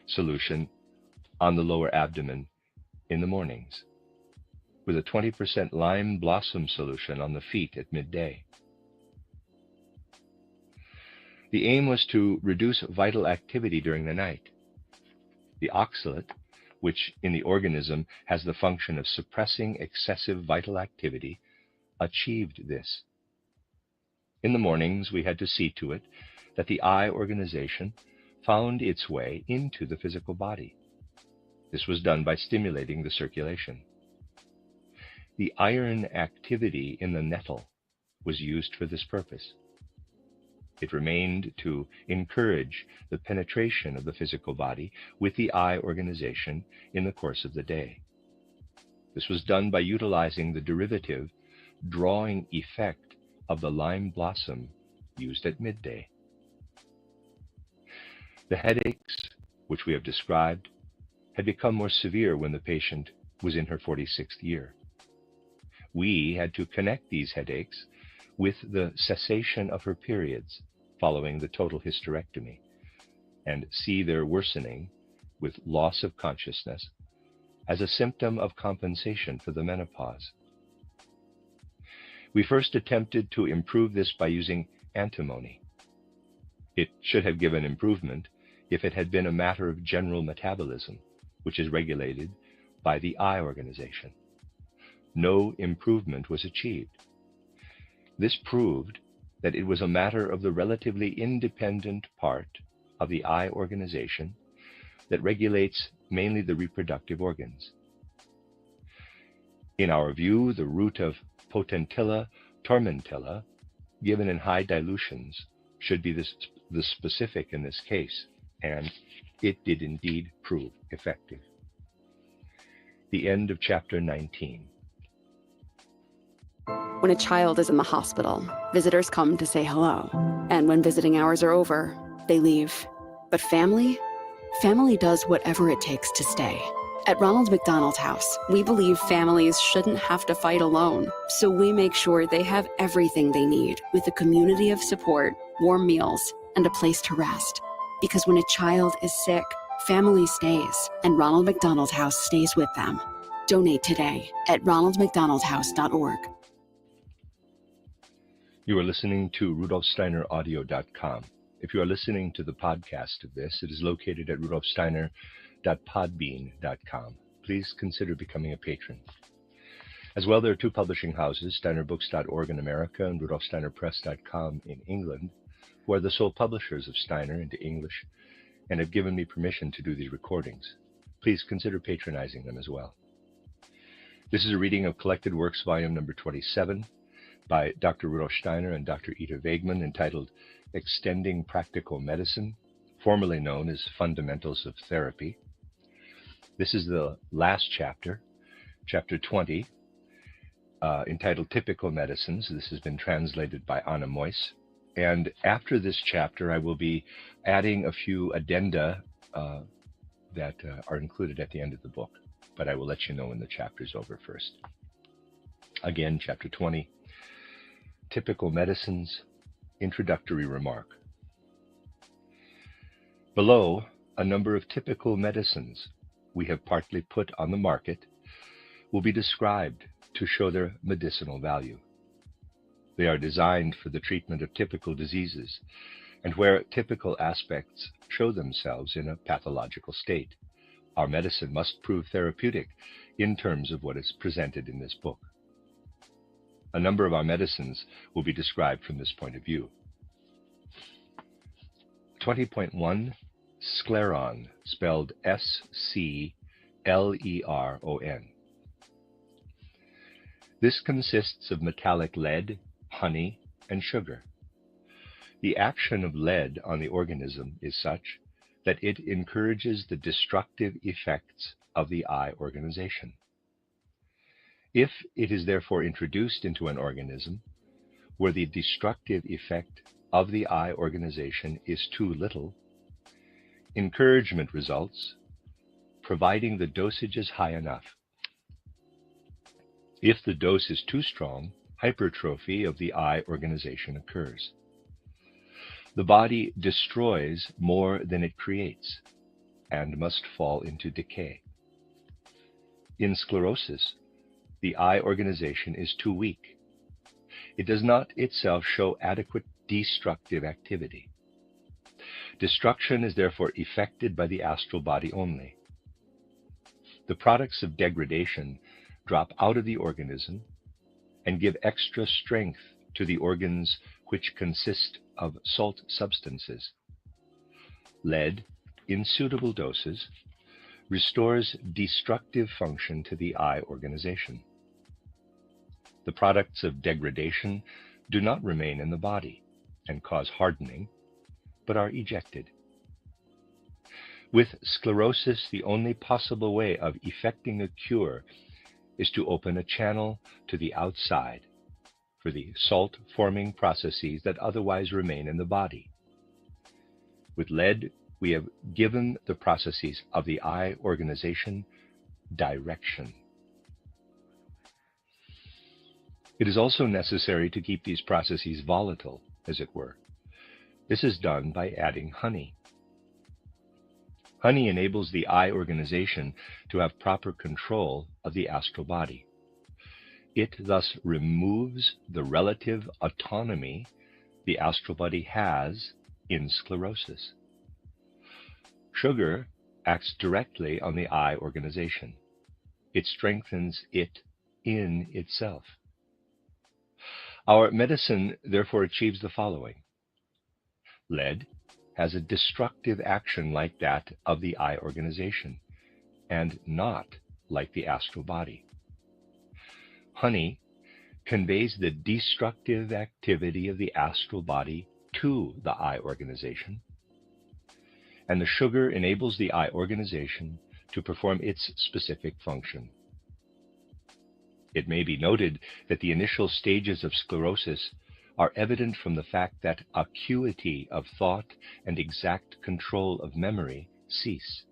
solution on the lower abdomen in the mornings, with a 20% lime blossom solution on the feet at midday. The aim was to reduce vital activity during the night. The oxalate, which in the organism has the function of suppressing excessive vital activity, achieved this. In the mornings, we had to see to it that the eye organization found its way into the physical body. This was done by stimulating the circulation. The iron activity in the nettle was used for this purpose. It remained to encourage the penetration of the physical body with the eye organization in the course of the day. This was done by utilizing the derivative drawing effect of the lime blossom used at midday. The headaches, which we have described, had become more severe when the patient was in her 46th year. We had to connect these headaches with the cessation of her periods following the total hysterectomy, and see their worsening with loss of consciousness as a symptom of compensation for the menopause. We first attempted to improve this by using antimony. It should have given improvement if it had been a matter of general metabolism, which is regulated by the eye organization. No improvement was achieved. This proved that it was a matter of the relatively independent part of the eye organization that regulates mainly the reproductive organs. In our view, the root of potentilla tormentilla, given in high dilutions, should be the specific in this case, and it did indeed prove effective. The end of chapter 19. When a child is in the hospital, visitors come to say hello. And when visiting hours are over, they leave. But family does whatever it takes to stay. At Ronald McDonald House, we believe families shouldn't have to fight alone. So we make sure they have everything they need with a community of support, warm meals, and a place to rest. Because when a child is sick, family stays, and Ronald McDonald House stays with them. Donate today at ronaldmcdonaldhouse.org. You are listening to rudolfsteineraudio.com. If you are listening to the podcast of this, it is located at rudolfsteiner.podbean.com. Please consider becoming a patron. As well, there are two publishing houses, steinerbooks.org in America and rudolfsteinerpress.com in England, who are the sole publishers of Steiner into English and have given me permission to do these recordings. Please consider patronizing them as well. This is a reading of Collected Works, volume number 27, by Dr. Rudolf Steiner and Dr. Ida Wegman, entitled Extending Practical Medicine, formerly known as Fundamentals of Therapy. This is the last chapter, chapter 20, entitled Typical Medicines. This has been translated by Anna Moyse. And after this chapter, I will be adding a few addenda that are included at the end of the book, but I will let you know when the chapter is over first. Again, chapter 20, Typical Medicines, Introductory Remark. Below, a number of typical medicines we have partly put on the market will be described to show their medicinal value. They are designed for the treatment of typical diseases, and where typical aspects show themselves in a pathological state, our medicine must prove therapeutic in terms of what is presented in this book. A number of our medicines will be described from this point of view. 20.1, Scleron, spelled S-C-L-E-R-O-N. This consists of metallic lead, honey, and sugar. The action of lead on the organism is such that it encourages the destructive effects of the eye organization. If it is therefore introduced into an organism where the destructive effect of the eye organization is too little, encouragement results, providing the dosage is high enough. If the dose is too strong, hypertrophy of the eye organization occurs. The body destroys more than it creates and must fall into decay. In sclerosis, the eye organization is too weak. It does not itself show adequate destructive activity. Destruction is therefore effected by the astral body only. The products of degradation drop out of the organism and give extra strength to the organs which consist of salt substances. Lead, in suitable doses, restores destructive function to the eye organization. The products of degradation do not remain in the body and cause hardening, but are ejected. With sclerosis, the only possible way of effecting a cure is to open a channel to the outside for the salt-forming processes that otherwise remain in the body. With lead, we have given the processes of the eye organization direction. It is also necessary to keep these processes volatile, as it were. This is done by adding honey. Honey enables the eye organization to have proper control of the astral body. It thus removes the relative autonomy the astral body has in sclerosis. Sugar acts directly on the eye organization. It strengthens it in itself. Our medicine therefore achieves the following. Lead has a destructive action like that of the eye organization, and not like the astral body. Honey conveys the destructive activity of the astral body to the eye organization, and the sugar enables the eye organization to perform its specific function. It may be noted that the initial stages of sclerosis are evident from the fact that acuity of thought and exact control of memory cease.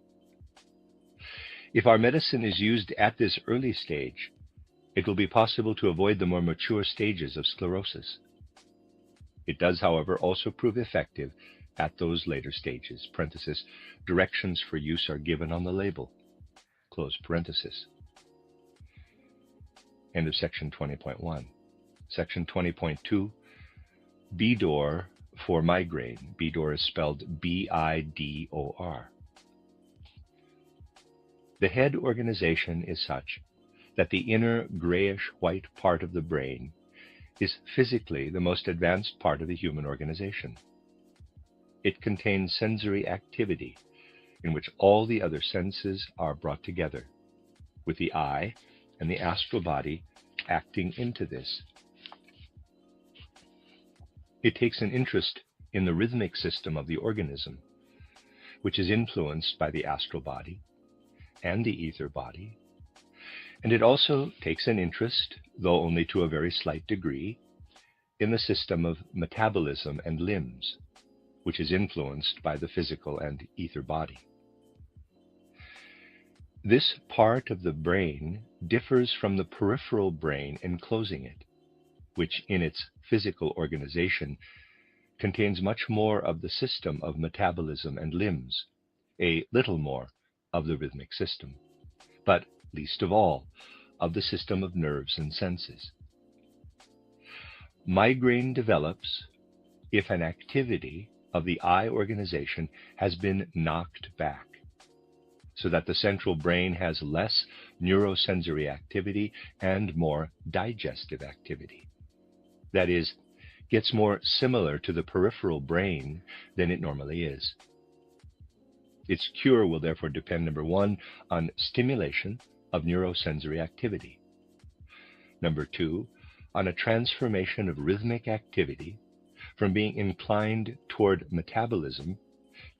If our medicine is used at this early stage, it will be possible to avoid the more mature stages of sclerosis. It does, however, also prove effective at those later stages. Parenthesis, directions for use are given on the label. Close parenthesis. End of section 20.1. Section 20.2, Bidor for migraine. Bidor is spelled B-I-D-O-R. The head organization is such that the inner grayish-white part of the brain is physically the most advanced part of the human organization. It contains sensory activity in which all the other senses are brought together, with the eye and the astral body acting into this. It takes an interest in the rhythmic system of the organism, which is influenced by the astral body and the ether body, and it also takes an interest, though only to a very slight degree, in the system of metabolism and limbs, which is influenced by the physical and ether body. This part of the brain differs from the peripheral brain enclosing it, which in its physical organization contains much more of the system of metabolism and limbs, a little more of the rhythmic system, but least of all of the system of nerves and senses. Migraine develops if an activity of the eye organization has been knocked back, so that the central brain has less neurosensory activity and more digestive activity. That is, gets more similar to the peripheral brain than it normally is. Its cure will therefore depend, number one, on stimulation of neurosensory activity. Number two, on a transformation of rhythmic activity from being inclined toward metabolism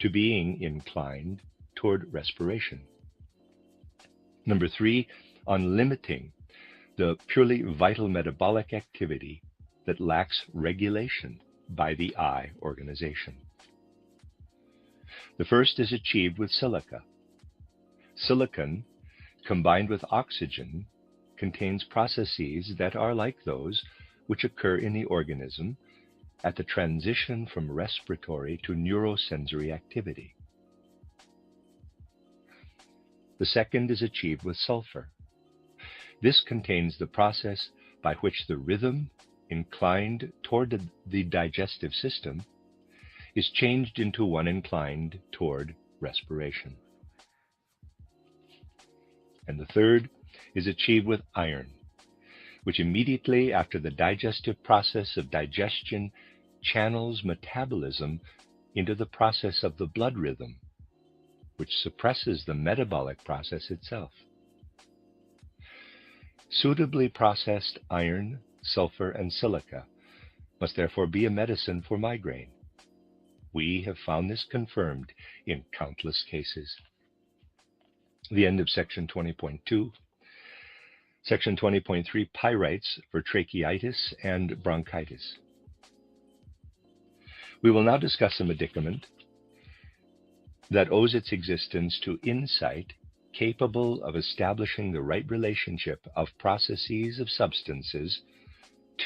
to being inclined toward respiration. Number three, on limiting the purely vital metabolic activity that lacks regulation by the eye organization. The first is achieved with silica. Silicon, combined with oxygen, contains processes that are like those which occur in the organism at the transition from respiratory to neurosensory activity. The second is achieved with sulfur. This contains the process by which the rhythm inclined toward the digestive system is changed into one inclined toward respiration. And the third is achieved with iron, which immediately after the digestive process of digestion channels metabolism into the process of the blood rhythm, which suppresses the metabolic process itself. Suitably processed iron, sulfur, and silica must therefore be a medicine for migraine. We have found this confirmed in countless cases. The end of section 20.2. Section 20.3, pyrites for tracheitis and bronchitis. We will now discuss a medicament that owes its existence to insight capable of establishing the right relationship of processes of substances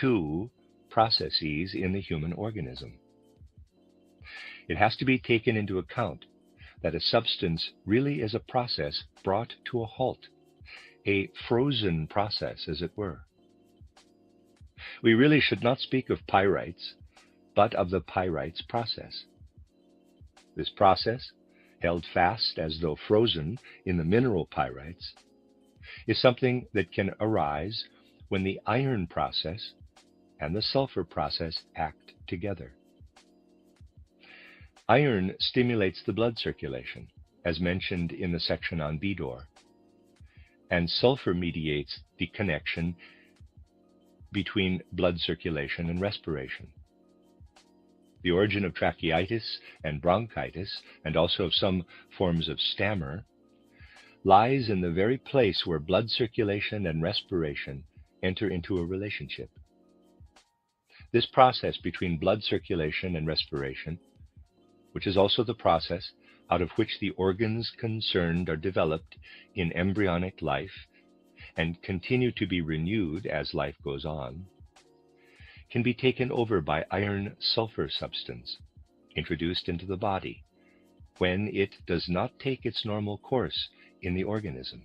two processes in the human organism. It has to be taken into account that a substance really is a process brought to a halt, a frozen process, as it were. We really should not speak of pyrites, but of the pyrites process. This process, held fast as though frozen in the mineral pyrites, is something that can arise when the iron process and the sulfur process act together. Iron stimulates the blood circulation, as mentioned in the section on Bidor, and sulfur mediates the connection between blood circulation and respiration. The origin of tracheitis and bronchitis, and also of some forms of stammer, lies in the very place where blood circulation and respiration enter into a relationship. This process between blood circulation and respiration, which is also the process out of which the organs concerned are developed in embryonic life and continue to be renewed as life goes on, can be taken over by iron-sulfur substance introduced into the body when it does not take its normal course in the organism.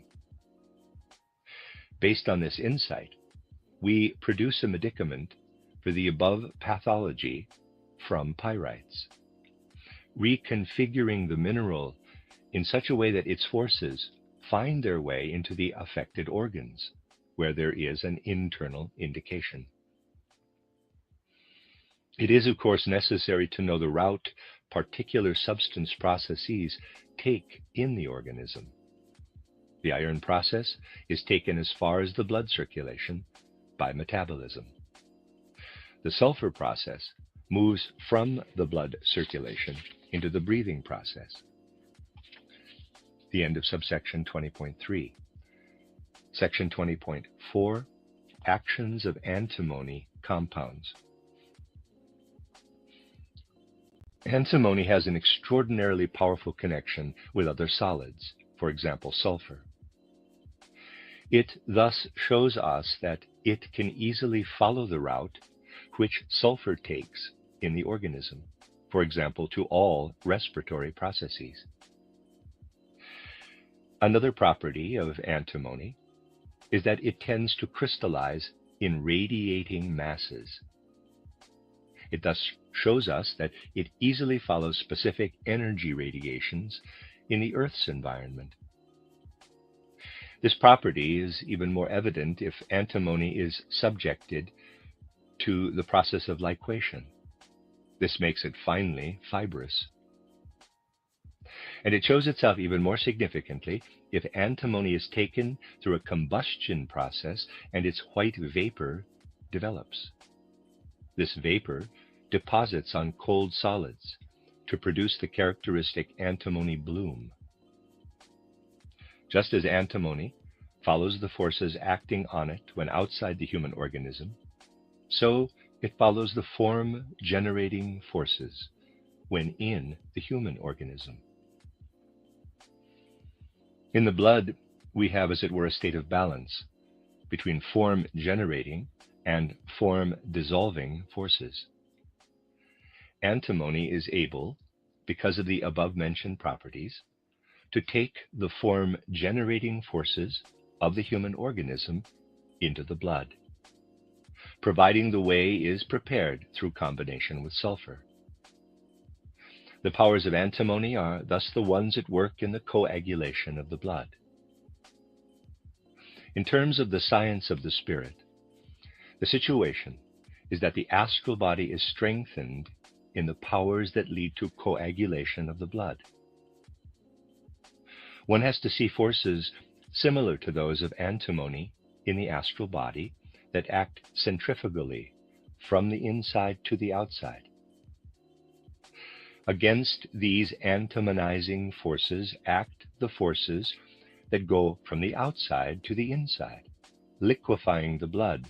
Based on this insight, we produce a medicament for the above pathology from pyrites, reconfiguring the mineral in such a way that its forces find their way into the affected organs, where there is an internal indication. It is, of course, necessary to know the route particular substance processes take in the organism. The iron process is taken as far as the blood circulation by metabolism. The sulfur process moves from the blood circulation into the breathing process. The end of subsection 20.3. Section 20.4, actions of antimony compounds. Antimony has an extraordinarily powerful connection with other solids, for example, sulfur. It thus shows us that it can easily follow the route which sulfur takes in the organism, for example, to all respiratory processes. Another property of antimony is that it tends to crystallize in radiating masses. It thus shows us that it easily follows specific energy radiations in the Earth's environment. This property is even more evident if antimony is subjected to the process of liquation. This makes it finely fibrous. And it shows itself even more significantly if antimony is taken through a combustion process and its white vapor develops. This vapor deposits on cold solids to produce the characteristic antimony bloom. Just as antimony follows the forces acting on it when outside the human organism, so it follows the form-generating forces when in the human organism. In the blood, we have, as it were, a state of balance between form-generating and form-dissolving forces. Antimony is able, because of the above-mentioned properties, to take the form-generating forces of the human organism into the blood, providing the way is prepared through combination with sulfur. The powers of antimony are thus the ones at work in the coagulation of the blood. In terms of the science of the spirit, the situation is that the astral body is strengthened in the powers that lead to coagulation of the blood. One has to see forces similar to those of antimony in the astral body that act centrifugally from the inside to the outside. Against these antimonizing forces act the forces that go from the outside to the inside, liquefying the blood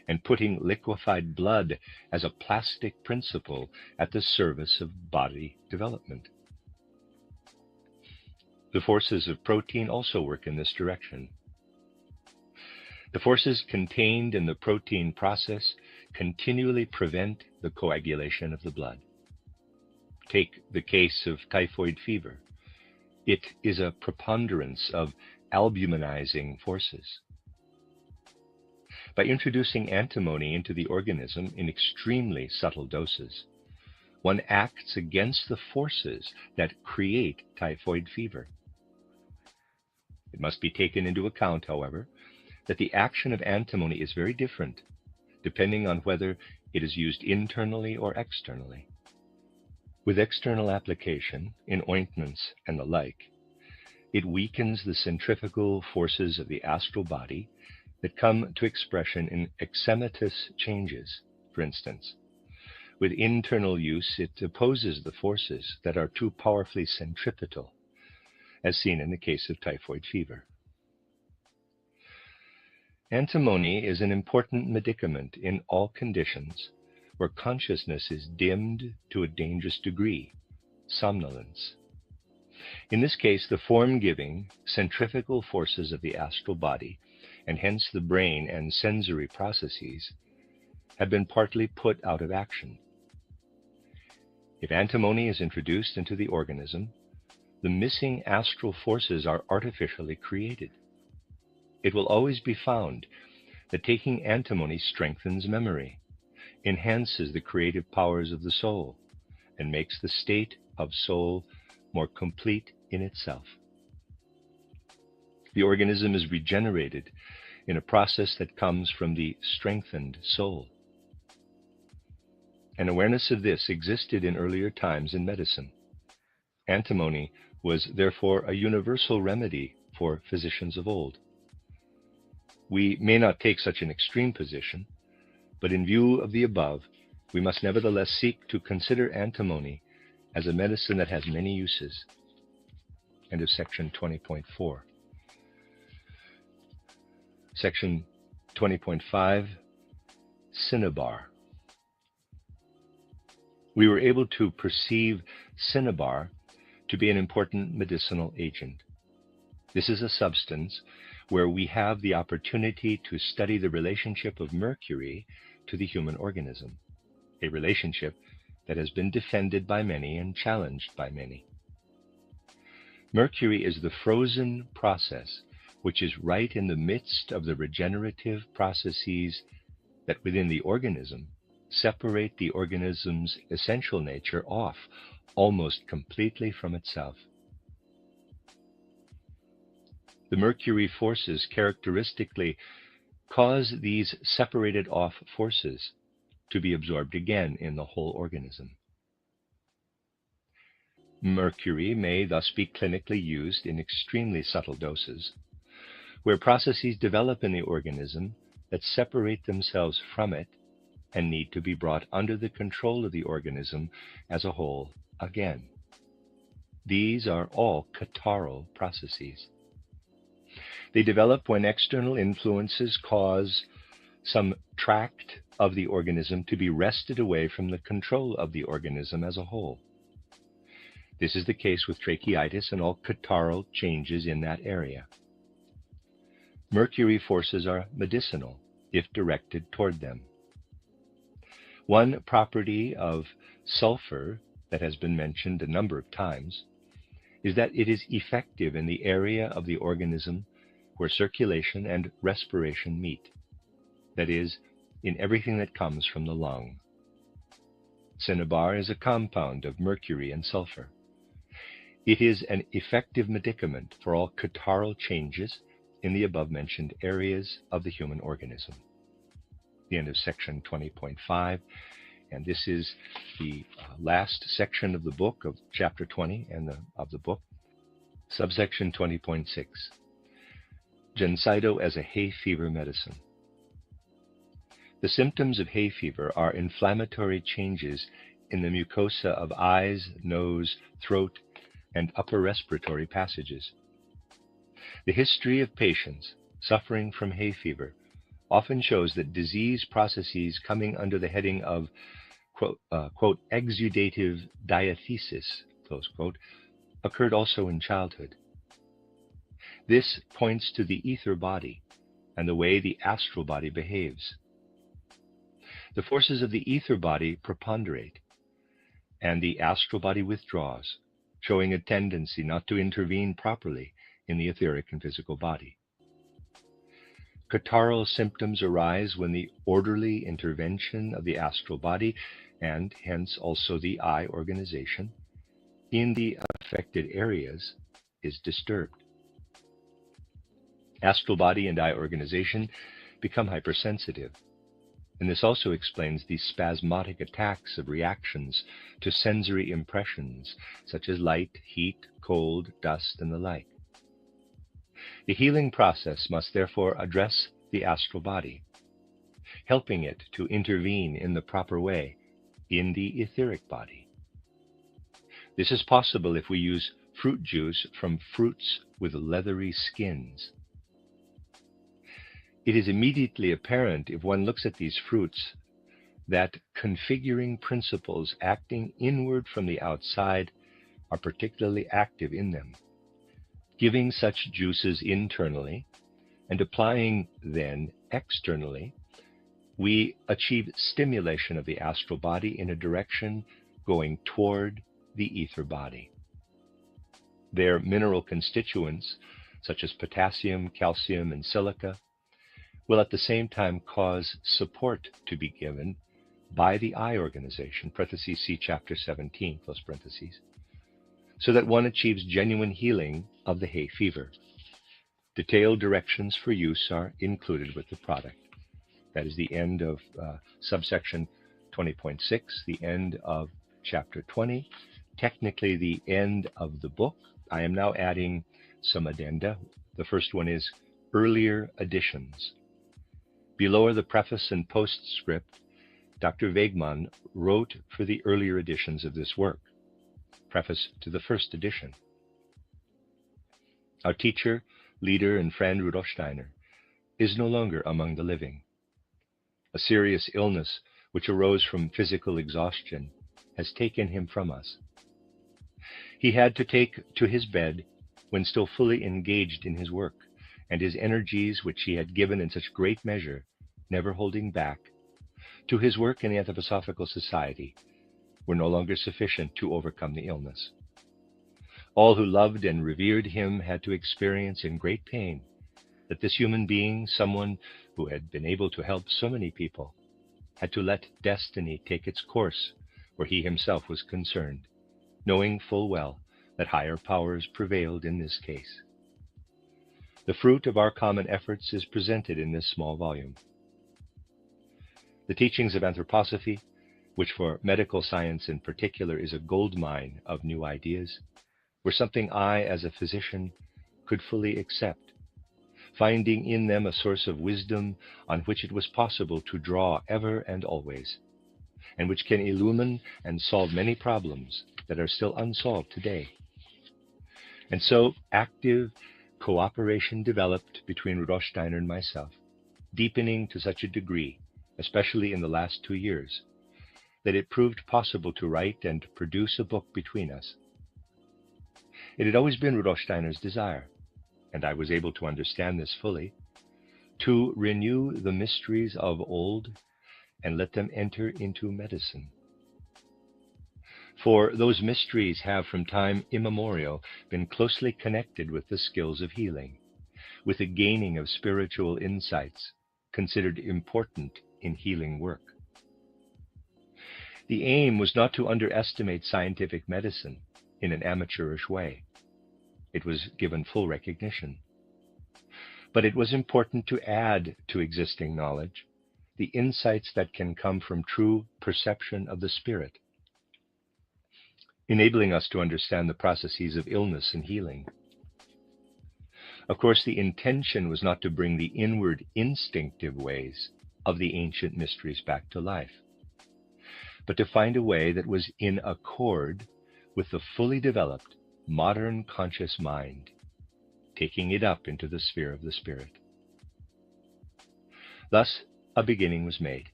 and putting liquefied blood as a plastic principle at the service of body development. The forces of protein also work in this direction. The forces contained in the protein process continually prevent the coagulation of the blood. Take the case of typhoid fever. It is a preponderance of albuminizing forces. By introducing antimony into the organism in extremely subtle doses, one acts against the forces that create typhoid fever. It must be taken into account, however, that the action of antimony is very different depending on whether it is used internally or externally. With external application, in ointments and the like, it weakens the centrifugal forces of the astral body that come to expression in eczematous changes, for instance. With internal use, it opposes the forces that are too powerfully centripetal, as seen in the case of typhoid fever. Antimony is an important medicament in all conditions where consciousness is dimmed to a dangerous degree, somnolence. In this case, the form-giving centrifugal forces of the astral body, and hence the brain and sensory processes, have been partly put out of action. If antimony is introduced into the organism, the missing astral forces are artificially created. It will always be found that taking antimony strengthens memory, enhances the creative powers of the soul, and makes the state of soul more complete in itself. The organism is regenerated in a process that comes from the strengthened soul. An awareness of this existed in earlier times in medicine. Antimony was therefore a universal remedy for physicians of old. We may not take such an extreme position, but in view of the above, we must nevertheless seek to consider antimony as a medicine that has many uses. End of section 20.4. Section 20.5, cinnabar. We were able to perceive cinnabar to be an important medicinal agent. This is a substance where we have the opportunity to study the relationship of mercury to the human organism, a relationship that has been defended by many and challenged by many. Mercury is the frozen process which is right in the midst of the regenerative processes that within the organism separate the organism's essential nature off almost completely from itself. The mercury forces characteristically cause these separated off forces to be absorbed again in the whole organism. Mercury may thus be clinically used in extremely subtle doses, where processes develop in the organism that separate themselves from it and need to be brought under the control of the organism as a whole again. These are all catarrhal processes. They develop when external influences cause some tract of the organism to be wrested away from the control of the organism as a whole. This is the case with tracheitis and all catarrhal changes in that area. Mercury forces are medicinal if directed toward them. One property of sulfur that has been mentioned a number of times is that it is effective in the area of the organism where circulation and respiration meet, that is, in everything that comes from the lung. Cinnabar is a compound of mercury and sulfur. It is an effective medicament for all catarrhal changes in the above-mentioned areas of the human organism. The end of section 20.5, and this is the last section of the book of chapter 20 and of the book, subsection 20.6. Gensido as a hay fever medicine. The symptoms of hay fever are inflammatory changes in the mucosa of eyes, nose, throat, and upper respiratory passages. The history of patients suffering from hay fever often shows that disease processes coming under the heading of quote, exudative diathesis, close quote, occurred also in childhood. This points to the ether body and the way the astral body behaves. the forces of the ether body preponderate, and the astral body withdraws, showing a tendency not to intervene properly in the etheric and physical body. Catarrhal symptoms arise when the orderly intervention of the astral body, and hence also the eye organization, in the affected areas is disturbed. Astral body and eye organization become hypersensitive, and this also explains the spasmodic attacks of reactions to sensory impressions such as light, heat, cold, dust, and the like. The healing process must therefore address the astral body, helping it to intervene in the proper way in the etheric body. This is possible if we use fruit juice from fruits with leathery skins. It is immediately apparent if one looks at these fruits that configuring principles acting inward from the outside are particularly active in them. Giving such juices internally and applying then externally, we achieve stimulation of the astral body in a direction going toward the ether body. Their mineral constituents, such as potassium, calcium, and silica, will at the same time cause support to be given by the eye organization, parentheses, see chapter 17, close parentheses, so that one achieves genuine healing of the hay fever. Detailed directions for use are included with the product. That is the end of subsection 20.6, the end of chapter 20, technically the end of the book. I am now adding some addenda. The first one is earlier editions. Below are the preface and postscript Dr. Wegman wrote for the earlier editions of this work. Preface to the first edition. Our teacher, leader, and friend Rudolf Steiner is no longer among the living. A serious illness which arose from physical exhaustion has taken him from us. He had to take to his bed when still fully engaged in his work, and his energies, which he had given in such great measure, never holding back, to his work in the Anthroposophical Society, were no longer sufficient to overcome the illness. All who loved and revered him had to experience in great pain that this human being, someone who had been able to help so many people, had to let destiny take its course where he himself was concerned, knowing full well that higher powers prevailed in this case. The fruit of our common efforts is presented in this small volume. The teachings of anthroposophy, which for medical science in particular is a gold mine of new ideas, were something I, as a physician, could fully accept, finding in them a source of wisdom on which it was possible to draw ever and always, and which can illumine and solve many problems that are still unsolved today. And so active cooperation developed between Rudolf Steiner and myself, deepening to such a degree, especially in the last 2 years, that it proved possible to write and produce a book between us. It had always been Rudolf Steiner's desire, and I was able to understand this fully, to renew the mysteries of old and let them enter into medicine. For those mysteries have from time immemorial been closely connected with the skills of healing, with the gaining of spiritual insights considered important in healing work. The aim was not to underestimate scientific medicine in an amateurish way. It was given full recognition. But it was important to add to existing knowledge the insights that can come from true perception of the spirit, enabling us to understand the processes of illness and healing. Of course, the intention was not to bring the inward instinctive ways of the ancient mysteries back to life, but to find a way that was in accord with the fully developed modern conscious mind, taking it up into the sphere of the spirit. Thus, a beginning was made.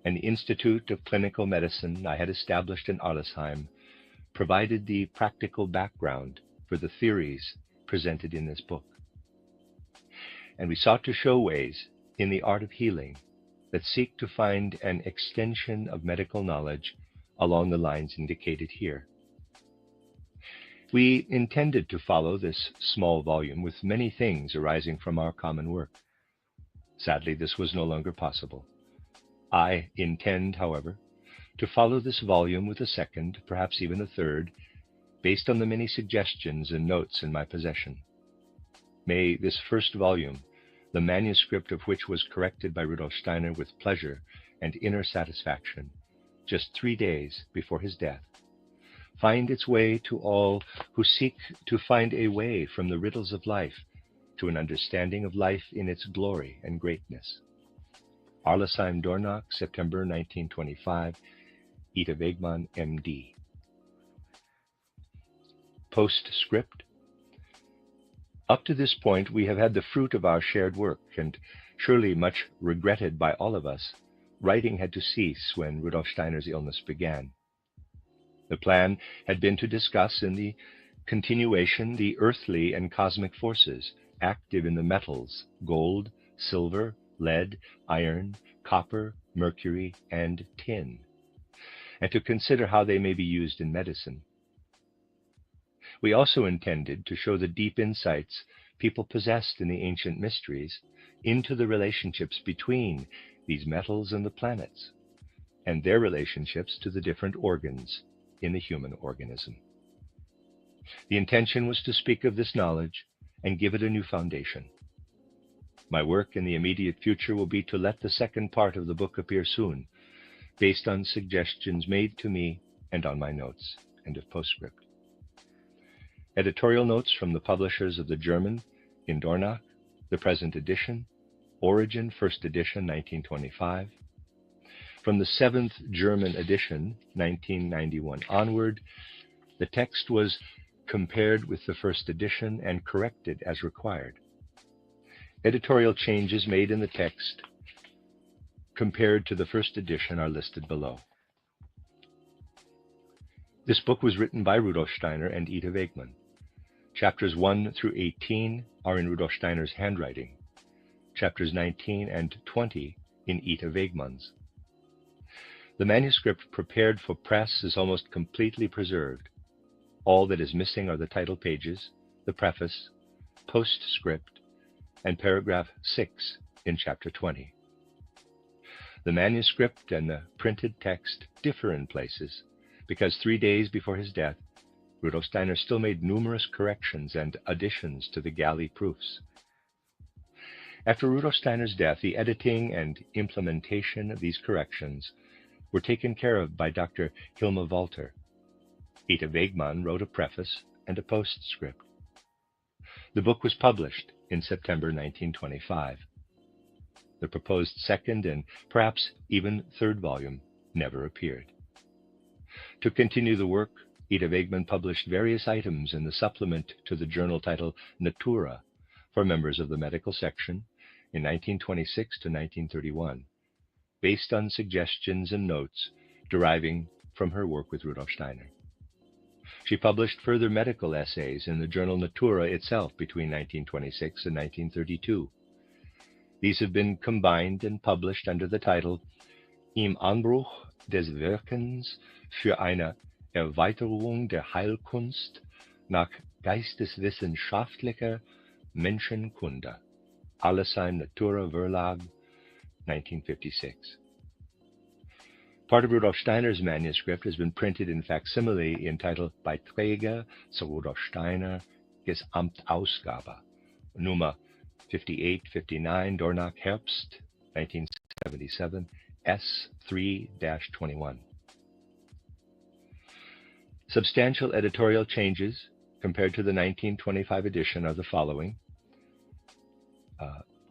An Institute of Clinical Medicine I had established in Arlesheim provided the practical background for the theories presented in this book. And we sought to show ways in the art of healing that seek to find an extension of medical knowledge along the lines indicated here. We intended to follow this small volume with many things arising from our common work. Sadly, this was no longer possible. I intend, however, to follow this volume with a second, perhaps even a third, based on the many suggestions and notes in my possession. May this first volume, the manuscript of which was corrected by Rudolf Steiner with pleasure and inner satisfaction, just 3 days before his death, find its way to all who seek to find a way from the riddles of life to an understanding of life in its glory and greatness. Arlesheim, Dornach, September 1925, Ita Wegman, M.D. Postscript. Up to this point, we have had the fruit of our shared work, and surely much regretted by all of us, writing had to cease when Rudolf Steiner's illness began. The plan had been to discuss in the continuation the earthly and cosmic forces active in the metals, gold, silver, lead, iron, copper, mercury, and tin, and to consider how they may be used in medicine. We also intended to show the deep insights people possessed in the ancient mysteries into the relationships between these metals and the planets, and their relationships to the different organs in the human organism. The intention was to speak of this knowledge and give it a new foundation. My work in the immediate future will be to let the second part of the book appear soon, based on suggestions made to me and on my notes. End of postscript. Editorial notes from the publishers of the German in Dornach, the present edition, Origin, first edition, 1925. From the 7th German edition, 1991 onward, the text was compared with the first edition and corrected as required. Editorial changes made in the text compared to the first edition are listed below. This book was written by Rudolf Steiner and Ita Wegman. Chapters 1 through 18 are in Rudolf Steiner's handwriting. Chapters 19 and 20 in Ita Wegman's. The manuscript prepared for press is almost completely preserved. All that is missing are the title pages, the preface, postscript, and paragraph 6 in chapter 20. The manuscript and the printed text differ in places because 3 days before his death, Rudolf Steiner still made numerous corrections and additions to the galley proofs. After Rudolf Steiner's death, the editing and implementation of these corrections were taken care of by Dr. Hilma Walter. Ita Wegman wrote a preface and a postscript. The book was published in September 1925. The proposed second and perhaps even third volume never appeared. To continue the work, Ita Wegman published various items in the supplement to the journal titled Natura for members of the medical section in 1926 to 1931, based on suggestions and notes deriving from her work with Rudolf Steiner. She published further medical essays in the journal Natura itself between 1926 and 1932. These have been combined and published under the title Im Anbruch des Wirkens für eine Erweiterung der Heilkunst nach geisteswissenschaftlicher Menschenkunde, Arlesheim Natura Verlag, 1956. Part of Rudolf Steiner's manuscript has been printed in facsimile entitled Beiträge zu Rudolf Steiner Gesamtausgabe, Nummer 5859, Dornach Herbst, 1977, S3-21. Substantial editorial changes compared to the 1925 edition are the following.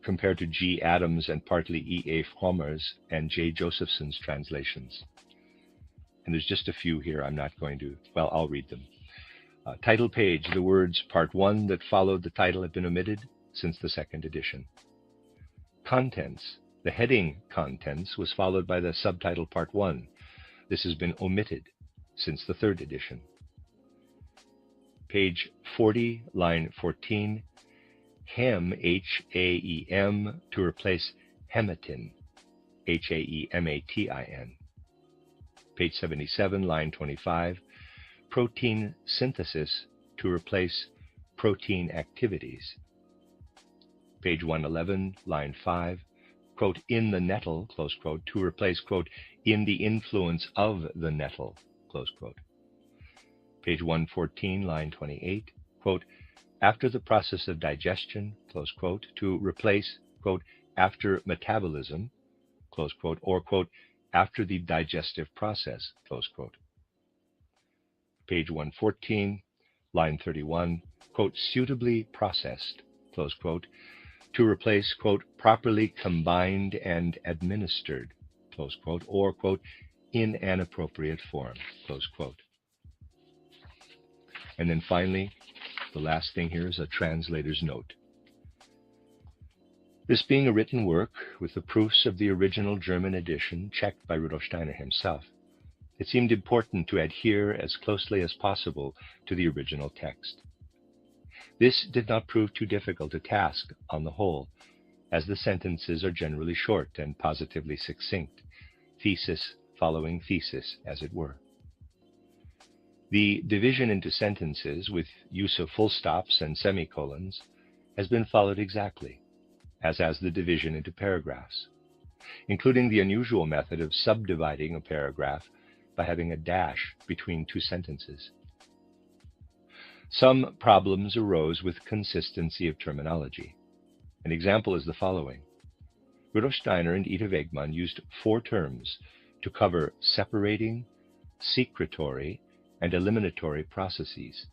Compared to G. Adams and partly E. A. Frommer's and J. Josephson's translations. And there's just a few here I'm not going to, well, I'll read them. Title page, the words Part 1 that followed the title have been omitted since the second edition. Contents, the heading Contents was followed by the subtitle Part 1. This has been omitted since the third edition. Page 40, line 14, Hem, H-A-E-M, to replace hematin. Haematin. Page 77, line 25, protein synthesis to replace protein activities. Page 111, line 5, quote, in the nettle, close quote, to replace, quote, in the influence of the nettle, close quote. Page 114, line 28, quote, after the process of digestion, close quote, to replace, quote, after metabolism, close quote, or, quote, after the digestive process, close quote. Page 114, line 31, quote, suitably processed, close quote, to replace, quote, properly combined and administered, close quote, or, quote, in an appropriate form, close quote. And then finally, the last thing here is a translator's note. This being a written work with the proofs of the original German edition checked by Rudolf Steiner himself, it seemed important to adhere as closely as possible to the original text. This did not prove too difficult a task on the whole, as the sentences are generally short and positively succinct, thesis following thesis, as it were. The division into sentences with use of full stops and semicolons has been followed exactly, as has the division into paragraphs, including the unusual method of subdividing a paragraph by having a dash between two sentences. Some problems arose with consistency of terminology. An example is the following. Rudolf Steiner and Ida Wegman used 4 terms to cover separating, secretory, and eliminatory processes,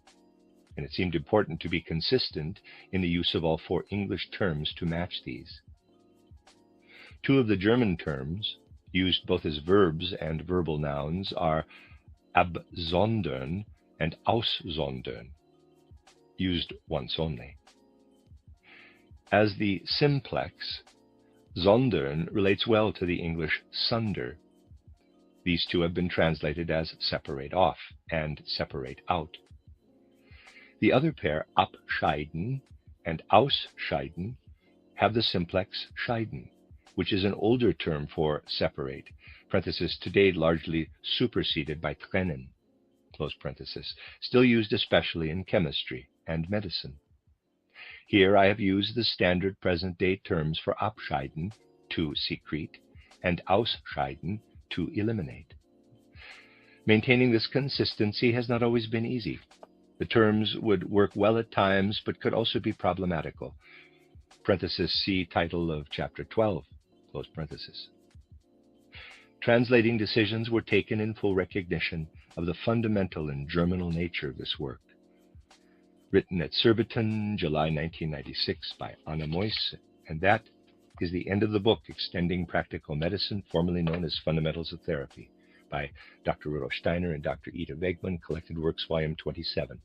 and it seemed important to be consistent in the use of all 4 English terms to match these. 2 of the German terms, used both as verbs and verbal nouns, are absondern and aussondern, used once only. As the simplex, sondern relates well to the English sunder. These 2 have been translated as separate off and separate out. The other pair, abscheiden and ausscheiden, have the simplex scheiden, which is an older term for separate, parenthesis, today largely superseded by trennen, close parenthesis, still used especially in chemistry and medicine. Here I have used the standard present-day terms for abscheiden, to secrete, and ausscheiden, to eliminate. Maintaining this consistency has not always been easy. The terms would work well at times, but could also be problematical. Parenthesis, see title of chapter 12, close parenthesis. Translating decisions were taken in full recognition of the fundamental and germinal nature of this work. Written at Surbiton, July 1996 by Anna Moyse, and that is the end of the book, Extending Practical Medicine, formerly known as Fundamentals of Therapy, by Dr. Rudolf Steiner and Dr. Ida Wegman, Collected Works, Volume 27.